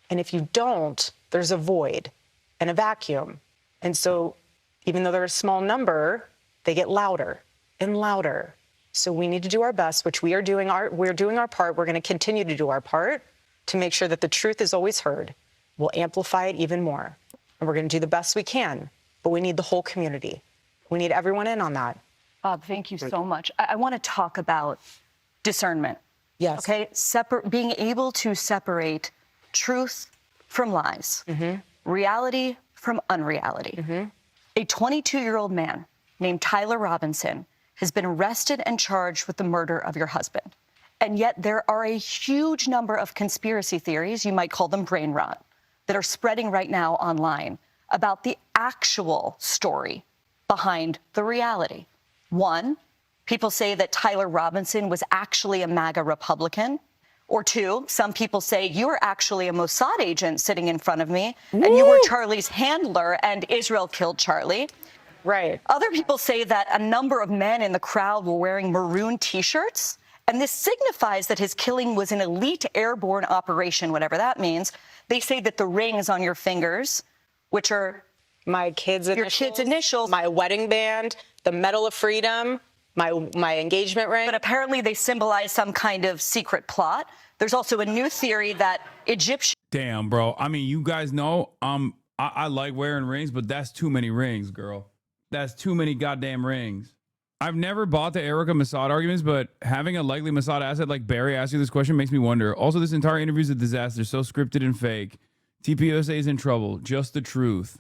And if you don't, there's a void and a vacuum. And so even though they're a small number, they get louder and louder. So we need to do our best, which we're doing our part. We're going to continue to do our part to make sure that the truth is always heard. We'll amplify it even more. And we're going to do the best we can. But we need the whole community. We need everyone in on that. Bob, thank you so much. I want to talk about discernment. Yes. Okay, being able to separate truth from lies, reality from unreality. A 22-year-old man named Tyler Robinson has been arrested and charged with the murder of your husband. And yet there are a huge number of conspiracy theories, you might call them brain rot, that are spreading right now online about the actual story behind the reality. One, people say that Tyler Robinson was actually a MAGA Republican. Or two, some people say you were actually a Mossad agent sitting in front of me, and you were Charlie's handler, and Israel killed Charlie. Right. Other people say that a number of men in the crowd were wearing maroon T-shirts, and this signifies that his killing was an elite airborne operation, whatever that means. They say that the rings on your fingers, which are your kids' initials, my wedding band, the Medal of Freedom, my engagement ring. But apparently they symbolize some kind of secret plot. There's also a new theory that Egyptian. Damn, bro. I mean, you guys know I like wearing rings, but that's too many rings, girl. That's too many goddamn rings. I've never bought the ERIKA Mossad arguments, but having a likely Mossad asset like Barry ask you this question makes me wonder. Also, this entire interview is a disaster, so scripted and fake. TPUSA is in trouble. Just the truth.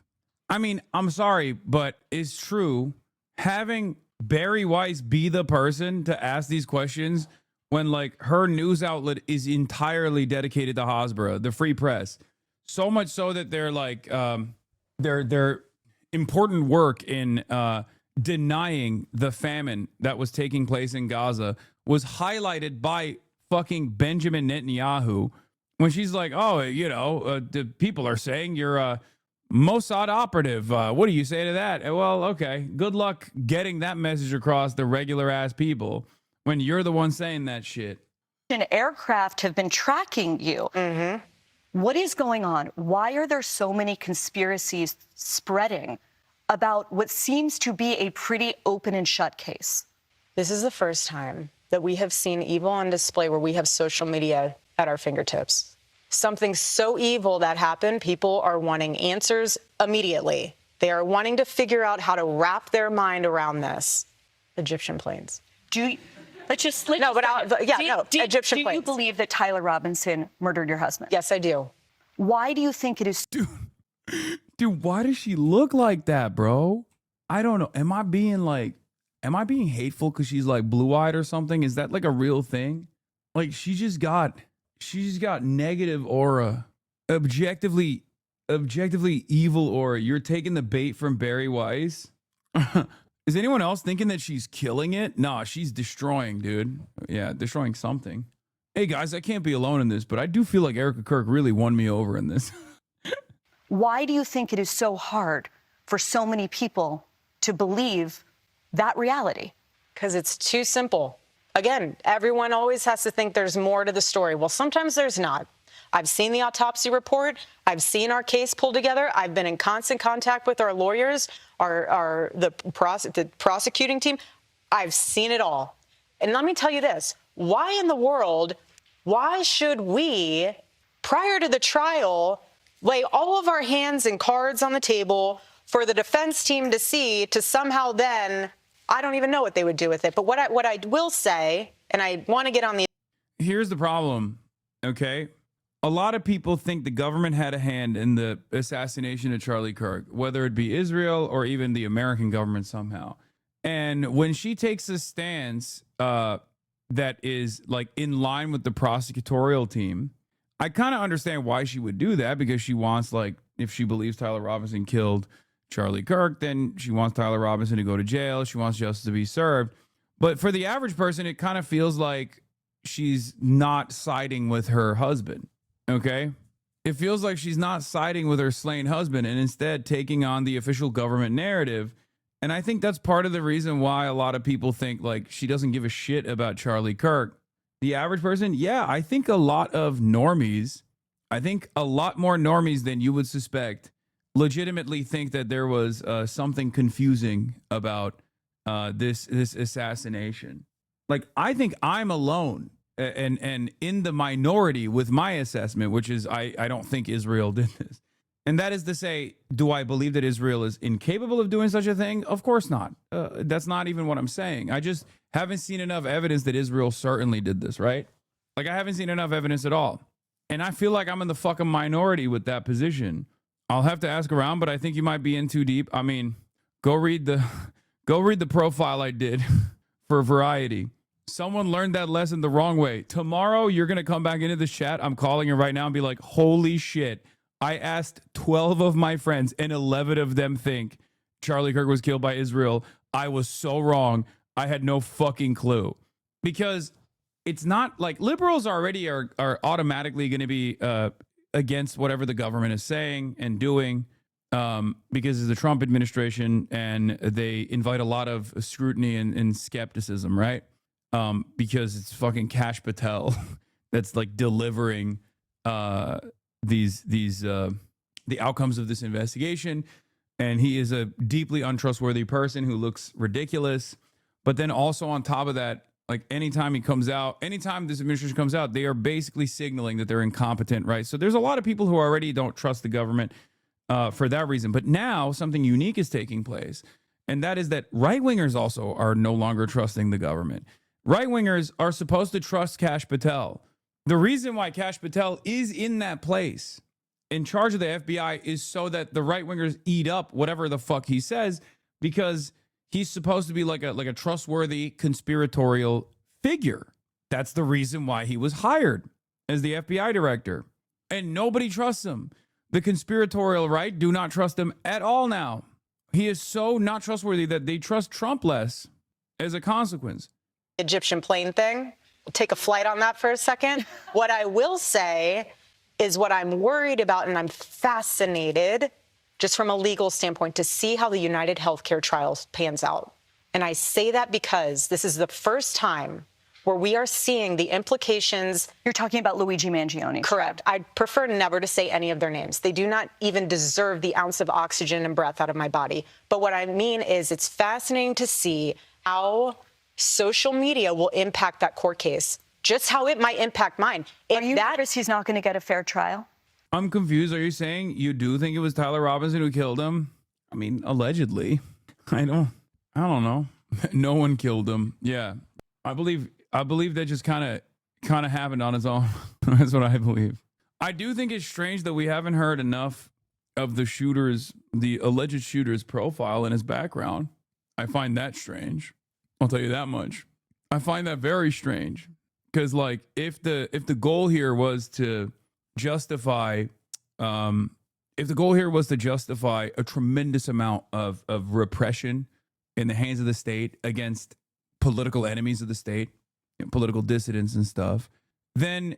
I mean, I'm sorry, but it's true. Having Barry Weiss be the person to ask these questions when like her news outlet is entirely dedicated to Hasbara, the Free Press, so much so that they're like their important work in denying the famine that was taking place in Gaza was highlighted by fucking Benjamin Netanyahu when she's like, oh, you know, the people are saying you're a Mossad operative. What do you say to that? Well, okay, good luck getting that message across the regular ass people when you're the one saying that shit. Aircraft have been tracking you. What is going on? Why are there so many conspiracies spreading about what seems to be a pretty open and shut case? This is the first time that we have seen evil on display where we have social media at our fingertips. Something so evil that happened, people are wanting answers immediately. They are wanting to figure out how to wrap their mind around this. Egyptian planes. No, but Egyptian Do you planes. believe that Tyler Robinson murdered your husband? Yes, I do. Why do you think it is? Dude, why does she look like that, bro? I don't know. Am I being hateful because she's like blue-eyed or something? Is that like a real thing? Like she just got negative aura, objectively evil aura. You're taking the bait from Barry Weiss. Is anyone else thinking that she's killing it? Nah, she's destroying, dude. Yeah, destroying something. Hey guys, I can't be alone in this, but I do feel like ERIKA KIRK really won me over in this. Why do you think it is so hard for so many people to believe that reality? Because it's too simple. Again, everyone always has to think there's more to the story. Well, sometimes there's not. I've seen the autopsy report. I've seen our case pulled together. I've been in constant contact with our lawyers, the prosecuting team. I've seen it all. And let me tell you this. Why in the world, why should we, prior to the trial, lay all of our hands and cards on the table for the defense team to see, to somehow then, I don't even know what they would do with it. But what I will say, and I want to get on the... Here's the problem, okay? A lot of people think the government had a hand in the assassination of Charlie Kirk, whether it be Israel or even the American government somehow. And when she takes a stance that is like in line with the prosecutorial team, I kind of understand why she would do that, because she wants, like, if she believes Tyler Robinson killed Charlie Kirk, then she wants Tyler Robinson to go to jail. She wants justice to be served. But for the average person, it kind of feels like she's not siding with her husband. Okay? It feels like she's not siding with her slain husband and instead taking on the official government narrative. And I think that's part of the reason why a lot of people think like she doesn't give a shit about Charlie Kirk. The average person, yeah, I think a lot of normies, I think a lot more normies than you would suspect, legitimately think that there was something confusing about this assassination. Like, I think I'm alone and in the minority with my assessment, which is I don't think Israel did this. And that is to say, do I believe that Israel is incapable of doing such a thing? Of course not. That's not even what I'm saying. I just haven't seen enough evidence that Israel certainly did this, right? Like, I haven't seen enough evidence at all. And I feel like I'm in the fucking minority with that position. I'll have to ask around, but I think you might be in too deep. I mean, go read the profile I did for Variety. Someone learned that lesson the wrong way. Tomorrow, you're going to come back into this chat. I'm calling you right now and be like, holy shit. I asked 12 of my friends and 11 of them think Charlie Kirk was killed by Israel. I was so wrong. I had no fucking clue. Because it's not like liberals already are automatically going to be against whatever the government is saying and doing because it's the Trump administration and they invite a lot of scrutiny and skepticism, right? Because it's fucking Kash Patel that's like delivering the outcomes of this investigation, and he is a deeply untrustworthy person who looks ridiculous. But then also on top of that, like anytime this administration comes out, they are basically signaling that they're incompetent, right? So there's a lot of people who already don't trust the government for that reason. But now something unique is taking place, and that is that right-wingers also are no longer trusting the government. Right-wingers are supposed to trust Kash Patel. The reason why Kash Patel is in that place in charge of the FBI is so that the right-wingers eat up whatever the fuck he says, because he's supposed to be like a trustworthy conspiratorial figure. That's the reason why he was hired as the FBI director. And nobody trusts him. The conspiratorial right do not trust him at all now. He is so not trustworthy that they trust Trump less as a consequence. Egyptian plane thing. We'll take a flight on that for a second. What I will say is what I'm worried about, and I'm fascinated, just from a legal standpoint, to see how the United Healthcare trial pans out. And I say that because this is the first time where we are seeing the implications. You're talking about Luigi Mangione. Correct. I prefer never to say any of their names. They do not even deserve the ounce of oxygen and breath out of my body. But what I mean is it's fascinating to see how social media will impact that court case, just how it might impact mine. Are you nervous he's not going to get a fair trial? I'm confused. Are you saying you do think it was Tyler Robinson who killed him? I mean, allegedly. I don't know. No one killed him. Yeah. I believe I believe that just kind of happened on its own. That's what I believe. I do think it's strange that we haven't heard enough of the alleged shooter's profile and his background. I find that strange. I'll tell you that much. I find that very strange because, like, if the goal here was to justify, if the goal here was to justify a tremendous amount of repression in the hands of the state against political enemies of the state, political dissidents and stuff, then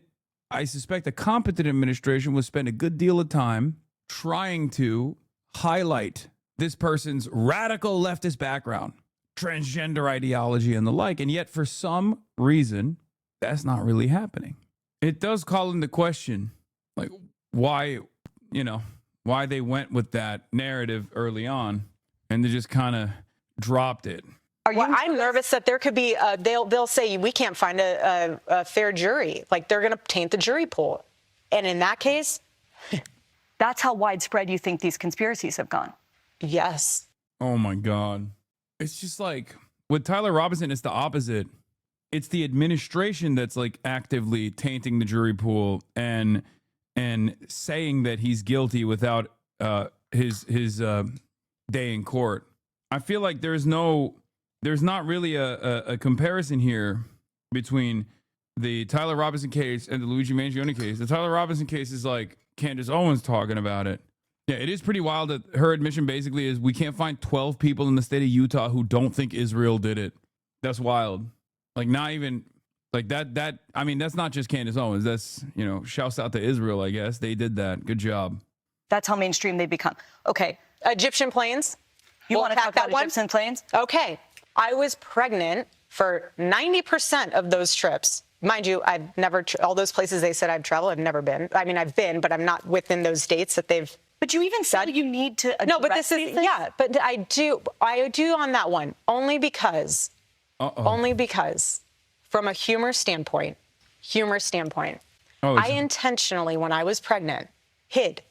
I suspect a competent administration would spend a good deal of time trying to highlight this person's radical leftist background, transgender ideology, and the like. And yet, for some reason, that's not really happening. It does call into question, like, why they went with that narrative early on and they just kind of dropped it. Well, I'm nervous that there could be, they'll say we can't find a fair jury. Like, they're going to taint the jury pool. And in that case, that's how widespread you think these conspiracies have gone. Yes. Oh, my God. It's just like with Tyler Robinson, it's the opposite. It's the administration that's like actively tainting the jury pool and saying that he's guilty without his day in court. I feel like there's not really a comparison here between the Tyler Robinson case and the Luigi Mangione case. The Tyler Robinson case is like Candace Owens talking about it. Yeah, it is pretty wild that her admission basically is we can't find 12 people in the state of Utah who don't think Israel did it. That's wild. Like, not even like that. I mean, that's not just Candace Owens. That's, shouts out to Israel, I guess. They did that. Good job. That's how mainstream they become. Okay. Egyptian planes. You want to talk about Egyptian planes? Okay. I was pregnant for 90% of those trips. Mind you, I've never, all those places they said I've traveled, I've never been. I mean, I've been, but I'm not within those dates that they've. But you even said you need to address. No, but this is, yeah, but I do on that one, only because from a humor standpoint, I intentionally, when I was pregnant, hid.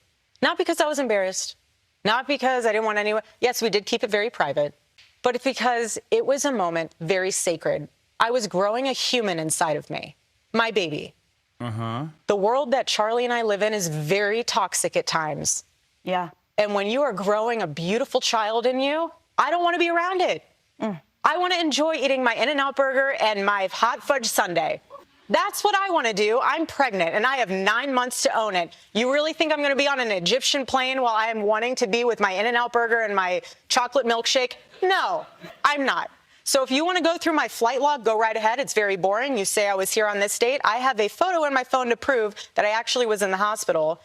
Not because I was embarrassed, not because I didn't want anyone. Yes, we did keep it very private, but it's because it was a moment very sacred. I was growing a human inside of me, my baby. The world that Charlie and I live in is very toxic at times. Yeah. And when you are growing a beautiful child in you, I don't want to be around it. I want to enjoy eating my In-N-Out burger and my hot fudge sundae. That's what I want to do. I'm pregnant and I have 9 months to own it. You really think I'm going to be on an Egyptian plane while I am wanting to be with my In-N-Out burger and my chocolate milkshake? No, I'm not. So if you want to go through my flight log, go right ahead. It's very boring. You say I was here on this date. I have a photo in my phone to prove that I actually was in the hospital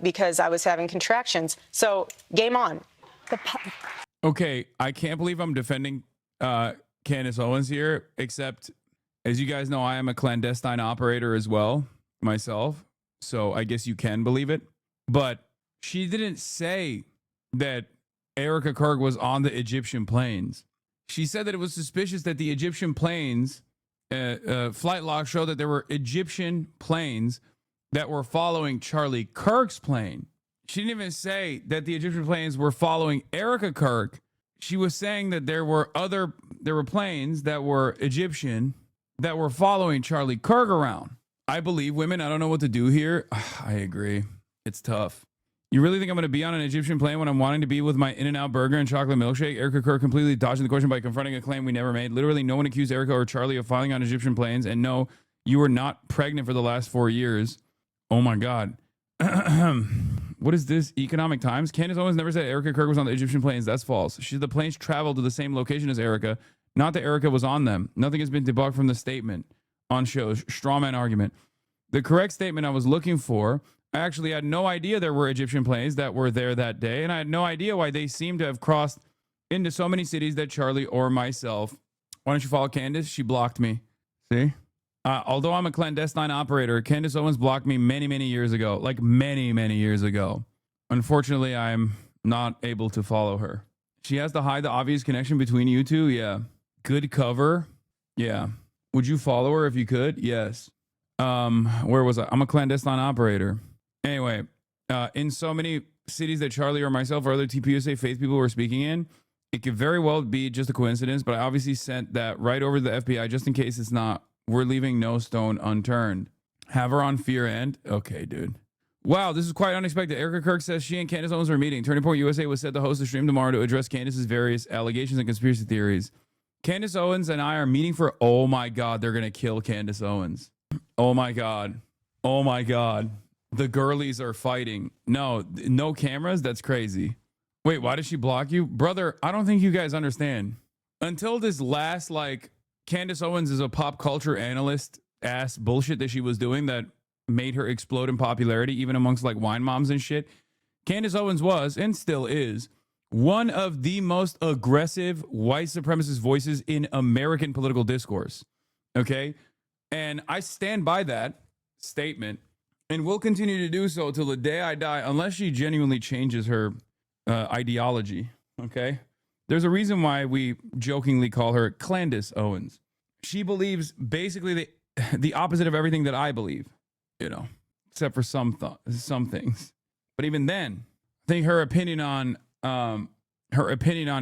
because I was having contractions. So game on. Okay, I can't believe I'm defending Candace Owens here, except as you guys know, I am a clandestine operator as well myself. So I guess you can believe it. But she didn't say that ERIKA KIRK was on the Egyptian planes. She said that it was suspicious that the Egyptian planes, flight logs show that there were Egyptian planes that were following Charlie Kirk's plane. She didn't even say that the Egyptian planes were following ERIKA KIRK. She was saying that there were planes that were Egyptian that were following Charlie Kirk around. I believe women. I don't know what to do here. I agree. It's tough. You really think I'm going to be on an Egyptian plane when I'm wanting to be with my In-N-Out burger and chocolate milkshake? ERIKA KIRK completely dodging the question by confronting a claim we never made. Literally, no one accused ERIKA or Charlie of flying on Egyptian planes. And no, you were not pregnant for the last 4 years. Oh, my God. What is this? Economic Times? Candace Owens never said ERIKA KIRK was on the Egyptian planes. That's false. The planes traveled to the same location as ERIKA. Not that ERIKA was on them. Nothing has been debunked from the statement on shows. Strawman argument. The correct statement I was looking for, I actually had no idea there were Egyptian planes that were there that day, and I had no idea why they seemed to have crossed into so many cities that Charlie or myself. Why don't you follow Candace? She blocked me. See? Although I'm a clandestine operator, Candace Owens blocked me many, many years ago. Like many, many years ago. Unfortunately, I'm not able to follow her. She has to hide the obvious connection between you two? Yeah. Good cover? Yeah. Would you follow her if you could? Yes. Where was I? I'm a clandestine operator. Anyway, in so many cities that Charlie or myself or other TPUSA faith people were speaking in, it could very well be just a coincidence, but I obviously sent that right over to the FBI just in case it's not We're leaving no stone unturned. Have her on fear and okay, dude. Wow, this is quite unexpected. Erika Kirk says she and Candace Owens are meeting. Turning Point USA was set to host a stream tomorrow to address Candace's various allegations and conspiracy theories. Candace Owens and I are meeting for, oh my God, they're going to kill Candace Owens. Oh my God. Oh my God. The girlies are fighting. No cameras? That's crazy. Wait, why did she block you? Brother, I don't think you guys understand. Until this last, like, Candace Owens is a pop culture analyst ass bullshit that she was doing that made her explode in popularity, even amongst like wine moms and shit. Candace Owens was, and still is, one of the most aggressive white supremacist voices in American political discourse. Okay? And I stand by that statement and will continue to do so till the day I die, unless she genuinely changes her ideology. Okay? There's a reason why we jokingly call her Candace Owens. She believes basically the opposite of everything that I believe, you know, except for some things. But even then, I think her opinion on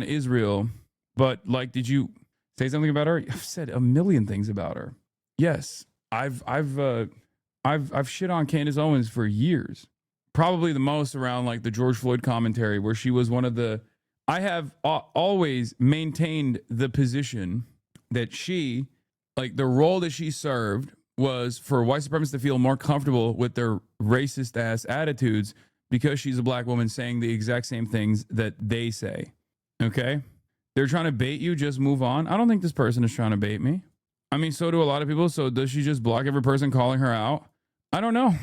Israel. But like, did you say something about her? I've said a million things about her. Yes, I've shit on Candace Owens for years. Probably the most around like the George Floyd commentary, where she was one of the. I have always maintained the position that she, like the role that she served was for white supremacists to feel more comfortable with their racist ass attitudes because she's a black woman saying the exact same things that they say. Okay? They're trying to bait you, just move on. I don't think this person is trying to bait me. I mean, so do a lot of people. So does she just block every person calling her out? I don't know.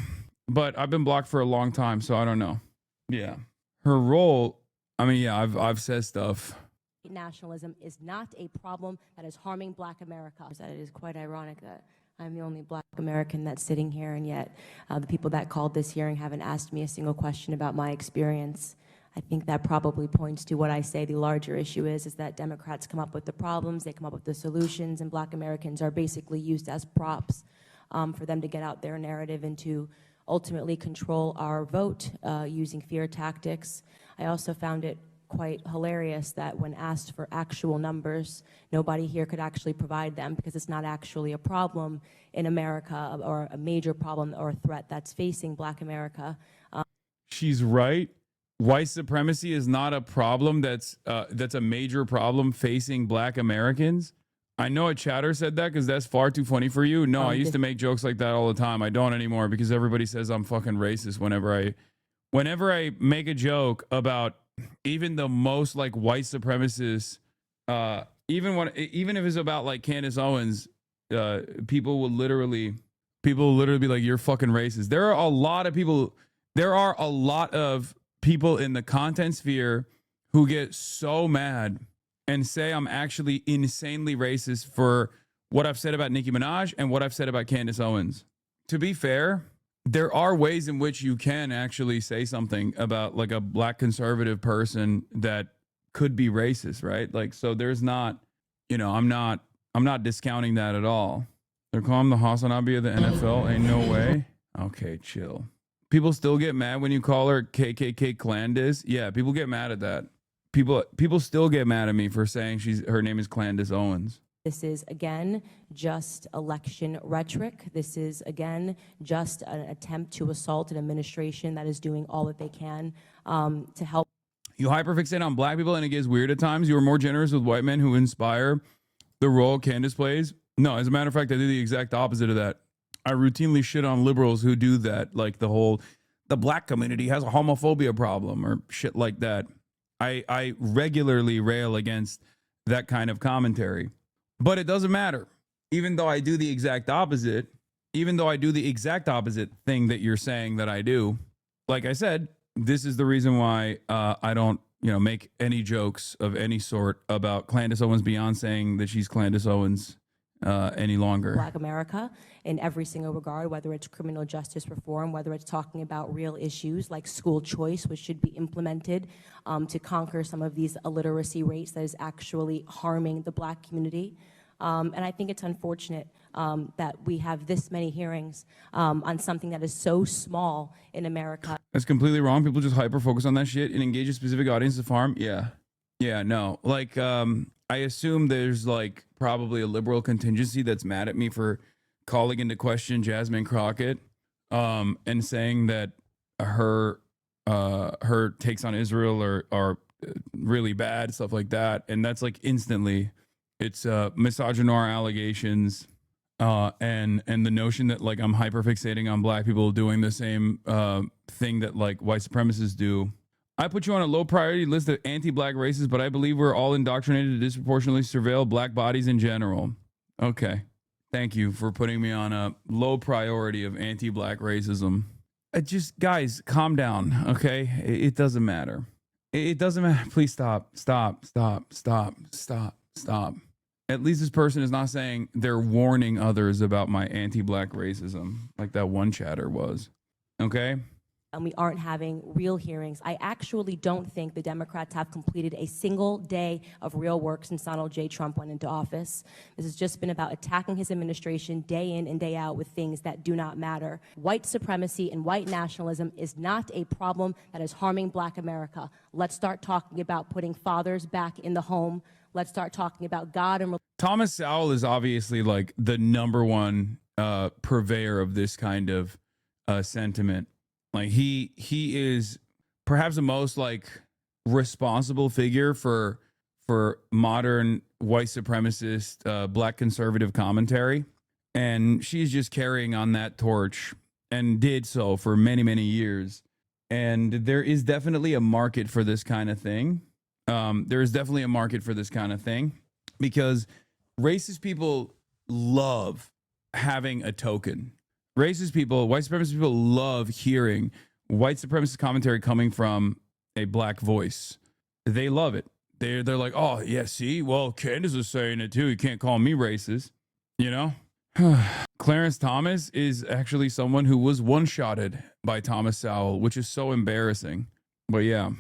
But I've been blocked for a long time, so I don't know. Yeah. Her role, I mean, yeah, I've said stuff. Nationalism is not a problem that is harming Black America. It is quite ironic that I'm the only Black American that's sitting here, and yet the people that called this hearing haven't asked me a single question about my experience. I think that probably points to what I say the larger issue is that Democrats come up with the problems, they come up with the solutions, and Black Americans are basically used as props for them to get out their narrative and to ultimately control our vote using fear tactics. I also found it quite hilarious that when asked for actual numbers, nobody here could actually provide them because it's not actually a problem in America or a major problem or a threat that's facing Black America. She's right. White supremacy is not a problem that's a major problem facing Black Americans. I know a chatter said that because that's far too funny for you. No, I used to make jokes like that all the time. I don't anymore because everybody says I'm fucking racist whenever I make a joke about even the most like white supremacists, even if it's about like Candace Owens, people will literally be like, you're fucking racist. There are a lot of people in the content sphere who get so mad and say I'm actually insanely racist for what I've said about Nicki Minaj and what I've said about Candace Owens. To be fair, there are ways in which you can actually say something about like a Black conservative person that could be racist, right? Like, so there's not, you know, I'm not discounting that at all. They're calling the HasanAbi of the NFL. Ain't no way. Okay, chill. People still get mad when you call her KKK Candace. Yeah, people get mad at that. People still get mad at me for saying her name is Candace Owens. This is, again, just election rhetoric. This is, again, just an attempt to assault an administration that is doing all that they can to help. You hyperfixate on Black people and it gets weird at times. You are more generous with white men who inspire the role Candace plays. No, as a matter of fact, I do the exact opposite of that. I routinely shit on liberals who do that, like the Black community has a homophobia problem or shit like that. I regularly rail against that kind of commentary. But it doesn't matter. Even though I do the exact opposite thing that you're saying that I do, like I said, this is the reason why I don't, make any jokes of any sort about Candace Owens beyond saying that she's Candace Owens any longer. Black America in every single regard, whether it's criminal justice reform, whether it's talking about real issues like school choice, which should be implemented to conquer some of these illiteracy rates that is actually harming the Black community. And I think it's unfortunate that we have this many hearings on something that is so small in America. That's completely wrong. People just hyper focus on that shit and engage a specific audience to farm. Yeah, no. Like, I assume there's like probably a liberal contingency that's mad at me for calling into question Jasmine Crockett, and saying that her takes on Israel are really bad, stuff like that. And that's like instantly, it's misogynoir allegations, and the notion that like I'm hyperfixating on black people doing the same thing that like white supremacists do. I put you on a low priority list of anti-black racists, but I believe we're all indoctrinated to disproportionately surveil black bodies in general. Okay. Thank you for putting me on a low priority of anti-black racism. Just, guys, calm down, okay? It doesn't matter. It doesn't matter. Please stop. At least this person is not saying they're warning others about my anti-black racism, like that one chatter was, okay? And we aren't having real hearings. I actually don't think the Democrats have completed a single day of real work since Donald J. Trump went into office. This has just been about attacking his administration day in and day out with things that do not matter. White supremacy and white nationalism is not a problem that is harming black America. Let's start talking about putting fathers back in the home. Let's start talking about God and Thomas Sowell is obviously like the number one purveyor of this kind of sentiment. Like he is perhaps the most like responsible figure for modern white supremacist black conservative commentary, and she's just carrying on that torch and did so for many, many years. And there is definitely a market for this kind of thing. There is definitely a market for this kind of thing because racist people love having a token. Racist people, white supremacist people love hearing white supremacist commentary coming from a black voice. They love it. They're like, oh, yeah, see? Well, Candace was saying it too. You can't call me racist, you know? Clarence Thomas is actually someone who was one-shotted by Thomas Sowell, which is so embarrassing. But yeah.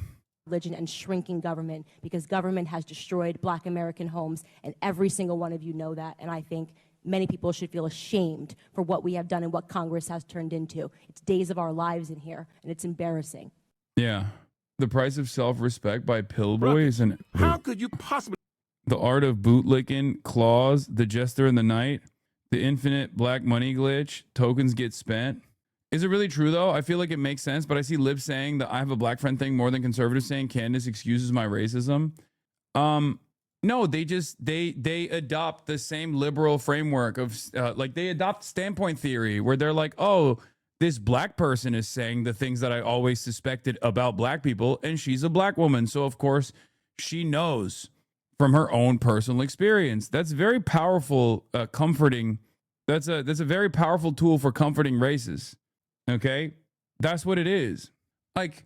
religion and shrinking government, because government has destroyed black American homes, and every single one of you know that. And I think many people should feel ashamed for what we have done and what Congress has turned into. It's days of our lives in here, and it's embarrassing. Yeah. The Price of Self-Respect by Pillboy is an... How could you possibly... The Art of Bootlicking, Claws, The Jester in the Night, The Infinite Black Money Glitch, Tokens Get Spent. Is it really true, though? I feel like it makes sense, but I see libs saying the I have a black friend thing more than conservatives saying Candace excuses my racism. No, they adopt the same liberal framework of like they adopt standpoint theory where they're like, oh, this black person is saying the things that I always suspected about black people, and she's a black woman, so of course she knows from her own personal experience. That's very powerful, comforting. That's a very powerful tool for comforting races. Okay, that's what it is. Like,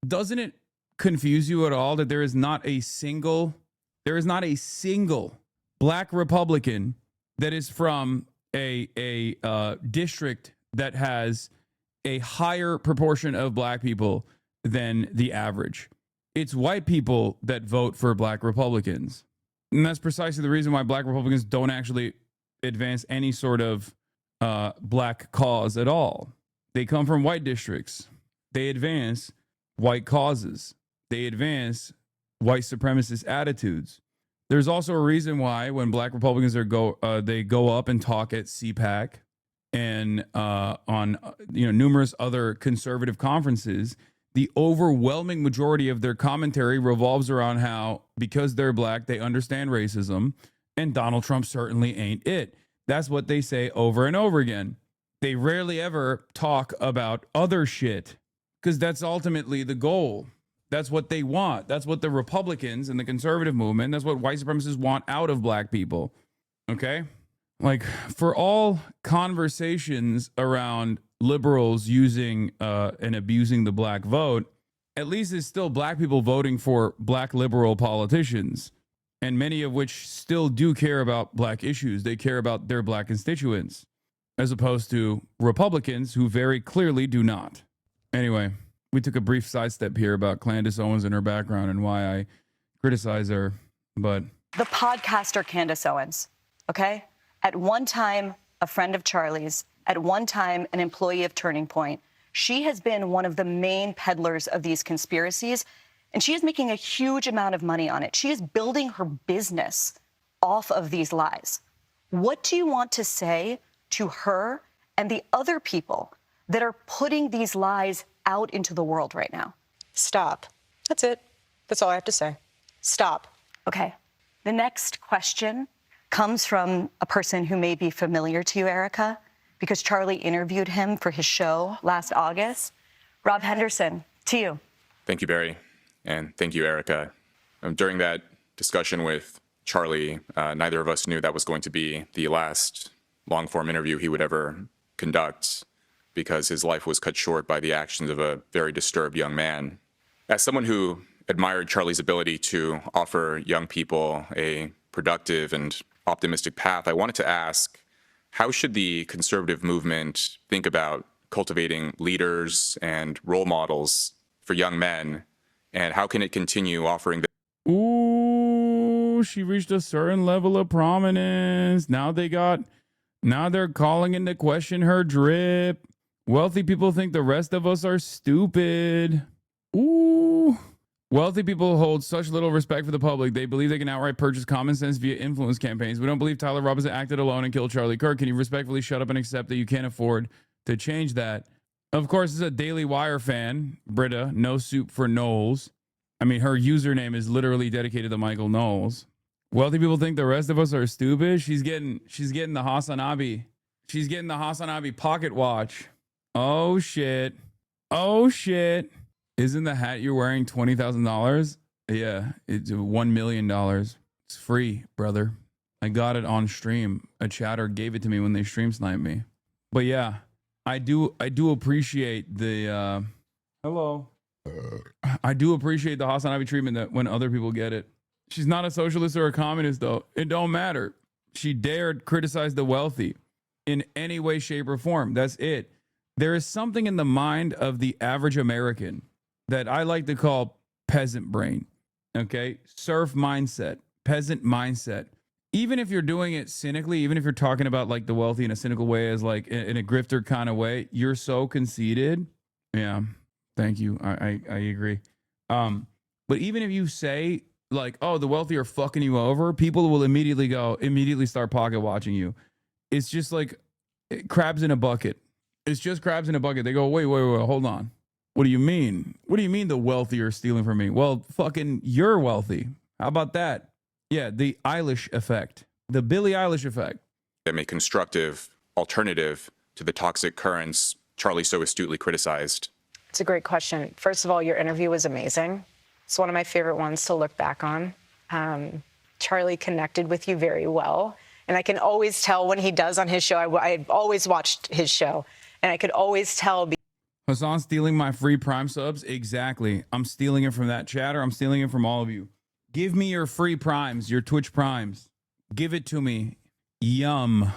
doesn't it confuse you at all that there is not a single black Republican that is from a district that has a higher proportion of black people than the average? It's white people that vote for black Republicans. And that's precisely the reason why black Republicans don't actually advance any sort of black cause at all. They come from white districts. They advance white causes. They advance white supremacist attitudes. There's also a reason why when black Republicans they go up and talk at CPAC and on numerous other conservative conferences, the overwhelming majority of their commentary revolves around how, because they're black, they understand racism, and Donald Trump certainly ain't it. That's what they say over and over again. They rarely ever talk about other shit because that's ultimately the goal. That's what they want. That's what the Republicans and the conservative movement, that's what white supremacists want out of black people. Okay? Like, for all conversations around liberals using and abusing the black vote, at least it's still black people voting for black liberal politicians, and many of which still do care about black issues. They care about their black constituents, as opposed to Republicans who very clearly do not. Anyway, we took a brief sidestep here about Candace Owens and her background and why I criticize her, but... The podcaster Candace Owens, okay? At one time, a friend of Charlie's, at one time, an employee of Turning Point. She has been one of the main peddlers of these conspiracies. And she is making a huge amount of money on it. She is building her business off of these lies. What do you want to say to her and the other people that are putting these lies out into the world right now? Stop. That's it. That's all I have to say. Stop. Okay. The next question comes from a person who may be familiar to you, Erika, because Charlie interviewed him for his show last August. Rob Henderson, to you. Thank you, Barry. And thank you, Erika. During that discussion with Charlie, neither of us knew that was going to be the last long-form interview he would ever conduct, because his life was cut short by the actions of a very disturbed young man. As someone who admired Charlie's ability to offer young people a productive and optimistic path, I wanted to ask, how should the conservative movement think about cultivating leaders and role models for young men, and how can it continue offering them? Ooh, she reached a certain level of prominence. Now they're calling into question her drip. Wealthy people think the rest of us are stupid. Ooh. Wealthy people hold such little respect for the public. They believe they can outright purchase common sense via influence campaigns. We don't believe Tyler Robinson acted alone and killed Charlie Kirk. Can you respectfully shut up and accept that you can't afford to change that? Of course, as a Daily Wire fan, Britta, no soup for Knowles. I mean, her username is literally dedicated to Michael Knowles. Wealthy people think the rest of us are stupid. She's getting the HasanAbi. She's getting the HasanAbi pocket watch. Oh shit. Oh shit. Isn't the hat you're wearing $20,000? Yeah, it's $1 million. It's free, brother. I got it on stream. A chatter gave it to me when they stream sniped me. But yeah, I do appreciate the hello. I do appreciate the HasanAbi treatment that when other people get it. She's not a socialist or a communist though. It don't matter. She dared criticize the wealthy in any way, shape, or form. That's it. There is something in the mind of the average American that I like to call peasant brain, okay? Serf mindset, peasant mindset. Even if you're doing it cynically, even if you're talking about like the wealthy in a cynical way, as like in a grifter kind of way, you're so conceited. Yeah, thank you. I agree. But even if you say like, oh, the wealthy are fucking you over, people will immediately start pocket watching you. It's just like crabs in a bucket. It's just crabs in a bucket. They go, wait, hold on. What do you mean? What do you mean the wealthy are stealing from me? Well, fucking you're wealthy. How about that? Yeah, the Eilish effect. The Billie Eilish effect. Them a constructive alternative to the toxic currents Charlie so astutely criticized? It's a great question. First of all, your interview was amazing. It's one of my favorite ones to look back on. Charlie connected with you very well. And I can always tell when he does on his show. I've always watched his show. And I could always tell. Hasan stealing my free Prime subs? Exactly. I'm stealing it from that chatter. I'm stealing it from all of you. Give me your free Primes, your Twitch Primes. Give it to me. Yum.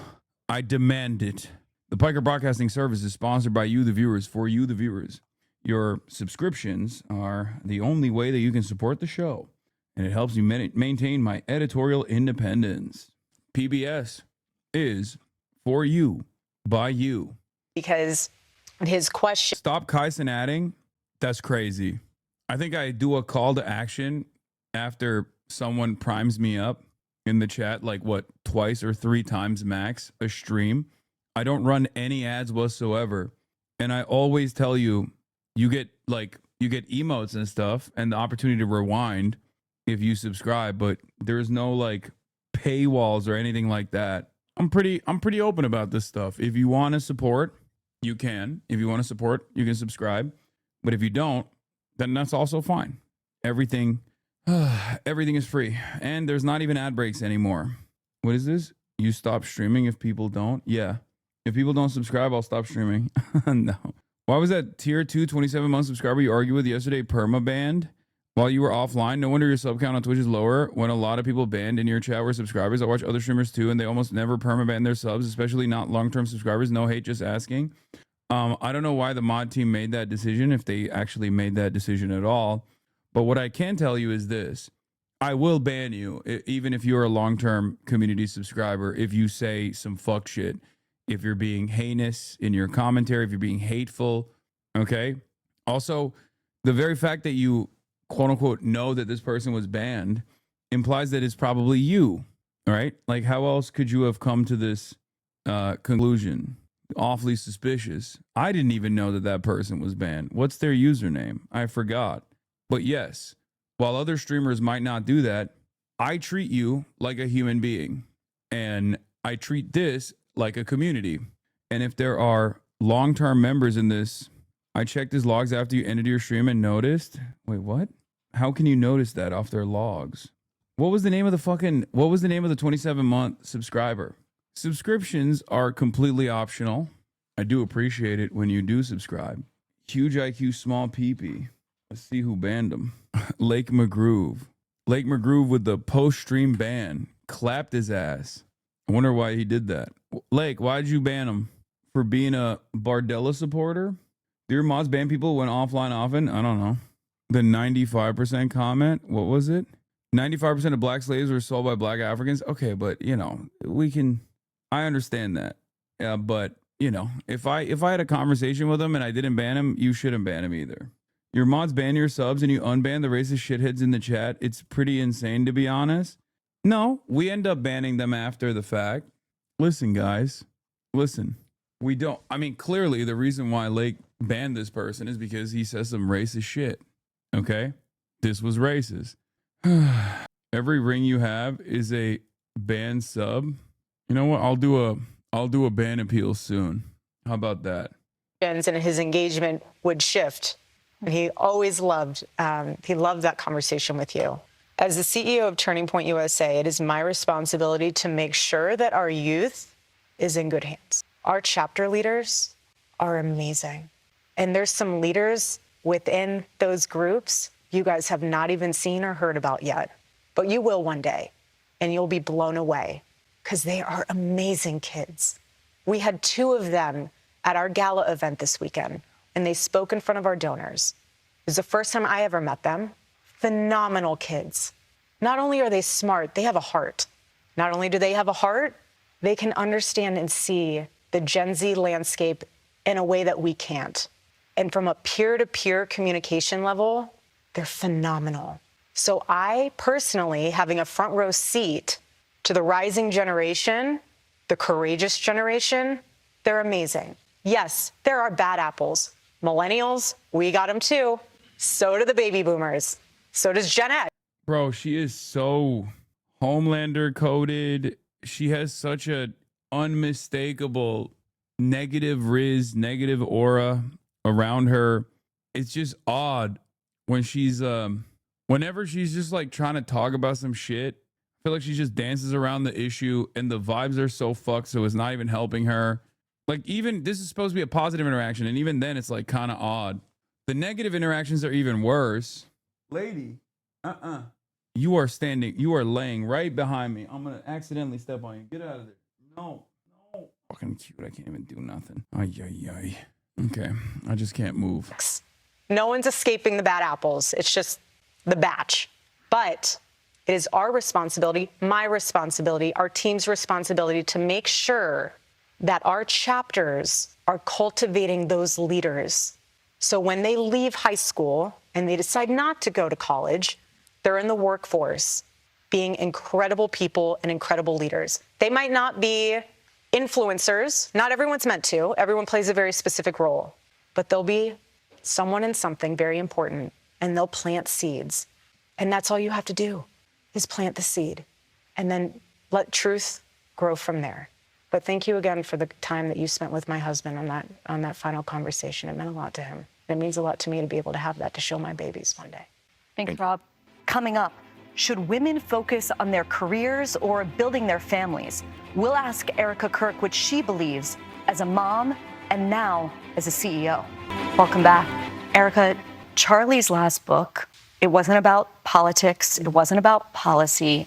I demand it. The Piker Broadcasting Service is sponsored by you, the viewers, for you, the viewers. Your subscriptions are the only way that you can support the show, and it helps you maintain my editorial independence. PBS is for you, by you. Because his question. Stop Kyson adding. That's crazy. I think I do a call to action after someone primes me up in the chat, like what, twice or three times max a stream. I don't run any ads whatsoever. And I always tell you, you get emotes and stuff and the opportunity to rewind if you subscribe, but there's no like paywalls or anything like that. I'm pretty open about this stuff. If you want to support, you can. If you want to support, you can subscribe. But if you don't, then that's also fine. Everything is free. And there's not even ad breaks anymore. What is this? You stop streaming if people don't? Yeah. If people don't subscribe, I'll stop streaming. No. Why was that tier 2 27-month subscriber you argued with yesterday perma-banned while you were offline? No wonder your sub count on Twitch is lower when a lot of people banned in your chat were subscribers. I watch other streamers too, and they almost never perma-ban their subs, especially not long-term subscribers. No hate, just asking. I don't know why the mod team made that decision, if they actually made that decision at all. But what I can tell you is this. I will ban you, even if you're a long-term community subscriber, if you say some fuck shit. If you're being heinous in your commentary, if you're being hateful, okay? Also, the very fact that you quote unquote know that this person was banned implies that it's probably you, right? Like, how else could you have come to this conclusion? Awfully suspicious. I didn't even know that that person was banned. What's their username? I forgot. But yes, while other streamers might not do that, I treat you like a human being, and I treat this like a community. And if there are long-term members in this, I checked his logs after you ended your stream and noticed. Wait, what? How can you notice that off their logs? What was the name of the 27-month subscriber? Subscriptions are completely optional. I do appreciate it when you do subscribe. Huge IQ, small PP. Let's see who banned him. Lake McGroove. Lake McGroove with the post-stream ban. Clapped his ass. I wonder why he did that. Lake, why did you ban him? For being a Bardella supporter? Do your mods ban people when offline often? I don't know. The 95% comment? What was it? 95% of black slaves were sold by black Africans? Okay, but, you know, I understand that. Yeah, but, you know, if I had a conversation with him and I didn't ban him, you shouldn't ban him either. Your mods ban your subs and you unban the racist shitheads in the chat. It's pretty insane, to be honest. No, we end up banning them after the fact. Listen, guys. Listen. We don't. I mean, clearly the reason why Lake banned this person is because he says some racist shit. Okay? This was racist. Every ring you have is a ban sub. You know what? I'll do a ban appeal soon. How about that? And his engagement would shift. And he always loved that conversation with you. As the CEO of Turning Point USA, it is my responsibility to make sure that our youth is in good hands. Our chapter leaders are amazing. And there's some leaders within those groups you guys have not even seen or heard about yet. But you will one day, and you'll be blown away because they are amazing kids. We had 2 of them at our gala event this weekend, and they spoke in front of our donors. It was the first time I ever met them. Phenomenal kids. Not only are they smart, they have a heart. Not only do they have a heart, they can understand and see the Gen Z landscape in a way that we can't. And from a peer-to-peer communication level, they're phenomenal. So I personally, having a front row seat to the rising generation, the courageous generation, they're amazing. Yes, there are bad apples. Millennials, we got them too. So do the baby boomers. So does Gen X. Bro, she is so Homelander coded. She has such a unmistakable negative negative aura around her. It's just odd when she's whenever she's just like trying to talk about some shit. I feel like she just dances around the issue and the vibes are so fucked, so it's not even helping her. Like, even this is supposed to be a positive interaction, and even then it's like kind of odd. The negative interactions are even worse. Lady, you are laying right behind me. I'm gonna accidentally step on you. Get out of there. No. Fucking cute. I can't even do nothing. Ay. Okay, I just can't move. No one's escaping the bad apples. It's just the batch. But it is our responsibility, my responsibility, our team's responsibility to make sure that our chapters are cultivating those leaders. So when they leave high school and they decide not to go to college, they're in the workforce being incredible people and incredible leaders. They might not be influencers. Not everyone's meant to. Everyone plays a very specific role. But they'll be someone in something very important, and they'll plant seeds. And that's all you have to do is plant the seed and then let truth grow from there. But thank you again for the time that you spent with my husband on that final conversation. It meant a lot to him. It means a lot to me to be able to have that to show my babies one day. Thanks, Rob. Coming up, should women focus on their careers or building their families? We'll ask ERIKA KIRK what she believes as a mom and now as a CEO. Welcome back. ERIKA, Charlie's last book, it wasn't about politics. It wasn't about policy.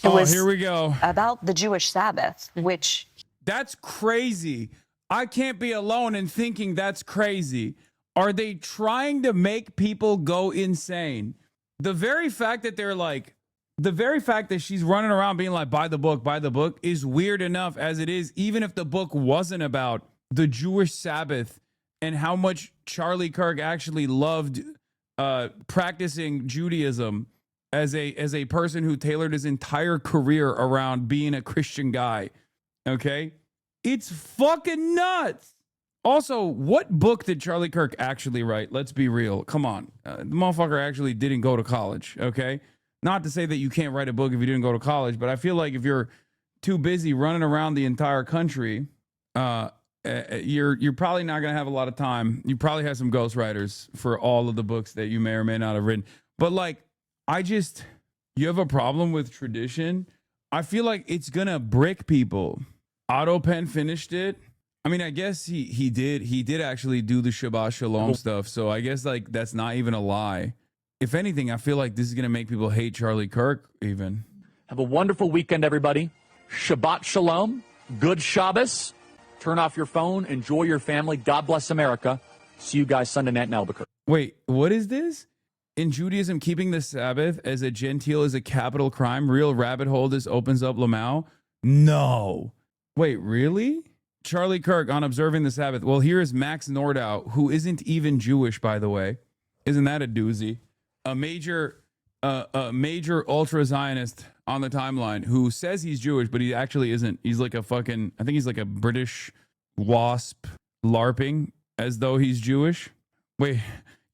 It was here we go. About the Jewish Sabbath, which... That's crazy. I can't be alone in thinking that's crazy. Are they trying to make people go insane? The very fact that she's running around being like, buy the book is weird enough as it is, even if the book wasn't about the Jewish Sabbath and how much Charlie Kirk actually loved practicing Judaism as a person who tailored his entire career around being a Christian guy. Okay? It's fucking nuts. Also, what book did Charlie Kirk actually write? Let's be real. Come on. The motherfucker actually didn't go to college, okay? Not to say that you can't write a book if you didn't go to college, but I feel like if you're too busy running around the entire country, you're probably not going to have a lot of time. You probably have some ghostwriters for all of the books that you may or may not have written. But like, you have a problem with tradition. I feel like it's going to brick people. Otto Penn finished it. I mean, I guess he did actually do the Shabbat Shalom stuff. So I guess like that's not even a lie. If anything, I feel like this is going to make people hate Charlie Kirk even. Have a wonderful weekend, everybody. Shabbat Shalom. Good Shabbos. Turn off your phone. Enjoy your family. God bless America. See you guys Sunday night in Albuquerque. Wait, what is this? In Judaism, keeping the Sabbath as a Gentile is a capital crime. Real rabbit hole. This opens up Lamau. No. Wait, really? Charlie Kirk on observing the Sabbath. Well, here is Max Nordau, who isn't even Jewish, by the way. Isn't that a doozy? A major ultra-Zionist on the timeline who says he's Jewish, but he actually isn't. He's like I think he's like a British wasp LARPing as though he's Jewish. Wait,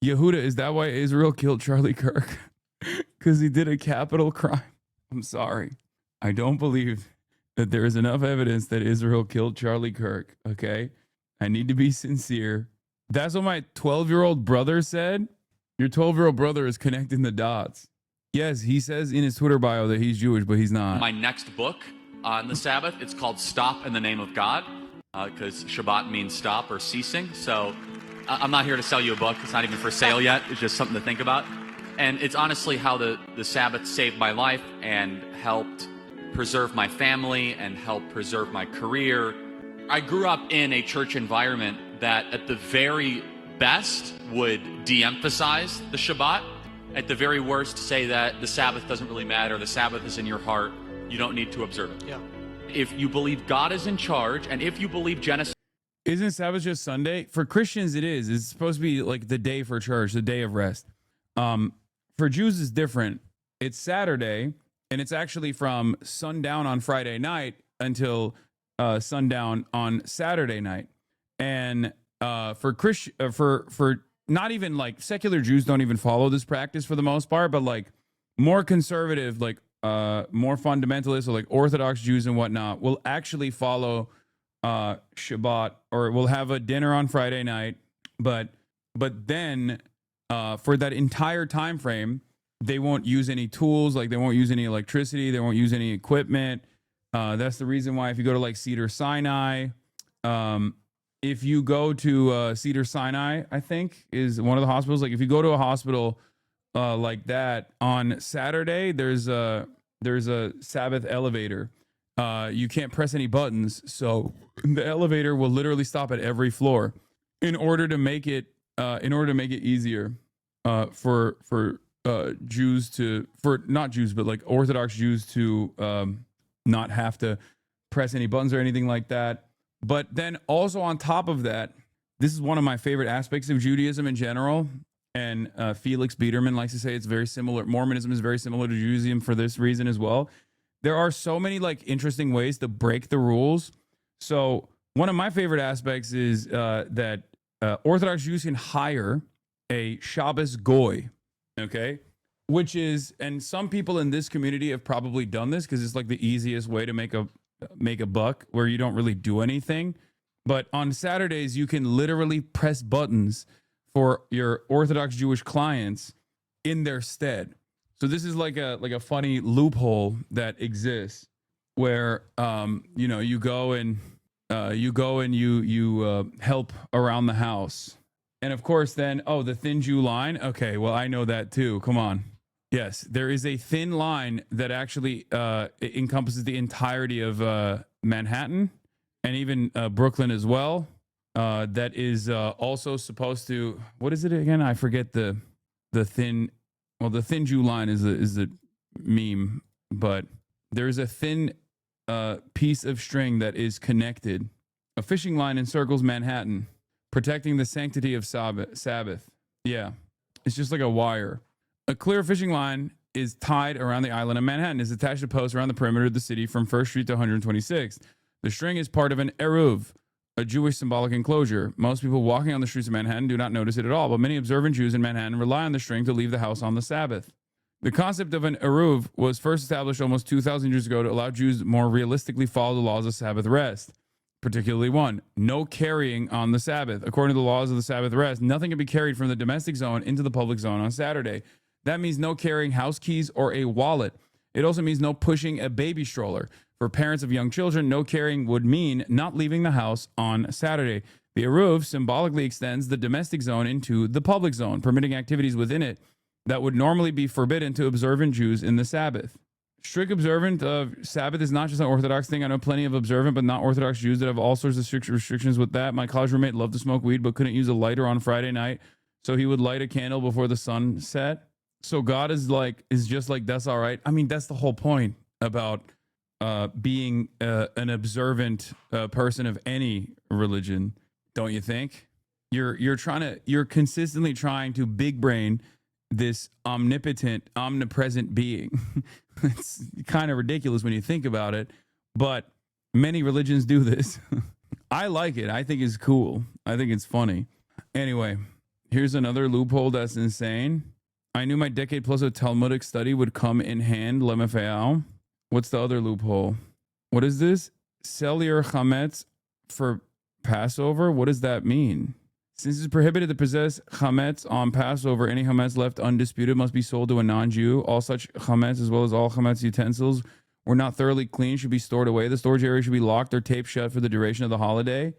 Yehuda, is that why Israel killed Charlie Kirk? Because he did a capital crime? I'm sorry. I don't believe that there is enough evidence that Israel killed Charlie Kirk, okay? I need to be sincere. That's what my 12-year-old brother said. Your 12-year-old brother is connecting the dots. Yes, he says in his Twitter bio that he's Jewish, but he's not. My next book on the Sabbath, it's called Stop in the Name of God, because Shabbat means stop or ceasing. So I'm not here to sell you a book. It's not even for sale yet. It's just something to think about. And it's honestly how the Sabbath saved my life and helped preserve my family and help preserve my career. I grew up in a church environment that at the very best would de-emphasize the Shabbat. At the very worst, say that the Sabbath doesn't really matter. The Sabbath is in your heart. You don't need to observe it. Yeah. If you believe God is in charge, and if you believe Genesis... Isn't Sabbath just Sunday? For Christians, it is. It's supposed to be like the day for church, the day of rest. For Jews, it's different. It's Saturday, and it's actually from sundown on Friday night until sundown on Saturday night. And for not even like secular Jews don't even follow this practice for the most part, but like more conservative, like more fundamentalist or like Orthodox Jews and whatnot will actually follow Shabbat, or will have a dinner on Friday night, but then for that entire time frame, they won't use any tools, like they won't use any electricity, they won't use any equipment. That's the reason why if you go to like Cedar Sinai, if you go to Cedar Sinai, I think is one of the hospitals. Like if you go to a hospital like that on Saturday, there's a Sabbath elevator. You can't press any buttons, so the elevator will literally stop at every floor in order to make it easier for Jews to, for not Jews but like Orthodox Jews to not have to press any buttons or anything like that. But then also on top of that, this is one of my favorite aspects of Judaism in general. And Felix Biederman likes to say it's very similar. Mormonism is very similar to Judaism for this reason as well. There are so many like interesting ways to break the rules. So one of my favorite aspects is that Orthodox Jews can hire a Shabbos goy, okay? Which is, and some people in this community have probably done this because it's like the easiest way to make a buck where you don't really do anything. But on Saturdays, you can literally press buttons for your Orthodox Jewish clients in their stead. So this is like a funny loophole that exists where you go and you help around the house. And of course then, the thin Jew line. Okay, well I know that too. Come on. Yes, there is a thin line that actually encompasses the entirety of Manhattan and even Brooklyn as well. That is also supposed to, what is it again? I forget the thin. Well, the thin Jew line is the meme, but there is a thin piece of string that is connected. A fishing line encircles Manhattan, protecting the sanctity of Sabbath. Yeah. It's just like a wire. A clear fishing line is tied around the island of Manhattan. It's attached to posts around the perimeter of the city from 1st Street to 126th. The string is part of an eruv, a Jewish symbolic enclosure. Most people walking on the streets of Manhattan do not notice it at all, but many observant Jews in Manhattan rely on the string to leave the house on the Sabbath. The concept of an eruv was first established almost 2,000 years ago to allow Jews more realistically follow the laws of Sabbath rest. Particularly one, no carrying on the Sabbath. According to the laws of the Sabbath rest, nothing can be carried from the domestic zone into the public zone on Saturday. That means no carrying house keys or a wallet. It also means no pushing a baby stroller. For parents of young children, no carrying would mean not leaving the house on Saturday. The eruv symbolically extends the domestic zone into the public zone, permitting activities within it that would normally be forbidden to observant Jews in the Sabbath. Strict observant of Sabbath is not just an Orthodox thing. I know plenty of observant but not Orthodox Jews that have all sorts of strict restrictions with that. My college roommate loved to smoke weed but couldn't use a lighter on Friday night, so he would light a candle before the sun set. So God is just like, that's all right. I mean, that's the whole point about being an observant person of any religion, don't you think? You're consistently trying to big brain this omnipotent, omnipresent being. It's kind of ridiculous when you think about it, but many religions do this. I like it. I think it's cool. I think it's funny. Anyway, here's another loophole that's insane. I knew my decade plus of Talmudic study would come in hand. Lemefeal. What's the other loophole? What is this? Sell your chametz for Passover? What does that mean? Since it's prohibited to possess chametz on Passover, any chametz left undisputed must be sold to a non-Jew. All such chametz, as well as all chametz utensils, were not thoroughly clean, should be stored away. The storage area should be locked or taped shut for the duration of the holiday.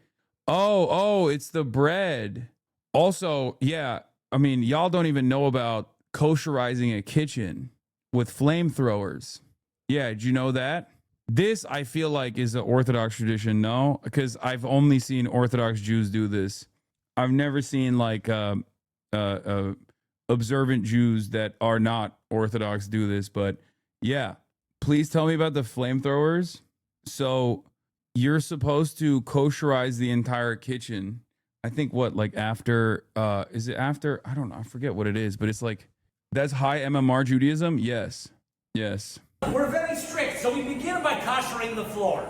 Oh, it's the bread. Also, yeah, I mean, y'all don't even know about kosherizing a kitchen with flamethrowers. Yeah, did you know that? This, I feel like, is an Orthodox tradition, no? Because I've only seen Orthodox Jews do this. I've never seen observant Jews that are not Orthodox do this, but yeah, please tell me about the flamethrowers. So you're supposed to kosherize the entire kitchen. I think after, is it after? I don't know. I forget what it is, but it's like, that's high MMR Judaism. Yes. We're very strict, so we begin by koshering the floor.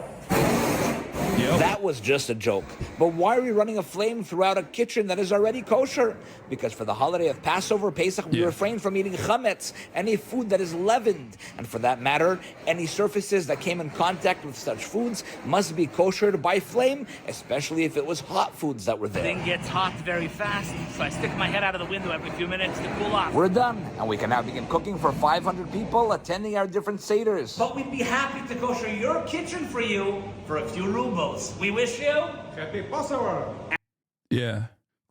Yep. That was just a joke. But why are we running a flame throughout a kitchen that is already kosher? Because for the holiday of Passover, Pesach, we refrain from eating chametz, any food that is leavened. And for that matter, any surfaces that came in contact with such foods must be koshered by flame, especially if it was hot foods that were there. The thing gets hot very fast, so I stick my head out of the window every few minutes to cool off. We're done, and we can now begin cooking for 500 people attending our different seders. But we'd be happy to kosher your kitchen for you for a few rubles. We wish you happy Passover. Yeah.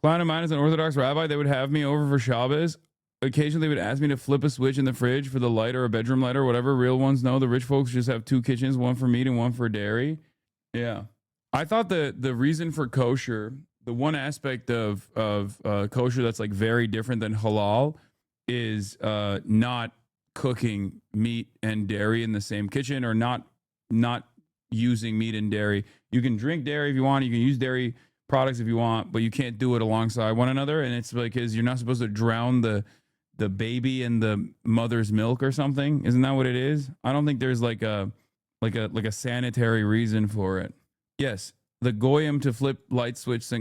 Client of mine is an Orthodox rabbi. They would have me over for Shabbos. Occasionally, they would ask me to flip a switch in the fridge for the light or a bedroom light or whatever. Real ones know the rich folks just have two kitchens, one for meat and one for dairy. Yeah. I thought the reason for kosher, the one aspect of kosher that's like very different than halal is not cooking meat and dairy in the same kitchen, or not using meat and dairy. You can drink dairy if you want. You can use dairy products if you want, but you can't do it alongside one another. And it's because you're not supposed to drown the baby in the mother's milk or something. Isn't that what it is? I don't think there's like a sanitary reason for it. Yes, the goyim to flip light switches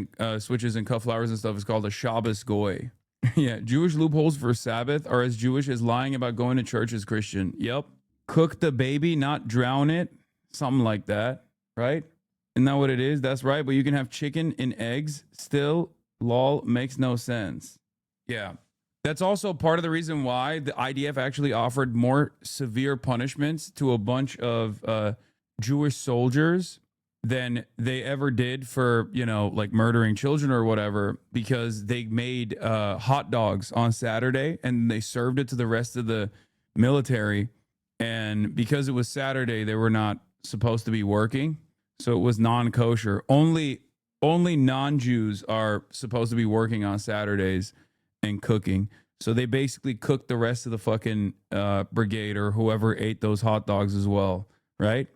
and cut flowers and stuff is called a Shabbos goy. Yeah, Jewish loopholes for Sabbath are as Jewish as lying about going to church as Christian. Yep. Cook the baby, not drown it. Something like that, right? Isn't that what it is? That's right. But you can have chicken in eggs still. Lol, makes no sense. Yeah. That's also part of the reason why the IDF actually offered more severe punishments to a bunch of Jewish soldiers than they ever did for, like murdering children or whatever, because they made hot dogs on Saturday and they served it to the rest of the military. And because it was Saturday, they were not supposed to be working, so it was non-kosher. Only non-Jews are supposed to be working on Saturdays and cooking. So they basically cooked the rest of the fucking brigade or whoever ate those hot dogs as well, right?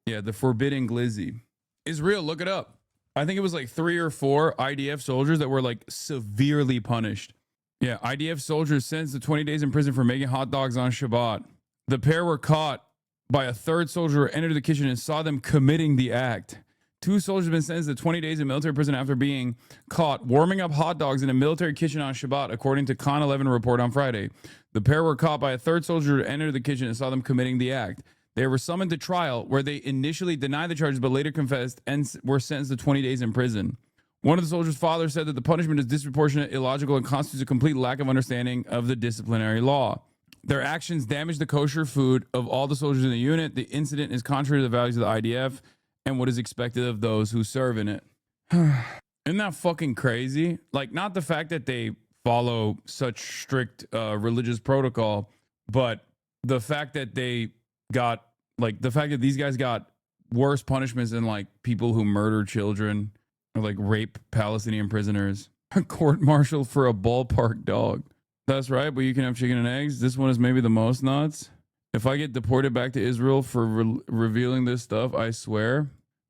Yeah, the forbidden glizzy is real. Look it up. I think it was like 3 or 4 IDF soldiers that were like severely punished Yeah, IDF soldiers sentenced to 20 days in prison for making hot dogs on Shabbat. The pair were caught by a third soldier who entered the kitchen and saw them committing the act. 2 soldiers have been sentenced to 20 days in military prison after being caught warming up hot dogs in a military kitchen on Shabbat, according to Con 11 report on Friday. The pair were caught by a third soldier who entered the kitchen and saw them committing the act. They were summoned to trial, where they initially denied the charges but later confessed and were sentenced to 20 days in prison. One of the soldiers' father said that the punishment is disproportionate, illogical, and constitutes a complete lack of understanding of the disciplinary law. Their actions damaged the kosher food of all the soldiers in the unit. The incident is contrary to the values of the IDF and what is expected of those who serve in it. Isn't that fucking crazy? Like, not the fact that they follow such strict religious protocol, but the fact that they got, like, the fact that these guys got worse punishments than, like, people who murder children or, like, rape Palestinian prisoners. A court-martial for a ballpark dog. That's right, but you can have chicken and eggs. This one is maybe the most nuts. If I get deported back to Israel for revealing this stuff, I swear.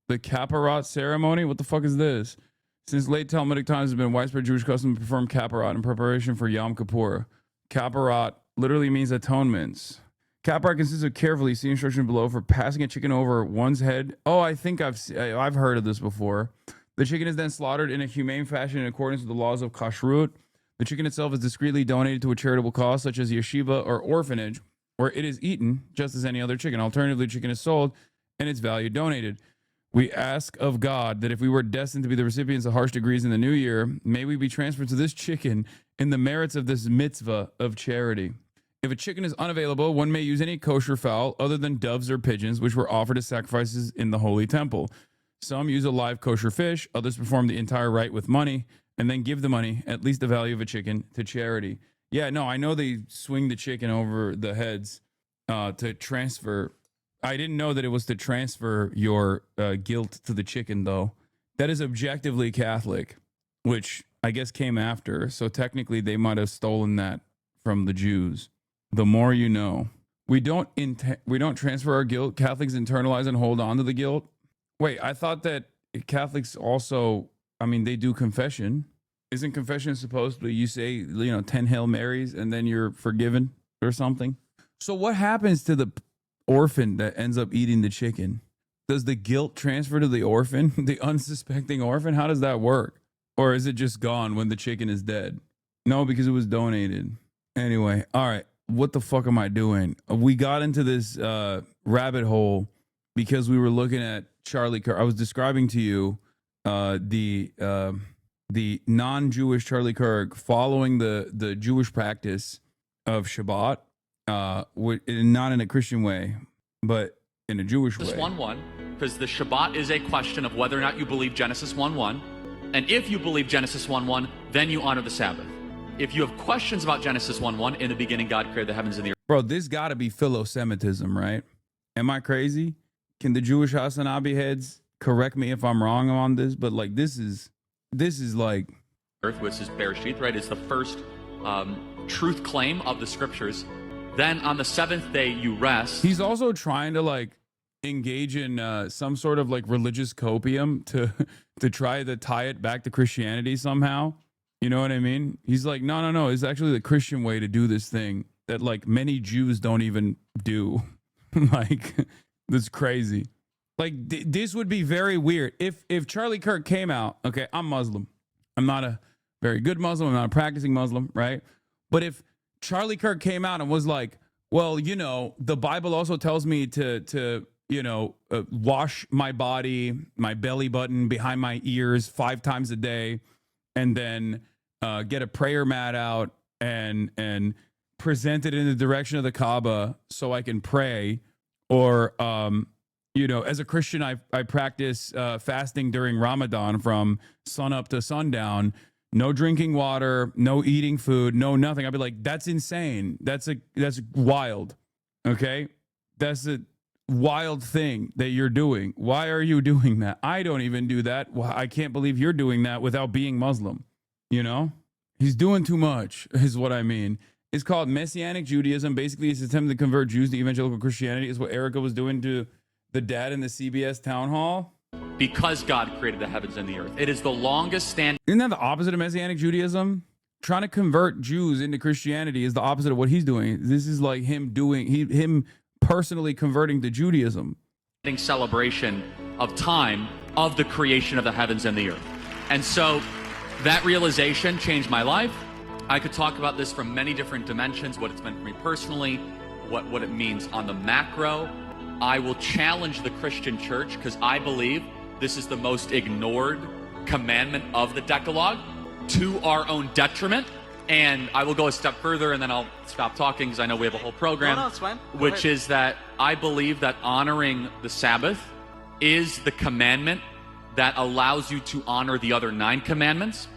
The Kapparat ceremony? What the fuck is this? Since late Talmudic times, has been widespread Jewish custom to perform Kapparat in preparation for Yom Kippur. Kapparat literally means atonements. Kapparat consists of carefully, see instruction below, for passing a chicken over one's head. Oh, I think I've heard of this before. The chicken is then slaughtered in a humane fashion in accordance with the laws of kashrut. The chicken itself is discreetly donated to a charitable cause, such as yeshiva or orphanage, where it is eaten just as any other chicken. Alternatively, the chicken is sold and its value donated. We ask of God that if we were destined to be the recipients of harsh degrees in the new year, may we be transferred to this chicken in the merits of this mitzvah of charity. If a chicken is unavailable, one may use any kosher fowl other than doves or pigeons, which were offered as sacrifices in the holy temple. Some use a live kosher fish, others perform the entire rite with money, and then give the money, at least the value of a chicken, to charity. Yeah, no, I know they swing the chicken over the heads to transfer. I didn't know that it was to transfer your guilt to the chicken, though. That is objectively Catholic, which I guess came after. So technically, they might have stolen that from the Jews. The more you know. We don't transfer our guilt. Catholics internalize and hold on to the guilt. Wait, I thought that Catholics also, I mean, they do confession. Isn't confession supposed to, you say, 10 Hail Marys and then you're forgiven or something? So what happens to the orphan that ends up eating the chicken? Does the guilt transfer to the orphan, the unsuspecting orphan? How does that work? Or is it just gone when the chicken is dead? No, because it was donated. Anyway, all right. What the fuck am I doing? We got into this rabbit hole because we were looking at Charlie Kirk. I was describing to you the non-Jewish Charlie Kirk following the Jewish practice of Shabbat, not in a Christian way, but in a Jewish way. Genesis 1:1, because the Shabbat is a question of whether or not you believe Genesis 1:1, and if you believe Genesis 1:1, then you honor the Sabbath. If you have questions about Genesis 1:1, in the beginning God created the heavens and the earth. Bro, this got to be philo-Semitism, right? Am I crazy? Can the Jewish HasanAbi heads correct me if I'm wrong on this? But like, this is like Earth, which is Bereshit, right? Is the first truth claim of the scriptures. Then on the seventh day you rest. He's also trying to like engage in some sort of like religious copium to try to tie it back to Christianity somehow. You know what I mean? He's like, no. It's actually the Christian way to do this thing that like many Jews don't even do. Like, that's crazy. Like, this would be very weird. If Charlie Kirk came out, okay, I'm Muslim. I'm not a very good Muslim. I'm not a practicing Muslim, right? But if Charlie Kirk came out and was like, well, the Bible also tells me to wash my body, my belly button, behind my ears 5 times a day, and then get a prayer mat out and present it in the direction of the Kaaba so I can pray. Or, as a Christian, I practice fasting during Ramadan from sun up to sundown. No drinking water, no eating food, no nothing. I'd be like, that's insane. That's wild. Okay? That's a wild thing that you're doing. Why are you doing that? I don't even do that. Well, I can't believe you're doing that without being Muslim. He's doing too much is what I mean. It's called Messianic Judaism. Basically, it's an attempt to convert Jews to evangelical Christianity. Is what ERIKA was doing to the dad in the CBS town hall. Because God created the heavens and the earth. It is the longest standing. Isn't that the opposite of Messianic Judaism? trying to convert Jews into Christianity is the opposite of what he's doing. This is like him personally converting to Judaism. Celebration of time of the creation of the heavens and the earth. And so that realization changed my life. I could talk about this from many different dimensions, what it's meant for me personally, what it means on the macro. I will challenge the Christian church because I believe this is the most ignored commandment of the Decalogue to our own detriment. And I will go a step further and then I'll stop talking because I know we have a whole program. No, it's fine. Go Which ahead. is that I believe that honoring the Sabbath is the commandment that allows you to honor the other 9 commandments,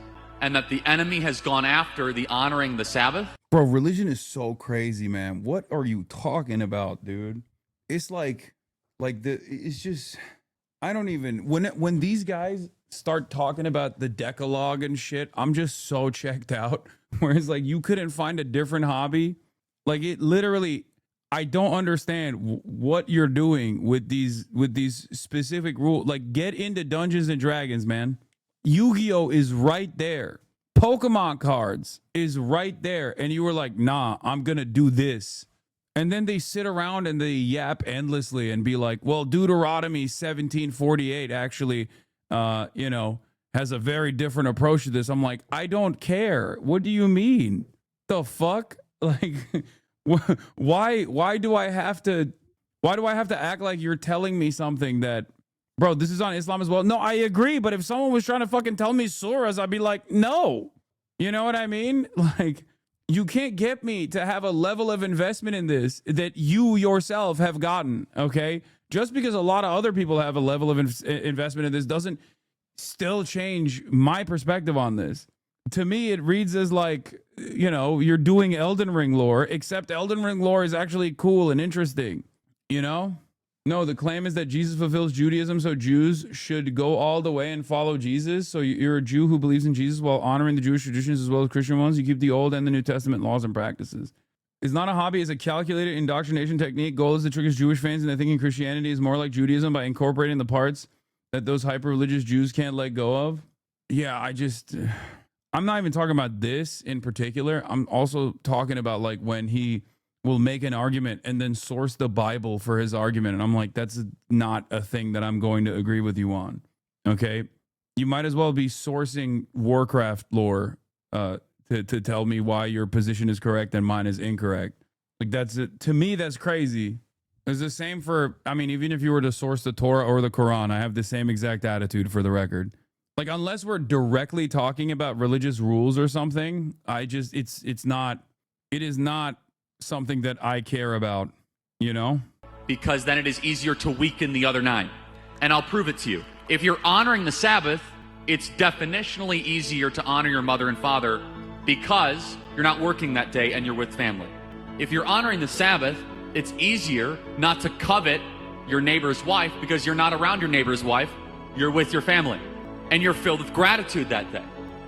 and that the enemy has gone after the honoring the Sabbath. Bro, religion is so crazy, man. What are you talking about, dude? It's it's just, I don't even, when these guys start talking about the Decalogue and shit, I'm just so checked out. Whereas like you couldn't find a different hobby. Like it literally, I don't understand what you're doing with these specific rules. Like get into Dungeons and Dragons, man. Yu-Gi-Oh is right there. Pokemon cards is right there. And you were like, nah, I'm going to do this. And then they sit around and they yap endlessly and be like, well, Deuteronomy 17:48 actually, has a very different approach to this. I'm like, I don't care. What do you mean? The fuck? Like, why do I have to act like you're telling me something that, bro, this is on Islam as well? No, I agree. But if someone was trying to fucking tell me surahs, I'd be like, no. You know what I mean? Like, you can't get me to have a level of investment in this that you yourself have gotten, okay? Just because a lot of other people have a level of investment in this doesn't still change my perspective on this. To me, it reads as like, you're doing Elden Ring lore, except Elden Ring lore is actually cool and interesting, No, the claim is that Jesus fulfills Judaism, so Jews should go all the way and follow Jesus. So you're a Jew who believes in Jesus while honoring the Jewish traditions as well as Christian ones. You keep the Old and the New Testament laws and practices. It's not a hobby, it's a calculated indoctrination technique. Goal is to trick Jewish fans into thinking Christianity is more like Judaism by incorporating the parts that those hyper-religious Jews can't let go of. Yeah, I'm not even talking about this in particular. I'm also talking about like when he will make an argument and then source the Bible for his argument. And I'm like, that's not a thing that I'm going to agree with you on. Okay. You might as well be sourcing Warcraft lore to tell me why your position is correct and mine is incorrect. Like that's it. To me, that's crazy. It's the same for, even if you were to source the Torah or the Quran, I have the same exact attitude for the record. Like, unless we're directly talking about religious rules or something, it is not something that I care about, Because then it is easier to weaken the other 9. And I'll prove it to you. If you're honoring the Sabbath, it's definitionally easier to honor your mother and father because you're not working that day and you're with family. If you're honoring the Sabbath, it's easier not to covet your neighbor's wife because you're not around your neighbor's wife, you're with your family. And you're filled with gratitude that day.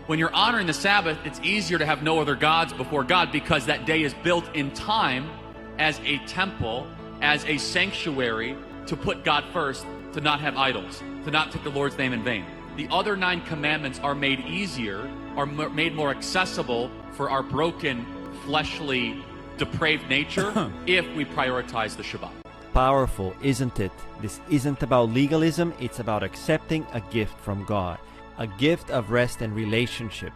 When you're honoring the Sabbath, it's easier to have no other gods before God because that day is built in time as a temple, as a sanctuary to put God first, to not have idols, to not take the Lord's name in vain. The other 9 commandments are made easier, are made more accessible for our broken, fleshly, depraved nature if we prioritize the Shabbat. Powerful, isn't it? This isn't about legalism, it's about accepting a gift from God. A gift of rest and relationship.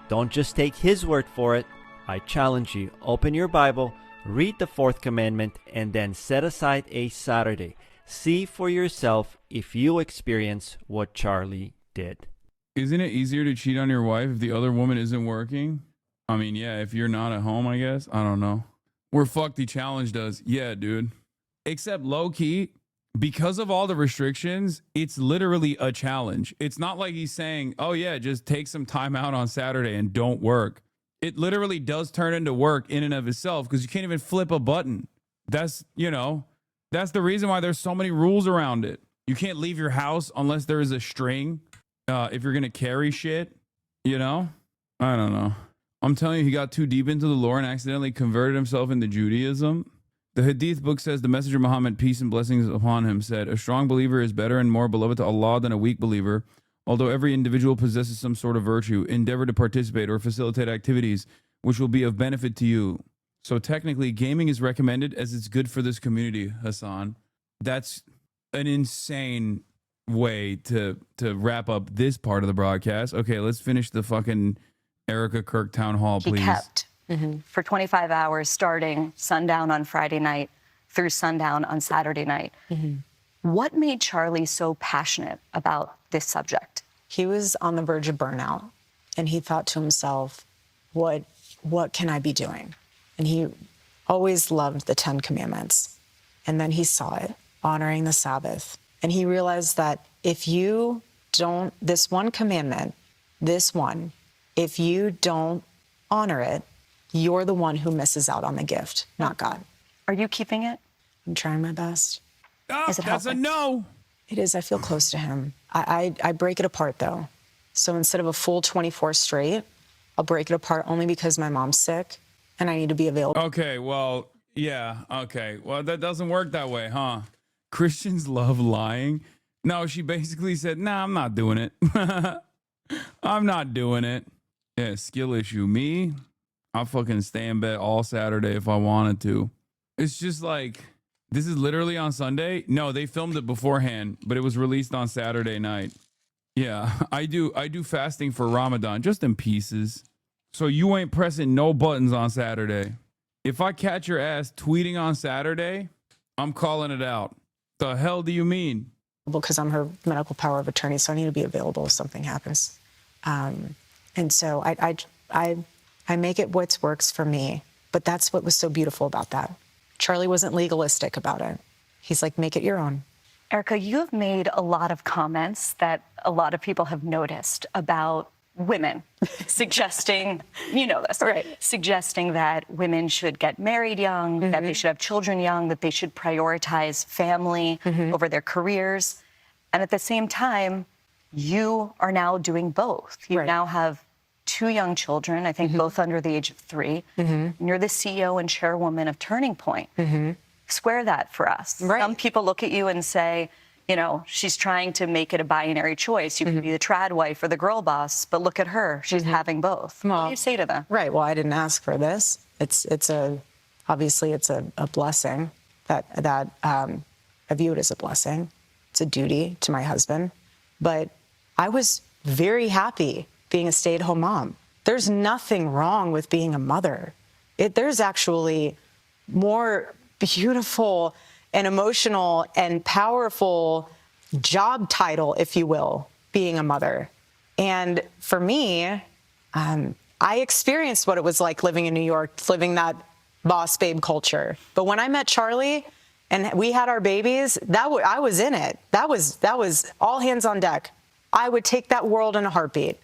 Don't just take His word for it. I challenge you, open your Bible, read the 4th commandment, and then set aside a Saturday. See for yourself if you experience what Charlie did. Isn't it easier to cheat on your wife if the other woman isn't working? Yeah, if you're not at home, I guess. I don't know. We're fucked, he challenged us. Yeah, dude. Except low-key, because of all the restrictions, it's literally a challenge. It's not like he's saying, oh yeah, just take some time out on Saturday and don't work. It literally does turn into work in and of itself because you can't even flip a button. That's the reason why there's so many rules around it. You can't leave your house unless there is a string if you're going to carry shit, I don't know. I'm telling you, he got too deep into the lore and accidentally converted himself into Judaism. The Hadith book says the Messenger Muhammad, peace and blessings upon him, said, a strong believer is better and more beloved to Allah than a weak believer. Although every individual possesses some sort of virtue, endeavor to participate or facilitate activities which will be of benefit to you. So technically, gaming is recommended as it's good for this community, Hasan. That's an insane way to wrap up this part of the broadcast. Okay, let's finish the fucking ERIKA KIRK Town Hall, please. He kept for 25 hours, starting sundown on Friday night through sundown on Saturday night. What made Charlie so passionate about this subject? He was on the verge of burnout, and he thought to himself, what can I be doing? And he always loved the 10 Commandments. And then he saw it, honoring the Sabbath. And he realized that if you don't, this one commandment, if you don't honor it, you're the one who misses out on the gift, not God. Are you keeping it? I'm trying my best. Is it That's helping? a no. It is. I feel close to him. I break it apart, though. So instead of a full 24 straight, I'll break it apart only because my mom's sick and I need to be available. Okay, well, yeah, okay. Well, that doesn't work that way, huh? Christians love lying. No, she basically said, nah, I'm not doing it. I'm not doing it. Yeah, skill issue. Me, I'll fucking stay in bed all Saturday if I wanted to. It's just like, this is literally on Sunday. No, they filmed it beforehand, but it was released on Saturday night. Yeah, I do fasting for Ramadan, just in pieces. So you ain't pressing no buttons on Saturday. If I catch your ass tweeting on Saturday, I'm calling it out. The hell do you mean? Because I'm her medical power of attorney, so I need to be available if something happens. And so I make it what works for me. But that's what was so beautiful about that. Charlie wasn't legalistic about it. He's like, make it your own. ERIKA, you have made a lot of comments that a lot of people have noticed about women, suggesting, you know this, right? Suggesting that women should get married young, that they should have children young, that they should prioritize family over their careers. And at the same time, you are now doing both. You now have 2 young children, I think both under the age of 3. And you're the CEO and chairwoman of Turning Point. Square that for us. Some people look at you and say, you know, she's trying to make it a binary choice. You can be the trad wife or the girl boss, but look at her. She's having both. What do you say to them? Right. Well, I didn't ask for this. Obviously it's a blessing that I view it as a blessing. It's a duty to my husband. But I was very happy being a stay-at-home mom. There's nothing wrong with being a mother. There's actually more beautiful and emotional and powerful job title, if you will, being a mother. And for me, I experienced what it was like living in New York, living that boss babe culture. But when I met Charlie and we had our babies, I was in it. That was all hands on deck. I would take that world in a heartbeat.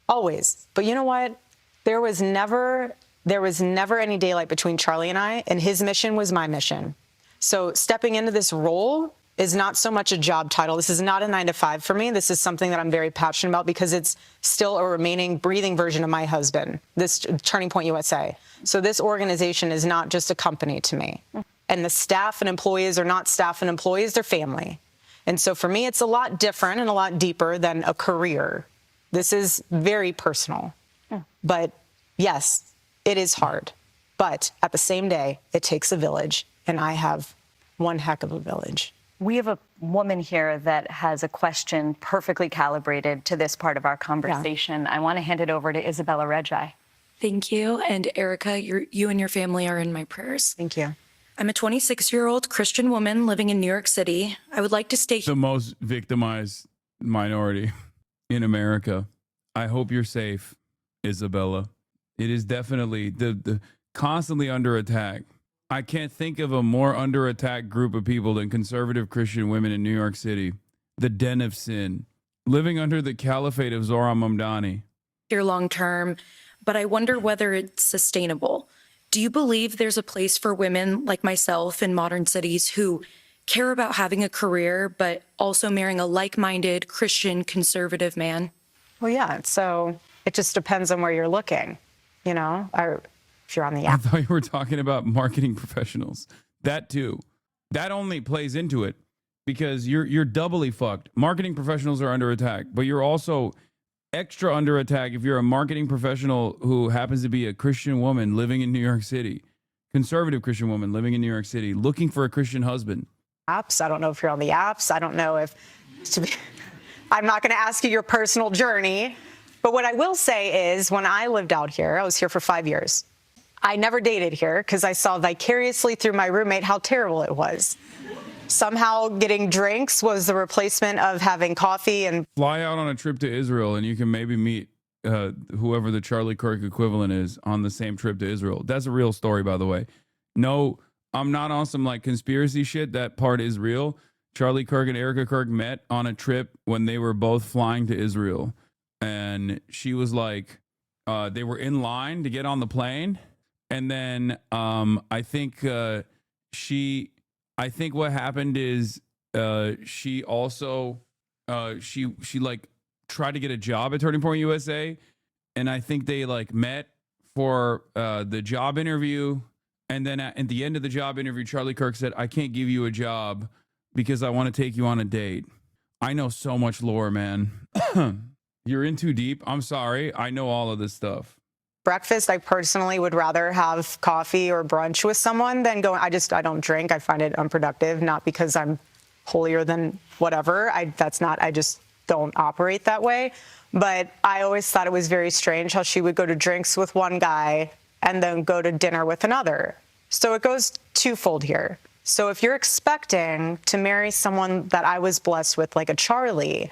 Always. But you know what? There was never any daylight between Charlie and I, and his mission was my mission. So stepping into this role is not so much a job title. This is not a 9-to-5 for me. This is something that I'm very passionate about because it's still a remaining breathing version of my husband, this Turning Point USA. So this organization is not just a company to me. And the staff and employees are not staff and employees, they're family. And so for me, it's a lot different and a lot deeper than a career. This is very personal. But yes, it is hard. But at the same day, it takes a village. And I have one heck of a village. We have a woman here that has a question perfectly calibrated to this part of our conversation. I want to hand it over to Isabella Reggi. Thank you. And ERIKA, you and your family are in my prayers. Thank you. I'm a 26-year-old Christian woman living in New York City. I would like to state the most victimized minority in America. I hope you're safe, Isabella. It is definitely the constantly under attack. I can't think of a more under attack group of people than conservative Christian women in New York City. The den of sin, living under the caliphate of Zohran Mamdani. here long term, but I wonder whether it's sustainable. Do you believe there's a place for women like myself in modern cities who care about having a career, but also marrying a like-minded Christian conservative man? Well, yeah. So it just depends on where you're looking, you know, or if you're on the app. I thought you were talking about marketing professionals. That too. That only plays into it. because you're doubly fucked. Marketing professionals are under attack, but you're also extra under attack if you're a marketing professional who happens to be a Christian woman living in New York City, conservative Christian woman living in New York City, looking for a Christian husband. Apps. I don't know if you're on the apps. I don't know if I'm not going to ask you your personal journey. But what I will say is when I lived out here, I was here for 5 years. I never dated here because I saw vicariously through my roommate how terrible it was. Somehow getting drinks was the replacement of having coffee and Fly out on a trip to Israel and you can maybe meet whoever the Charlie Kirk equivalent is on the same trip to Israel. That's a real story, by the way. No, I'm not on some like conspiracy shit. That part is real. Charlie Kirk and ERIKA KIRK met on a trip when they were both flying to Israel. And she was like, they were in line to get on the plane. And then I think what happened is she also she like tried to get a job at Turning Point USA, and I think they like met for the job interview, and then at the end of the job interview, Charlie Kirk said, "I can't give you a job because I want to take you on a date." I know so much lore, man. You're in too deep. I'm sorry. I know all of this stuff. breakfast. I personally would rather have coffee or brunch with someone than going. I don't drink. I find it unproductive, not because I'm holier than whatever. I just don't operate that way. But I always thought it was very strange how she would go to drinks with one guy and then go to dinner with another. So it goes twofold here. So if you're expecting to marry someone that I was blessed with, like a Charlie,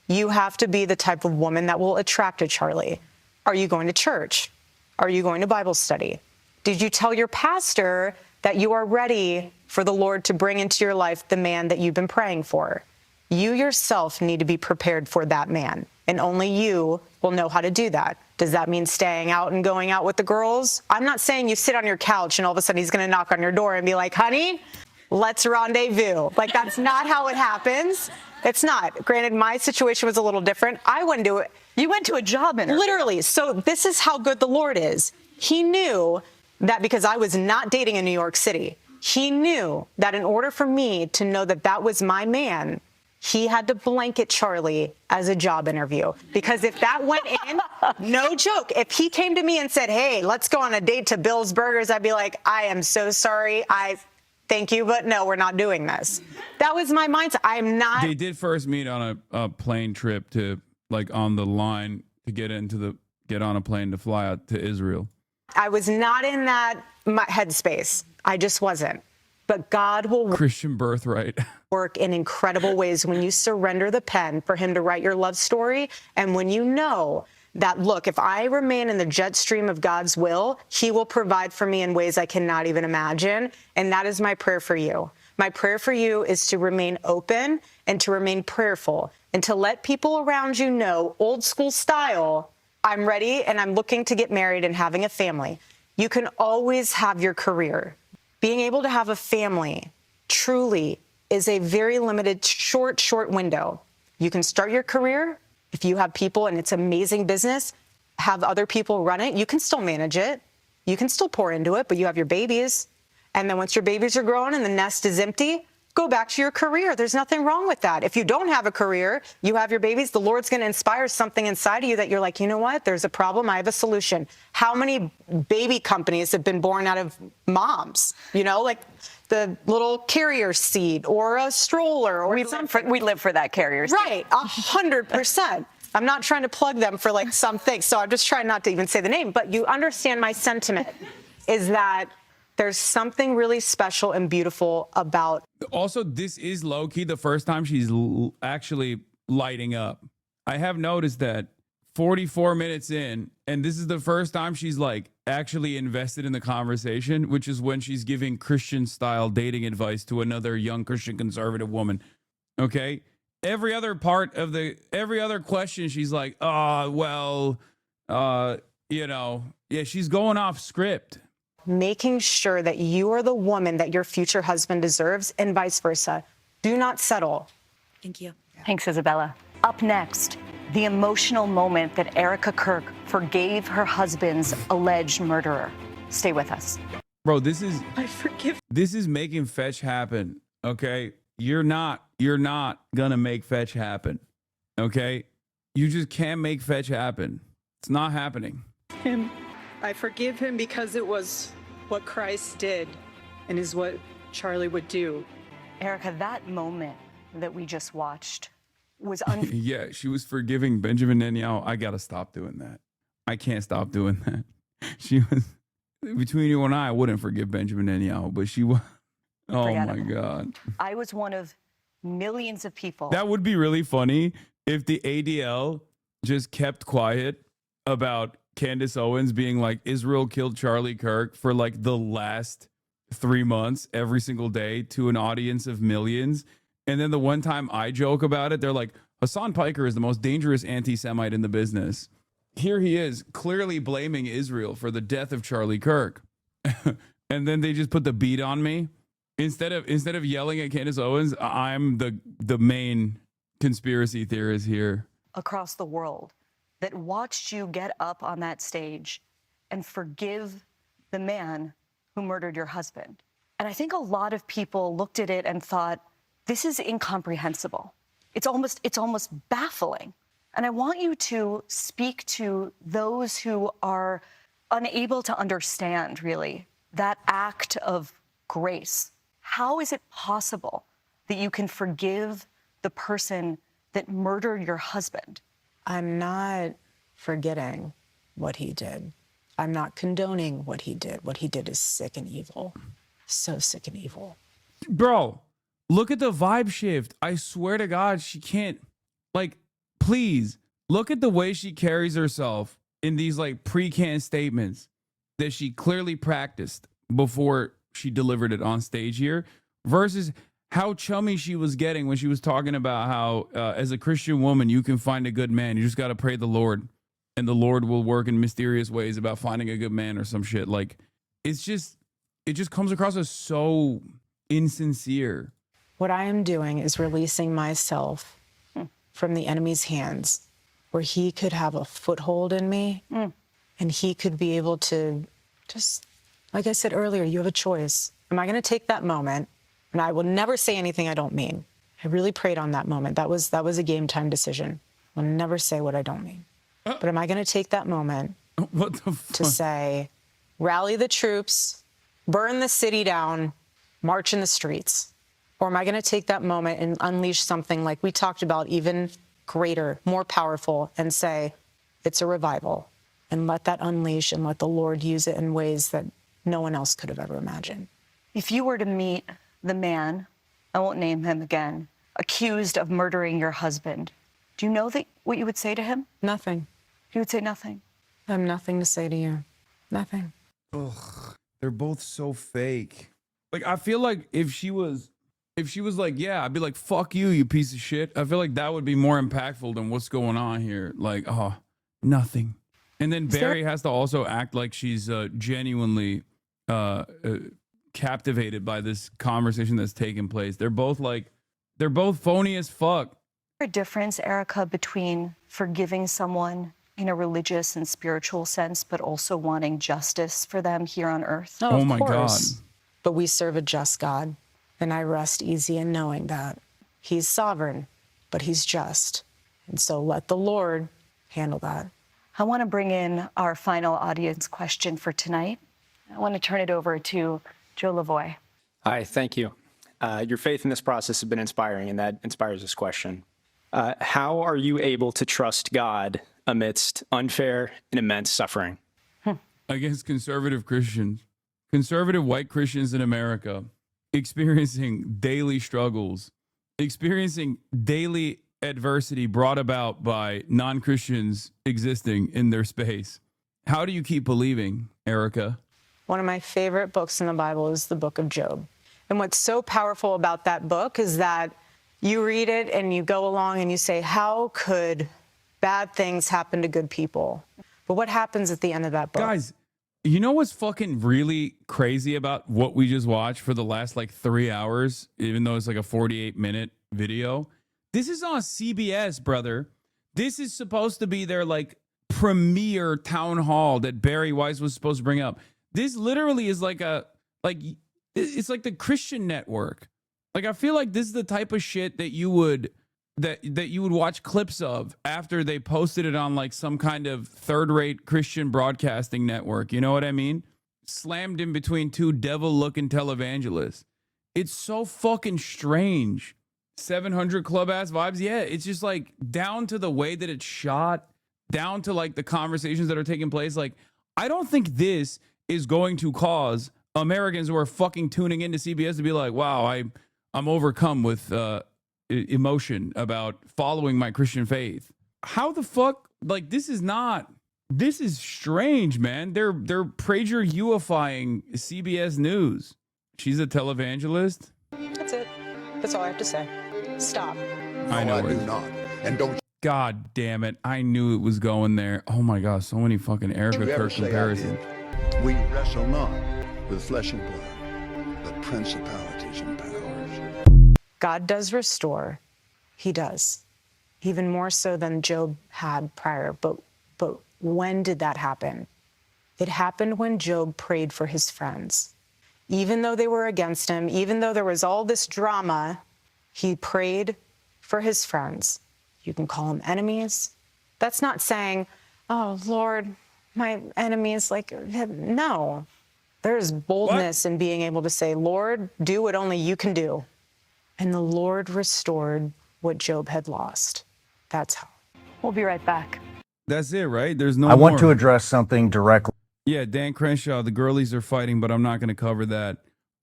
you have to be the type of woman that will attract a Charlie. Are you going to church? Are you going to Bible study? Did you tell your pastor that you are ready for the Lord to bring into your life the man that you've been praying for? You yourself need to be prepared for that man, and only you will know how to do that. Does that mean staying out and going out with the girls? I'm not saying you sit on your couch and all of a sudden he's going to knock on your door and be like, honey, let's rendezvous. Like, that's not how it happens. It's not. Granted, my situation was a little different. I wouldn't do it. You went to a job interview. Literally. So this is how good the Lord is. He knew that because I was not dating in New York City, he knew that in order for me to know that that was my man, he had to blanket Charlie as a job interview. Because if that went in, no joke, if he came to me and said, hey, let's go on a date to Bill's Burgers, I'd be like, I am so sorry. Thank you, but no, we're not doing this. That was my mindset. I'm not. They did first meet on a plane trip to, like, on the line to get on a plane to fly out to Israel. I was not in that headspace. I just wasn't. But God will Christian birthright. Work in incredible ways when you surrender the pen for him to write your love story. And when you know that, look, if I remain in the jet stream of God's will, he will provide for me in ways I cannot even imagine. And that is my prayer for you. My prayer for you is to remain open and to remain prayerful and to let people around you know, old school style, I'm ready and I'm looking to get married and having a family. You can always have your career. Being able to have a family truly is a very limited, short window. You can start your career. If you have people and it's amazing business, have other people run it, you can still manage it. You can still pour into it, but you have your babies. And then once your babies are grown and the nest is empty, go back to your career. There's nothing wrong with that. If you don't have a career, you have your babies, the Lord's going to inspire something inside of you that you're like, you know what? There's a problem. I have a solution. How many baby companies have been born out of moms? You know, like the little carrier seat or a stroller. Or we live for that carrier seat. Right, 100%. I'm not trying to plug them for like something, so I'm just trying not to even say the name. But you understand my sentiment is that there's something really special and beautiful about. Also, this is low-key the first time she's actually lighting up. I have noticed that 44 minutes in, and this is the first time she's like actually invested in the conversation, which is when she's giving Christian-style dating advice to another young Christian conservative woman. Okay? Every other question, she's like, she's going off script. Making sure that you are the woman that your future husband deserves and vice versa. Do not settle. Thank you. Thanks, Isabella. Up next, the emotional moment that ERIKA KIRK forgave her husband's alleged murderer. Stay with us. Bro, this is making fetch happen, okay? you're not gonna make fetch happen. Okay? You just can't make fetch happen. It's not happening. Him. I forgive him because it was what Christ did and is what Charlie would do. Erika, that moment that we just watched was Yeah, she was forgiving Benjamin Netanyahu. I gotta stop doing that. I can't stop doing that. She was, between you and I wouldn't forgive Benjamin Netanyahu, but she was. Oh my God. I was one of millions of people. That would be really funny if the ADL just kept quiet about Candace Owens being like, Israel killed Charlie Kirk for like the last 3 months every single day to an audience of millions. And then the one time I joke about it, they're like, Hassan Piker is the most dangerous anti-Semite in the business. Here he is clearly blaming Israel for the death of Charlie Kirk. And then they just put the beat on me. Instead of yelling at Candace Owens, I'm the main conspiracy theorist here. Across the world that watched you get up on that stage and forgive the man who murdered your husband. And I think a lot of people looked at it and thought, this is incomprehensible. It's almost baffling. And I want you to speak to those who are unable to understand, really, that act of grace. How is it possible that you can forgive the person that murdered your husband? I'm not forgetting what he did. I'm not condoning what he did. What he did is sick and evil. So sick and evil. Bro, look at the vibe shift. I swear to God, she can't, like, please look at the way she carries herself in these like pre-canned statements that she clearly practiced before she delivered it on stage here versus how chummy she was getting when she was talking about how as a Christian woman, you can find a good man. You just got to pray the Lord and the Lord will work in mysterious ways about finding a good man or some shit. Like, it just comes across as so insincere. What I am doing is releasing myself from the enemy's hands where he could have a foothold in me and he could be able to just, like I said earlier, you have a choice. Am I going to take that moment? And I will never say anything I don't mean. I really prayed on that moment. That was a game time decision. I'll never say what I don't mean. But am I going to take that moment to say, rally the troops, burn the city down, march in the streets? Or am I going to take that moment and unleash something like we talked about, even greater, more powerful, and say, it's a revival, and let that unleash and let the Lord use it in ways that no one else could have ever imagined? If you were to meet the man, I won't name him again, accused of murdering your husband, do you know what you would say to him? Nothing. You would say nothing. I have nothing to say to you. Nothing. Ugh, they're both so fake. Like, I feel like if she was like, yeah, I'd be like, fuck you, you piece of shit. I feel like that would be more impactful than what's going on here. Like, oh, nothing. And then Barry has to also act like she's genuinely captivated by this conversation that's taking place. They're both phony as fuck. Is there a difference, Erika, between forgiving someone in a religious and spiritual sense, but also wanting justice for them here on earth? Oh, my God. But we serve a just God. And I rest easy in knowing that he's sovereign, but he's just. And so let the Lord handle that. I want to bring in our final audience question for tonight. I want to turn it over to Joe Lavoie. Hi, thank you. Your faith in this process has been inspiring, and that inspires this question. How are you able to trust God amidst unfair and immense suffering? Against conservative Christians, conservative white Christians in America, experiencing daily struggles, experiencing daily adversity brought about by non-Christians existing in their space. How do you keep believing, Erika? One of my favorite books in the Bible is the book of Job. And what's so powerful about that book is that you read it and you go along and you say, how could bad things happen to good people? But what happens at the end of that book? Guys, you know what's fucking really crazy about what we just watched for the last like 3 hours, even though it's like a 48-minute video? This is on CBS, brother. This is supposed to be their like premiere town hall that Barry Weiss was supposed to bring up. This literally is it's like the Christian network. Like, I feel like this is the type of shit that you would watch clips of after they posted it on like some kind of third-rate Christian broadcasting network. You know what I mean? Slammed in between two devil-looking televangelists. It's so fucking strange. 700 Club ass vibes. Yeah, it's just like down to the way that it's shot, down to like the conversations that are taking place. Like, I don't think this is going to cause Americans who are fucking tuning into CBS to be like, wow, I'm overcome with emotion about following my Christian faith. How the fuck? Like, this is strange, man. They're Prager uifying CBS News. She's a televangelist. That's it. That's all I have to say. Stop. I know. I do not. And don't. God damn it. I knew it was going there. Oh my gosh. So many fucking ERIKA KIRK comparisons. We wrestle not with flesh and blood, but principalities and powers. God does restore. He does. Even more so than Job had prior. But when did that happen? It happened when Job prayed for his friends. Even though they were against him, even though there was all this drama, he prayed for his friends. You can call them enemies. That's not saying, oh, Lord, my enemies, like, no. There's boldness in being able to say, Lord, do what only you can do. And the Lord restored what Job had lost. That's how. We'll be right back. That's it, right? There's no I want more. to address something directly. Yeah, Dan Crenshaw, the girlies are fighting, but I'm not going to cover that.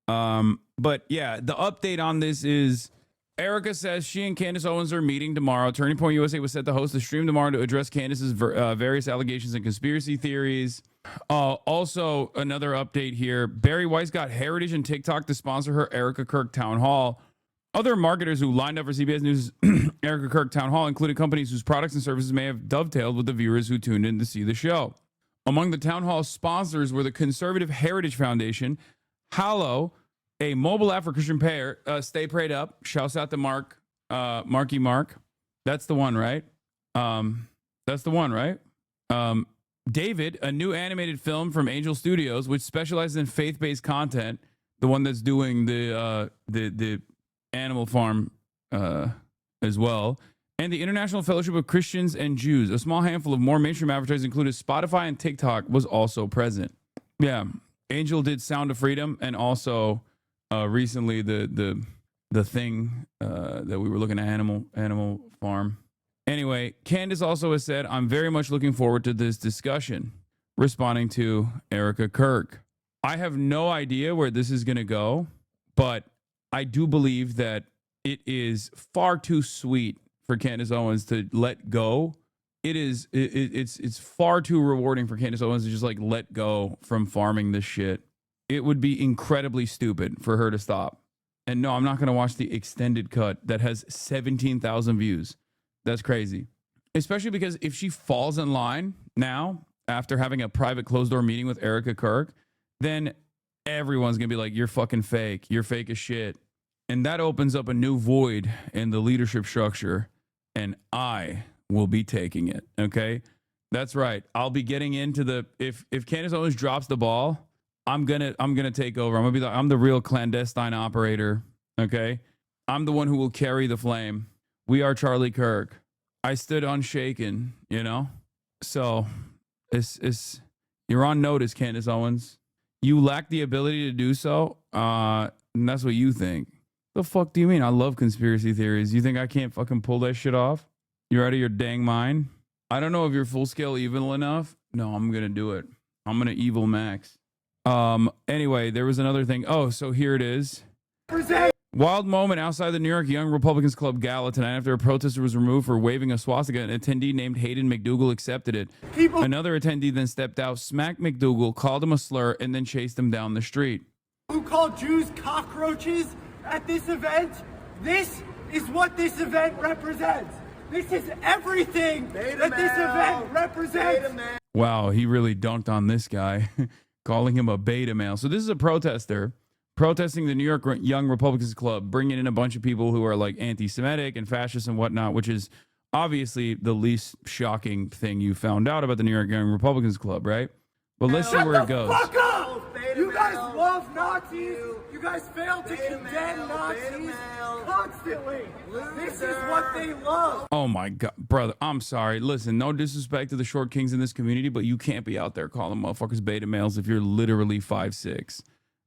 But yeah, the update on this is ERIKA says she and Candace Owens are meeting tomorrow. Turning Point USA was set to host a stream tomorrow to address Candace's various allegations and conspiracy theories. Also, another update here. Barry Weiss got Heritage and TikTok to sponsor her ERIKA KIRK Town Hall. Other marketers who lined up for CBS News' ERIKA KIRK Town Hall included companies whose products and services may have dovetailed with the viewers who tuned in to see the show. Among the Town Hall sponsors were the Conservative Heritage Foundation, Hallow, a mobile app for Christian prayer. Stay prayed up. Shouts out to Marky Mark. That's the one, right? That's the one, right? David, a new animated film from Angel Studios, which specializes in faith-based content. The one that's doing the Animal Farm as well. And the International Fellowship of Christians and Jews. A small handful of more mainstream advertisers, including Spotify and TikTok, was also present. Yeah, Angel did Sound of Freedom, and also recently the thing that we were looking at, Animal Farm. Anyway, Candace also has said, I'm very much looking forward to this discussion, responding to ERIKA KIRK. I have no idea where this is going to go, but I do believe that it is far too sweet for Candace Owens to let go. It's far too rewarding for Candace Owens to just like let go from farming this shit. It would be incredibly stupid for her to stop. And no, I'm not going to watch the extended cut that has 17,000 views. That's crazy. Especially because if she falls in line now, after having a private closed-door meeting with ERIKA KIRK, then everyone's going to be like, you're fucking fake. You're fake as shit. And that opens up a new void in the leadership structure. And I will be taking it. Okay? That's right. I'll be getting into the... If Candace Owens drops the ball, I'm gonna take over. I'm the real clandestine operator. Okay? I'm the one who will carry the flame. We are Charlie Kirk. I stood unshaken, you know? So, you're on notice, Candace Owens. You lack the ability to do so, and that's what you think. The fuck do you mean? I love conspiracy theories. You think I can't fucking pull that shit off? You're out of your dang mind? I don't know if you're full-scale evil enough. No, I'm going to do it. I'm going to evil max. Anyway, there was another thing. Oh, so here it is. Wild moment outside the New York Young Republicans Club gala tonight after a protester was removed for waving a swastika. An attendee named Hayden McDougal accepted it. Another attendee then stepped out, smacked McDougal, called him a slur, and then chased him down the street. Who called Jews cockroaches at this event? This is what this event represents. This is everything that this event represents. Wow, he really dunked on this guy, calling him a beta male. So this is a protester protesting the New York Young Republicans Club, bringing in a bunch of people who are like anti-Semitic and fascist and whatnot, which is obviously the least shocking thing you found out about the New York Young Republicans Club, right? But let's see where it goes. Fuck up! You guys love love Nazis. You guys fail to condemn Nazis constantly. This is what they love. Oh my God, brother. I'm sorry. Listen, no disrespect to the short kings in this community, but you can't be out there calling motherfuckers beta males if you're literally 5'6".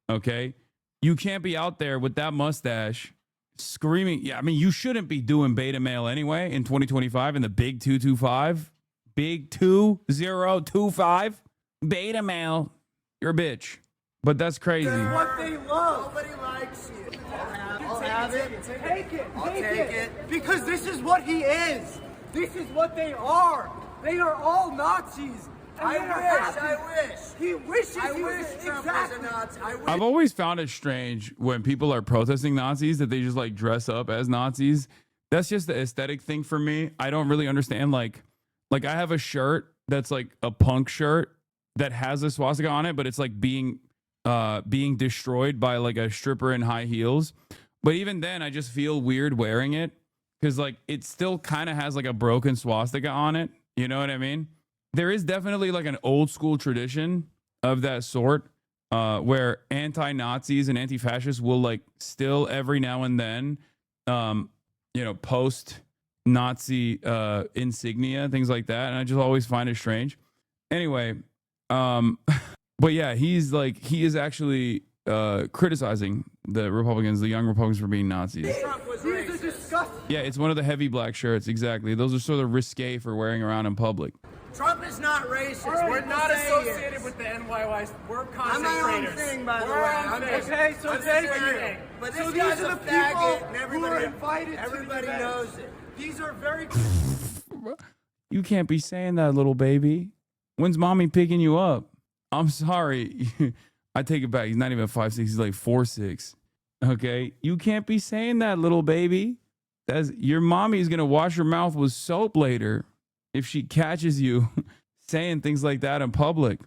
Okay? You can't be out there with that mustache screaming. Yeah, I mean, you shouldn't be doing beta male anyway in 2025 in the big 225. Big 2025. Beta male. You're a bitch. But that's crazy. This is what they love. Nobody likes you. I'll have it. Take it. Take it. Because this is what he is. This is what they are. They are all Nazis. I wish. He wishes I he was wish Trump was a Nazi. I wish. I've always found it strange when people are protesting Nazis that they just like dress up as Nazis. That's just the aesthetic thing for me. I don't really understand. Like I have a shirt that's like a punk shirt that has a swastika on it, but it's like being destroyed by like a stripper in high heels. But even then, I just feel weird wearing it because like it still kind of has like a broken swastika on it. You know what I mean? There is definitely like an old school tradition of that sort where anti-Nazis and anti-fascists will like still every now and then, post Nazi insignia, things like that. And I just always find it strange. Anyway, but yeah, he is actually criticizing the Republicans, the young Republicans, for being Nazis. Trump was racist. Yeah, it's one of the heavy black shirts. Exactly. Those are sort of risque for wearing around in public. Trump is not racist. We're not associated with the NYYs. We're I'm my own concentrators. thing, by the way. Okay, so thank you. But So this these guy's are a the faggot, and people who are invited everybody to the knows event. it. These are very... You can't be saying that, little baby. When's mommy picking you up? I'm sorry. I take it back. He's not even 5'6". He's like 4'6". Okay? You can't be saying that, little baby. Your mommy is going to wash her mouth with soap later if she catches you saying things like that in public.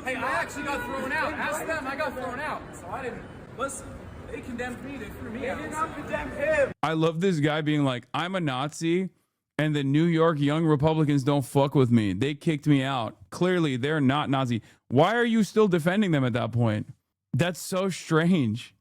Hey, I actually got thrown out. Ask them. I got thrown out. So I didn't... Listen, they condemned me. They threw me out. They did not condemn him. I love this guy being like, I'm a Nazi and the New York young Republicans don't fuck with me. They kicked me out. Clearly, they're not Nazi. Why are you still defending them at that point? That's so strange.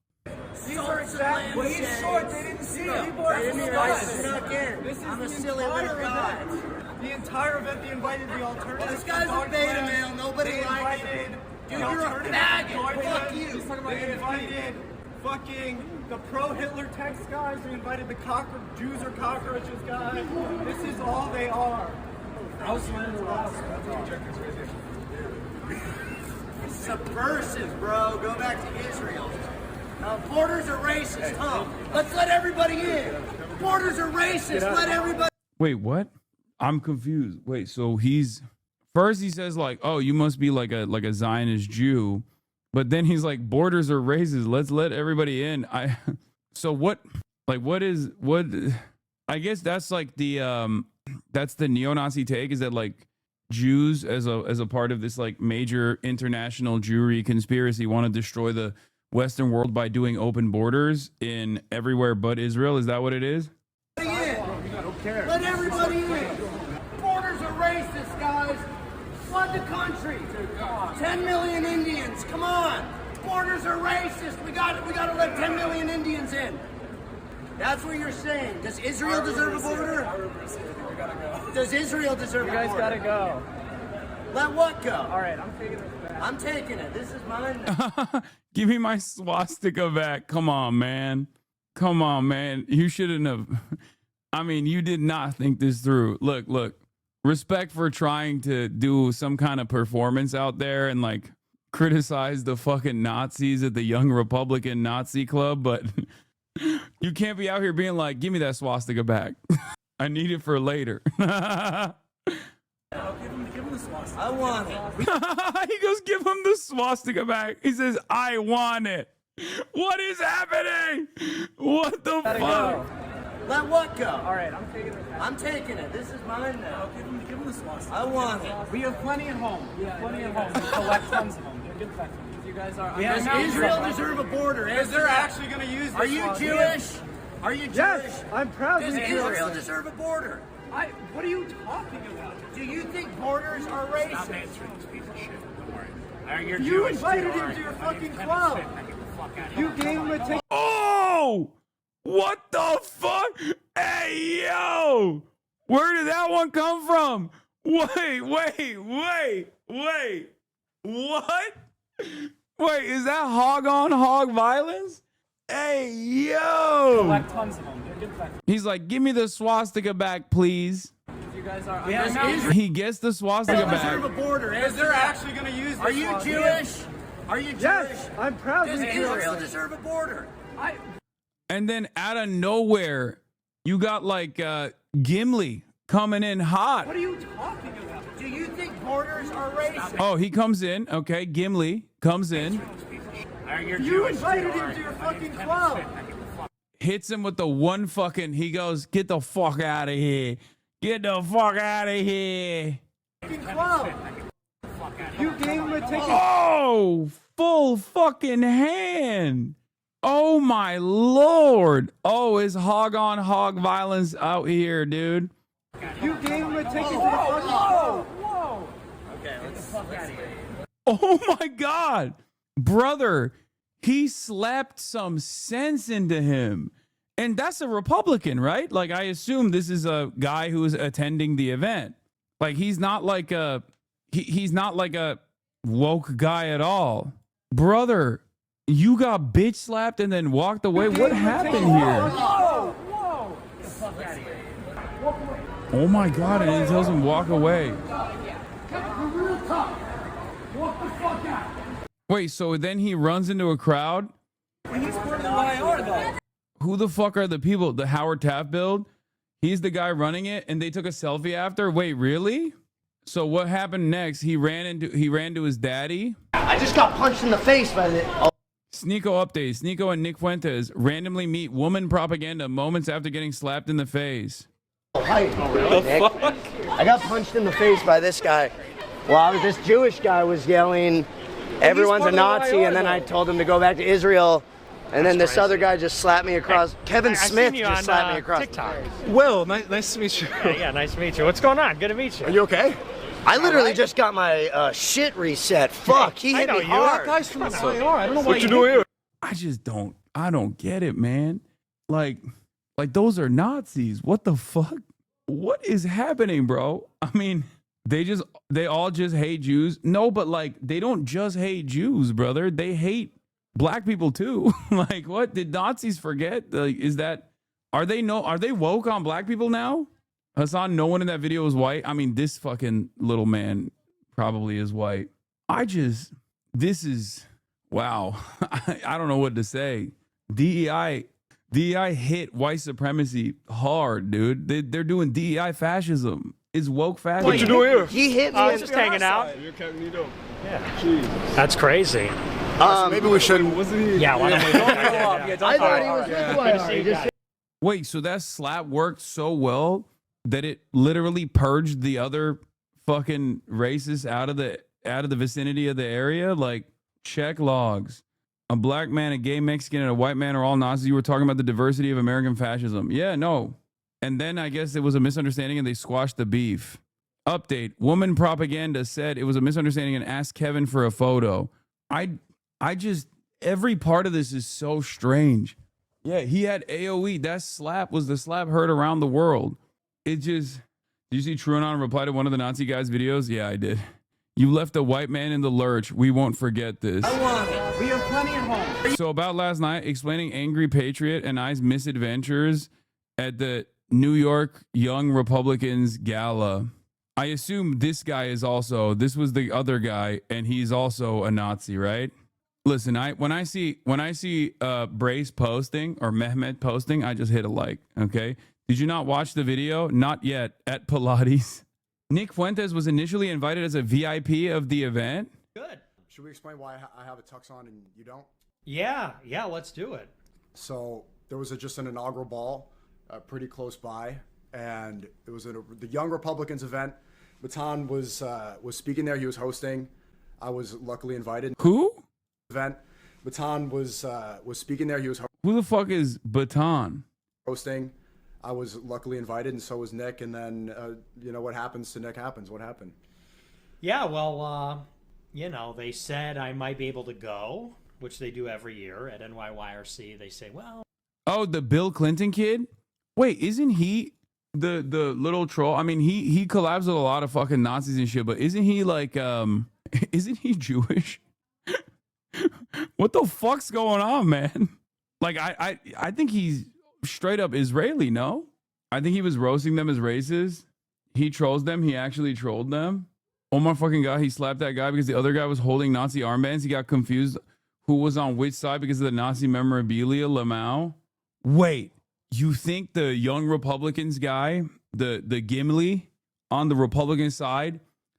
These are exactly... Well, he's short. They didn't see him. People are snuck in. This is I'm a the silly entire little guy. event. The entire event, they invited the alternatives. Well, this guy's a beta male. Nobody likes him. Dude, you're a faggot. Fuck you. They invited fucking the pro-Hitler text guys. They invited the Jews or cockroaches guys. This is all they are. I was running around. Subversive, bro. Go back to Israel. Borders are racist, huh? Let's let everybody in. Borders are racist. Let everybody. Wait, what? I'm confused. Wait, so first he says like, oh, you must be like a Zionist Jew, but then he's like, borders are racist. Let's let everybody in. So what? Like, what? I guess that's like that's the neo-Nazi take, is that like Jews as a part of this like major international Jewry conspiracy want to destroy the Western world by doing open borders in everywhere but Israel. Is that what it is? Let everybody in. Borders are racist, guys. Flood the country. 10 million Indians. Come on. Borders are racist. We got to let 10 million Indians in. That's what you're saying. Does Israel deserve a border? Does Israel deserve a border? You guys gotta go. Let what go? All right, I'm taking this back. I'm taking it. This is mine now. Give me my swastika back. Come on, man. Come on, man. You shouldn't have. I mean, you did not think this through. Look. Respect for trying to do some kind of performance out there and like criticize the fucking Nazis at the Young Republican Nazi Club, but you can't be out here being like, give me that swastika back. I need it for later. Give him the swastika. I want it. He goes, give him the swastika back. He says, I want it. What is happening? What the fuck? Go. Let what go? All right, I'm taking it back. I'm taking it. This is mine now. Give him the swastika. I want it. We have plenty at home. We collect tons of them. They're good factories. You guys are... Does Israel deserve a border? Because they're actually going to use this. Are you Jewish? Are you Jewish? Yes, I'm proud Does to be Jewish. Israel deserve a border? What are you talking about? Do you think borders are racist? Stop answering this piece of shit. Don't worry. You invited him to your fucking club. You gave him a ticket. Oh, what the fuck? Hey, yo, where did that one come from? Wait, what? Wait, is that hog on hog violence? Hey, yo. Collect tons of them. He's like, give me the swastika back, please. You guys are. He gets the swastika Deserve a back. border. Is they're actually going to use this? Are you law. Jewish? Are you Jewish? Yes, I'm proudly Does Jewish. Israel deserve a border? And then out of nowhere, you got like Gimli coming in hot. What are you talking about? Do you think borders are racist? Oh, he comes in. Okay, Gimli comes in. You invited him to your fucking club. Hits him with the one fucking, he goes, get the fuck out of here. Get the fuck out of here. Fucking club. You gave him a ticket. Oh, full fucking hand. Oh my Lord. Oh, it's hog on hog violence out here, dude. You gave him a ticket to the fucking club. Whoa. Okay, let's get the fuck out of here. Oh my God. Brother, he slapped some sense into him. And that's a Republican, right? Like, I assume this is a guy who is attending the event. Like, he's not like a, he's not like a woke guy at all. Brother, you got bitch slapped and then walked away. What happened here? Whoa. Whoa. Get the fuck out of here. Oh my God, and he tells him walk away. Real tough. Walk the fuck out. Wait, so then he runs into a crowd? He's part of the YR though. Who the fuck are the people? The Howard Taft build? He's the guy running it and they took a selfie after? Wait, really? So what happened next? He ran to his daddy? I just got punched in the face by the. Sneeko update. Sneeko and Nick Fuentes randomly meet woman propaganda moments after getting slapped in the face. Hi. Fuck? I got punched in the face by this guy. Well, this Jewish guy was yelling, everyone's a Nazi, and then I told him to go back to Israel. And then this other guy just slapped me across. Kevin Smith just slapped me across. TikTok. Will, nice to meet you. Yeah, nice to meet you. What's going on? Good to meet you. Are you okay? I literally just got my shit reset. Fuck, he hit me hard. That guy's from the YR. I don't know what you do here. I don't get it, man. Like those are Nazis. What the fuck? What is happening, bro? I mean, they all just hate Jews. No, but like, they don't just hate Jews, brother. They hate black people too. Like, what did Nazis forget? Like, are they woke on black people now? Hasan, no one in that video was white. I mean, this fucking little man probably is white. This is, wow. I don't know what to say. DEI hit white supremacy hard, dude. They're doing DEI fascism. It's woke fascism. What you doing here? He hit me. I was just hanging out. Yeah. Jesus. That's crazy. Maybe we shouldn't. Wasn't he? Yeah, why don't we? I thought he was with YR. Wait, so that slap worked so well that it literally purged the other fucking racists out of the vicinity of the area? Like, check logs. A black man, a gay Mexican, and a white man are all Nazis. You were talking about the diversity of American fascism. Yeah, no. And then I guess it was a misunderstanding and they squashed the beef. Update. Woman propaganda said it was a misunderstanding and asked Kevin for a photo. Every part of this is so strange. Yeah, he had AOE. That slap was the slap heard around the world. Did you see TrueAnon reply to one of the Nazi guys' videos? Yeah, I did. You left a white man in the lurch. We won't forget this. I want it. We have plenty at home. So about last night, explaining Angry Patriot and I's misadventures at the New York Young Republicans Gala. I assume this guy is also, this was the other guy, and he's also a Nazi, right? Listen, when I see Brace posting or Mehmet posting, I just hit a like, okay? Did you not watch the video? Not yet. At Pilates. Nick Fuentes was initially invited as a VIP of the event. Good. Should we explain why I have a tux on and you don't? Yeah, let's do it. So there was just an inaugural ball pretty close by, and it was the Young Republicans event. Baton was speaking there. He was hosting. I was luckily invited. Who? Event. Baton was speaking there. He was Who the fuck is Baton? hosting. I was luckily invited, and so was Nick. And then, what happens to Nick happens. What happened? Yeah, well, you know, they said I might be able to go, which they do every year at NYYRC. They say, well, Oh, the Bill Clinton kid? Wait, isn't he the little troll? I mean, he collabs with a lot of fucking Nazis and shit, but isn't he like isn't he Jewish? What the fuck's going on, man? Like I think he's straight up Israeli, no? I think he was roasting them as racist. He trolls them. He actually trolled them. Oh my fucking God, he slapped that guy because the other guy was holding Nazi armbands. He got confused who was on which side because of the Nazi memorabilia, Lamau. Wait, you think the young Republicans guy, the Gimli on the Republican side,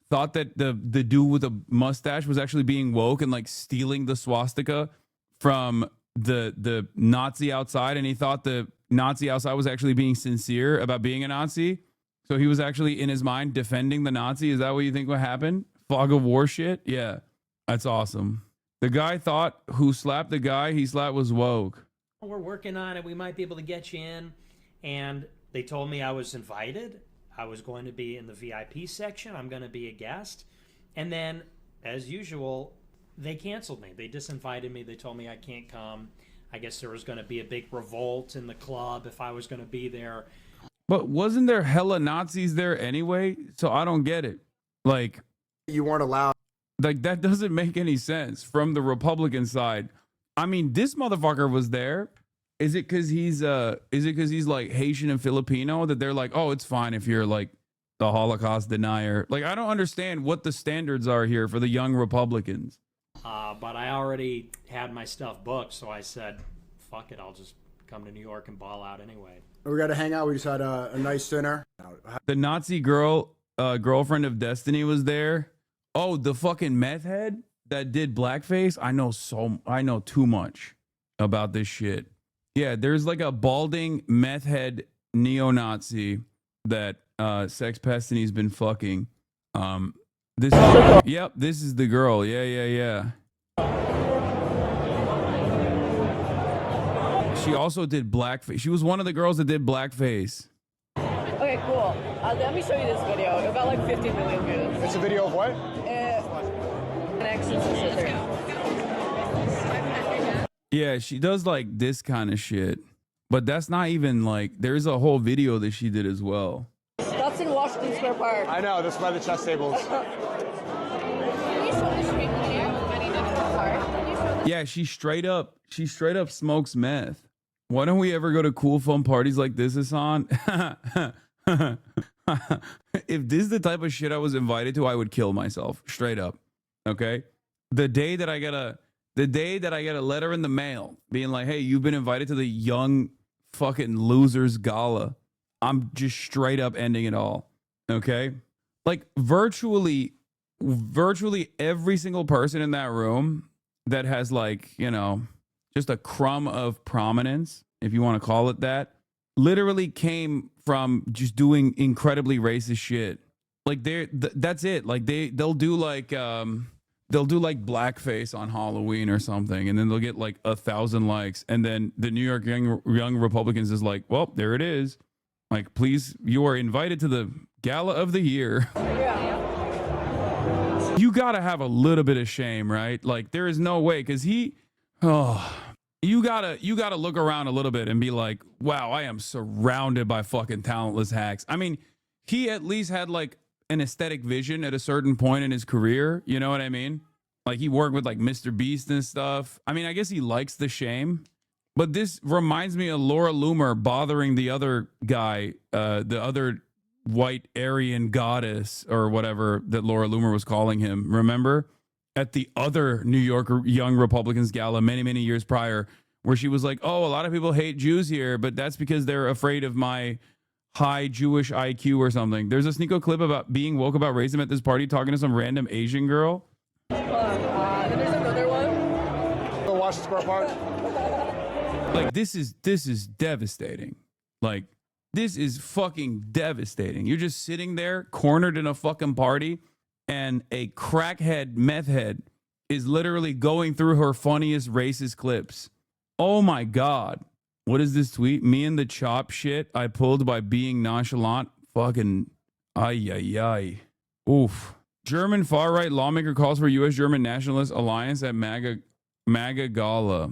thought that the dude with a mustache was actually being woke and like stealing the swastika from the Nazi outside, and he thought the Nazi outside was actually being sincere about being a Nazi? So he was actually in his mind defending the Nazi? Is that what you think would happen? Fog of war shit? Yeah, that's awesome. The guy thought who slapped the guy he slapped was woke. we're working on it. We might be able to get you in. And they told me I was invited. I was going to be in the VIP section. I'm going to be a guest. And then, as usual, they canceled me. They disinvited me. They told me I can't come. I guess there was going to be a big revolt in the club if I was going to be there. But wasn't there hella Nazis there anyway? So I don't get it. Like, you weren't allowed. Like, that doesn't make any sense from the Republican side. I mean, this motherfucker was there. Is it because he's like Haitian and Filipino that they're like, oh, it's fine if you're like the Holocaust denier? Like, I don't understand what the standards are here for the young Republicans. But I already had my stuff booked, so I said, fuck it, I'll just come to New York and ball out anyway. We got to hang out. We just had a nice dinner. The Nazi girlfriend of Destiny was there. Oh, the fucking meth head that did blackface. I know too much about this shit. Yeah, there's like a balding meth head neo-Nazi that Sex Pestiny's been fucking. Yep, this is the girl. Yeah. She also did blackface. She was one of the girls that did blackface. Okay, cool. Let me show you this video. It got like 50 million views. It's a video of what? An ex and sister. Yeah, she does like this kind of shit. But that's not even like, there's a whole video that she did as well. That's in Washington Square Park. I know, that's by the chess tables. Yeah, she straight up smokes meth. Why don't we ever go to cool fun parties like this, Hasan? If this is the type of shit I was invited to, I would kill myself straight up. Okay? The day that I get a letter in the mail being like, hey, you've been invited to the young fucking losers gala, I'm just straight up ending it all. Okay? Like virtually every single person in that room that has like, you know, just a crumb of prominence, if you want to call it that, literally came from just doing incredibly racist shit. Like that's it. Like they'll do like blackface on Halloween or something, and then they'll get like 1,000 likes, and then the New York young Republicans is like, well, there it is. Like, please, you are invited to the gala of the year. You gotta have a little bit of shame, right? Like, there is no way, because you gotta look around a little bit and be like, wow, I am surrounded by fucking talentless hacks. I mean, he at least had like an aesthetic vision at a certain point in his career. You know what I mean? Like, he worked with like Mr. Beast and stuff. I mean, I guess he likes the shame, but this reminds me of Laura Loomer bothering the other guy, the other white Aryan goddess or whatever that Laura Loomer was calling him. Remember? At the other New York Young Republicans gala many years prior, where she was like, oh, a lot of people hate Jews here, but that's because they're afraid of my high Jewish IQ or something. There's a Sneeko clip about being woke about racism at this party, talking to some random Asian girl. Then there's another one. The Washington Square Park. Like, this is devastating. Like, this is fucking devastating. You're just sitting there cornered in a fucking party, and a crackhead meth head is literally going through her funniest racist clips. Oh my God. What is this tweet? Me and the chop shit I pulled by being nonchalant. Fucking ay. Oof. German far-right lawmaker calls for U.S.-German nationalist alliance at MAGA Gala.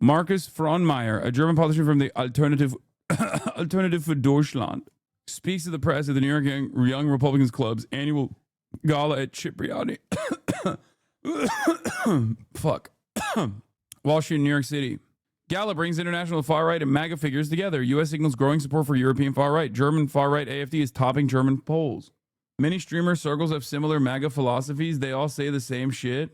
Markus Frohnmayer, a German politician from the Alternative for Deutschland, speaks to the press at the New York Young Republicans Club's annual gala at Cipriani. Fuck. Wall Street, New York City. Gala brings international far-right and MAGA figures together. U.S. signals growing support for European far-right. German far-right AfD is topping German polls. Many streamer circles have similar MAGA philosophies. They all say the same shit.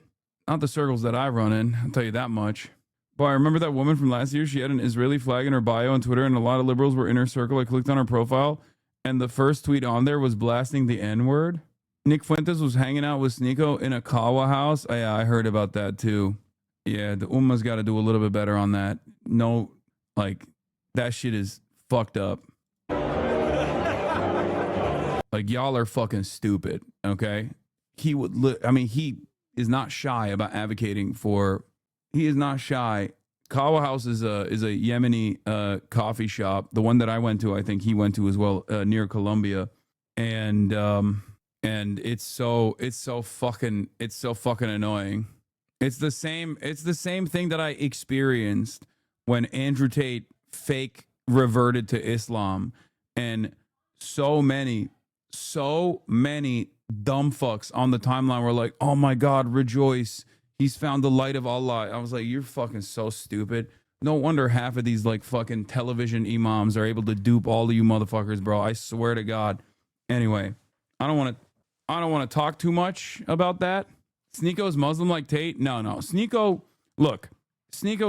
Not the circles that I run in, I'll tell you that much. Boy, I remember that woman from last year. She had an Israeli flag in her bio on Twitter, and a lot of liberals were in her circle. I clicked on her profile, and the first tweet on there was blasting the N-word. Nick Fuentes was hanging out with Sneeko in a Kawa house. Yeah, I heard about that too. Yeah, the Ummah's got to do a little bit better on that. No, like, that shit is fucked up. Like, y'all are fucking stupid, okay? He is not shy about advocating for... He is not shy. Kawa House is a Yemeni coffee shop. The one that I went to, I think he went to as well, near Columbia. And it's so fucking annoying. It's the same thing that I experienced when Andrew Tate fake reverted to Islam, and so many dumb fucks on the timeline were like, "Oh my God, rejoice. He's found the light of Allah." I was like, you're fucking so stupid. No wonder half of these like fucking television imams are able to dupe all of you motherfuckers, bro. I swear to God. Anyway, I don't want to talk too much about that. Sneeko's Muslim like Tate? No. Sneeko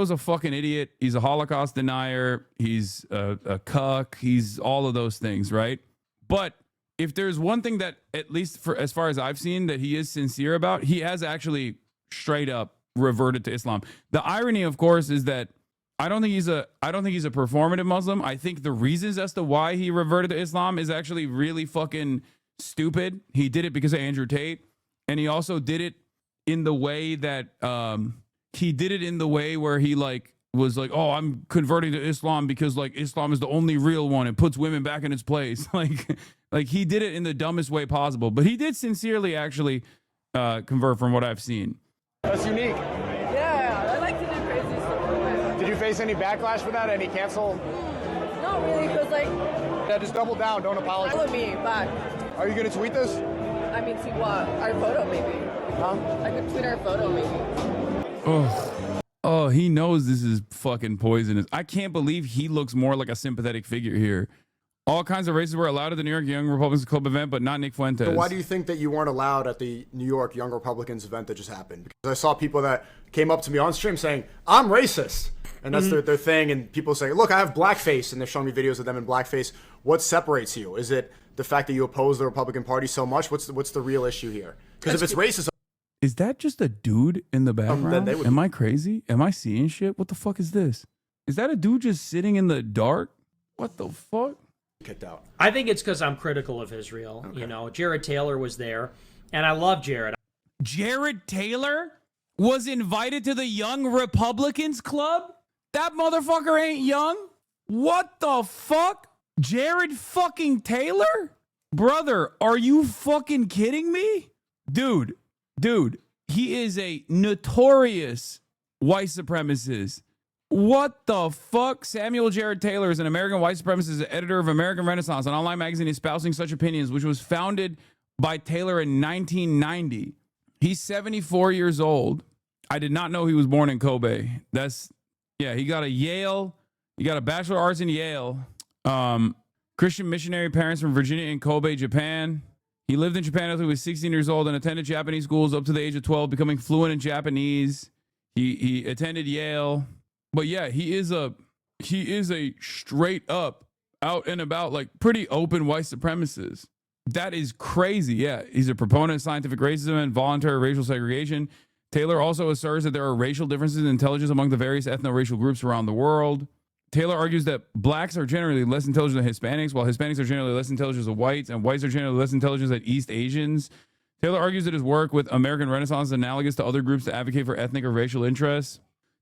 is a fucking idiot. He's a Holocaust denier. He's a cuck. He's all of those things, right? But if there's one thing that, at least for as far as I've seen, that he is sincere about, he has actually straight up reverted to Islam. The irony, of course, is that I don't think he's a performative Muslim. I think the reasons as to why he reverted to Islam is actually really fucking stupid. He did it because of Andrew Tate, and he also did it in the way that where he like was like, "Oh, I'm converting to Islam because like Islam is the only real one. It puts women back in its place." like he did it in the dumbest way possible, but he did sincerely actually convert from what I've seen. That's unique. Yeah, I like to do crazy stuff. Did you face any backlash for that? Any cancel? Not really, because like... Yeah, just double down. Don't apologize. Follow me back. Are you going to tweet this? I mean, tweet what? Our photo, maybe. Huh? I could tweet our photo, maybe. Oh, he knows this is fucking poisonous. I can't believe he looks more like a sympathetic figure here. All kinds of races were allowed at the New York Young Republicans Club event, but not Nick Fuentes. So why do you think that you weren't allowed at the New York Young Republicans event that just happened? Because I saw people that came up to me on stream saying, "I'm racist." And that's their thing. And people say, "Look, I have blackface." And they're showing me videos of them in blackface. What separates you? Is it the fact that you oppose the Republican Party so much? What's the real issue here? Because if it's racist... Is that just a dude in the background? Am I crazy? Am I seeing shit? What the fuck is this? Is that a dude just sitting in the dark? What the fuck? Kicked out. I think it's because I'm critical of Israel. Okay. You know, Jared Taylor was there, and I love Jared. Jared Taylor was invited to the Young Republicans Club? That motherfucker ain't young? What the fuck? Jared fucking Taylor? Brother, are you fucking kidding me? Dude, he is a notorious white supremacist. What the fuck? Samuel Jared Taylor is an American white supremacist, editor of American Renaissance, an online magazine espousing such opinions, which was founded by Taylor in 1990. He's 74 years old. I did not know he was born in Kobe. He got a Bachelor of Arts in Yale. Christian missionary parents from Virginia and Kobe, Japan. He lived in Japan until he was 16 years old and attended Japanese schools up to the age of 12, becoming fluent in Japanese. He attended Yale. But yeah, he is a straight up, out and about, like pretty open white supremacist. That is crazy. Yeah, he's a proponent of scientific racism and voluntary racial segregation. Taylor also asserts that there are racial differences in intelligence among the various ethno-racial groups around the world. Taylor argues that blacks are generally less intelligent than Hispanics, while Hispanics are generally less intelligent than whites, and whites are generally less intelligent than East Asians. Taylor argues that his work with American Renaissance is analogous to other groups that advocate for ethnic or racial interests.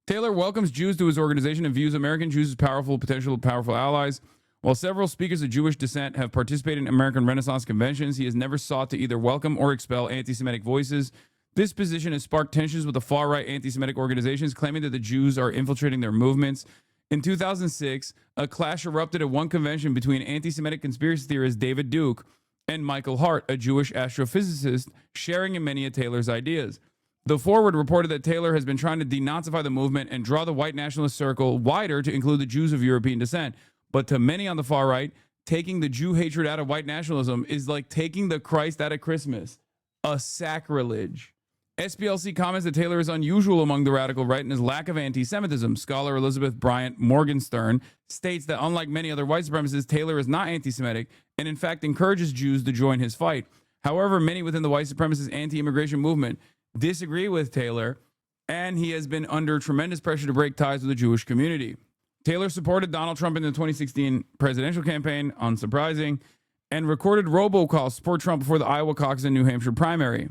Taylor welcomes Jews to his organization and views American Jews as powerful allies. While several speakers of Jewish descent have participated in American Renaissance conventions, he has never sought to either welcome or expel anti-Semitic voices. This position has sparked tensions with the far-right anti-Semitic organizations, claiming that the Jews are infiltrating their movements. In 2006, a clash erupted at one convention between anti-Semitic conspiracy theorist David Duke and Michael Hart, a Jewish astrophysicist, sharing in many of Taylor's ideas. The Forward reported that Taylor has been trying to denazify the movement and draw the white nationalist circle wider to include the Jews of European descent. But to many on the far right, taking the Jew hatred out of white nationalism is like taking the Christ out of Christmas. A sacrilege. SPLC comments that Taylor is unusual among the radical right in his lack of anti-Semitism. Scholar Elizabeth Bryant Morgenstern states that unlike many other white supremacists, Taylor is not anti-Semitic and in fact encourages Jews to join his fight. However, many within the white supremacist anti-immigration movement disagree with Taylor, and he has been under tremendous pressure to break ties with the Jewish community. Taylor supported Donald Trump in the 2016 presidential campaign, unsurprising, and recorded robocalls to support Trump before the Iowa caucus and New Hampshire primary.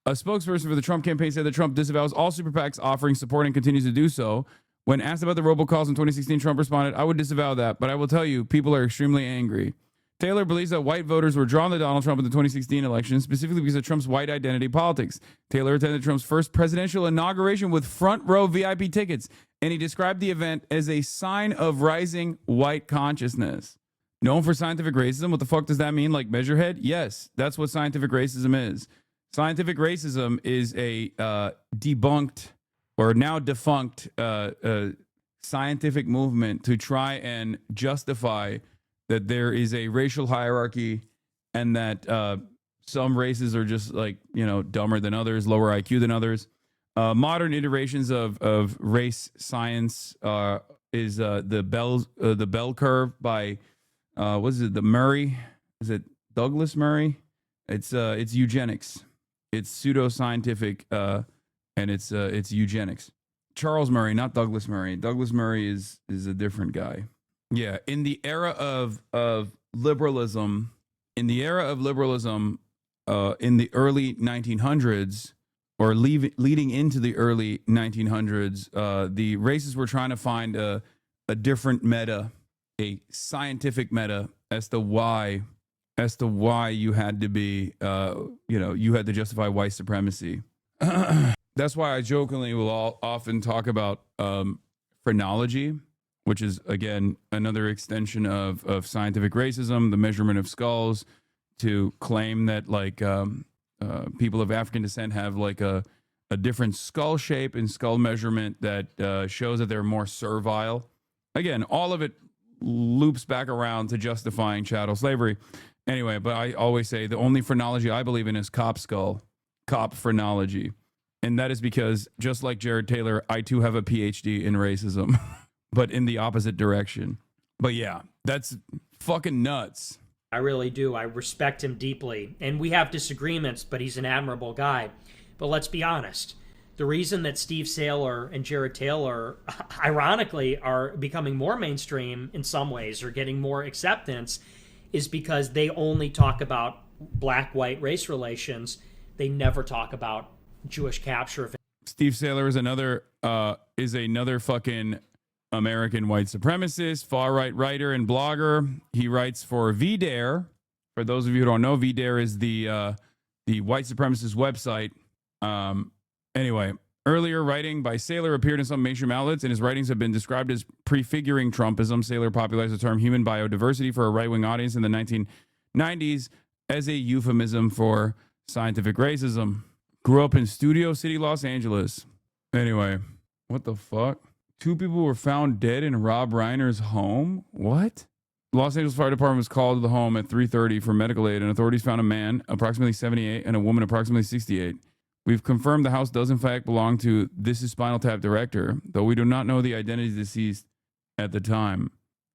A spokesperson for the Trump campaign said that Trump disavows all super PACs offering support and continues to do so. When asked about the robocalls in 2016, Trump responded, "I would disavow that, but I will tell you, people are extremely angry." Taylor believes that white voters were drawn to Donald Trump in the 2016 election, specifically because of Trump's white identity politics. Taylor attended Trump's first presidential inauguration with front row VIP tickets, and he described the event as a sign of rising white consciousness. Known for scientific racism, what the fuck does that mean? Like Measurehead? Yes, that's what scientific racism is. Scientific racism is a debunked or now defunct scientific movement to try and justify that there is a racial hierarchy and that some races are just like, you know, dumber than others, lower IQ than others. Modern iterations of race science is the bell curve by what is it? The Murray? Is it Douglas Murray? It's eugenics. It's pseudoscientific, and it's eugenics. Charles Murray, not Douglas Murray. Douglas Murray is a different guy. Yeah, in the era of liberalism, in the early 1900s, or leading into the early 1900s, the racists were trying to find a different meta, a scientific meta as to why you had to be, you had to justify white supremacy. That's why I jokingly will often talk about phrenology, which is, again, another extension of scientific racism, the measurement of skulls, to claim that, like, people of African descent have, like, a different skull shape and skull measurement that shows that they're more servile. Again, all of it loops back around to justifying chattel slavery. Anyway, but I always say the only phrenology I believe in is cop phrenology. And that is because, just like Jared Taylor, I too have a PhD in racism, but in the opposite direction. But yeah, that's fucking nuts. I really do. I respect him deeply. And we have disagreements, but he's an admirable guy. But let's be honest. The reason that Steve Saylor and Jared Taylor, ironically, are becoming more mainstream in some ways, or getting more acceptance, is because they only talk about black-white race relations. They never talk about Jewish capture. Steve Saylor is another fucking American white supremacist, far-right writer and blogger. He writes for VDare. For those of you who don't know, VDare is the white supremacist website. Anyway, earlier writing by Saylor appeared in some mainstream outlets, and his writings have been described as prefiguring Trumpism. Saylor popularized the term human biodiversity for a right-wing audience in the 1990s as a euphemism for scientific racism. Grew up in Studio City, Los Angeles. Anyway, what the fuck? 2 people were found dead in Rob Reiner's home? What? Los Angeles Fire Department was called to the home at 3:30 for medical aid, and authorities found a man approximately 78 and a woman approximately 68. We've confirmed the house does in fact belong to This Is Spinal Tap director, though we do not know the identity of the deceased at the time.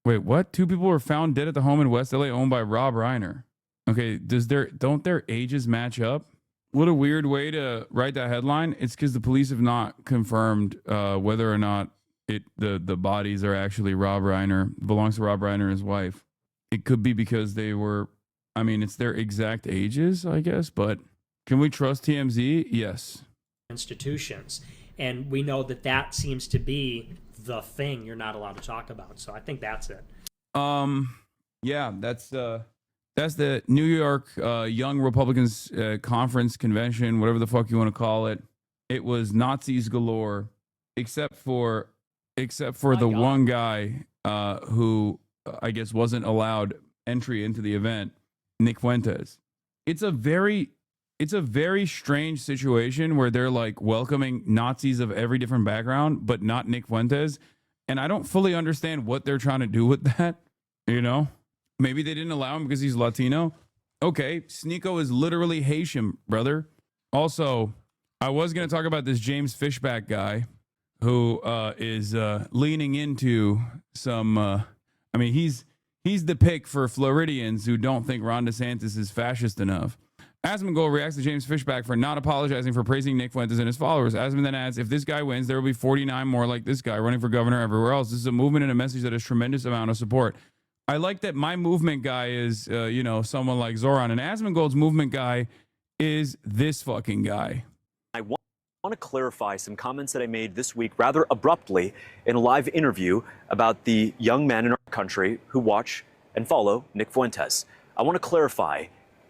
Wait, what? 2 people were found dead at the home in West LA owned by Rob Reiner. Okay, don't their ages match up? What a weird way to write that headline. It's because the police have not confirmed whether or not the bodies are actually Rob Reiner, belongs to Rob Reiner and his wife. It could be because they were, I mean, it's their exact ages, I guess, but can we trust TMZ? Yes. Institutions. And we know that seems to be the thing you're not allowed to talk about. So I think that's it. Yeah, that's the New York Young Republicans Conference Convention, whatever the fuck you want to call it. It was Nazis galore, except for the one guy who I guess wasn't allowed entry into the event, Nick Fuentes. It's a very strange situation where they're like welcoming Nazis of every different background, but not Nick Fuentes. And I don't fully understand what they're trying to do with that. You know, maybe they didn't allow him because he's Latino. Okay, Sneeko is literally Haitian, brother. Also, I was going to talk about this James Fishback guy who is leaning into some. I mean, he's the pick for Floridians who don't think Ron DeSantis is fascist enough. Asmongold reacts to James Fishback for not apologizing for praising Nick Fuentes and his followers. Asmon then adds, if this guy wins, there will be 49 more like this guy running for governor everywhere else. This is a movement and a message that has tremendous amount of support. I like that my movement guy is, someone like Zoran, and Asmongold's movement guy is this fucking guy. I want to clarify some comments that I made this week rather abruptly in a live interview about the young men in our country who watch and follow Nick Fuentes. I want to clarify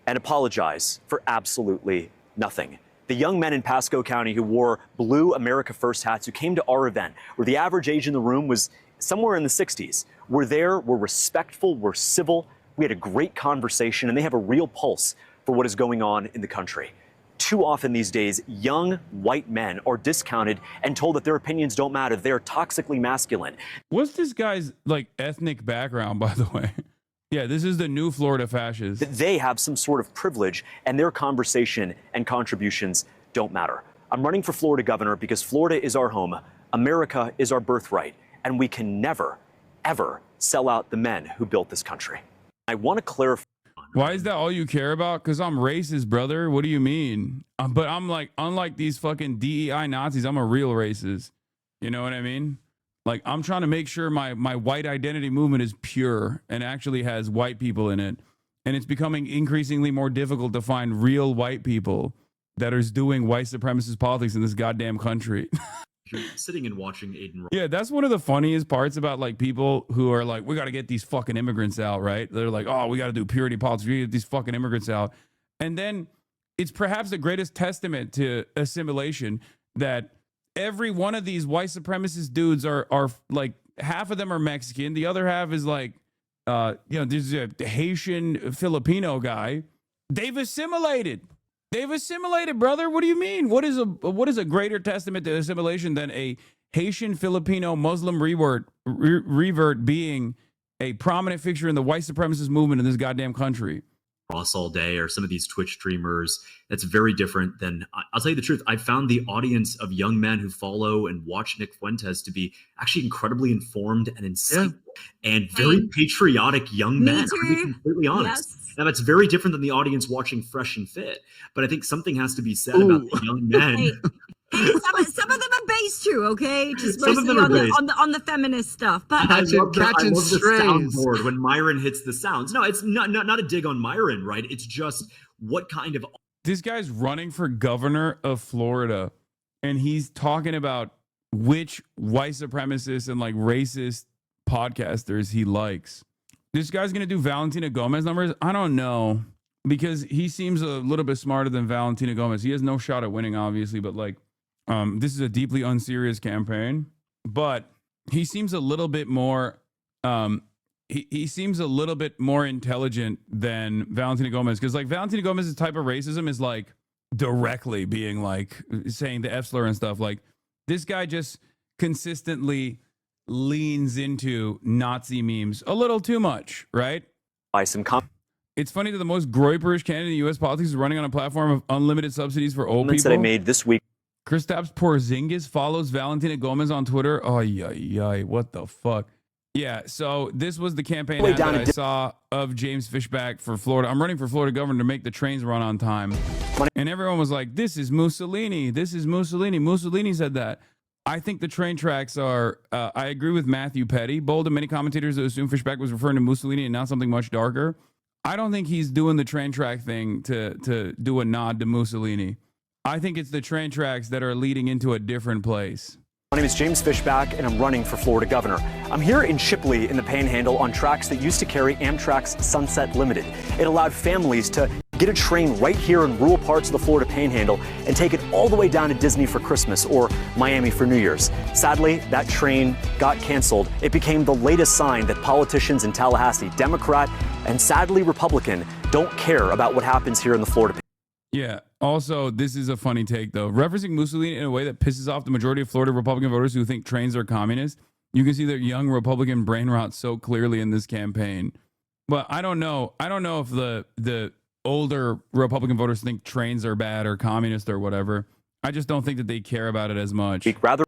and apologize for absolutely nothing. The young men in Pasco County who wore blue America First hats, who came to our event, where the average age in the room was somewhere in the 60s, were there, were respectful, were civil. We had a great conversation, and they have a real pulse for what is going on in the country. Too often these days, young white men are discounted and told that their opinions don't matter. They're toxically masculine. What's this guy's ethnic background, by the way? Yeah, this is the new Florida fascists. That they have some sort of privilege and their conversation and contributions don't matter. I'm running for Florida governor because Florida is our home. America is our birthright, and we can never, ever sell out the men who built this country. I want to clarify. Why is that all you care about? Because I'm racist, brother. What do you mean? But I'm like, unlike these fucking DEI Nazis, I'm a real racist. You know what I mean? Like, I'm trying to make sure my white identity movement is pure and actually has white people in it. And it's becoming increasingly more difficult to find real white people that are doing white supremacist politics in this goddamn country. You're sitting and watching Aiden. Yeah, that's one of the funniest parts about like people who are like, we got to get these fucking immigrants out, right? They're like, oh, we got to do purity politics. We got to get these fucking immigrants out. And then it's perhaps the greatest testament to assimilation that every one of these white supremacist dudes are like, half of them are Mexican. The other half is like, there's a Haitian Filipino guy. They've assimilated. They've assimilated, brother. What do you mean? What is a greater testament to assimilation than a Haitian Filipino Muslim revert being a prominent figure in the white supremacist movement in this goddamn country? Us all day, or some of these Twitch streamers. That's very different than, I'll tell you the truth, I found the audience of young men who follow and watch Nick Fuentes to be actually incredibly informed and insightful and very patriotic young men. To be completely honest. Yes. Now that's very different than the audience watching Fresh and Fit, but I think something has to be said about the young men. Hey, some of them are based too, okay? Just some mostly on the feminist stuff. But I love the soundboard when Myron hits the sounds. No, it's not a dig on Myron, right? It's just what kind of. This guy's running for governor of Florida, and he's talking about which white supremacist and like racist podcasters he likes. This guy's gonna do Valentina Gomez numbers? I don't know, because he seems a little bit smarter than Valentina Gomez. He has no shot at winning, obviously, but like. This is a deeply unserious campaign, but he seems a little bit more. He seems a little bit more intelligent than Valentina Gomez, because like Valentina Gomez's type of racism is like directly being like saying the F slur and stuff. Like this guy just consistently leans into Nazi memes a little too much, right? It's funny that the most Groyperish candidate in U.S. politics is running on a platform of unlimited subsidies for old people. That I made this week. Kristaps Porzingis follows Valentina Gomez on Twitter. Oh, yeah, what the fuck? Yeah, so this was the campaign ad that I saw of James Fishback for Florida. I'm running for Florida governor to make the trains run on time. And everyone was like, this is Mussolini. This is Mussolini. Mussolini said that. I think the train tracks are, I agree with Matthew Petty. Bold and many commentators that assume Fishback was referring to Mussolini and not something much darker. I don't think he's doing the train track thing to do a nod to Mussolini. I think it's the train tracks that are leading into a different place. My name is James Fishback, and I'm running for Florida governor. I'm here in Shipley in the Panhandle on tracks that used to carry Amtrak's Sunset Limited. It allowed families to get a train right here in rural parts of the Florida Panhandle and take it all the way down to Disney for Christmas or Miami for New Year's. Sadly, that train got canceled. It became the latest sign that politicians in Tallahassee, Democrat and sadly Republican, don't care about what happens here in the Florida Panhandle. Yeah. Also, this is a funny take, though. Referencing Mussolini in a way that pisses off the majority of Florida Republican voters who think trains are communist. You can see their young Republican brain rot so clearly in this campaign. But I don't know. I don't know if the older Republican voters think trains are bad or communist or whatever. I just don't think that they care about it as much. Rather,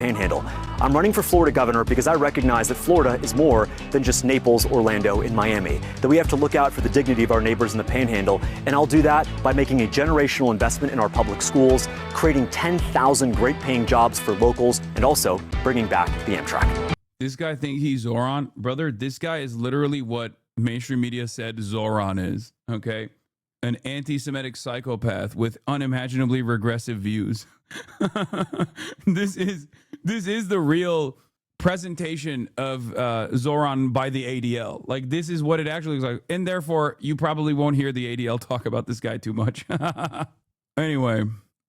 Panhandle. I'm running for Florida governor because I recognize that Florida is more than just Naples, Orlando, and Miami, that we have to look out for the dignity of our neighbors in the Panhandle, and I'll do that by making a generational investment in our public schools, creating 10,000 great-paying jobs for locals, and also bringing back the Amtrak. This guy think he's Zoran? Brother, this guy is literally what mainstream media said Zoran is, okay? An anti-Semitic psychopath with unimaginably regressive views. This is the real presentation of Zoran by the ADL. Like, this is what it actually looks like. And therefore, you probably won't hear the ADL talk about this guy too much. Anyway,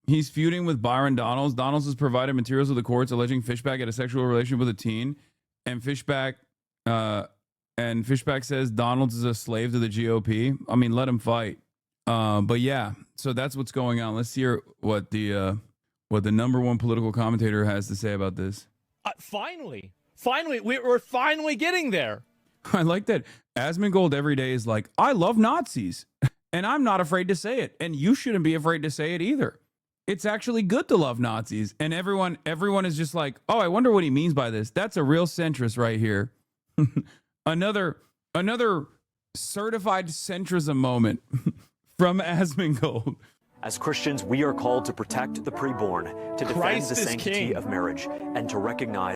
he's feuding with Byron Donalds. Donalds has provided materials to the courts alleging Fishback had a sexual relationship with a teen. And Fishback says Donalds is a slave to the GOP. I mean, let him fight. But yeah, so that's what's going on. Let's hear what the number one political commentator has to say about this. Finally, we're finally getting there. I like that Asmongold every day is like, I love Nazis, and I'm not afraid to say it, and you shouldn't be afraid to say it either. It's actually good to love Nazis, and everyone is just like, oh, I wonder what he means by this. That's a real centrist right here. another certified centrism moment from Asmongold. As Christians, we are called to protect the preborn, to defend Christ the is sanctity king. of marriage, and to recognize.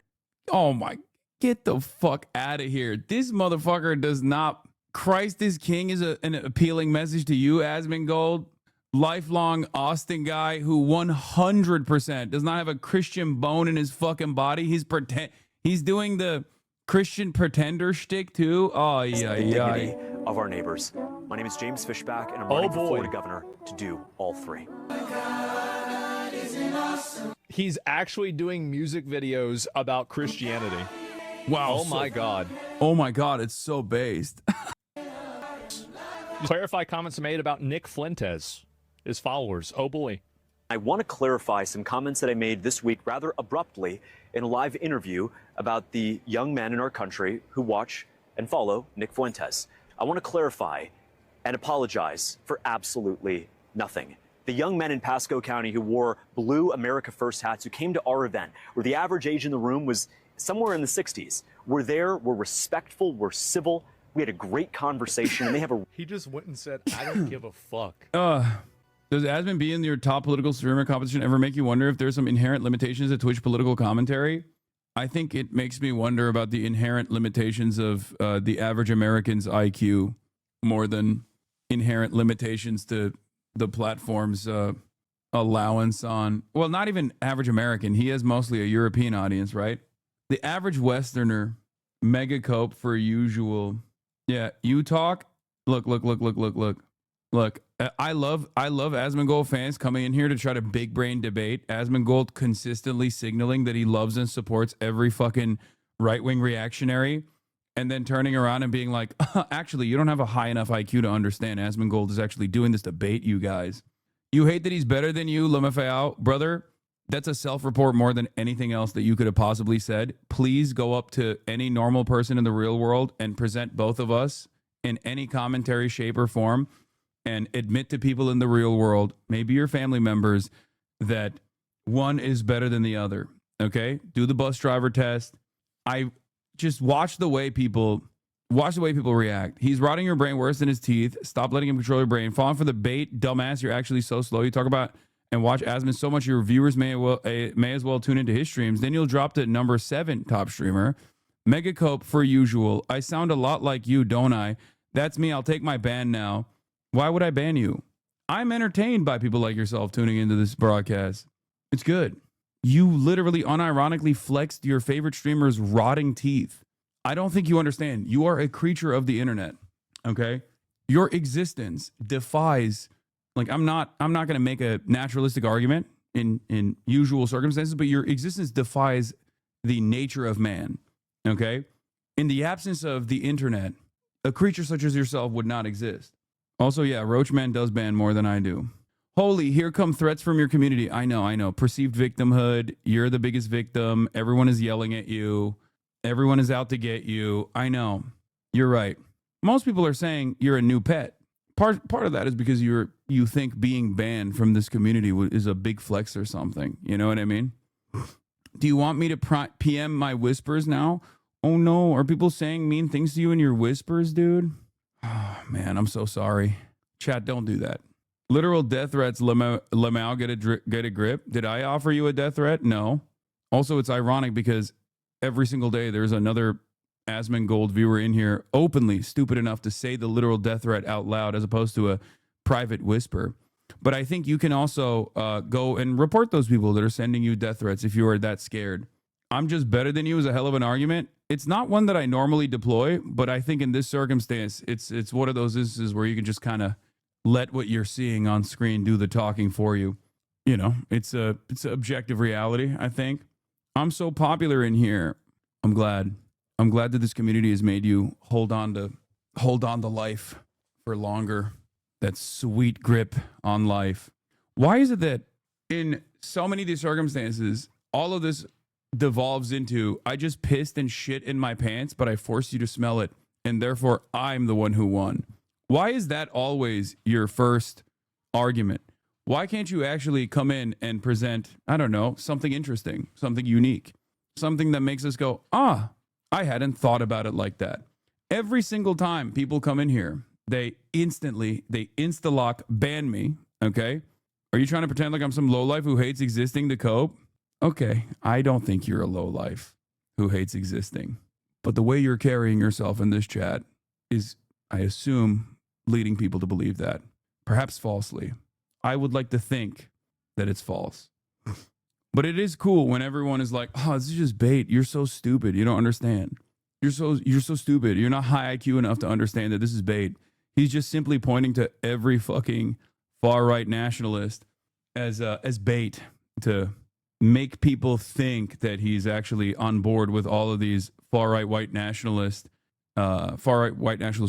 Oh my, get the fuck out of here. This motherfucker does not. Christ is king is an appealing message to you, Asmongold. Lifelong Austin guy who 100% does not have a Christian bone in his fucking body. He's doing the Christian pretender shtick too. Oh yeah, the dignity of our neighbors. My name is James Fishback, and I'm running for Florida governor to do all three. He's actually doing music videos about Christianity. Wow. Oh my God. Oh my God, it's so based. Clarify comments made about Nick Fuentes, his followers. Oh boy. I want to clarify some comments that I made this week rather abruptly in a live interview about the young men in our country who watch and follow Nick Fuentes. I want to clarify and apologize for absolutely nothing. The young men in Pasco County who wore blue America First hats, who came to our event, where the average age in the room was somewhere in the 60s, were there, were respectful, were civil. We had a great conversation, and they have a... He just went and said, I don't give a fuck. Does Asmon being your top political streamer competition ever make you wonder if there's some inherent limitations to Twitch political commentary? I think it makes me wonder about the inherent limitations of the average American's IQ more than inherent limitations to the platform's allowance on, well, not even average American. He has mostly a European audience, right? The average Westerner, mega cope for usual. Yeah, you talk. Look. I love Asmongold fans coming in here to try to big brain debate. Asmongold consistently signaling that he loves and supports every fucking right-wing reactionary, and then turning around and being like, actually, you don't have a high enough IQ to understand Asmongold is actually doing this to bait you guys. You hate that he's better than you, Lemafayao. Brother, that's a self-report more than anything else that you could have possibly said. Please go up to any normal person in the real world and present both of us in any commentary, shape, or form, and admit to people in the real world, maybe your family members, that one is better than the other. Okay? Do the bus driver test. I just watch the way people react. He's rotting your brain worse than his teeth. Stop letting him control your brain. Falling for the bait, dumbass. You're actually so slow. You talk about and watch Asmon so much your viewers may as well tune into his streams. Then you'll drop to number 7 top streamer. Megacope for usual. I sound a lot like you, don't I? That's me. I'll take my ban now. Why would I ban you? I'm entertained by people like yourself tuning into this broadcast. It's good. You literally unironically flexed your favorite streamer's rotting teeth. I don't think you understand. You are a creature of the internet. Okay? Your existence defies, like, I'm not going to make a naturalistic argument in usual circumstances, but your existence defies the nature of man. Okay? In the absence of the internet, a creature such as yourself would not exist. Also, yeah, Roachman does ban more than I do. Holy, here come threats from your community. I know. Perceived victimhood. You're the biggest victim. Everyone is yelling at you. Everyone is out to get you. I know. You're right. Most people are saying you're a new pet. Part of that is because you think being banned from this community is a big flex or something. You know what I mean? Do you want me to PM my whispers now? Oh no, are people saying mean things to you in your whispers, dude? Oh man, I'm so sorry. Chat, don't do that. Literal death threats, Lamau, get a grip. Did I offer you a death threat? No. Also, it's ironic because every single day there's another Asmongold viewer in here openly stupid enough to say the literal death threat out loud as opposed to a private whisper. But I think you can also go and report those people that are sending you death threats if you are that scared. I'm just better than you is a hell of an argument. It's not one that I normally deploy, but I think in this circumstance, it's one of those instances where you can just kind of let what you're seeing on screen do the talking for you. You know, it's an objective reality, I think. I'm so popular in here. I'm glad that this community has made you hold on to life for longer. That sweet grip on life. Why is it that in so many of these circumstances, all of this devolves into, I just pissed and shit in my pants, but I forced you to smell it, and therefore I'm the one who won? Why is that always your first argument? Why can't you actually come in and present, I don't know, something interesting, something unique, something that makes us go, I hadn't thought about it like that. Every single time people come in here, they insta-lock ban me, okay? Are you trying to pretend like I'm some lowlife who hates existing to cope? Okay, I don't think you're a lowlife who hates existing. But the way you're carrying yourself in this chat is, I assume, leading people to believe that. Perhaps falsely. I would like to think that it's false. But it is cool when everyone is like, oh, this is just bait. You're so stupid. You don't understand. You're so stupid. You're not high IQ enough to understand that this is bait. He's just simply pointing to every fucking far-right nationalist as bait to make people think that he's actually on board with all of these far-right white nationalist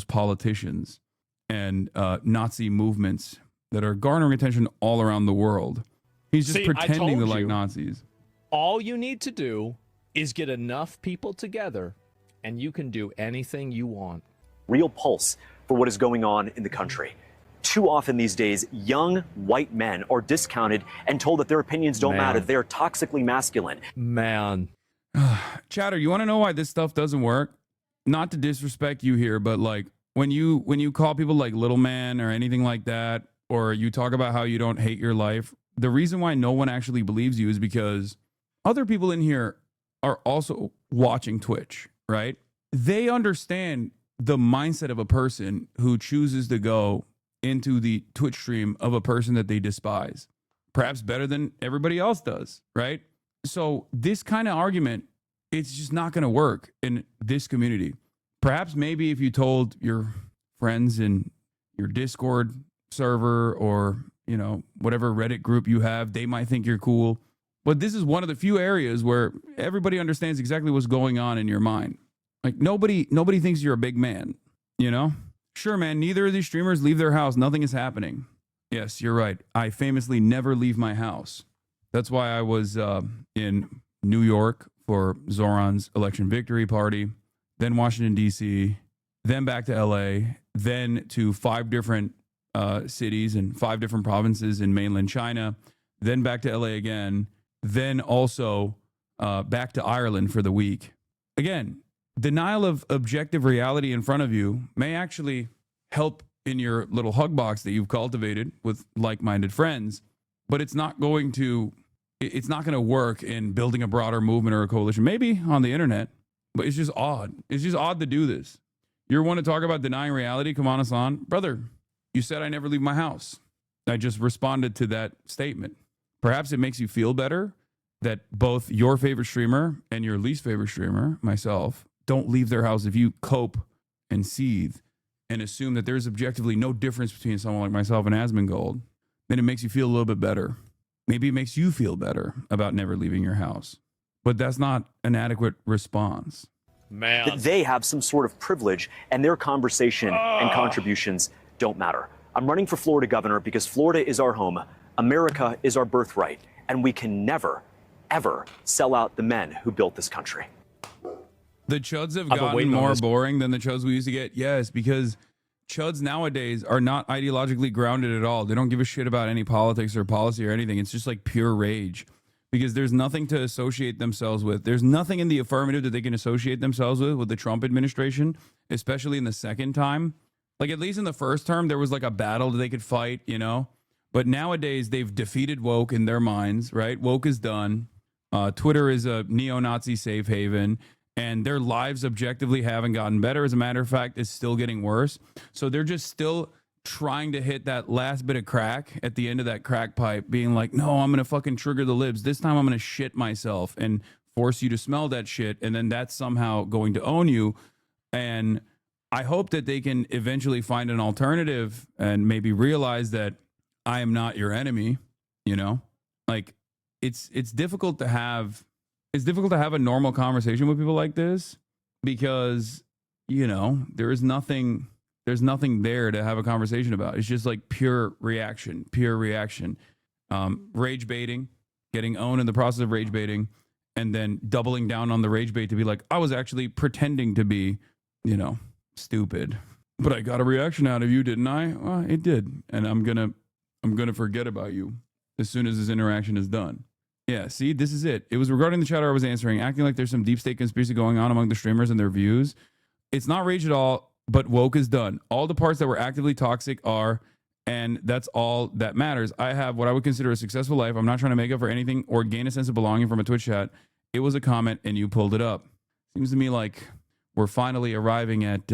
politicians and Nazi movements that are garnering attention all around the world. He's just pretending to like Nazis. All you need to do is get enough people together, and you can do anything you want. Real pulse for what is going on in the country. Too often these days, young white men are discounted and told that their opinions don't matter. They're toxically masculine. Man. Chatter, you want to know why this stuff doesn't work? Not to disrespect you here, but like when you call people like little man or anything like that, or you talk about how you don't hate your life, the reason why no one actually believes you is because other people in here are also watching Twitch, right? They understand the mindset of a person who chooses to go into the Twitch stream of a person that they despise, perhaps better than everybody else does, right? So this kind of argument, it's just not going to work in this community. Perhaps maybe if you told your friends in your Discord server or, you know, whatever Reddit group you have, they might think you're cool. But this is one of the few areas where everybody understands exactly what's going on in your mind. Like nobody thinks you're a big man, you know? Sure, man, neither of these streamers leave their house. Nothing is happening. Yes, you're right. I famously never leave my house. That's why I was in New York for Zoran's election victory party, then Washington, D.C., then back to L.A., then to 5 different cities and 5 different provinces in mainland China, then back to L.A. again, then also back to Ireland for the week. Again, denial of objective reality in front of you may actually help in your little hug box that you've cultivated with like-minded friends, but it's not going to work in building a broader movement or a coalition. Maybe on the internet, but it's just odd. It's just odd to do this. You're one to talk about denying reality? Come on, Hasan. Brother, you said I never leave my house. I just responded to that statement. Perhaps it makes you feel better that both your favorite streamer and your least favorite streamer, myself, don't leave their house. If you cope and seethe and assume that there's objectively no difference between someone like myself and Asmongold, then it makes you feel a little bit better. Maybe it makes you feel better about never leaving your house. But that's not an adequate response. That they have some sort of privilege and their conversation and contributions don't matter. I'm running for Florida governor because Florida is our home, America is our birthright, and we can never, ever sell out the men who built this country. The chuds have gotten more boring than the chuds we used to get. Yes, because chuds nowadays are not ideologically grounded at all. They don't give a shit about any politics or policy or anything. It's just like pure rage because there's nothing to associate themselves with. There's nothing in the affirmative that they can associate themselves with the Trump administration, especially in the second time. Like at least in the first term, there was like a battle that they could fight, you know? But nowadays they've defeated woke in their minds, right? Woke is done. Twitter is a neo-Nazi safe haven. And their lives objectively haven't gotten better. As a matter of fact, it's still getting worse. So they're just still trying to hit that last bit of crack at the end of that crack pipe, being like, no, I'm going to fucking trigger the libs. This time I'm going to shit myself and force you to smell that shit. And then that's somehow going to own you. And I hope that they can eventually find an alternative and maybe realize that I am not your enemy. You know, like it's difficult to have. It's difficult to have a normal conversation with people like this because, you know, there's nothing there to have a conversation about. It's just like pure reaction, rage baiting, getting owned in the process of rage baiting, and then doubling down on the rage bait to be like, I was actually pretending to be, you know, stupid, but I got a reaction out of you, didn't I? Well, it did. And I'm going to forget about you as soon as this interaction is done. Yeah, see, this is it. It was regarding the chatter I was answering, acting like there's some deep state conspiracy going on among the streamers and their views. It's not rage at all, but woke is done. All the parts that were actively toxic are, and that's all that matters. I have what I would consider a successful life. I'm not trying to make up for anything or gain a sense of belonging from a Twitch chat. It was a comment, and you pulled it up. Seems to me like we're finally arriving at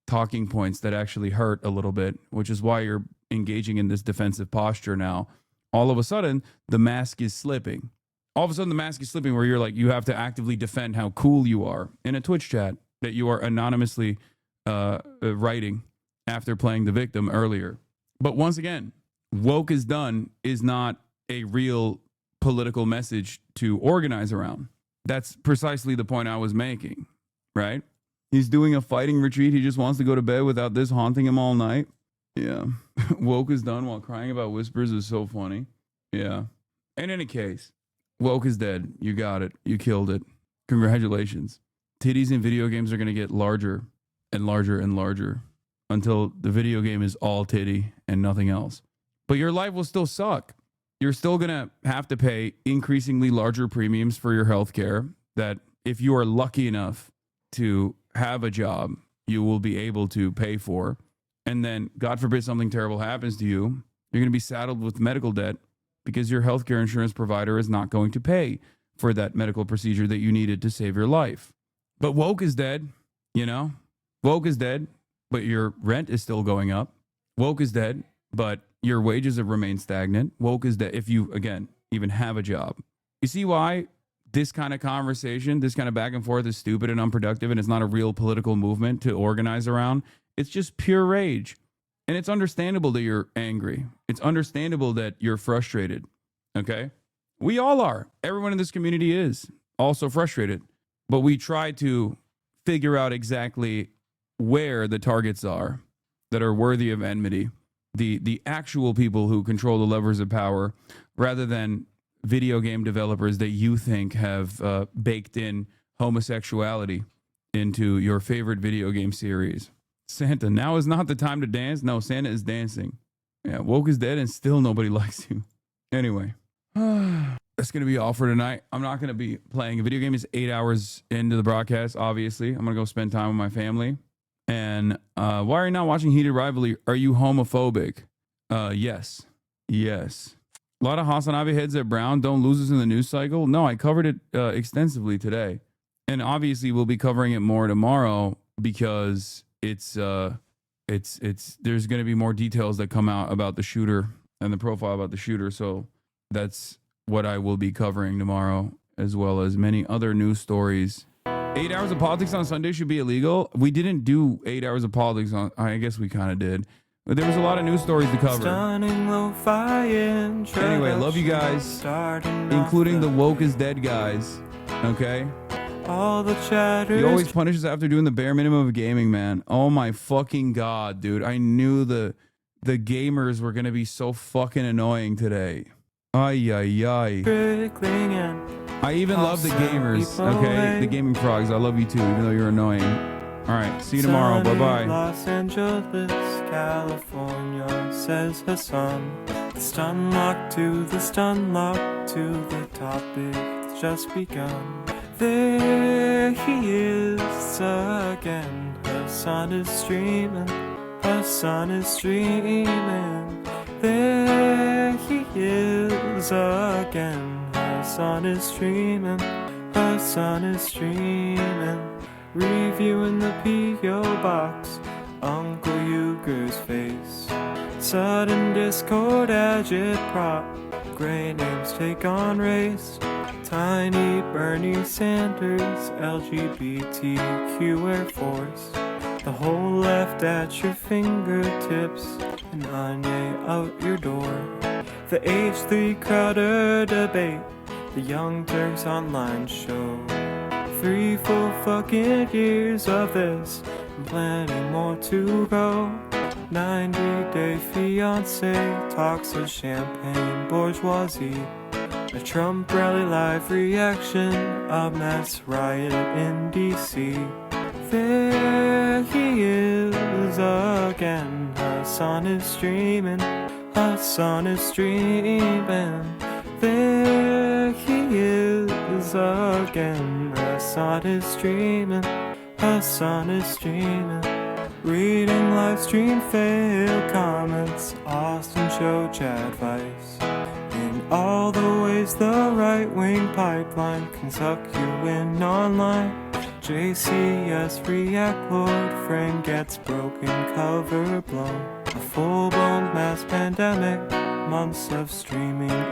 talking points that actually hurt a little bit, which is why you're engaging in this defensive posture now. All of a sudden, the mask is slipping. All of a sudden, the mask is slipping where you're like, you have to actively defend how cool you are in a Twitch chat that you are anonymously writing after playing the victim earlier. But once again, woke is done is not a real political message to organize around. That's precisely the point I was making, right? He's doing a fighting retreat. He just wants to go to bed without this haunting him all night. Yeah. Woke is done while crying about whispers is so funny. Yeah. In any case, woke is dead. You got it. You killed it. Congratulations. Titties in video games are going to get larger and larger and larger until the video game is all titty and nothing else. But your life will still suck. You're still going to have to pay increasingly larger premiums for your health care that if you are lucky enough to have a job, you will be able to pay for. And then, God forbid something terrible happens to you, you're going to be saddled with medical debt because your healthcare insurance provider is not going to pay for that medical procedure that you needed to save your life. But woke is dead, you know? Woke is dead, but your rent is still going up. Woke is dead, but your wages have remained stagnant. Woke is dead if you, again, even have a job. You see why this kind of conversation, this kind of back and forth is stupid and unproductive and it's not a real political movement to organize around? It's just pure rage. And it's understandable that you're angry. It's understandable that you're frustrated. Okay? We all are. Everyone in this community is also frustrated. But we try to figure out exactly where the targets are that are worthy of enmity. The actual people who control the levers of power, rather than video game developers that you think have baked in homosexuality into your favorite video game series. Santa, now is not the time to dance. No, Santa is dancing. Yeah, woke is dead and still nobody likes you. Anyway, that's going to be all for tonight. I'm not going to be playing a video game. It's 8 hours into the broadcast, obviously. I'm going to go spend time with my family. And why are you not watching Heated Rivalry? Are you homophobic? Yes. Yes. A lot of HasanAbi heads at Brown don't lose us in the news cycle. No, I covered it extensively today. And obviously we'll be covering it more tomorrow because it's there's going to be more details that come out about the shooter and the profile about the shooter. So that's what I will be covering tomorrow, as well as many other news stories. 8 hours of politics on Sunday should be illegal. We didn't do 8 hours of politics on, I guess we kind of did. But there was a lot of news stories to cover. Anyway, love you guys, including the woke is dead guys. Okay? All the chatter. He always punishes after doing the bare minimum of gaming, man. Oh my fucking god, dude. I knew the gamers were gonna be so fucking annoying today. Ay, ay, ay. I even love the gamers, okay? The gaming frogs. I love you too, even though you're annoying. All right, see you tomorrow. Bye-bye. Los Angeles, California, says Hasan. The stun lock to the stun lock to the topic that's just begun. There he is again. Hasan is streaming. Hasan is streaming. There he is again. Hasan is streaming. Hasan is streaming. Reviewing the P.O. box. Uncle Euchre's face. Sudden discord agitprop. Gray names take on race. Tiny Bernie Sanders, LGBTQ Air Force. The whole left at your fingertips, and Anye out your door. The H3 Crowder debate, the Young Turks online show. 3 full fucking years of this, and plenty more to go. 90-day fiance talks of champagne bourgeoisie. A Trump rally live reaction, a mass riot in DC. There he is again. Hasan is streaming. Hasan is streaming. There he is again. Hasan is streaming. Hasan is streaming. Reading live stream fail comments. Austin show chat advice. In all the ways the right-wing pipeline can suck you in online. JCS REACTLORD friend gets broken cover blown. A full-blown mass pandemic. Months of streaming